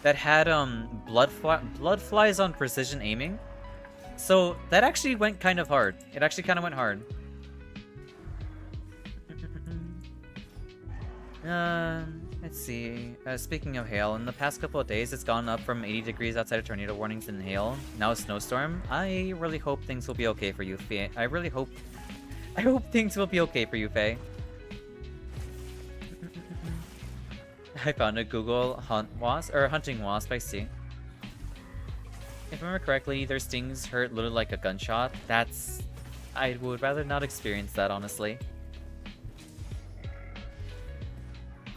that had blood flies on precision aiming. So that actually went kind of hard. It actually kind of went hard. Let's see. Speaking of hail, in the past couple of days, it's gone up from 80 degrees outside of tornado warnings and hail. Now a snowstorm. I really hope things will be okay for you, Faye. I hope things will be okay for you, Faye. I found a Google hunting wasp. I see. If I remember correctly, their stings hurt literally like a gunshot. That's I would rather not experience that, honestly.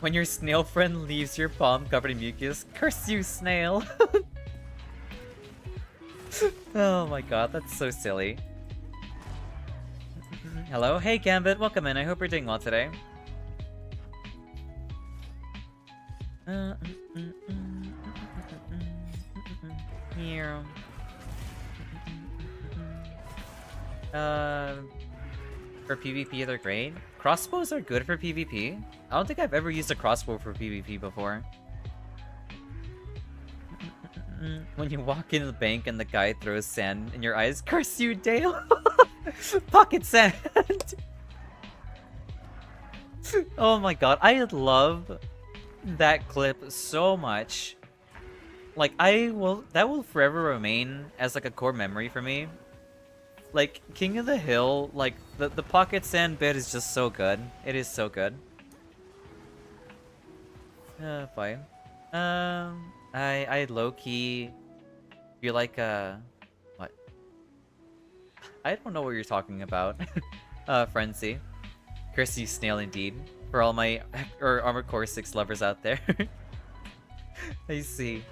When your snail friend leaves your palm covered in mucus, curse you, snail! Oh my god, that's so silly. Hello? Hey Gambit, welcome in. I hope you're doing well today. Here. For PvP, they're great. Crossbows are good for PvP. I don't think I've ever used a crossbow for PvP before. When you walk into the bank and the guy throws sand in your eyes, curse you, Dale! Pocket sand! Oh my god, I love that clip so much. Like, that will forever remain as like a core memory for me. Like, King of the Hill, like, the pocket sand bit is just so good. It is so good. Fine. I low-key feel like, what? I don't know what you're talking about. Frenzy. Curse you, snail, indeed. For all my Armored Core 6 lovers out there. I see.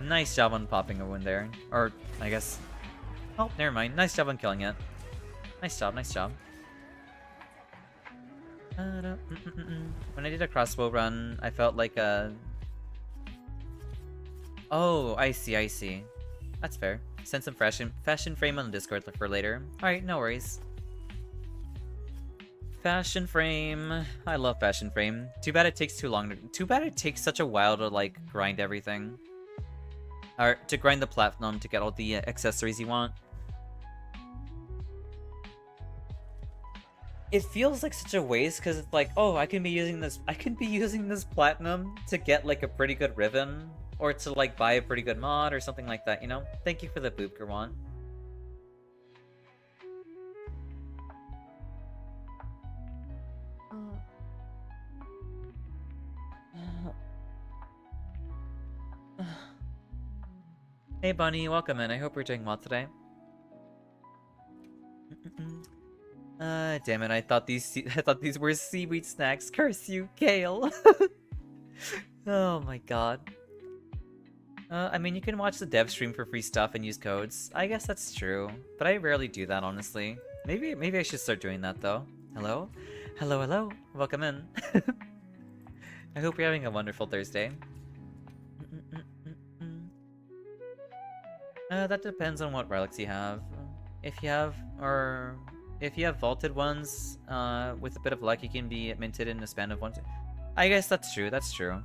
Nice job on popping a wound there. Or, I guess... Oh, never mind. Nice job on killing it. Nice job, nice job. When I did a crossbow run, I felt like a... Oh, I see, I see. That's fair. Send some fashion frame on the Discord for later. Alright, no worries. Fashion frame. I love fashion frame. Too bad it takes too long. Too bad it takes such a while to, like, grind everything. Or to grind the platinum to get all the accessories you want. It feels like such a waste because it's like, oh, I can be using this platinum to get like a pretty good ribbon or to like buy a pretty good mod or something like that, you know? Thank you for the boop, Gerwan. Hey Bunny, welcome in. I hope you're doing well today. Damn it! I thought these were seaweed snacks. Curse you, Kale! Oh my god. I mean, you can watch the dev stream for free stuff and use codes. I guess that's true, but I rarely do that, honestly. Maybe I should start doing that though. Hello, hello, hello. Welcome in. I hope you're having a wonderful Thursday. That depends on what relics you have. If you have vaulted ones, with a bit of luck, you can be minted in a span of 1 to... I guess that's true, that's true.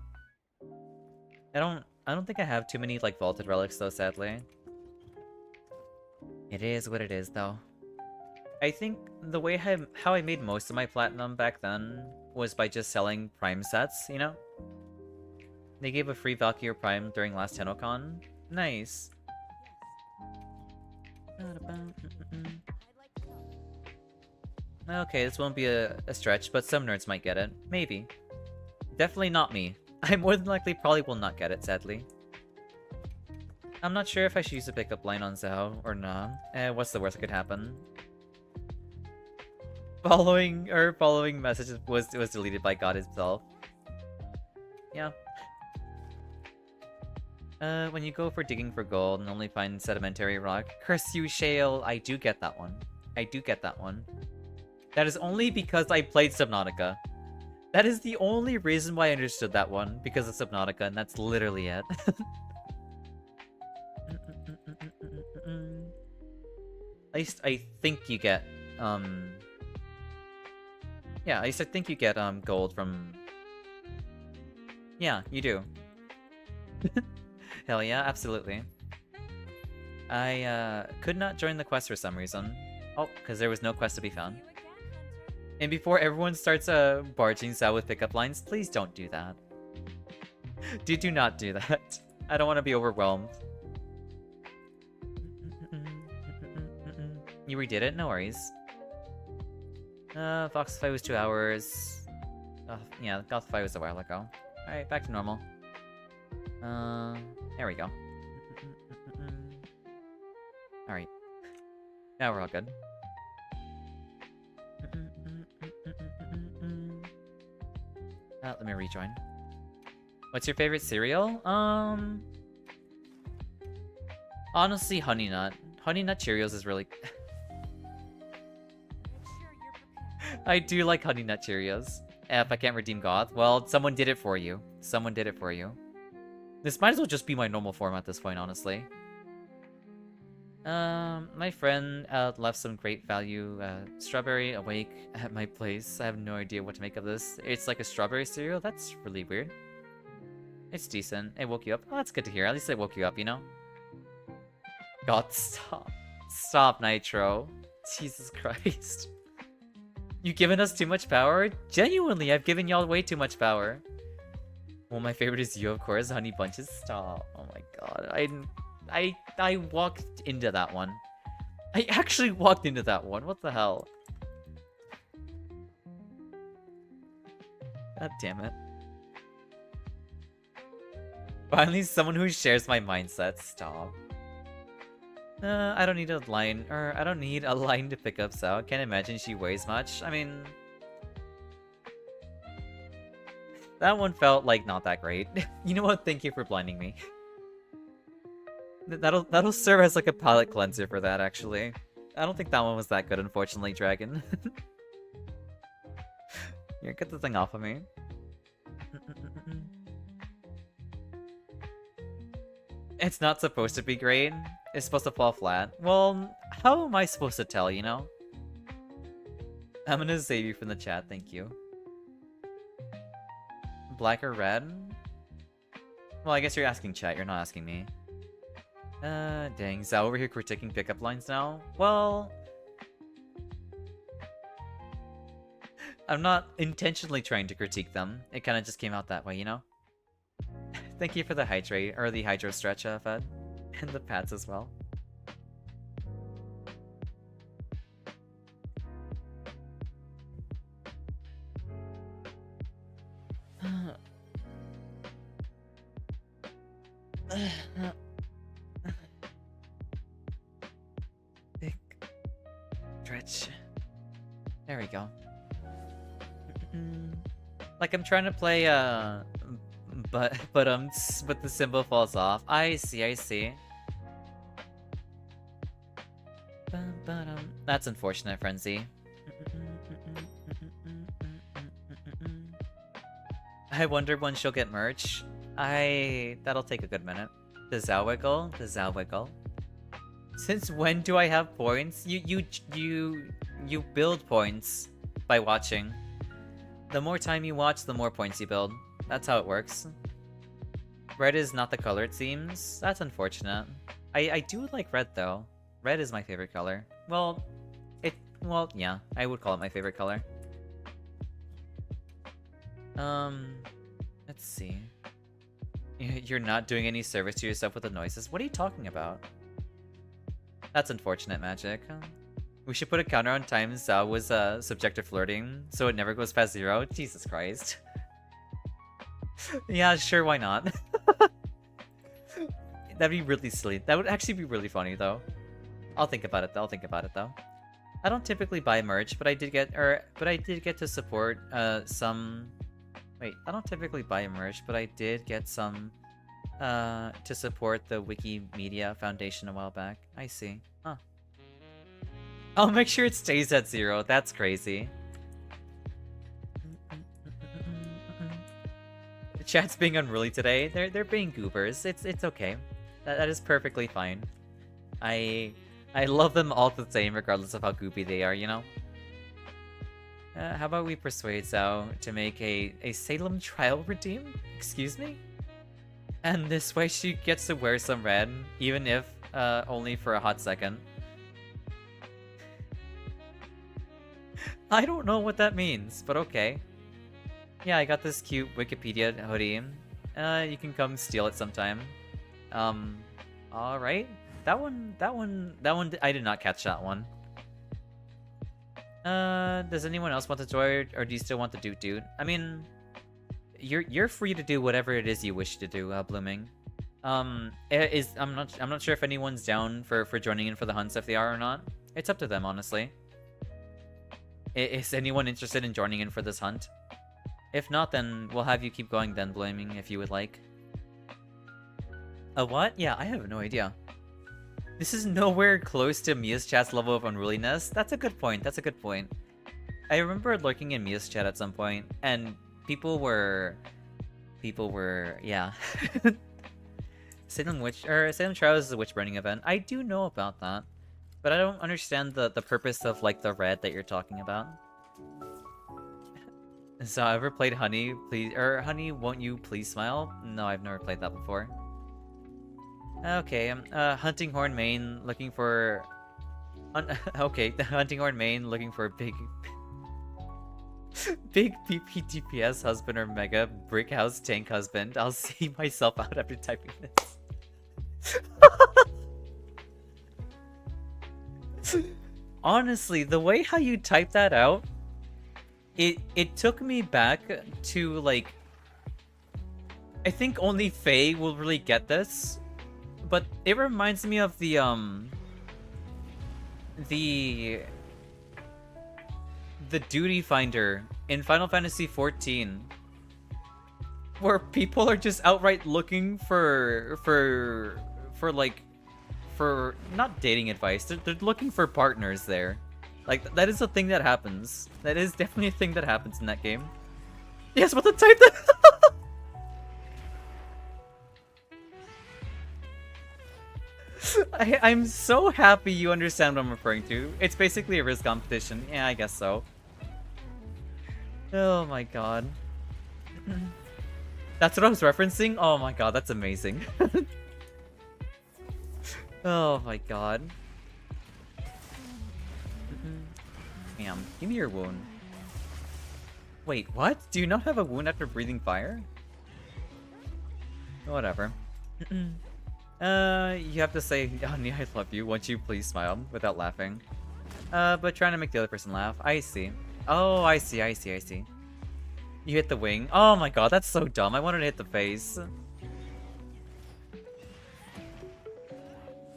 I don't think I have too many, like, vaulted relics, though, sadly. It is what it is, though. I think the way how I made most of my platinum back then was by just selling Prime sets, you know? They gave a free Valkyrie Prime during last TennoCon. Nice. Okay, this won't be a stretch, but some nerds might get it. Maybe. Definitely not me. I more than likely probably will not get it, sadly. I'm not sure if I should use a pickup line on Xao or not. What's the worst that could happen? Following messages was deleted by God himself. Yeah. When you go for digging for gold and only find sedimentary rock, curse you, shale. I do get that one. I do get that one. That is only because I played Subnautica. That is the only reason why I understood that one, because of Subnautica, and that's literally it. At least I think you get, yeah, at least I think you get, gold from... Yeah, you do. Hell yeah, absolutely. I, could not join the quest for some reason. Oh, because there was no quest to be found. And before everyone starts, barging Xao with pickup lines, please don't do that. Do not do that. I don't want to be overwhelmed. You redid it? No worries. Fox fight was 2 hours. Yeah, Goth fight was a while ago. Alright, back to normal. There we go. Alright. Now we're all good. Let me rejoin. What's your favorite cereal? Honestly, Honey Nut. Honey Nut Cheerios is really... I do like Honey Nut Cheerios. If I can't redeem Goth, well, someone did it for you. Someone did it for you. This might as well just be my normal form at this point, honestly. My friend left some great value strawberry awake at my place. I have no idea what to make of this. It's like a strawberry cereal? That's really weird. It's decent. It woke you up. Oh, that's good to hear. At least it woke you up, you know? God, stop. Stop, Nitro. Jesus Christ. You've given us too much power? Genuinely, I've given y'all way too much power. Well, my favorite is you, of course. Honey Bunches. Stop. Oh my god. I walked into that one. I actually walked into that one. What the hell? God damn it. Finally, someone who shares my mindset. Stop. I don't need a line, or I don't need a line to pick up Xao. Can't imagine she weighs much. I mean, that one felt like not that great. You know what? Thank you for blinding me. That'll serve as like a palate cleanser for that, actually. I don't think that one was that good, unfortunately, Dragon. Here, get the thing off of me. It's not supposed to be great. It's supposed to fall flat. Well, how am I supposed to tell, you know? I'm gonna save you from the chat, thank you. Black or red? Well, I guess you're asking chat, you're not asking me. Dang, Xao over here critiquing pickup lines now? Well... I'm not intentionally trying to critique them. It kinda just came out that way, you know? Thank you for the hydrate, or the hydro stretch, Fed. And the pads as well. Big stretch. There we go. Like I'm trying to play but the symbol falls off. I see, I see. That's unfortunate, Frenzy. I wonder when she'll get merch. That'll take a good minute. The Xao wiggle? The Xao wiggle. Since when do I have points? You build points by watching. The more time you watch, the more points you build. That's how it works. Red is not the color, it seems. That's unfortunate. I do like red, though. Red is my favorite color. Well, yeah, I would call it my favorite color. Let's see. You're not doing any service to yourself with the noises? What are you talking about? That's unfortunate, Magic. We should put a counter on times Xao was subjective flirting, so it never goes past 0. Jesus Christ. Yeah, sure, why not? That'd be really silly. That would actually be really funny, though. I'll think about it, though. I don't typically buy merch, but I did get to support some... Wait, I don't typically buy merch, but I did get some to support the Wikimedia Foundation a while back. I see. Huh. I'll make sure it stays at 0. That's crazy. The chat's being unruly today. They're being goobers. It's okay. That is perfectly fine. I love them all the same, regardless of how goopy they are, you know? How about we persuade Xao to make a Salem trial redeem? Excuse me? And this way she gets to wear some red, even if only for a hot second. I don't know what that means, but okay. Yeah, I got this cute Wikipedia hoodie. You can come steal it sometime. Alright. That one, I did not catch that one. Does anyone else want to join, or do you still want the dude? I mean, you're free to do whatever it is you wish to do, Blooming. I'm not sure if anyone's down for joining in for the hunts if they are or not. It's up to them, honestly. Is anyone interested in joining in for this hunt? If not, then we'll have you keep going then, blaming if you would like. A what? Yeah, I have no idea. This is nowhere close to Mia's chat's level of unruliness. That's a good point. That's a good point. I remember lurking in Mia's chat at some point, and people were, yeah. Salem Trials is a witch burning event. I do know about that, but I don't understand the purpose of like the red that you're talking about. So, I ever played Honey? Please, or Honey, won't you please smile? No, I've never played that before. Okay, Hunting Horn main looking for. Okay, the Hunting Horn main looking for big PP DPS husband or mega brick house tank husband. I'll see myself out after typing this. Honestly, the way how you type that out, it took me back to like. I think only Faye will really get this, but it reminds me of the duty finder in Final Fantasy XIV, where people are just outright looking for not dating advice. They're looking for partners there. Like, that is a thing that happens. That is definitely a thing that happens in that game. Yes, what the type that. I'm so happy you understand what I'm referring to. It's basically a risk competition. Yeah, I guess so. Oh my god. That's what I was referencing? Oh my god, that's amazing. Oh my god. Damn, give me your wound. Wait, what? Do you not have a wound after breathing fire? Whatever. You have to say, honey, I love you. Won't you please smile without laughing? But trying to make the other person laugh. I see. Oh, I see. You hit the wing. Oh my god, that's so dumb. I wanted to hit the face.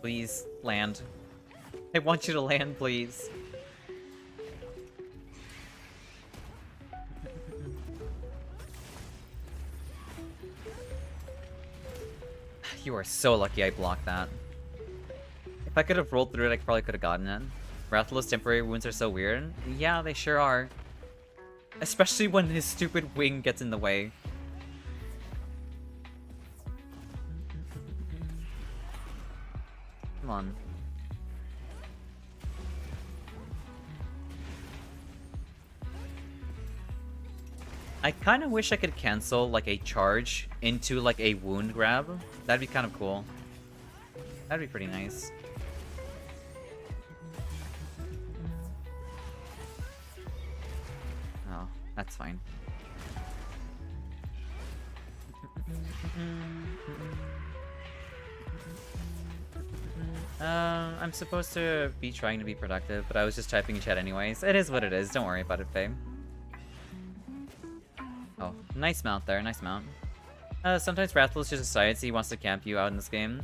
Please, land. I want you to land, please. You are so lucky I blocked that. If I could have rolled through it, I probably could have gotten it. Rathalos temporary wounds are so weird. Yeah, they sure are. Especially when his stupid wing gets in the way. Come on. I kind of wish I could cancel like a charge into like a wound grab. That'd be kind of cool. That'd be pretty nice. Oh, that's fine. I'm supposed to be trying to be productive, but I was just typing in chat anyways. It is what it is. Don't worry about it, babe. Oh, nice mount there. Nice mount. Sometimes Rathalos just decides he wants to camp you out in this game.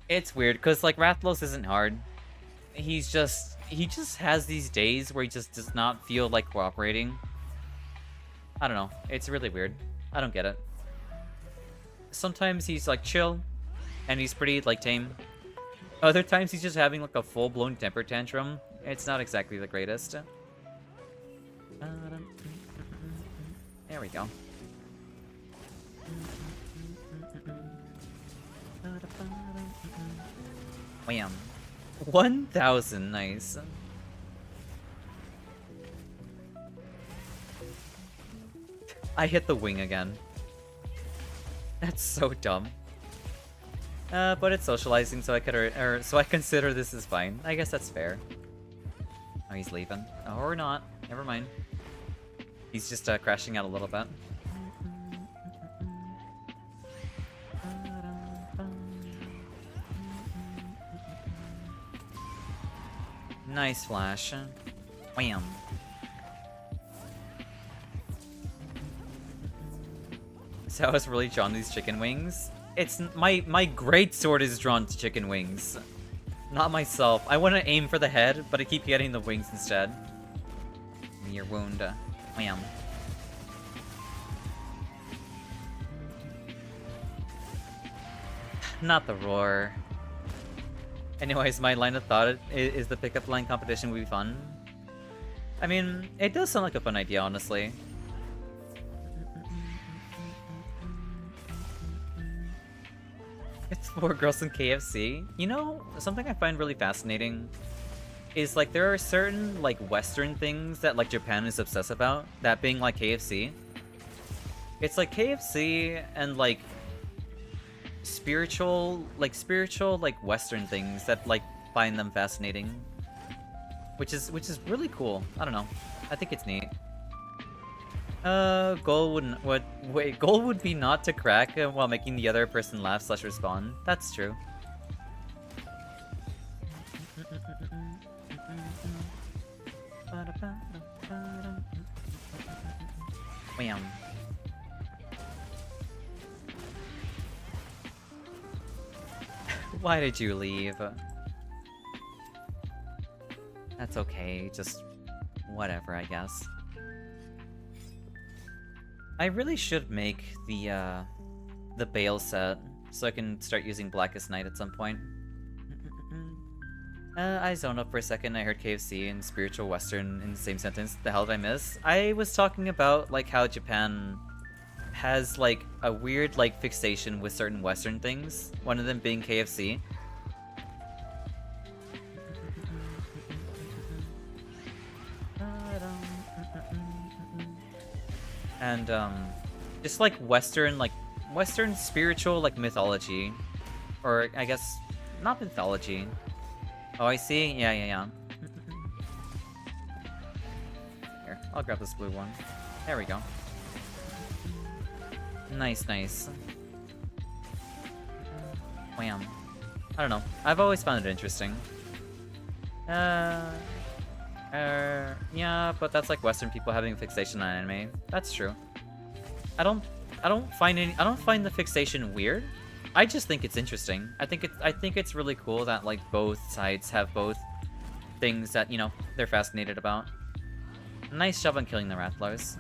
It's weird, because, like, Rathalos isn't hard. He just has these days where he just does not feel like cooperating. I don't know. It's really weird. I don't get it. Sometimes he's, like, chill, and he's pretty, like, tame. Other times he's just having, like, a full-blown temper tantrum. It's not exactly the greatest. There we go. Wham. 1,000, nice. I hit the wing again. That's so dumb. But it's socializing, so so I consider this is fine. I guess that's fair. Oh, he's leaving. Oh, or not. Never mind. He's just crashing out a little bit. Nice flash. Wham. So I was really drawn to these chicken wings. It's my great sword is drawn to chicken wings. Not myself. I want to aim for the head, but I keep getting the wings instead. Your wound. Wham. Not the roar. Anyways, my line of thought is the pickup line competition would be fun. I mean, it does sound like a fun idea, honestly. It's 4 girls in KFC. You know, something I find really fascinating is like there are certain like Western things that like Japan is obsessed about, that being like KFC. It's like KFC and like spiritual like Western things that like find them fascinating, which is really cool. I don't know. I think it's neat. Goal would be not to crack while making the other person laugh / respond. That's true. Wham. Why did you leave? That's okay, just whatever, I guess. I really should make the Bale set so I can start using Blackest Night at some point. I zoned up for a second. I heard KFC and spiritual Western in the same sentence. The hell did I miss? I was talking about like how Japan has like a weird like fixation with certain Western things. One of them being KFC. And just like Western spiritual like mythology, or I guess not mythology. Oh, I see. Yeah. Here, I'll grab this blue one. There we go. Nice. Wham. I don't know. I've always found it interesting. Yeah, but that's like Western people having a fixation on anime. That's true. I don't find the fixation weird. I just think it's interesting. I think it's really cool that like both sides have both things that, you know, they're fascinated about. Nice job on killing the Rattlers.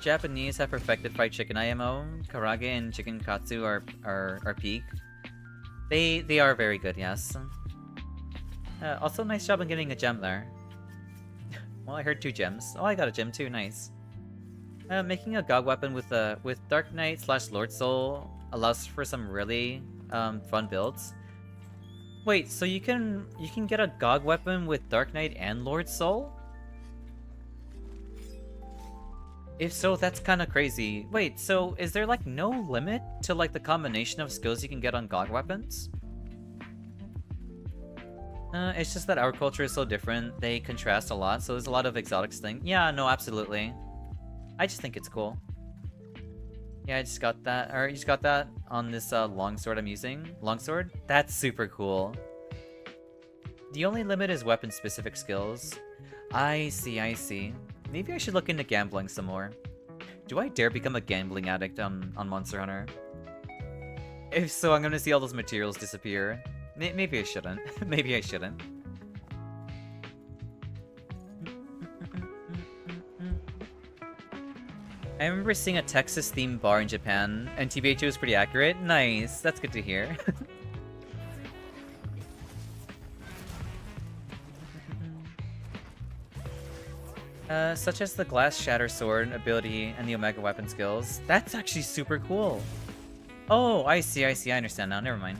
Japanese have perfected fried chicken IMO. Karage and chicken katsu are peak. They are very good, yes. Also, nice job on getting a gem there. Well, I heard 2 gems. Oh, I got a gem too. Nice. Making a GOG weapon with Dark Knight / Lord Soul allows for some really fun builds. Wait, so you can get a GOG weapon with Dark Knight and Lord Soul? If so, that's kind of crazy. Wait, so is there like no limit to like the combination of skills you can get on GOG weapons? It's just that our culture is so different. They contrast a lot, so there's a lot of exotics thing. Yeah, no, absolutely. I just think it's cool. Yeah, I just got that. Or you just got that on this longsword I'm using. Longsword? That's super cool. The only limit is weapon-specific skills. I see. Maybe I should look into gambling some more. Do I dare become a gambling addict on Monster Hunter? If so, I'm gonna see all those materials disappear. Maybe I shouldn't. Maybe I shouldn't. I remember seeing a Texas-themed bar in Japan, and TBH was pretty accurate. Nice, that's good to hear. Such as the Glass Shatter Sword ability and the Omega weapon skills. That's actually super cool. Oh, I see, I understand now. Never mind.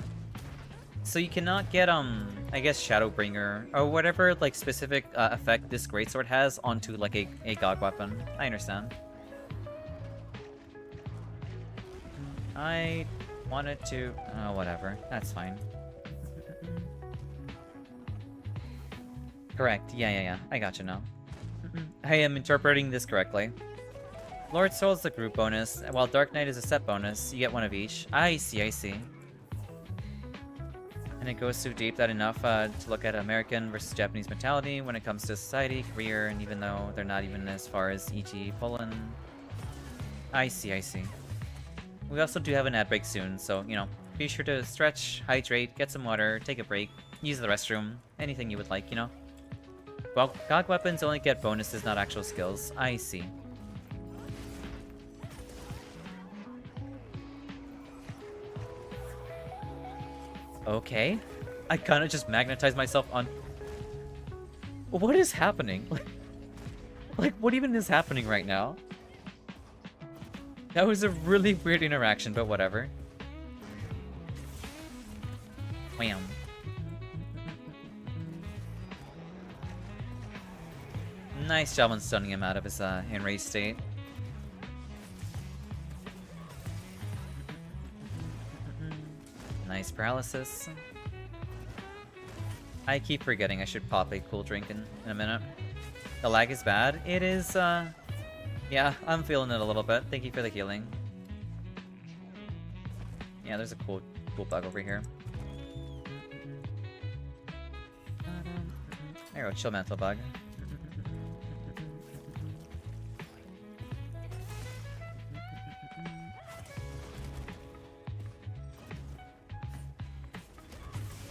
So you cannot get, I guess Shadowbringer, or whatever, like, specific effect this greatsword has onto, like, a GOG weapon. I understand. I wanted to... Oh, whatever. That's fine. Correct. Yeah. I gotcha now. I am interpreting this correctly. Lord Soul is the group bonus, while Dark Knight is a set bonus. You get one of each. I see. And it goes so deep that enough to look at American versus Japanese mentality when it comes to society, career, and even though they're not even as far as e.g. Poland. I see, I see. We also do have an ad break soon, so, you know, be sure to stretch, hydrate, get some water, take a break, use the restroom, anything you would like, you know? Well, GOG weapons only get bonuses, not actual skills. I see. Okay. I kind of just magnetized myself on... What is happening? Like, what even is happening right now? That was a really weird interaction, but whatever. Wham. Nice job on stunning him out of his enraged state. Nice paralysis. I keep forgetting I should pop a cool drink in a minute. The lag is bad. It is, yeah, I'm feeling it a little bit. Thank you for the healing. Yeah, there's a cool bug over here. There we go, chill mantle bug.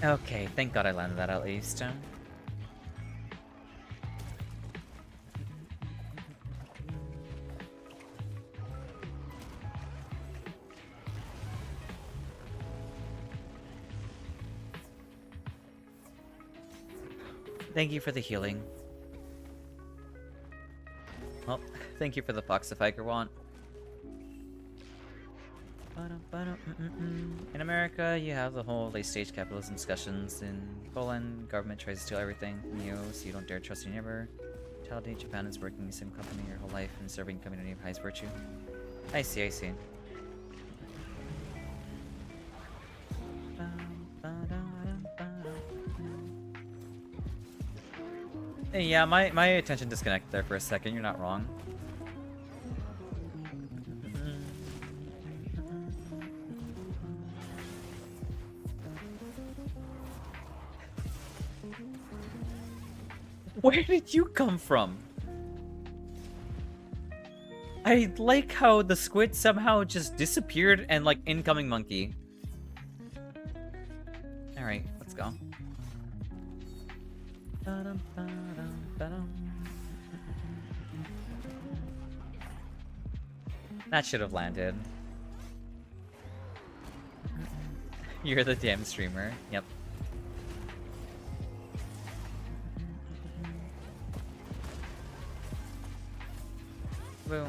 Okay, thank God I landed that at least. Thank you for the healing. Well, thank you for the fox if I ever want. In America, you have the whole late-stage capitalism discussions. In Poland, government tries to steal everything from you, so you don't dare trust your neighbor. Mentality, Japan is working in the same company your whole life and serving community of highest virtue. I see, I see. Yeah, my attention disconnected there for a second, you're not wrong. Where did you come from? I like how the squid somehow just disappeared and like incoming monkey. Alright, let's go. That should have landed. You're the damn streamer. Yep. Boom.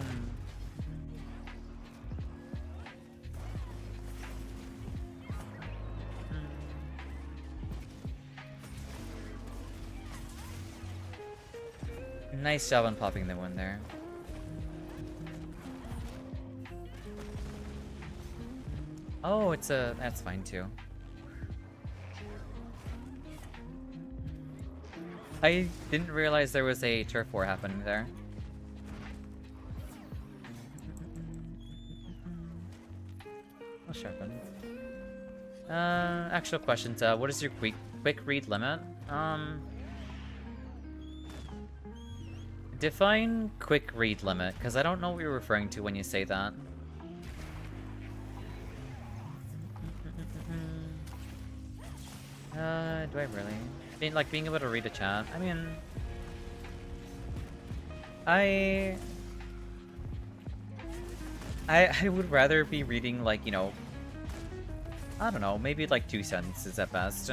Nice job on popping the one there. Oh, it's a... that's fine too. I didn't realize there was a turf war happening there. I'll sharpen. Actual questions. What is your quick read limit? Define quick read limit, because I don't know what you're referring to when you say that. Do I really? Being able to read a chat? I mean... I would rather be reading, like, you know... I don't know, maybe like 2 sentences at best.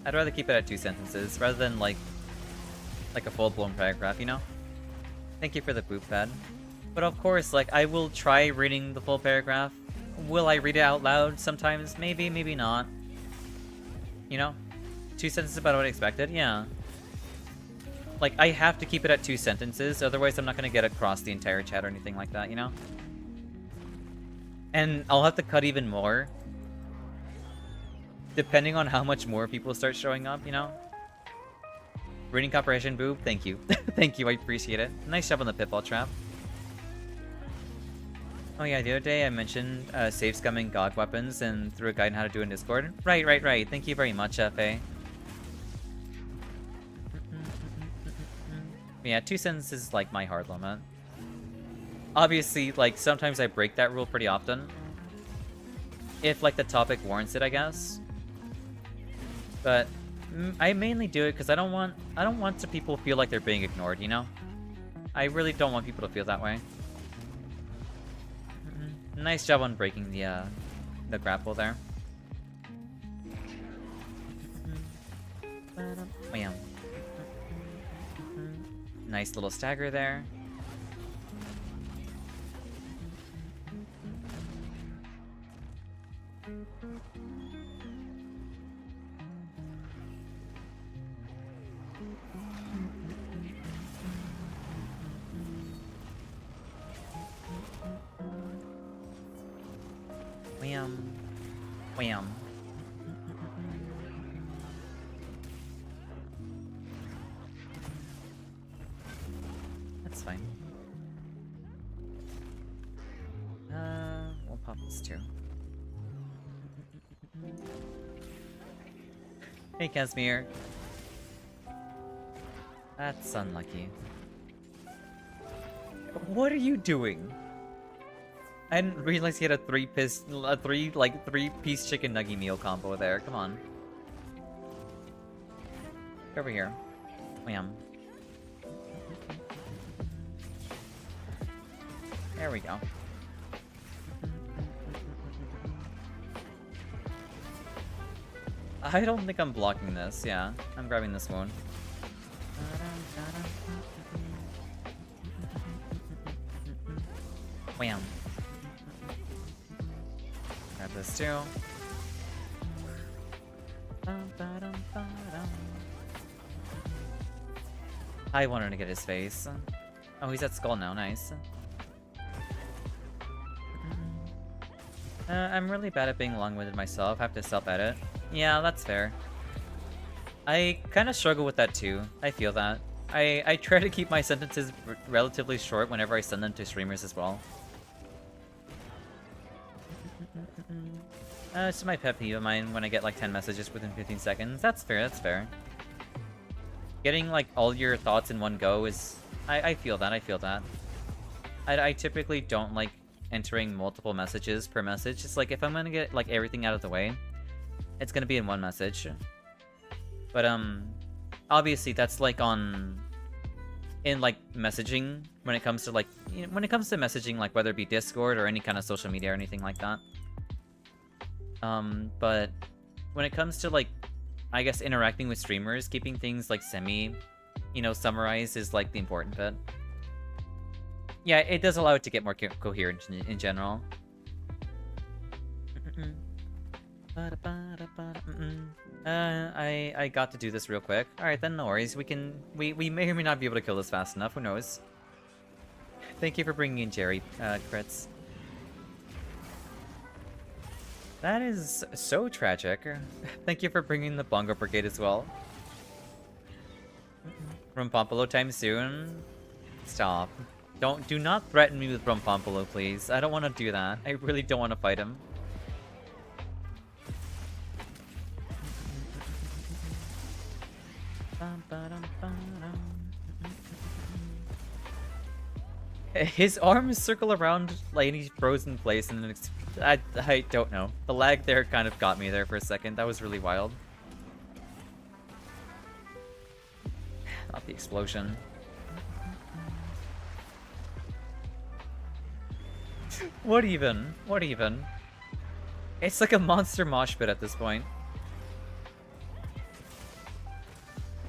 I'd rather keep it at 2 sentences, rather than, like a full-blown paragraph, you know? Thank you for the boop pad. But of course, like, I will try reading the full paragraph. Will I read it out loud sometimes? Maybe, maybe not. You know? 2 sentences about what I expected? Yeah. Like, I have to keep it at 2 sentences, otherwise I'm not gonna get across the entire chat or anything like that, you know? And I'll have to cut even more, depending on how much more people start showing up, you know? Reading comprehension, boob, thank you. Thank you, I appreciate it. Nice job on the pitfall trap. Oh yeah, the other day I mentioned save scumming GOG weapons and threw a guide on how to do it in Discord. Right. Thank you very much, Faye. Yeah, 2 sentences is like my hard limit. Obviously, like, sometimes I break that rule pretty often. If, like, the topic warrants it, I guess. But I mainly do it because I don't want to people feel like they're being ignored, you know? I really don't want people to feel that way. Nice job on breaking the grapple there. Bam. Nice little stagger there. Wham. Wham. That's fine. We'll pop this too. Hey, Casimir. That's unlucky. What are you doing? I didn't realize he had a three-piece chicken nugget meal combo there. Come on. Get over here. Wham. There we go. I don't think I'm blocking this. Yeah, I'm grabbing this one. Wham. Grab this too. I wanted to get his face. Oh, he's at skull now. Nice. I'm really bad at being long-winded myself. I have to self-edit. Yeah, that's fair. I kind of struggle with that too. I feel that. I try to keep my sentences relatively short whenever I send them to streamers as well. It's my pet peeve of mine when I get like 10 messages within 15 seconds. That's fair, that's fair. Getting like all your thoughts in one go is... I feel that, I feel that. I typically don't like entering multiple messages per message. It's like if I'm gonna get like everything out of the way, it's gonna be in one message. But obviously that's like in like messaging when it comes to like, you know, when it comes to messaging, like whether it be Discord or any kind of social media or anything like that. But when it comes to like, I guess interacting with streamers, keeping things like you know, summarized is like the important bit. Yeah, it does allow it to get more coherent in general. I got to do this real quick. Alright then, no worries. We may or may not be able to kill this fast enough, who knows. Thank you for bringing in Jerry, crits. That is so tragic. Thank you for bringing the Bongo Brigade as well. Rumpompolo time soon? Stop. Do not threaten me with Rumpompolo, please. I don't want to do that. I really don't want to fight him. His arms circle around like he's frozen in place and then I don't know. The lag there kind of got me there for a second. That was really wild. Not the explosion. What even? What even? It's like a monster mosh pit at this point.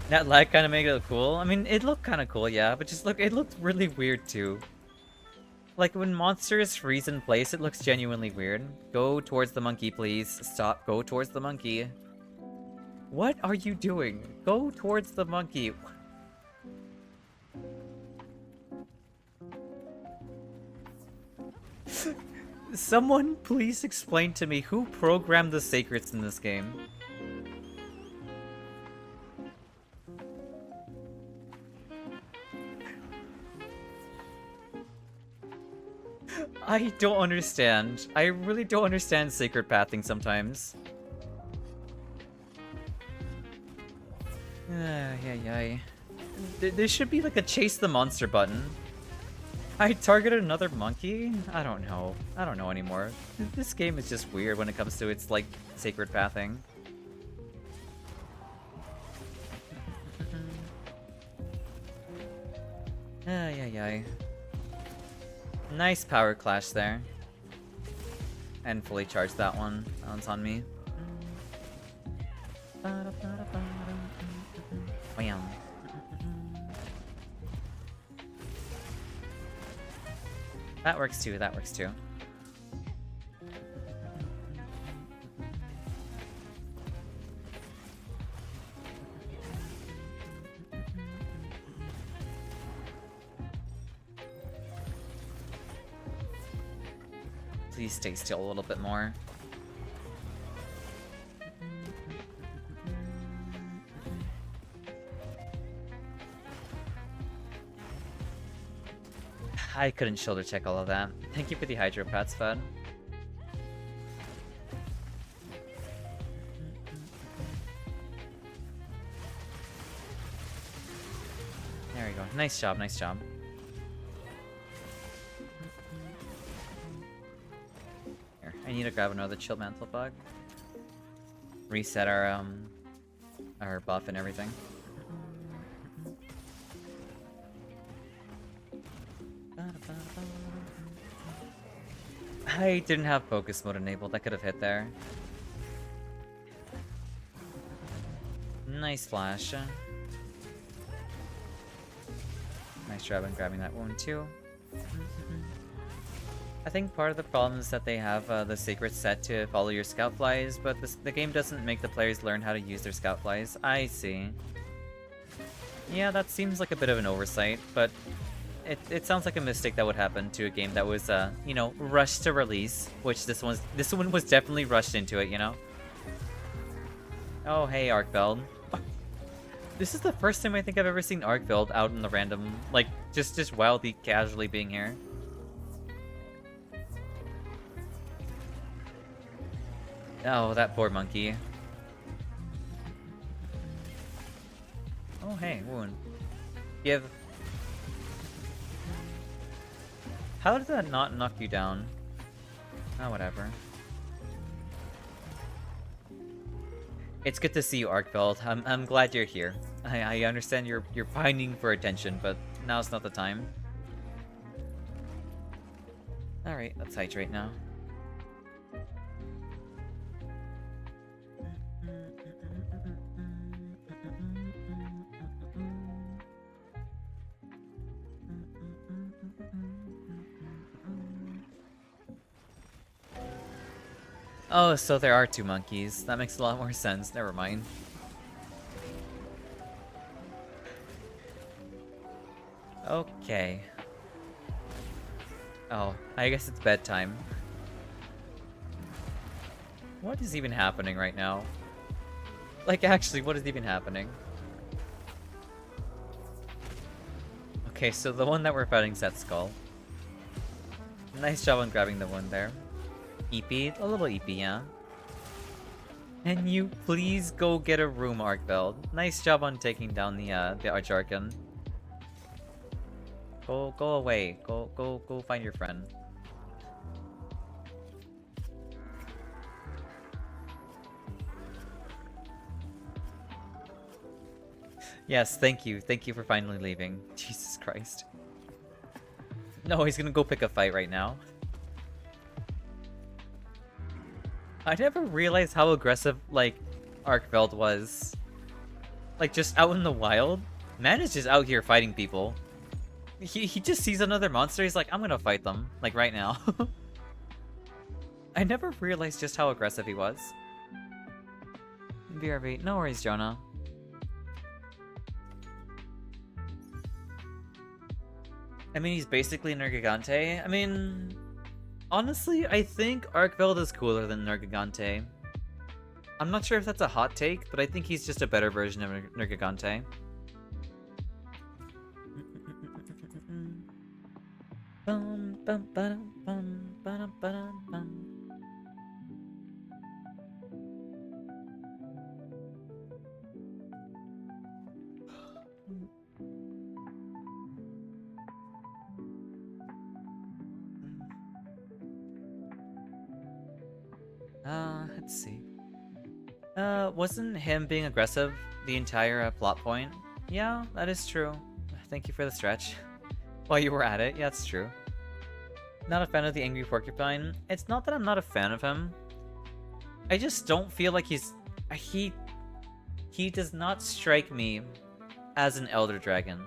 That lag kind of made it look cool. I mean, it looked kind of cool, yeah, but just look, it looked really weird too. Like, when monsters freeze in place, it looks genuinely weird. Go towards the monkey, please. Stop. Go towards the monkey. What are you doing? Go towards the monkey. Someone please explain to me who programmed the sacrets in this game. I don't understand. I really don't understand sacred pathing sometimes. Yeah. There should be like a chase the monster button. I targeted another monkey? I don't know. I don't know anymore. This game is just weird when it comes to its, like, sacred pathing. Ay, ay, ay. Nice power clash there. And fully charged that one. That one's on me. Wham. That works too, that works too. Please stay still a little bit more. I couldn't shoulder check all of that. Thank you for the hydro pats, Fud. There we go. Nice job, nice job. Here, I need to grab another chill mantle bug. Reset our buff and everything. I didn't have focus mode enabled. I could have hit there. Nice flash. Nice job on grabbing that wound too. I think part of the problem is that they have the sacred set to follow your scout flies, but the game doesn't make the players learn how to use their scout flies. I see. Yeah, that seems like a bit of an oversight, but it sounds like a mistake that would happen to a game that was, you know, rushed to release, which this one was definitely rushed into it, you know? Oh, hey, Arkveld. This is the first time I think I've ever seen Arkveld out in the random, like, just wildly casually being here. Oh, that poor monkey. Oh, hey, wound. Give. How did that not knock you down? Oh, whatever. It's good to see you, Arkveld. I'm glad you're here. I understand you're pining for attention, but now's not the time. Alright, let's hydrate now. Oh, so there are two monkeys. That makes a lot more sense. Never mind. Okay. Oh, I guess it's bedtime. What is even happening right now? Like, actually, what is even happening? Okay, so the one that we're fighting Set Skull. Nice job on grabbing the one there. EP, a little EP, yeah. Can you please go get a room, Arkveld? Nice job on taking down the Archarchan. Go away. Go find your friend. Yes, thank you. Thank you for finally leaving. Jesus Christ. No, he's gonna go pick a fight right now. I never realized how aggressive, like, Arkveld was. Like, just out in the wild. Man is just out here fighting people. He just sees another monster, he's like, I'm gonna fight them. Like, right now. I never realized just how aggressive he was. BRB, no worries, Jonah. I mean, he's basically Nergigante. I mean... honestly, I think Arkveld is cooler than Nergigante. I'm not sure if that's a hot take, but I think he's just a better version of Nergigante. Let's see. Wasn't him being aggressive the entire plot point? Yeah, that is true. Thank you for the stretch. While you were at it, yeah, that's true. Not a fan of the angry porcupine. It's not that I'm not a fan of him. I just don't feel like he does not strike me as an elder dragon.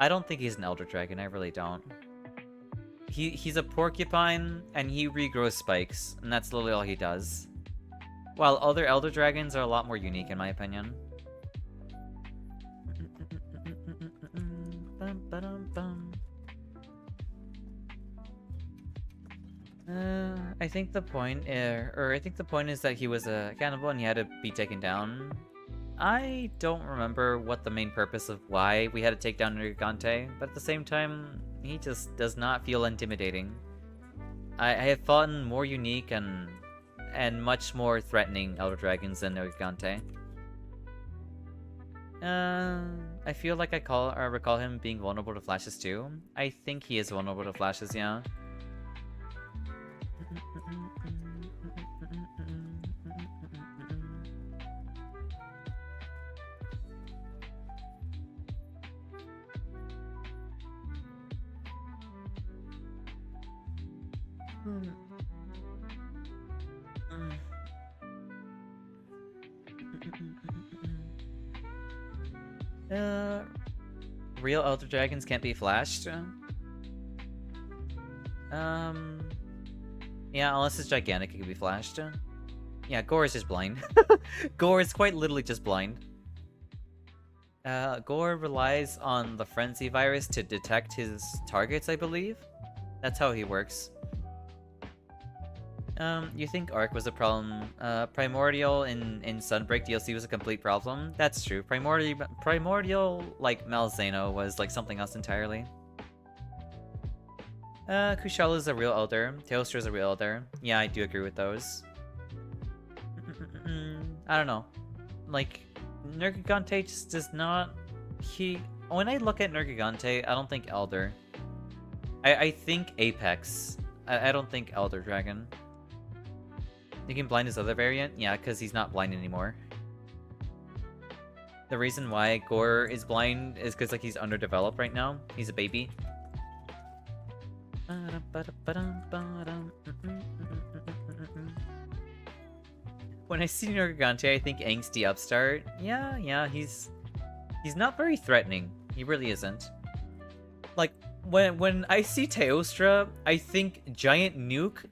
I don't think he's an elder dragon, I really don't. He's a porcupine and he regrows spikes, and that's literally all he does. While other elder dragons are a lot more unique in my opinion. I think the point, is that he was a cannibal and he had to be taken down. I don't remember what the main purpose of why we had to take down Nergigante, but at the same time, he just does not feel intimidating. I have fought more unique and much more threatening elder dragons than Nergigante. I feel like I recall him being vulnerable to flashes too. I think he is vulnerable to flashes, yeah. Real elder dragons can't be flashed? Yeah, unless it's gigantic, it can be flashed. Yeah, Gore is just blind. Gore is quite literally just blind. Gore relies on the frenzy virus to detect his targets, I believe. That's how he works. You think Arc was a problem? Primordial in Sunbreak DLC was a complete problem? That's true. Primordial, like Malzeno, was like something else entirely. Kushala is a real elder. Teostra is a real elder. Yeah, I do agree with those. I don't know. Like, Nergigante just does not... When I look at Nergigante, I don't think elder. I think Apex. I don't think elder dragon. You can blind his other variant? Yeah, because he's not blind anymore. The reason why Gore is blind is because like he's underdeveloped right now. He's a baby. When I see Nergigante, I think angsty upstart. Yeah, he's not very threatening. He really isn't. Like, when I see Teostra, I think giant nuke.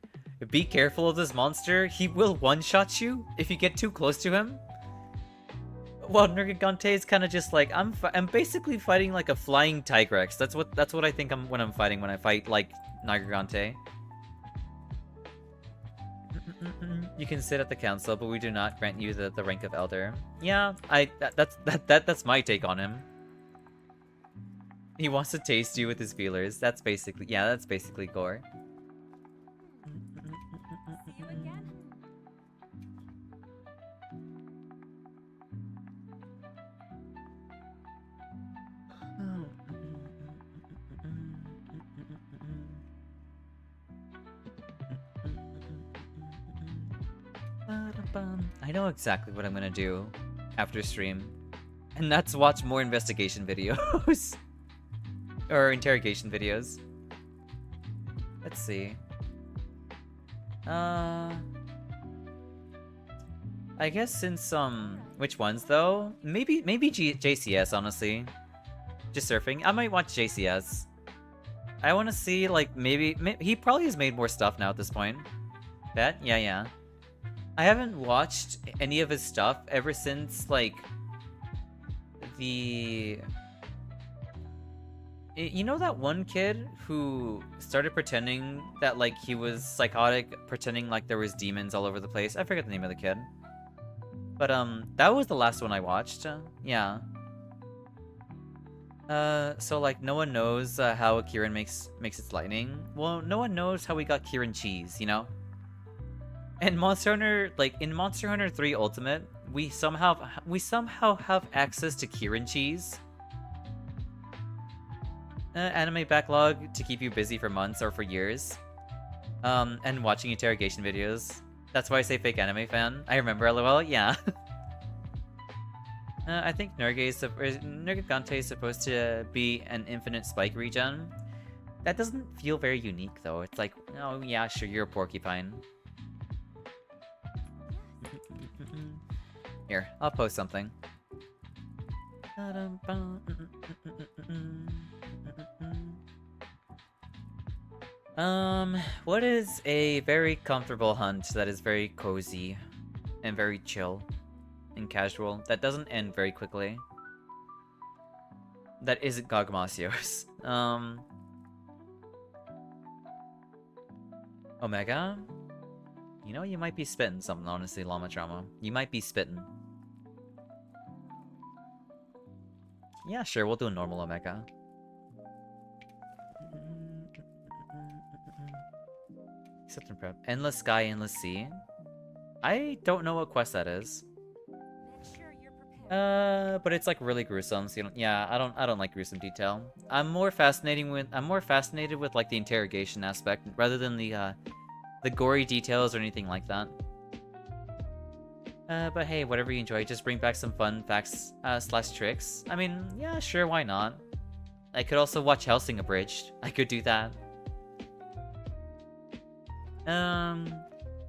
Be careful of this monster. He will one-shot you if you get too close to him. Well, Nergigante is kind of just like I'm basically fighting like a flying Tigrex. That's what I think when I'm fighting when I fight like Nergigante. You can sit at the council, but we do not grant you the rank of elder. Yeah, that's my take on him. He wants to taste you with his feelers. That's basically Gore. I know exactly what I'm gonna do after stream, and that's watch more investigation videos. Or interrogation videos. Let's see. I guess since which ones though? Maybe JCS, honestly. Just surfing. I might watch JCS. I want to see like maybe he probably has made more stuff now at this point. Bet? Yeah. I haven't watched any of his stuff ever since like the... You know that one kid who started pretending that like he was psychotic, pretending like there was demons all over the place? I forget the name of the kid. But that was the last one I watched. Yeah. So like no one knows how Kieran makes its lightning. Well, no one knows how we got Kieran cheese, you know? And Monster Hunter, like in Monster Hunter 3 Ultimate, we somehow have access to Kieran cheese. Anime backlog to keep you busy for months or for years. And watching interrogation videos. That's why I say fake anime fan. I remember LOL, yeah. I think Nergigante is supposed to be an infinite spike regen. That doesn't feel very unique though. It's like, oh yeah, sure, you're a porcupine. Here, I'll post something. What is a very comfortable hunt that is very cozy and very chill and casual that doesn't end very quickly? That isn't Gogmasios. Omega? You know, you might be spitting something, honestly, Llama Drama. You might be spitting. Yeah, sure, we'll do a normal Omega. Except in prep. Endless Sky, Endless Sea. I don't know what quest that is. But it's like really gruesome. So you don't, yeah, I don't like gruesome detail. I'm more fascinated with like the interrogation aspect rather than the gory details or anything like that. But hey, whatever you enjoy, just bring back some fun facts slash tricks. I mean, yeah, sure, why not? I could also watch Hellsing Abridged. I could do that.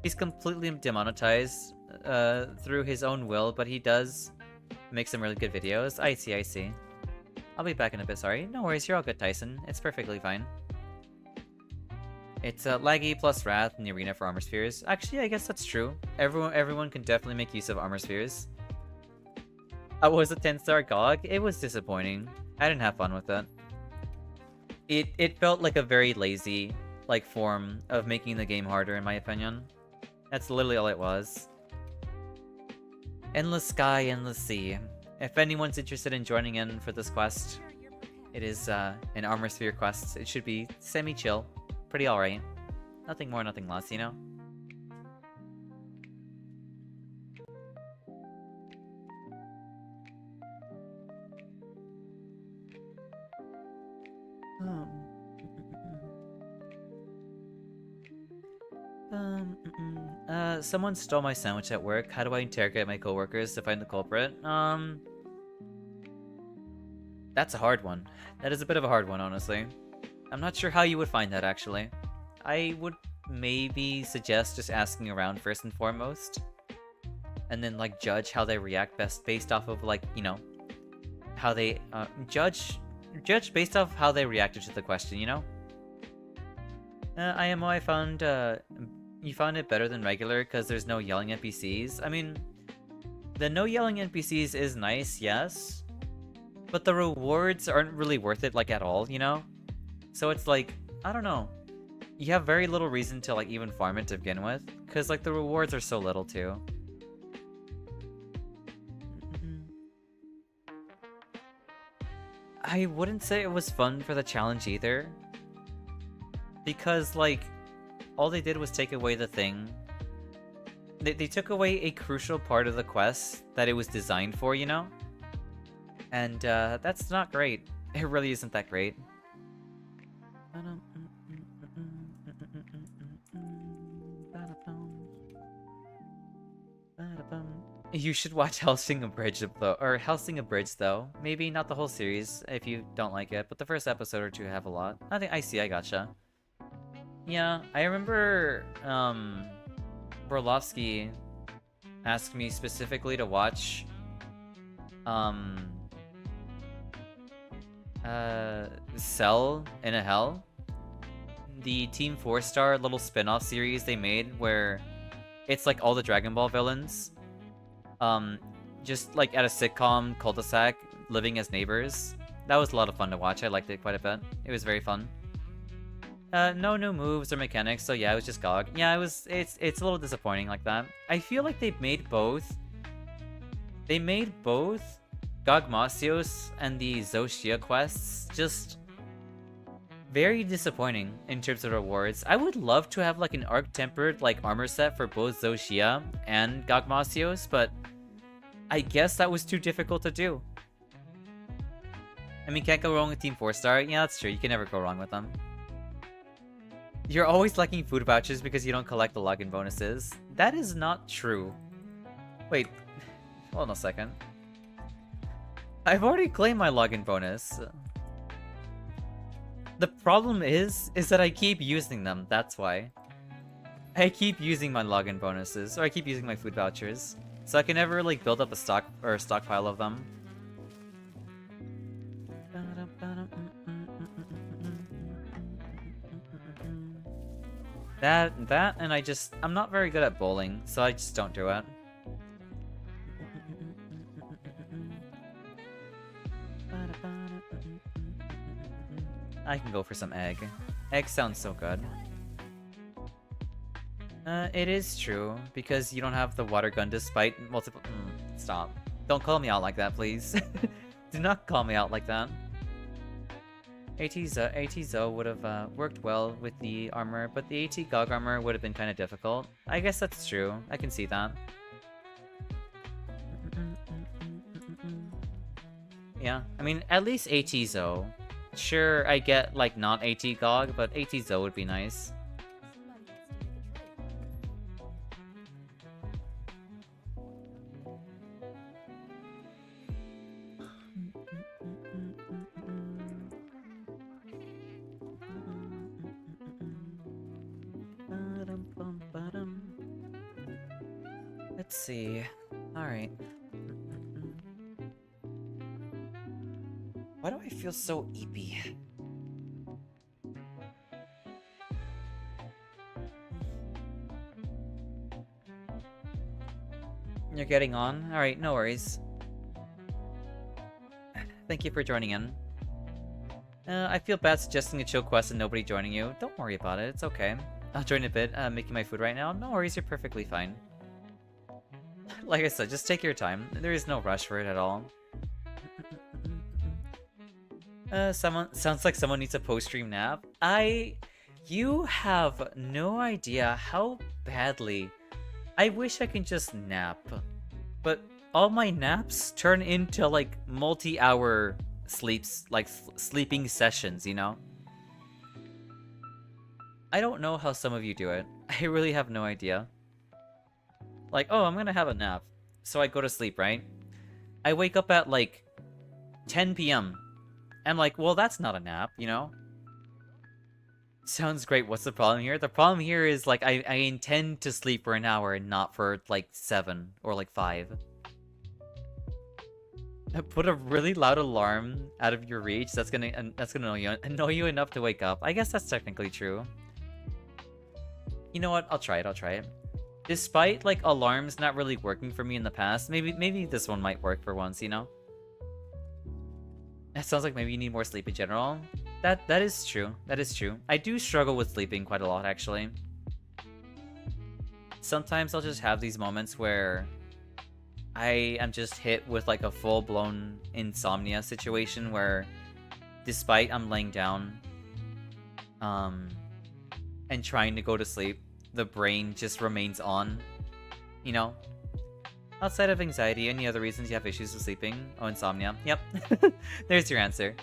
He's completely demonetized through his own will, but he does make some really good videos. I see. I'll be back in a bit, sorry. No worries, you're all good, Tyson. It's perfectly fine. It's laggy plus wrath in the arena for armor spheres. Actually, I guess that's true. Everyone can definitely make use of armor spheres. Was a 10-star GOG? It was disappointing. I didn't have fun with it. It felt like a very lazy like form of making the game harder, in my opinion. That's literally all it was. Endless Sky, Endless Sea. If anyone's interested in joining in for this quest, it is an armor sphere quest. It should be semi-chill. Pretty alright. Nothing more, nothing less, you know? Someone stole my sandwich at work. How do I interrogate my coworkers to find the culprit? That's a hard one. That is a bit of a hard one, honestly. I'm not sure how you would find that, actually. I would maybe suggest just asking around first and foremost. And then, like, judge how they react best based off of, like, you know, how they, judge based off how they reacted to the question, you know? IMO, I found, you found it better than regular because there's no yelling NPCs. I mean, the no yelling NPCs is nice, yes. But the rewards aren't really worth it, like, at all, you know? So it's like, I don't know. You have very little reason to, like, even farm it to begin with. Because, like, the rewards are so little, too. I wouldn't say it was fun for the challenge either. Because, like, all they did was take away the thing. They took away a crucial part of the quest that it was designed for, you know? And, that's not great. It really isn't that great. You should watch Hellsing Abridged though, or Hellsing Abridged though. Maybe not the whole series if you don't like it, but the first episode or two have a lot. I think I gotcha. Yeah, I remember Borlovsky asked me specifically to watch Cell in a Hell, the Team 4-star little spin-off series they made where it's like all the Dragon Ball villains just like at a sitcom cul-de-sac living as neighbors. That was a lot of fun to watch. I liked it quite a bit. It was very fun. No new moves or mechanics, so yeah, it was just GOG. Yeah, it's a little disappointing like that. I feel like they made both Gogmasios and the Zoshia quests just very disappointing in terms of rewards. I would love to have like an arc-tempered like armor set for both Zoshia and Gogmasios, but I guess that was too difficult to do. I mean, can't go wrong with Team 4-star. Yeah, that's true. You can never go wrong with them. You're always liking food vouchers because you don't collect the login bonuses. That is not true. Wait, hold on a second. I've already claimed my login bonus. The problem is that I keep using them, that's why. I keep using my login bonuses, or I keep using my food vouchers. So I can never, like, build up a stockpile of them. That, and I'm not very good at bowling, so I just don't do it. I can go for some egg. Egg sounds so good. It is true, because you don't have the water gun despite multiple- stop. Don't call me out like that, please. Do not call me out like that. AT Zo would have worked well with the armor, but the AT Gog armor would have been kind of difficult. I guess that's true. I can see that. Yeah, I mean, at least AT Zo. Sure, I get, like, not AT Gog, but AT Zo would be nice. Let's see. Alright. Why do I feel so eepy? You're getting on? Alright, no worries. Thank you for joining in. I feel bad suggesting a chill quest and nobody joining you. Don't worry about it, it's okay. I'll join a bit, making my food right now. No worries, you're perfectly fine. Like I said, just take your time. There is no rush for it at all. Sounds like someone needs a post-stream nap. You have no idea how badly I wish I could just nap. But all my naps turn into, like, multi-hour sleeping sessions, you know? I don't know how some of you do it. I really have no idea. Like, oh, I'm gonna have a nap. So I go to sleep, right? I wake up at, like, 10 p.m. I'm like, well, that's not a nap, you know? Sounds great. What's the problem here? The problem here is, like, I intend to sleep for an hour and not for, like, 7 or, like, 5. Put a really loud alarm out of your reach. That's gonna annoy you enough to wake up. I guess that's technically true. You know what? I'll try it. Despite, like, alarms not really working for me in the past, maybe this one might work for once, you know? It sounds like maybe you need more sleep in general. That is true. That is true. I do struggle with sleeping quite a lot, actually. Sometimes I'll just have these moments where I am just hit with, like, a full-blown insomnia situation where, despite I'm laying down, and trying to go to sleep, the brain just remains on, you know? Outside of anxiety, any other reasons you have issues with sleeping? Oh, insomnia. Yep. There's your answer.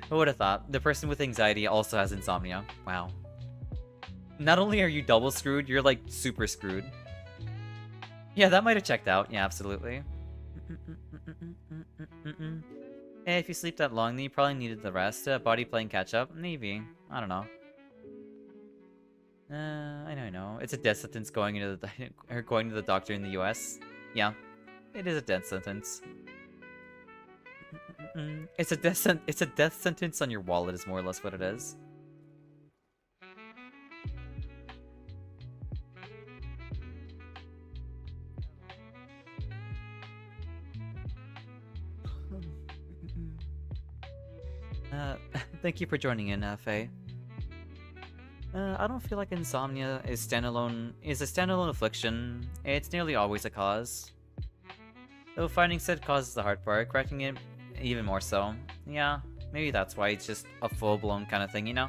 Who would have thought? The person with anxiety also has insomnia. Wow. Not only are you double screwed, you're, like, super screwed. Yeah, that might have checked out. Yeah, absolutely. Hey, if you sleep that long, then you probably needed the rest. Body playing catch up? Maybe. I don't know. I know. It's a death sentence going to the doctor in the US. Yeah, it is a death sentence. It's a death sentence on your wallet is more or less what it is. Thank you for joining in, Faye. I don't feel like insomnia is a standalone affliction. It's nearly always a cause. Though finding said cause is the hard part, correcting it even more so. Yeah, maybe that's why it's just a full-blown kind of thing, you know?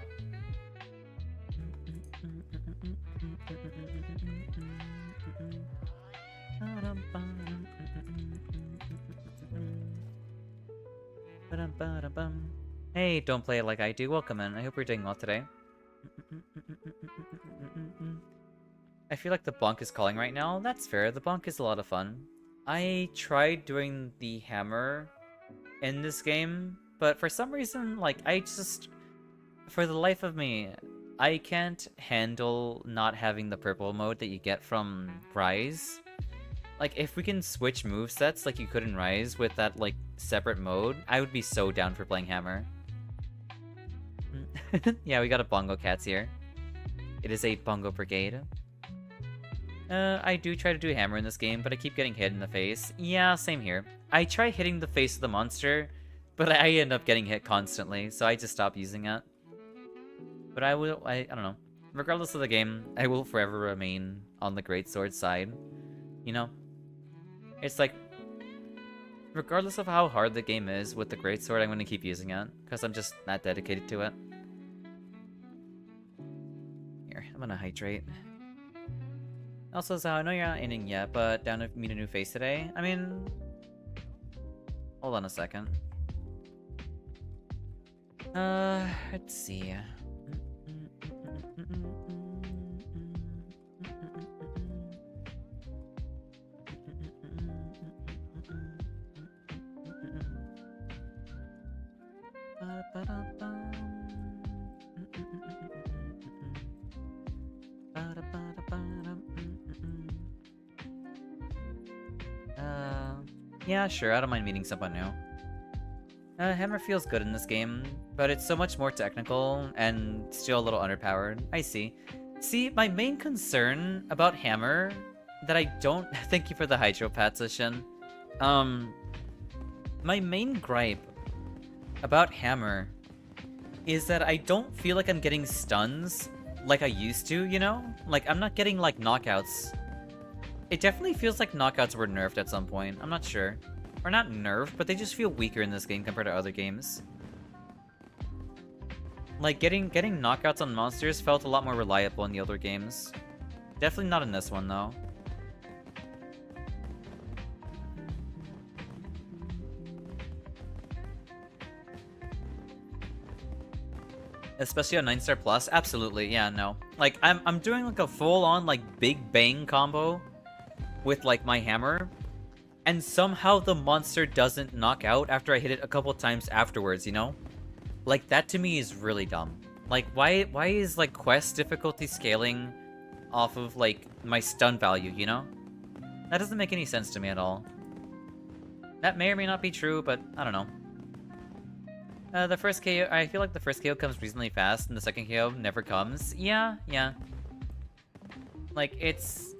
Hey, don't play it like I do. Welcome in. I hope you're doing well today. I feel like the bonk is calling right now. That's fair. The bonk is a lot of fun. I tried doing the hammer in this game, but for some reason, like, for the life of me, I can't handle not having the purple mode that you get from Rise. Like, if we can switch movesets like you could in Rise with that, like, separate mode, I would be so down for playing Hammer. Yeah, we got a Bongo Cats here. It is a Bongo Brigade. I do try to do Hammer in this game, but I keep getting hit in the face. Yeah, same here. I try hitting the face of the monster, but I end up getting hit constantly, so I just stop using it. But I don't know. Regardless of the game, I will forever remain on the greatsword side. You know? It's like, regardless of how hard the game is with the greatsword, I'm going to keep using it, because I'm just that dedicated to it. Here, I'm gonna hydrate. Also, so I know you're not inning yet, but down to meet a new face today? I mean... Hold on a second. Let's see. Yeah, sure, I don't mind meeting someone new. Hammer feels good in this game, but it's so much more technical and still a little underpowered. I see. See, my main concern about Hammer that I don't... Thank you for the hydropat session. My main gripe about Hammer is that I don't feel like I'm getting stuns like I used to, you know? Like, I'm not getting, like, knockouts. It definitely feels like knockouts were nerfed at some point. I'm not sure. Or not nerfed, but they just feel weaker in this game compared to other games. Like, getting knockouts on monsters felt a lot more reliable in the other games. Definitely not in this one, though. Especially on 9-star plus? Absolutely, yeah, no. Like, I'm doing, like, a full-on, like, big bang combo with, like, my hammer, and somehow the monster doesn't knock out after I hit it a couple times afterwards, you know? Like, that to me is really dumb. Like, why is, like, quest difficulty scaling off of, like, my stun value, you know? That doesn't make any sense to me at all. That may or may not be true, but I don't know. The first KO, I feel like the first KO comes reasonably fast, and the second KO never comes. Yeah. Like, it's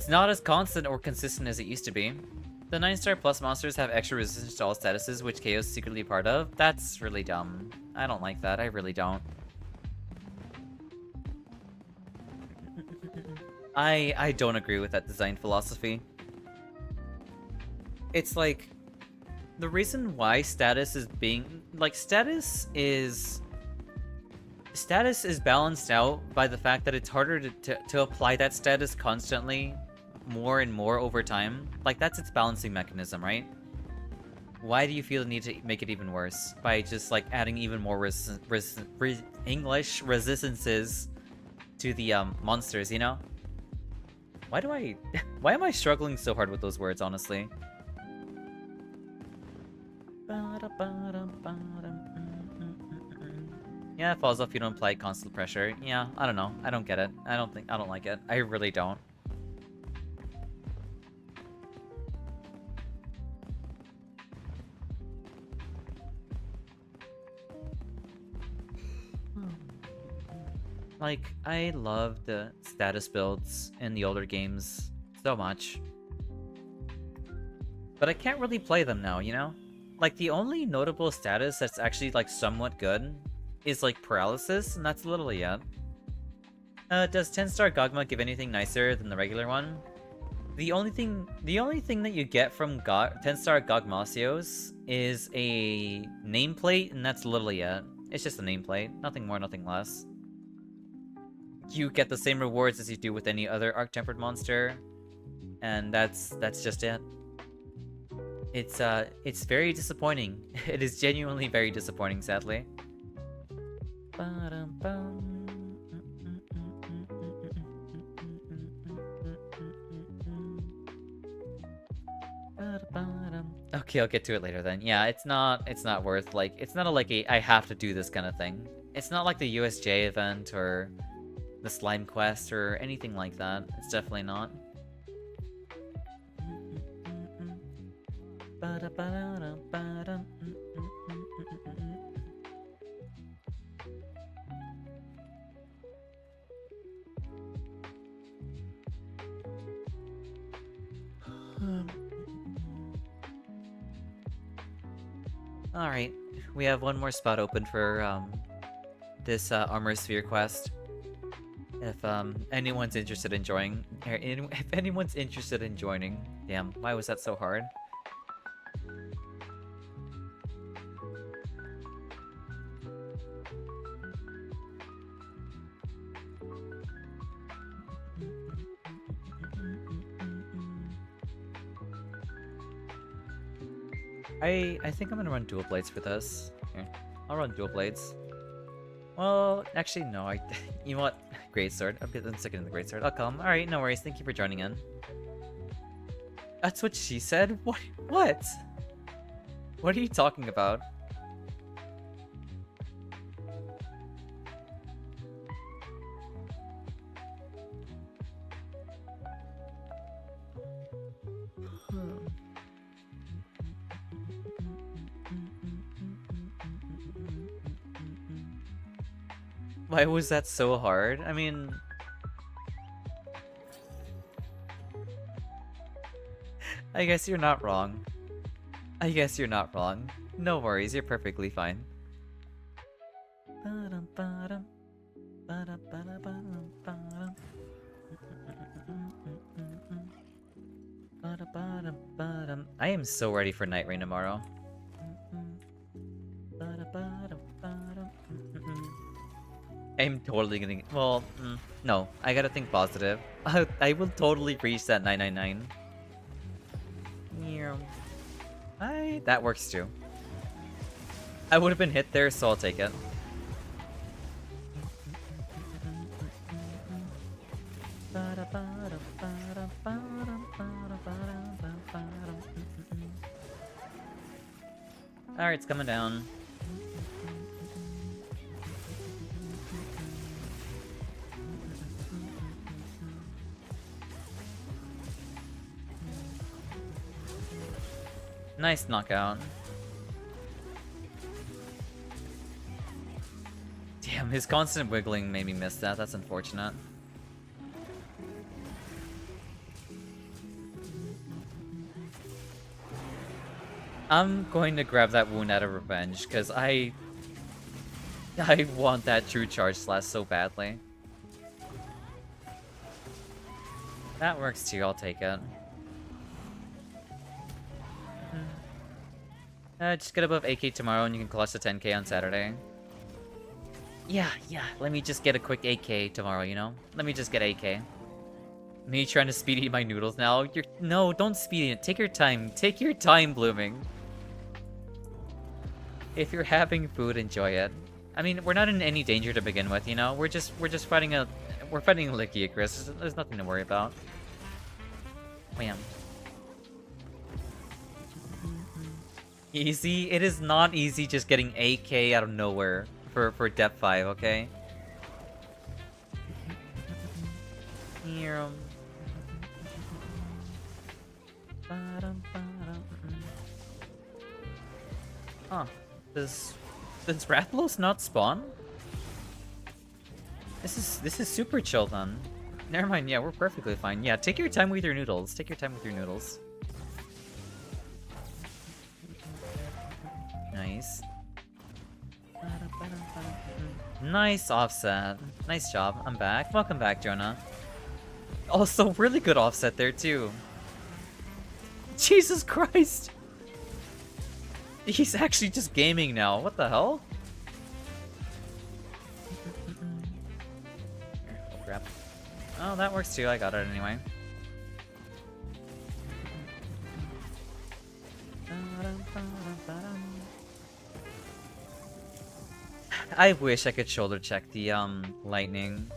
not as constant or consistent as it used to be. The 9-star plus monsters have extra resistance to all statuses, which KO is secretly part of. That's really dumb. I don't like that. I really don't. I don't agree with that design philosophy. It's like, the reason why status is being... Like, status is balanced out by the fact that it's harder to apply that status constantly more and more over time. Like, that's its balancing mechanism, right? Why do you feel the need to make it even worse? By just, like, adding even more English resistances to the monsters, you know? Why am I struggling so hard with those words, honestly? Yeah, it falls off if you don't apply constant pressure. Yeah, I don't know. I don't get it. I don't like it. I really don't. Like, I love the status builds in the older games so much. But I can't really play them now, you know? Like, the only notable status that's actually, like, somewhat good is, like, paralysis, and that's literally it. Does 10-star Gogma give anything nicer than the regular one? The only thing that you get from 10-star Gogmasios is a nameplate, and that's literally it. It's just a nameplate. Nothing more, nothing less. You get the same rewards as you do with any other Arc-Tempered monster, and that's just it. It's very disappointing. It is genuinely very disappointing, sadly. Okay, I'll get to it later then. Yeah, it's not worth, like, it's not like a I have to do this kind of thing. It's not like the USJ event or the slime quest or anything like that. It's definitely not. Alright, we have one more spot open for this Armor Sphere quest. If anyone's interested in joining, if anyone's interested in joining, damn, why was that so hard? I think I'm gonna run dual blades for this. Here, I'll run dual blades. Well, actually, no. You know what? Great sword. I'm sticking in the great sword. I'll come. All right, no worries. Thank you for joining in. That's what she said. What? What? What are you talking about? Why was that so hard? I mean... I guess you're not wrong. I guess you're not wrong. No worries, you're perfectly fine. I am so ready for Night Rain tomorrow. I'm totally gonna... Well, no. I gotta think positive. I will totally reach that 999. Yeah. That works too. I would have been hit there, so I'll take it. Alright, it's coming down. Nice knockout. Damn, his constant wiggling made me miss that. That's unfortunate. I'm going to grab that wound out of revenge, because I want that true charge slash so badly. That works too, I'll take it. Just get above 8k tomorrow and you can clutch the 10k on Saturday. Yeah, let me just get a quick 8k tomorrow, you know? Let me just get 8k. Me trying to speed eat my noodles now? No, don't speed eat it. Take your time. Take your time, Blooming. If you're having food, enjoy it. I mean, we're not in any danger to begin with, you know? We're just fighting a Licky Chris. There's nothing to worry about. Wham. Easy? It is not easy just getting 8k out of nowhere for Depth 5, okay? Huh. Does Rathlos not spawn? This is super chill then. Never mind, yeah, we're perfectly fine. Yeah, take your time with your noodles. Take your time with your noodles. Nice. Nice offset. Nice job. I'm back. Welcome back, Jonah. Also, really good offset there, too. Jesus Christ! He's actually just gaming now. What the hell? Oh, crap. Oh, that works too. I got it anyway. I wish I could shoulder check the lightning.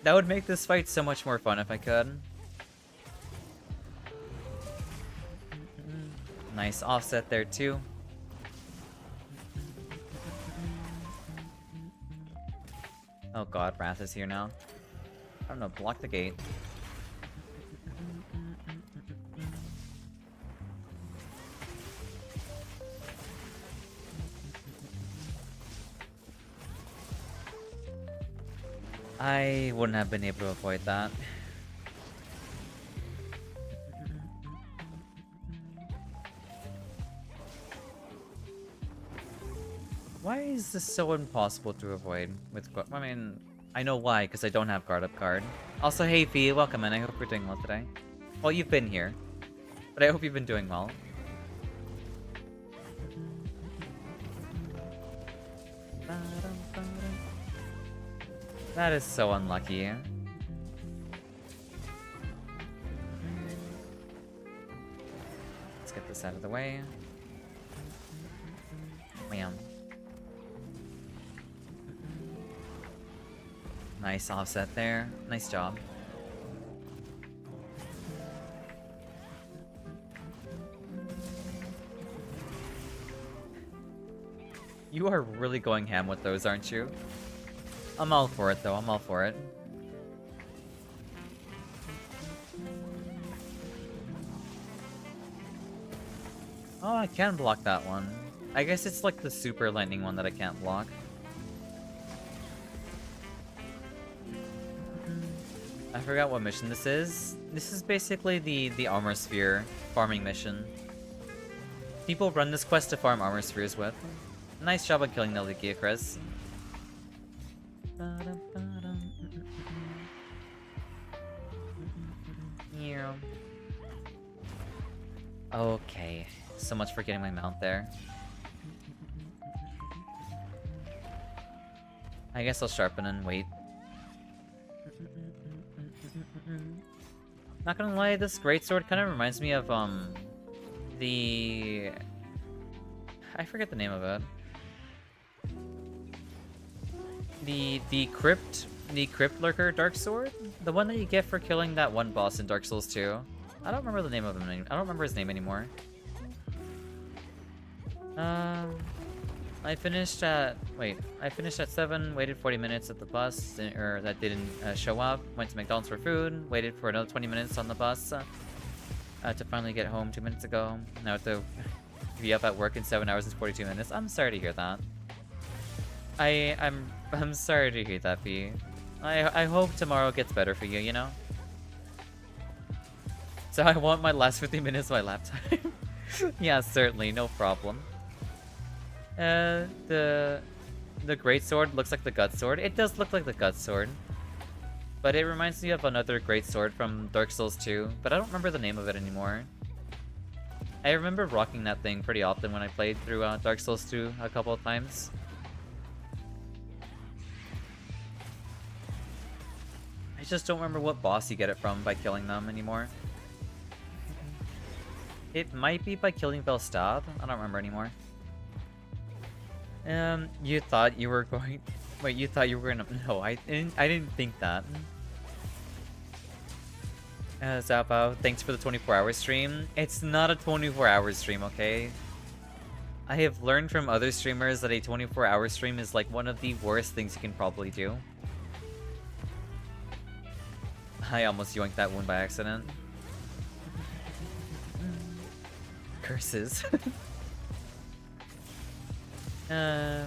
That would make this fight so much more fun if I could. Nice offset there too. Oh god, Wrath is here now. I don't know, block the gate. I wouldn't have been able to avoid that. Why is this so impossible to avoid with I mean, I know why, because I don't have guard up card. Also, hey V, welcome in. I hope you're doing well today. Well, you've been here, but I hope you've been doing well. That is so unlucky. Let's get this out of the way. Wham. Nice offset there. Nice job. You are really going ham with those, aren't you? I'm all for it, though. I'm all for it. Oh, I can block that one. I guess it's like the super lightning one that I can't block. I forgot what mission this is. This is basically the armor sphere farming mission. People run this quest to farm armor spheres with. Nice job on killing the Lugia, Chris. Okay, so much for getting my mount there. I guess I'll sharpen and wait. Not gonna lie, this greatsword kind of reminds me of the... I forget the name of it. The Crypt Lurker Dark Sword? The one that you get for killing that one boss in Dark Souls 2. I don't remember the name of him. I don't remember his name anymore. I finished at 7, waited 40 minutes at the bus, or that didn't show up, went to McDonald's for food, waited for another 20 minutes on the bus to finally get home 2 minutes ago. Now I have to be up at work in 7 hours and 42 minutes. I'm sorry to hear that. I'm sorry to hear that, B. I hope tomorrow gets better for you, you know? So I want my last 50 minutes of my lap time. Yeah, certainly, no problem. The great sword looks like the gut sword. It does look like the gut sword. But it reminds me of another great sword from Dark Souls 2, but I don't remember the name of it anymore. I remember rocking that thing pretty often when I played through Dark Souls 2 a couple of times. I just don't remember what boss you get it from by killing them anymore. It might be by killing Belstab. I don't remember anymore. You thought you were going... Wait, you thought you were gonna... No, I didn't think that. Zappo, thanks for the 24-hour stream. It's not a 24-hour stream, okay? I have learned from other streamers that a 24-hour stream is like one of the worst things you can probably do. I almost yoinked that wound by accident. Curses. Yeah,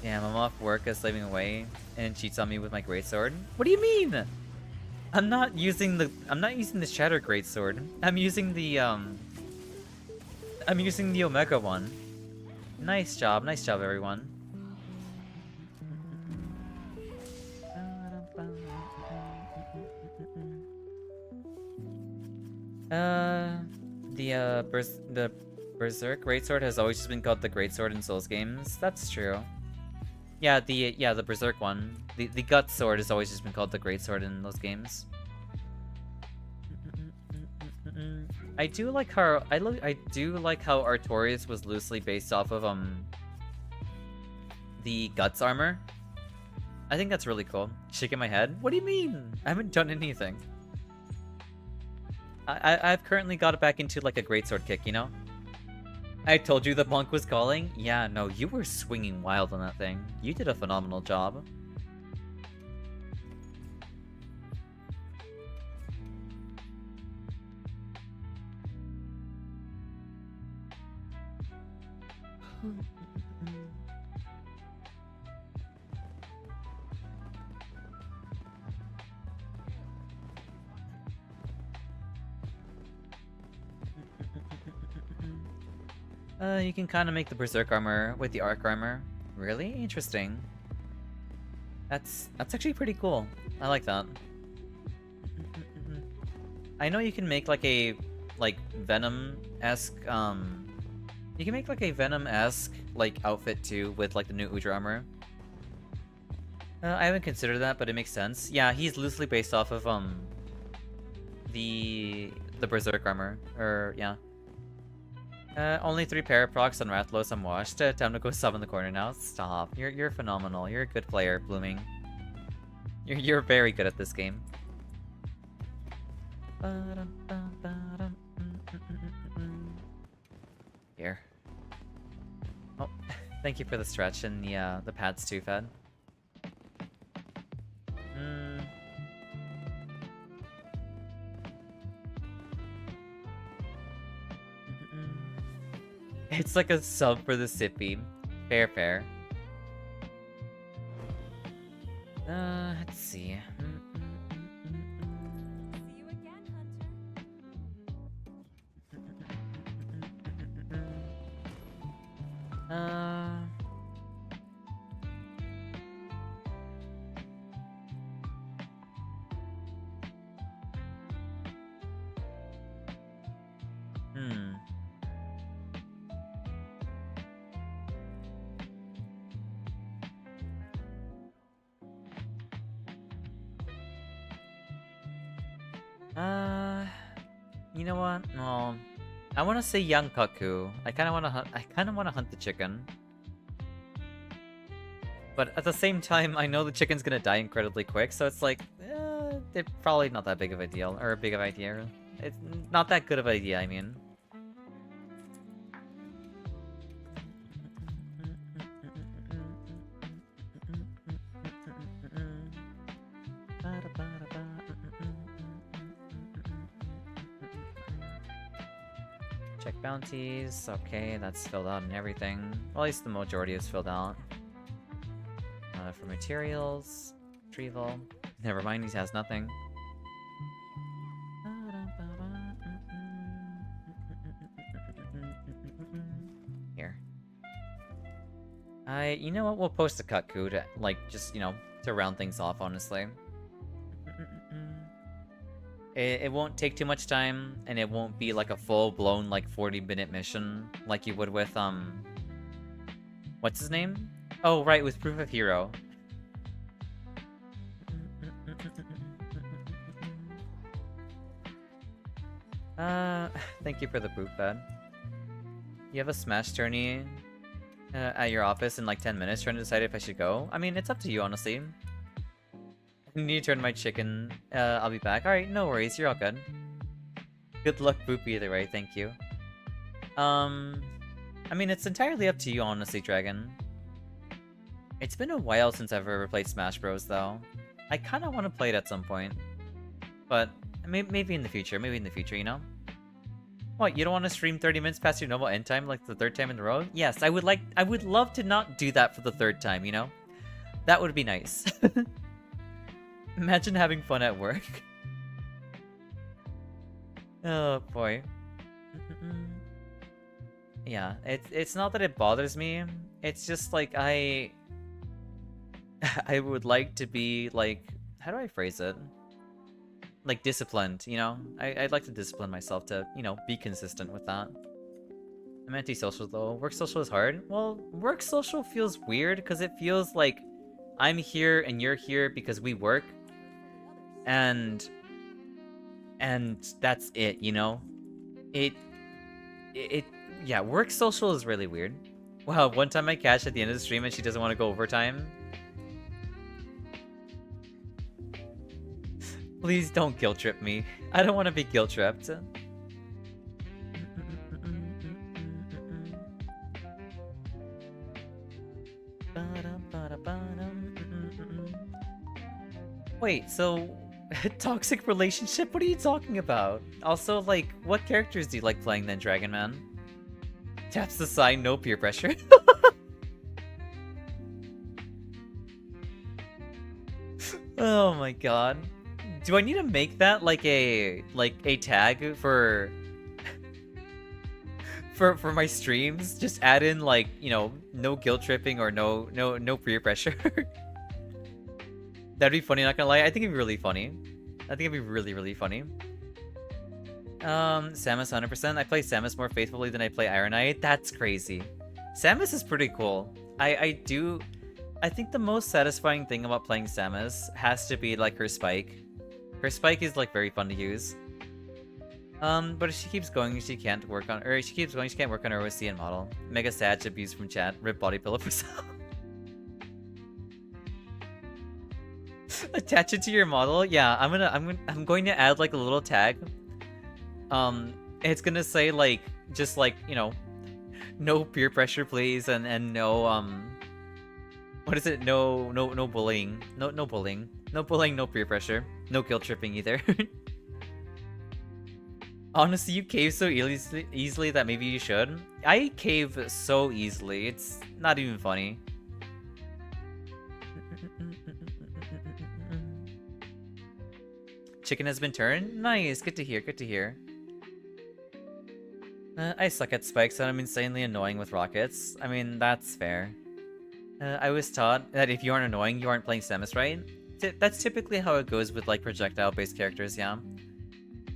I'm off work slaving away and cheats on me with my greatsword. What do you mean? I'm not using the Shatter greatsword. I'm using the Omega one. Nice job, everyone. The Berserk greatsword has always just been called the greatsword in Souls games. That's true. Yeah, the Berserk one. The gut sword has always just been called the greatsword in those games. I do like how Artorias was loosely based off of the Guts armor. I think that's really cool. Shaking my head. What do you mean? I haven't done anything. I've currently got it back into like a greatsword kick, you know? I told you the monk was calling? Yeah, no, you were swinging wild on that thing. You did a phenomenal job. You can kind of make the berserk armor with the arc armor. Really? Interesting. That's actually pretty cool. I like that. I know you can make like a Venom-esque you can make like a Venom-esque like outfit too with like the new Udra armor. I haven't considered that, but it makes sense. Yeah, he's loosely based off of the berserk armor. Or yeah. Only 3 paraprocs on Rathlos. I'm washed. Time to go sub in the corner now. Stop. You're phenomenal. You're a good player, Blooming. You're very good at this game. Here. Oh, thank you for the stretch and the pads too, Fed. It's like a sub for the sippy. Fair. Let's see. See you again, Hunter. You know what? No, I want to say young Kaku. I kind of want to hunt. I kind of want to hunt the chicken. But at the same time, I know the chicken's gonna die incredibly quick, so it's like, it's probably not that big of a deal, or a big of an idea. It's not that good of an idea, I mean. Check bounties. Okay, that's filled out and everything. Well, at least the majority is filled out. For materials, retrieval. Never mind, he has nothing. Here. You know what? We'll post a Kutku to, like, just, you know, to round things off, honestly. It won't take too much time, and it won't be like a full-blown, like, 40-minute mission like you would with, what's his name? Oh, right, with Proof of Hero. Thank you for the poop bed. You have a smash tourney at your office in like 10 minutes trying to decide if I should go? I mean, it's up to you, honestly. I need to turn my chicken. I'll be back. Alright, no worries, you're all good. Good luck, Boop, either way, thank you. I mean, it's entirely up to you, honestly, Dragon. It's been a while since I've ever played Smash Bros, though. I kind of want to play it at some point. But maybe in the future, you know? What, you don't want to stream 30 minutes past your normal end time, like the 3rd time in a row? Yes, I would love to not do that for the 3rd time, you know? That would be nice. Imagine having fun at work. Oh, boy. Yeah, it's not that it bothers me. It's just, like, I would like to be, like... How do I phrase it? Like, disciplined, you know? I'd like to discipline myself to, you know, be consistent with that. I'm anti-social, though. Work social is hard? Well, work social feels weird, because it feels like I'm here and you're here because we work. And that's it, you know? Yeah, work social is really weird. Wow, one time I cashed at the end of the stream and she doesn't want to go overtime. Please don't guilt trip me. I don't want to be guilt tripped. wait, so toxic relationship? What are you talking about? Also, like, what characters do you like playing then, Dragon Man? Taps the sign, no peer pressure. Oh my god. Do I need to make that like a tag for for my streams? Just add in like, you know, no guilt tripping or no peer pressure. That'd be funny, not gonna lie. I think it'd be really funny. I think it'd be really funny. Samus 100%. I play Samus more faithfully than I play Iron Knight. That's crazy. Samus is pretty cool. I think the most satisfying thing about playing Samus has to be like her spike. Her spike is like very fun to use. But if she keeps going, she can't work on, or if she keeps going, she can't work on her OC and model. Mega sad abuse from chat. Rip body pillow for sale. Attach it to your model. Yeah, I'm going to add like a little tag. It's gonna say like just like, you know, no peer pressure, please, and no what is it? No bullying. No bullying. No bullying, no peer pressure. No guilt tripping either. Honestly, you cave so easily that maybe you should. I cave so easily, it's not even funny. Chicken has been turned? Nice, good to hear, good to hear. I suck at spikes and I'm insanely annoying with rockets. I mean, that's fair. I was taught that if you aren't annoying, you aren't playing Samus right. That's typically how it goes with like projectile-based characters, yeah.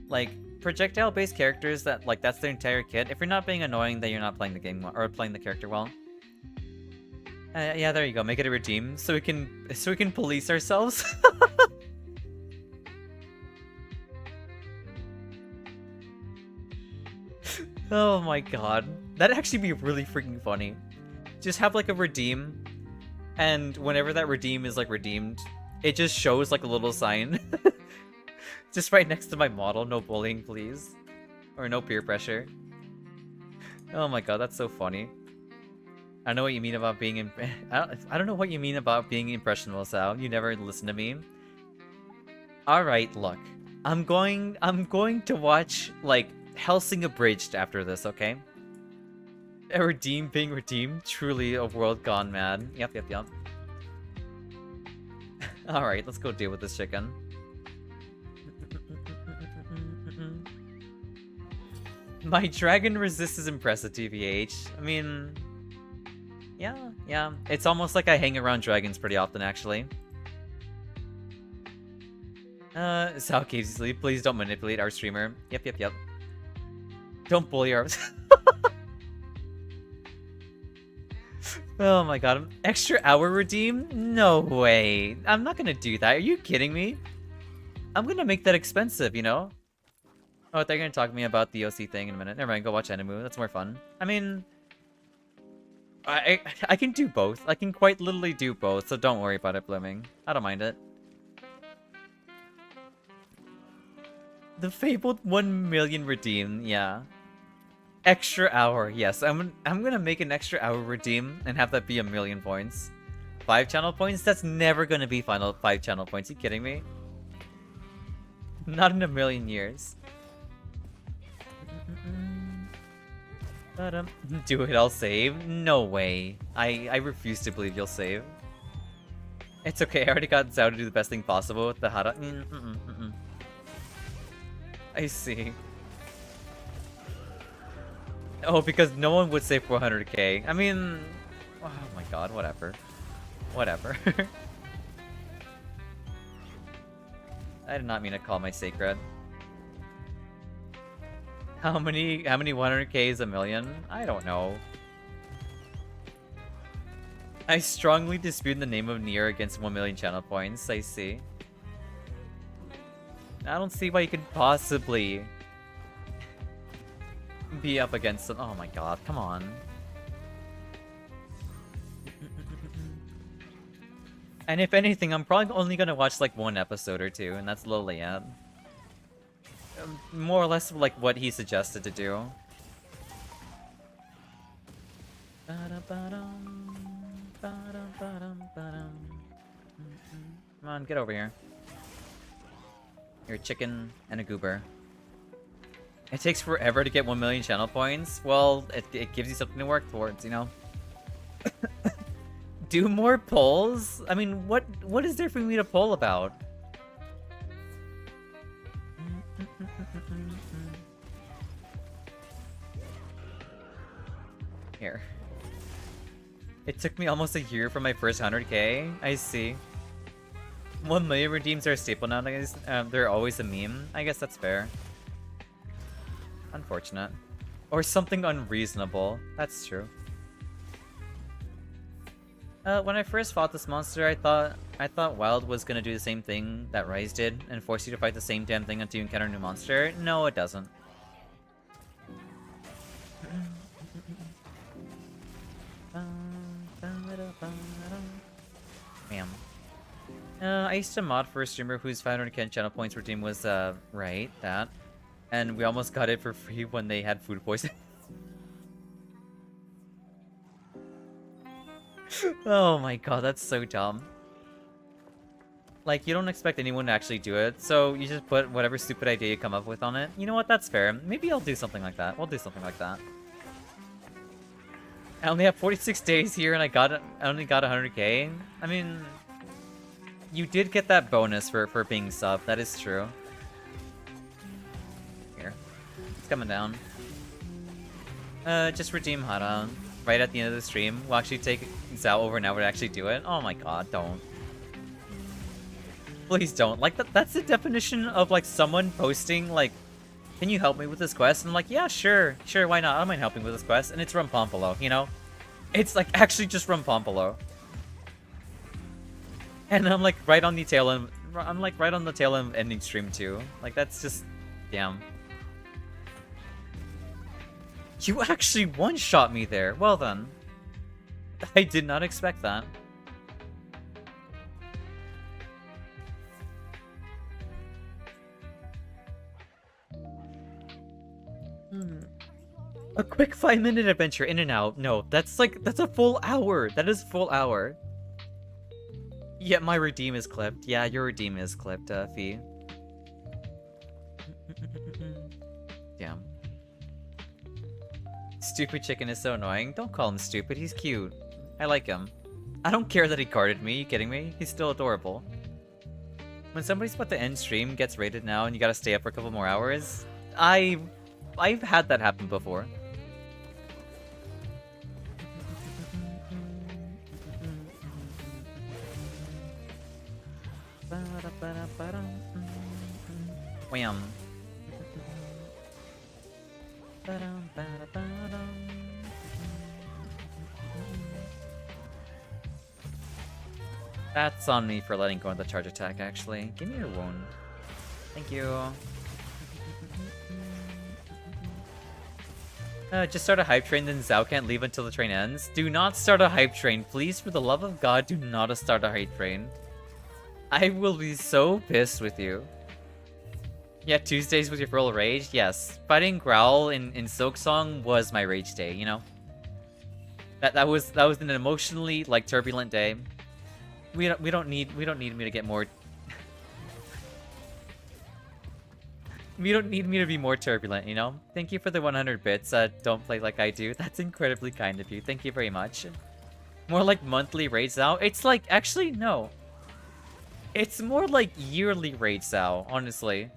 Like, projectile-based characters that, like, that's their entire kit. If you're not being annoying, then you're not playing the game well, or playing the character well. Yeah, there you go. Make it a redeem so we can police ourselves. Oh my god. That'd actually be really freaking funny. Just have like a redeem, and whenever that redeem is like redeemed, it just shows like a little sign. Just right next to my model. No bullying, please. Or no peer pressure. Oh my god, that's so funny. I don't know what you mean about being I don't know what you mean about being impressionable, Sal. You never listen to me. Alright, look. I'm going to watch, like, Helsing Abridged after this, okay? A redeem being redeemed? Truly a world gone mad. Yep. Alright, let's go deal with this chicken. My dragon resist is impressive, TVH. I mean... Yeah. It's almost like I hang around dragons pretty often, actually. Sal keeps sleep. Please don't manipulate our streamer. Yep. Don't bully our... Oh my god. Extra hour redeem? No way. I'm not gonna do that. Are you kidding me? I'm gonna make that expensive, you know? Oh, they're gonna talk to me about the OC thing in a minute. Never mind, go watch Animu. That's more fun. I mean... I can do both. I can quite literally do both, so don't worry about it, Blooming. I don't mind it. The fabled 1 million redeem, yeah. Extra hour, yes. I'm gonna make an extra hour redeem and have that be 1 million points. 5 channel points? That's never gonna be final 5 channel points. You kidding me? Not in a million years. Do it, I'll save. No way. I refuse to believe you'll save. It's okay, I already got Zhao to do the best thing possible with the Hara. I see. Oh, because no one would say 400k. I mean... Oh my god, whatever. Whatever. I did not mean to call my sacred. How many 100k is a million? I don't know. I strongly dispute the name of Nier against 1 million channel points. I see. I don't see why you could possibly be up against them. Oh my god, come on. And if anything, I'm probably only gonna watch like 1 episode or 2, and that's Loliad. More or less like what he suggested to do. Come on, get over here. You're a chicken and a goober. It takes forever to get 1 million channel points. Well, it gives you something to work towards, you know? Do more polls? I mean, what is there for me to poll about? Here. It took me almost a year for my first 100k. I see. 1 million redeems are a staple nowadays. They're always a meme. I guess that's fair. Unfortunate. Or something unreasonable. That's true. When I first fought this monster, I thought Wild was gonna do the same thing that Rise did and force you to fight the same damn thing until you encounter a new monster. No, it doesn't. Bam. I used to mod for a streamer whose 500k channel points redeem was, right, that. And we almost got it for free when they had food poisoning. Oh my god, that's so dumb. Like, you don't expect anyone to actually do it, so you just put whatever stupid idea you come up with on it. You know what, that's fair. Maybe I'll do something like that. We'll do something like that. I only have 46 days here and I only got 100k. I mean, you did get that bonus for being sub, that is true. Here. It's coming down. Just redeem Hara right at the end of the stream. We'll actually take Xao over now to actually do it. Oh my god, don't. Please don't. Like, that's the definition of, like, someone posting, like, can you help me with this quest? And I'm like, yeah, sure, why not? I don't mind helping with this quest. And it's Rumpompolo, you know? It's, like, actually just Rumpompolo. And I'm, like, right on the tail end. I'm, like, right on the tail end of ending stream, too. Like, that's just... damn. You actually one-shot me there. Well, then. I did not expect that. A quick 5-minute adventure in and out. No, that's a full hour. That is full hour. Yeah, my redeem is clipped. Yeah, your redeem is clipped, Fee. Damn. Stupid chicken is so annoying. Don't call him stupid. He's cute. I like him. I don't care that he guarded me. You kidding me? He's still adorable. When somebody's about to end stream, gets raided now, and you gotta stay up for a couple more hours, I've had that happen before. Wham. That's on me for letting go of the charge attack, actually. Give me your wound. Thank you. Just start a hype train, then Xao can't leave until the train ends. Do not start a hype train. Please, for the love of God, do not start a hype train. I will be so pissed with you. Yeah, Tuesdays was your full rage? Yes. Fighting Growl in Silksong was my rage day, you know? That was an emotionally, like, turbulent day. We don't need me to get more... We don't need me to be more turbulent, you know? Thank you for the 100 bits. Don't play like I do. That's incredibly kind of you. Thank you very much. More like monthly raids now. It's like, actually, no. It's more like yearly raids now, honestly.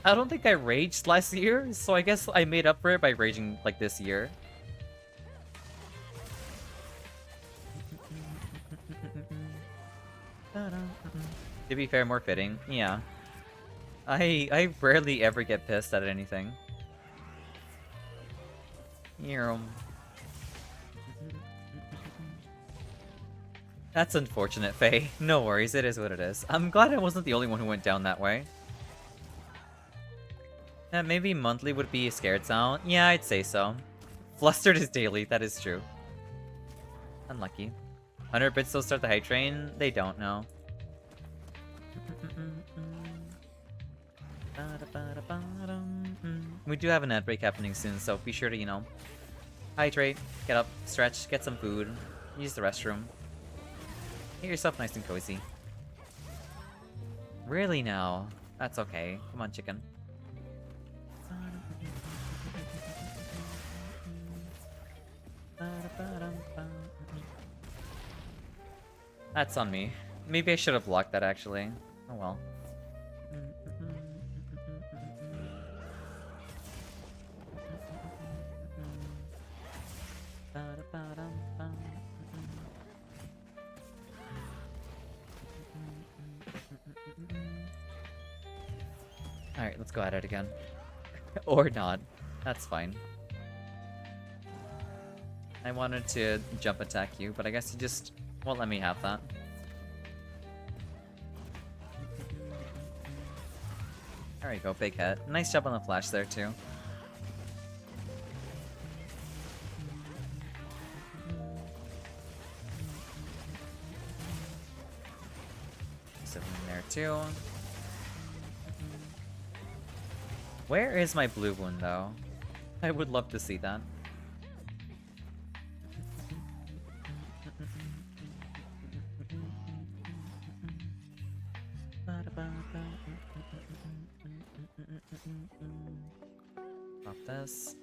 I don't think I raged last year, so I guess I made up for it by raging like this year. To be fair, more fitting. Yeah. I rarely ever get pissed at anything. That's unfortunate, Faye. No worries, it is what it is. I'm glad I wasn't the only one who went down that way. Maybe monthly would be a scared sound. Yeah, I'd say so. Flustered is daily, that is true. Unlucky. 100 bits still start the hype train? They don't know. We do have an ad break happening soon, so be sure to, you know, hydrate, get up, stretch, get some food, use the restroom. Get yourself nice and cozy. Really now? That's okay. Come on, chicken. That's on me. Maybe I should have blocked that, actually. Oh well. Alright, let's go at it again. Or not. That's fine. I wanted to jump attack you, but I guess you just won't let me have that. There you go, big hit. Nice job on the flash there, too. Something there, too. Where is my blue one, though? I would love to see that. Pop this.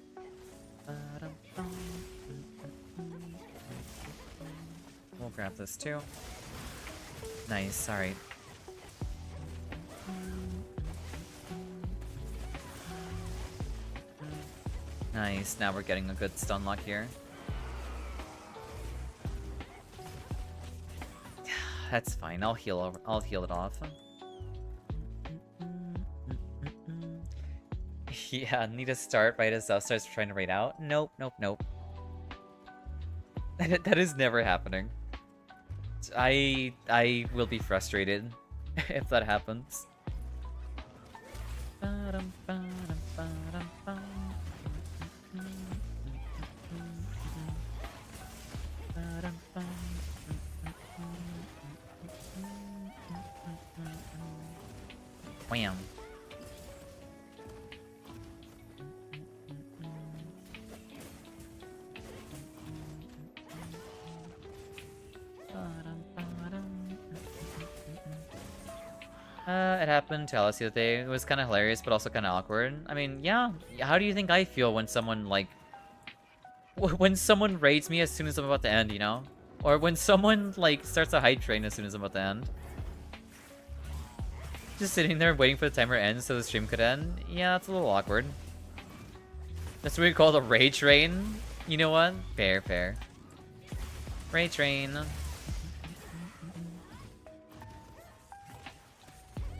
We'll grab this too. Nice, alright. Nice, now we're getting a good stun lock here. That's fine, I'll heal it off. Yeah, need to start right as Zell starts trying to raid out. Nope, nope, nope. That is never happening. I will be frustrated if that happens. Wham. It happened to Alice the other day. It was kind of hilarious, but also kind of awkward. I mean, yeah. How do you think I feel when someone, like... when someone raids me as soon as I'm about to end, you know? Or when someone, like, starts a hype train as soon as I'm about to end? Just sitting there waiting for the timer to end so the stream could end? Yeah, that's a little awkward. That's what we call the raid train. You know what? Fair, fair. Raid train.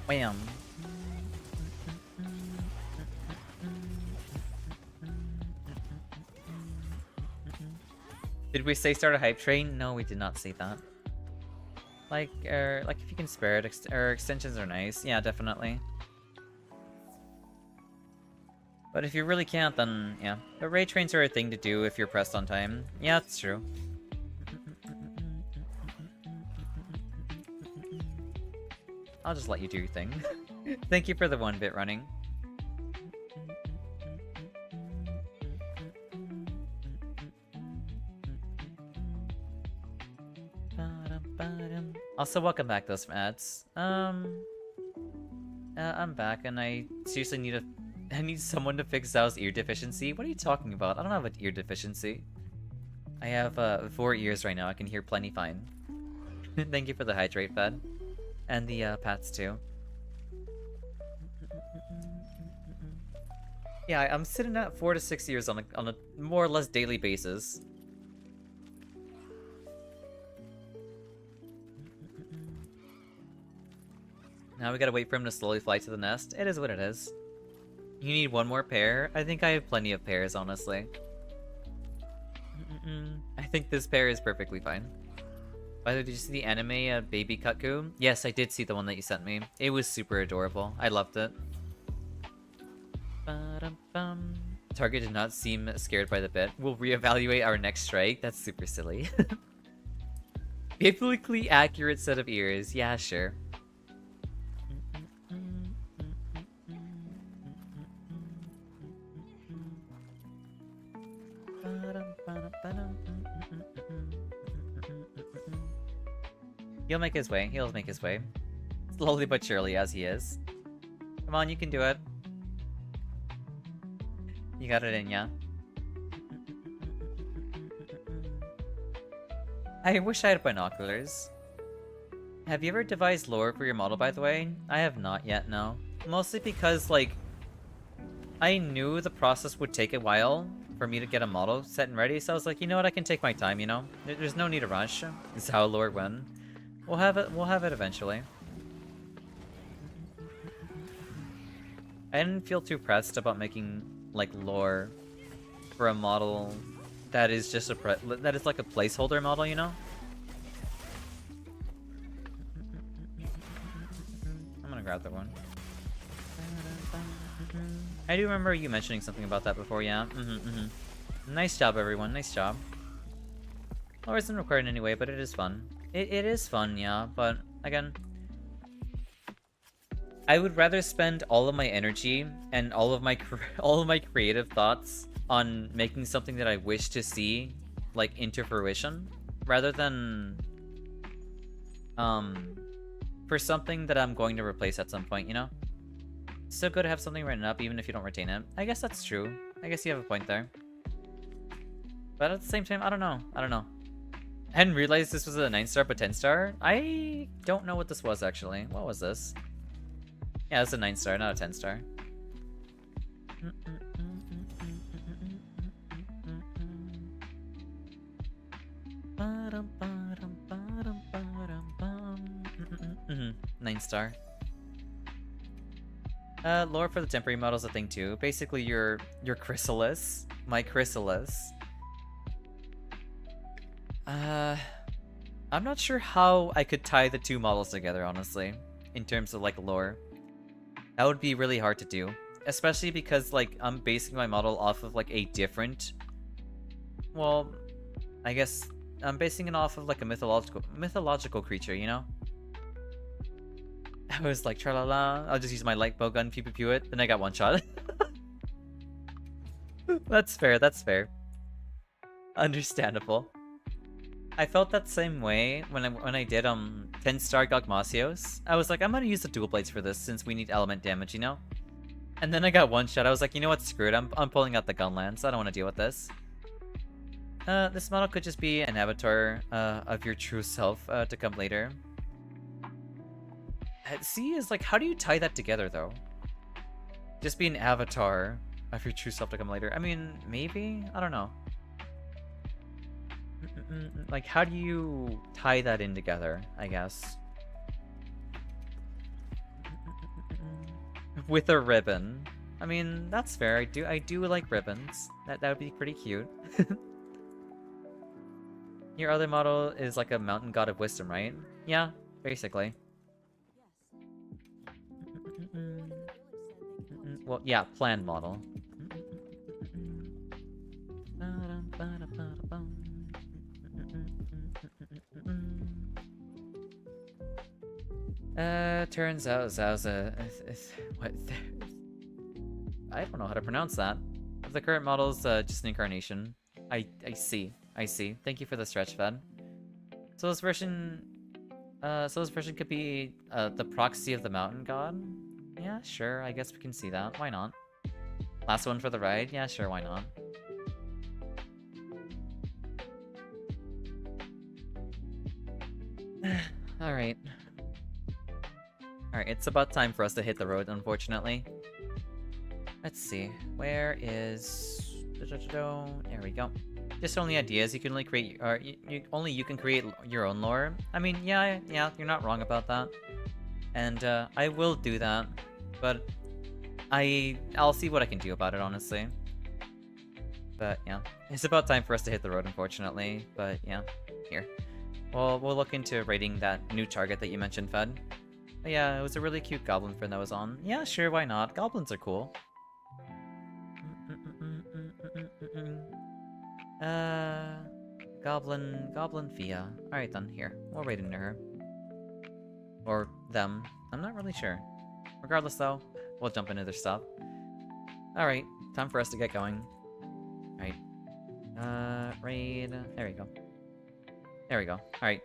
Wham. Did we say start a hype train? No, we did not say that. Like if you can spare it, extensions are nice. Yeah, definitely. But if you really can't, then yeah. But raid trains are a thing to do if you're pressed on time. Yeah, that's true. I'll just let you do your thing. Thank you for the 1-bit running. Also, welcome back, those ads. I'm back, and I seriously need someone to fix Zhao's ear deficiency. What are you talking about? I don't have an ear deficiency. I have 4 ears right now. I can hear plenty fine. Thank you for the hydrate fed. And the pats too. Yeah, I'm sitting at 4 to 6 years on a more or less daily basis. Now we gotta wait for him to slowly fly to the nest. It is what it is. You need one more pair? I think I have plenty of pairs, honestly. I think this pair is perfectly fine. By the way, did you see the anime Baby Kutku? Yes, I did see the one that you sent me. It was super adorable. I loved it. Target did not seem scared by the bit. We'll reevaluate our next strike. That's super silly. Biblically accurate set of ears. Yeah, sure. He'll make his way. He'll make his way. Slowly but surely, as he is. Come on, you can do it. You got it in, yeah? I wish I had binoculars. Have you ever devised lore for your model, by the way? I have not yet, no. Mostly because, like, I knew the process would take a while for me to get a model set and ready, so I was like, you know what, I can take my time, you know? There's no need to rush. This is how lore win. We'll have it eventually. I didn't feel too pressed about making, like, lore for a model that is just that is like a placeholder model, you know? I'm gonna grab that one. I do remember you mentioning something about that before, yeah. Nice job, everyone. Nice job. Lore isn't required anyway, but it is fun. It is fun, yeah, but again, I would rather spend all of my energy and all of my creative thoughts on making something that I wish to see, like, into fruition, rather than for something that I'm going to replace at some point, you know? It's still good to have something written up even if you don't retain it. I guess that's true. I guess you have a point there. But at the same time, I don't know. I hadn't realized this was a 9-star but 10-star. I don't know what this was, actually. What was this? Yeah, it's a 9-star, not a 10-star. Mm-hmm. 9-star. Lore for the temporary model's a thing too. Basically, your chrysalis, my chrysalis. I'm not sure how I could tie the two models together, honestly, in terms of, like, lore. That would be really hard to do, especially because, like, I'm basing my model off of, like, a different... Well, I guess I'm basing it off of, like, a mythological creature, you know? I was like, tra-la-la, I'll just use my light bow gun, pew-pew-pew it, then I got one shot. That's fair, that's fair. Understandable. I felt that same way when I did 10-star Gogmasios. I was like, I'm gonna use the dual blades for this since we need element damage, you know? And then I got one shot. I was like, you know what, screw it. I'm pulling out the gun lance. I don't want to deal with this. This model could just be an avatar of your true self to come later. See, is like, how do you tie that together though? Just be an avatar of your true self to come later. I mean, maybe? I don't know. Like, how do you tie that in together, I guess? With a ribbon. I mean, that's fair. I do like ribbons. That would be pretty cute. Your other model is like a mountain god of wisdom, right? Yeah, basically. Well, yeah, planned model. Turns out Zhao's what? I don't know how to pronounce that. Of the current models, just an incarnation. I see. Thank you for the stretch, Fed. So this version could be the proxy of the mountain god. Yeah, sure. I guess we can see that. Why not? Last one for the ride. Yeah, sure. Why not? All right. Alright, it's about time for us to hit the road, unfortunately. Let's see. Where is... There we go. Just only ideas. You can only create... only you can create your own lore. I mean, yeah, you're not wrong about that. And, I will do that. But... I'll see what I can do about it, honestly. But, yeah. It's about time for us to hit the road, unfortunately. But, yeah. Here. Well, we'll look into rating that new target that you mentioned, Fed. But yeah, it was a really cute goblin friend that was on. Yeah, sure, why not? Goblins are cool. Goblin Fia. Alright then, here. We'll rate into her. Or them. I'm not really sure. Regardless though, we'll jump into their stuff. Alright, time for us to get going. Alright. Raid. There we go. There we go. Alright.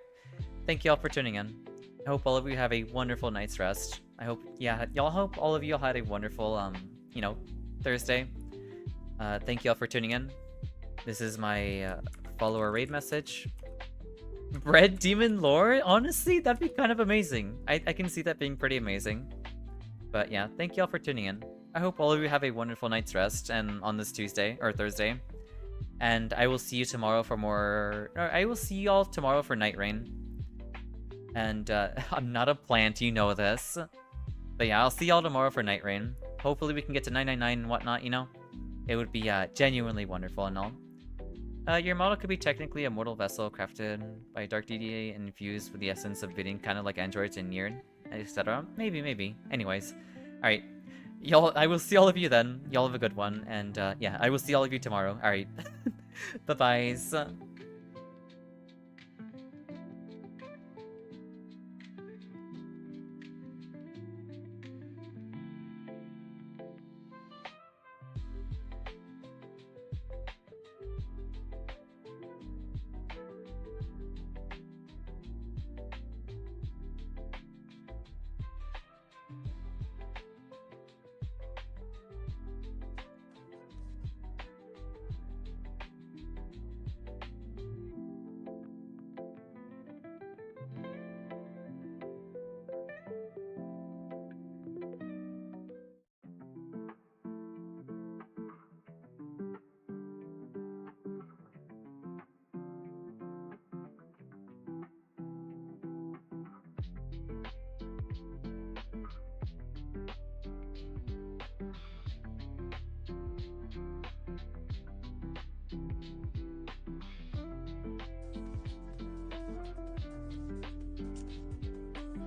Thank you all for tuning in. I hope all of you have a wonderful night's rest. I hope, yeah, y'all hope all of you had a wonderful, you know, Thursday. Thank you all for tuning in. This is my follower raid message. Red Demon Lore? Honestly, that'd be kind of amazing. I can see that being pretty amazing. But yeah, thank you all for tuning in. I hope all of you have a wonderful night's rest and on this Tuesday or Thursday. And I will see you tomorrow for more. Or I will see you all tomorrow for Night Rain. And I'm not a plant, you know this. But yeah, I'll see y'all tomorrow for Night Rain. Hopefully we can get to 999 and whatnot, you know? It would be genuinely wonderful and all. Your model could be technically a mortal vessel crafted by Dark DDA and infused with the essence of bidding, kind of like androids in Nier, etc. Maybe. Anyways. Alright. Y'all, I will see all of you then. Y'all have a good one. And yeah, I will see all of you tomorrow. Alright. Bye-byes.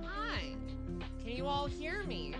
Hi. Can you all hear me?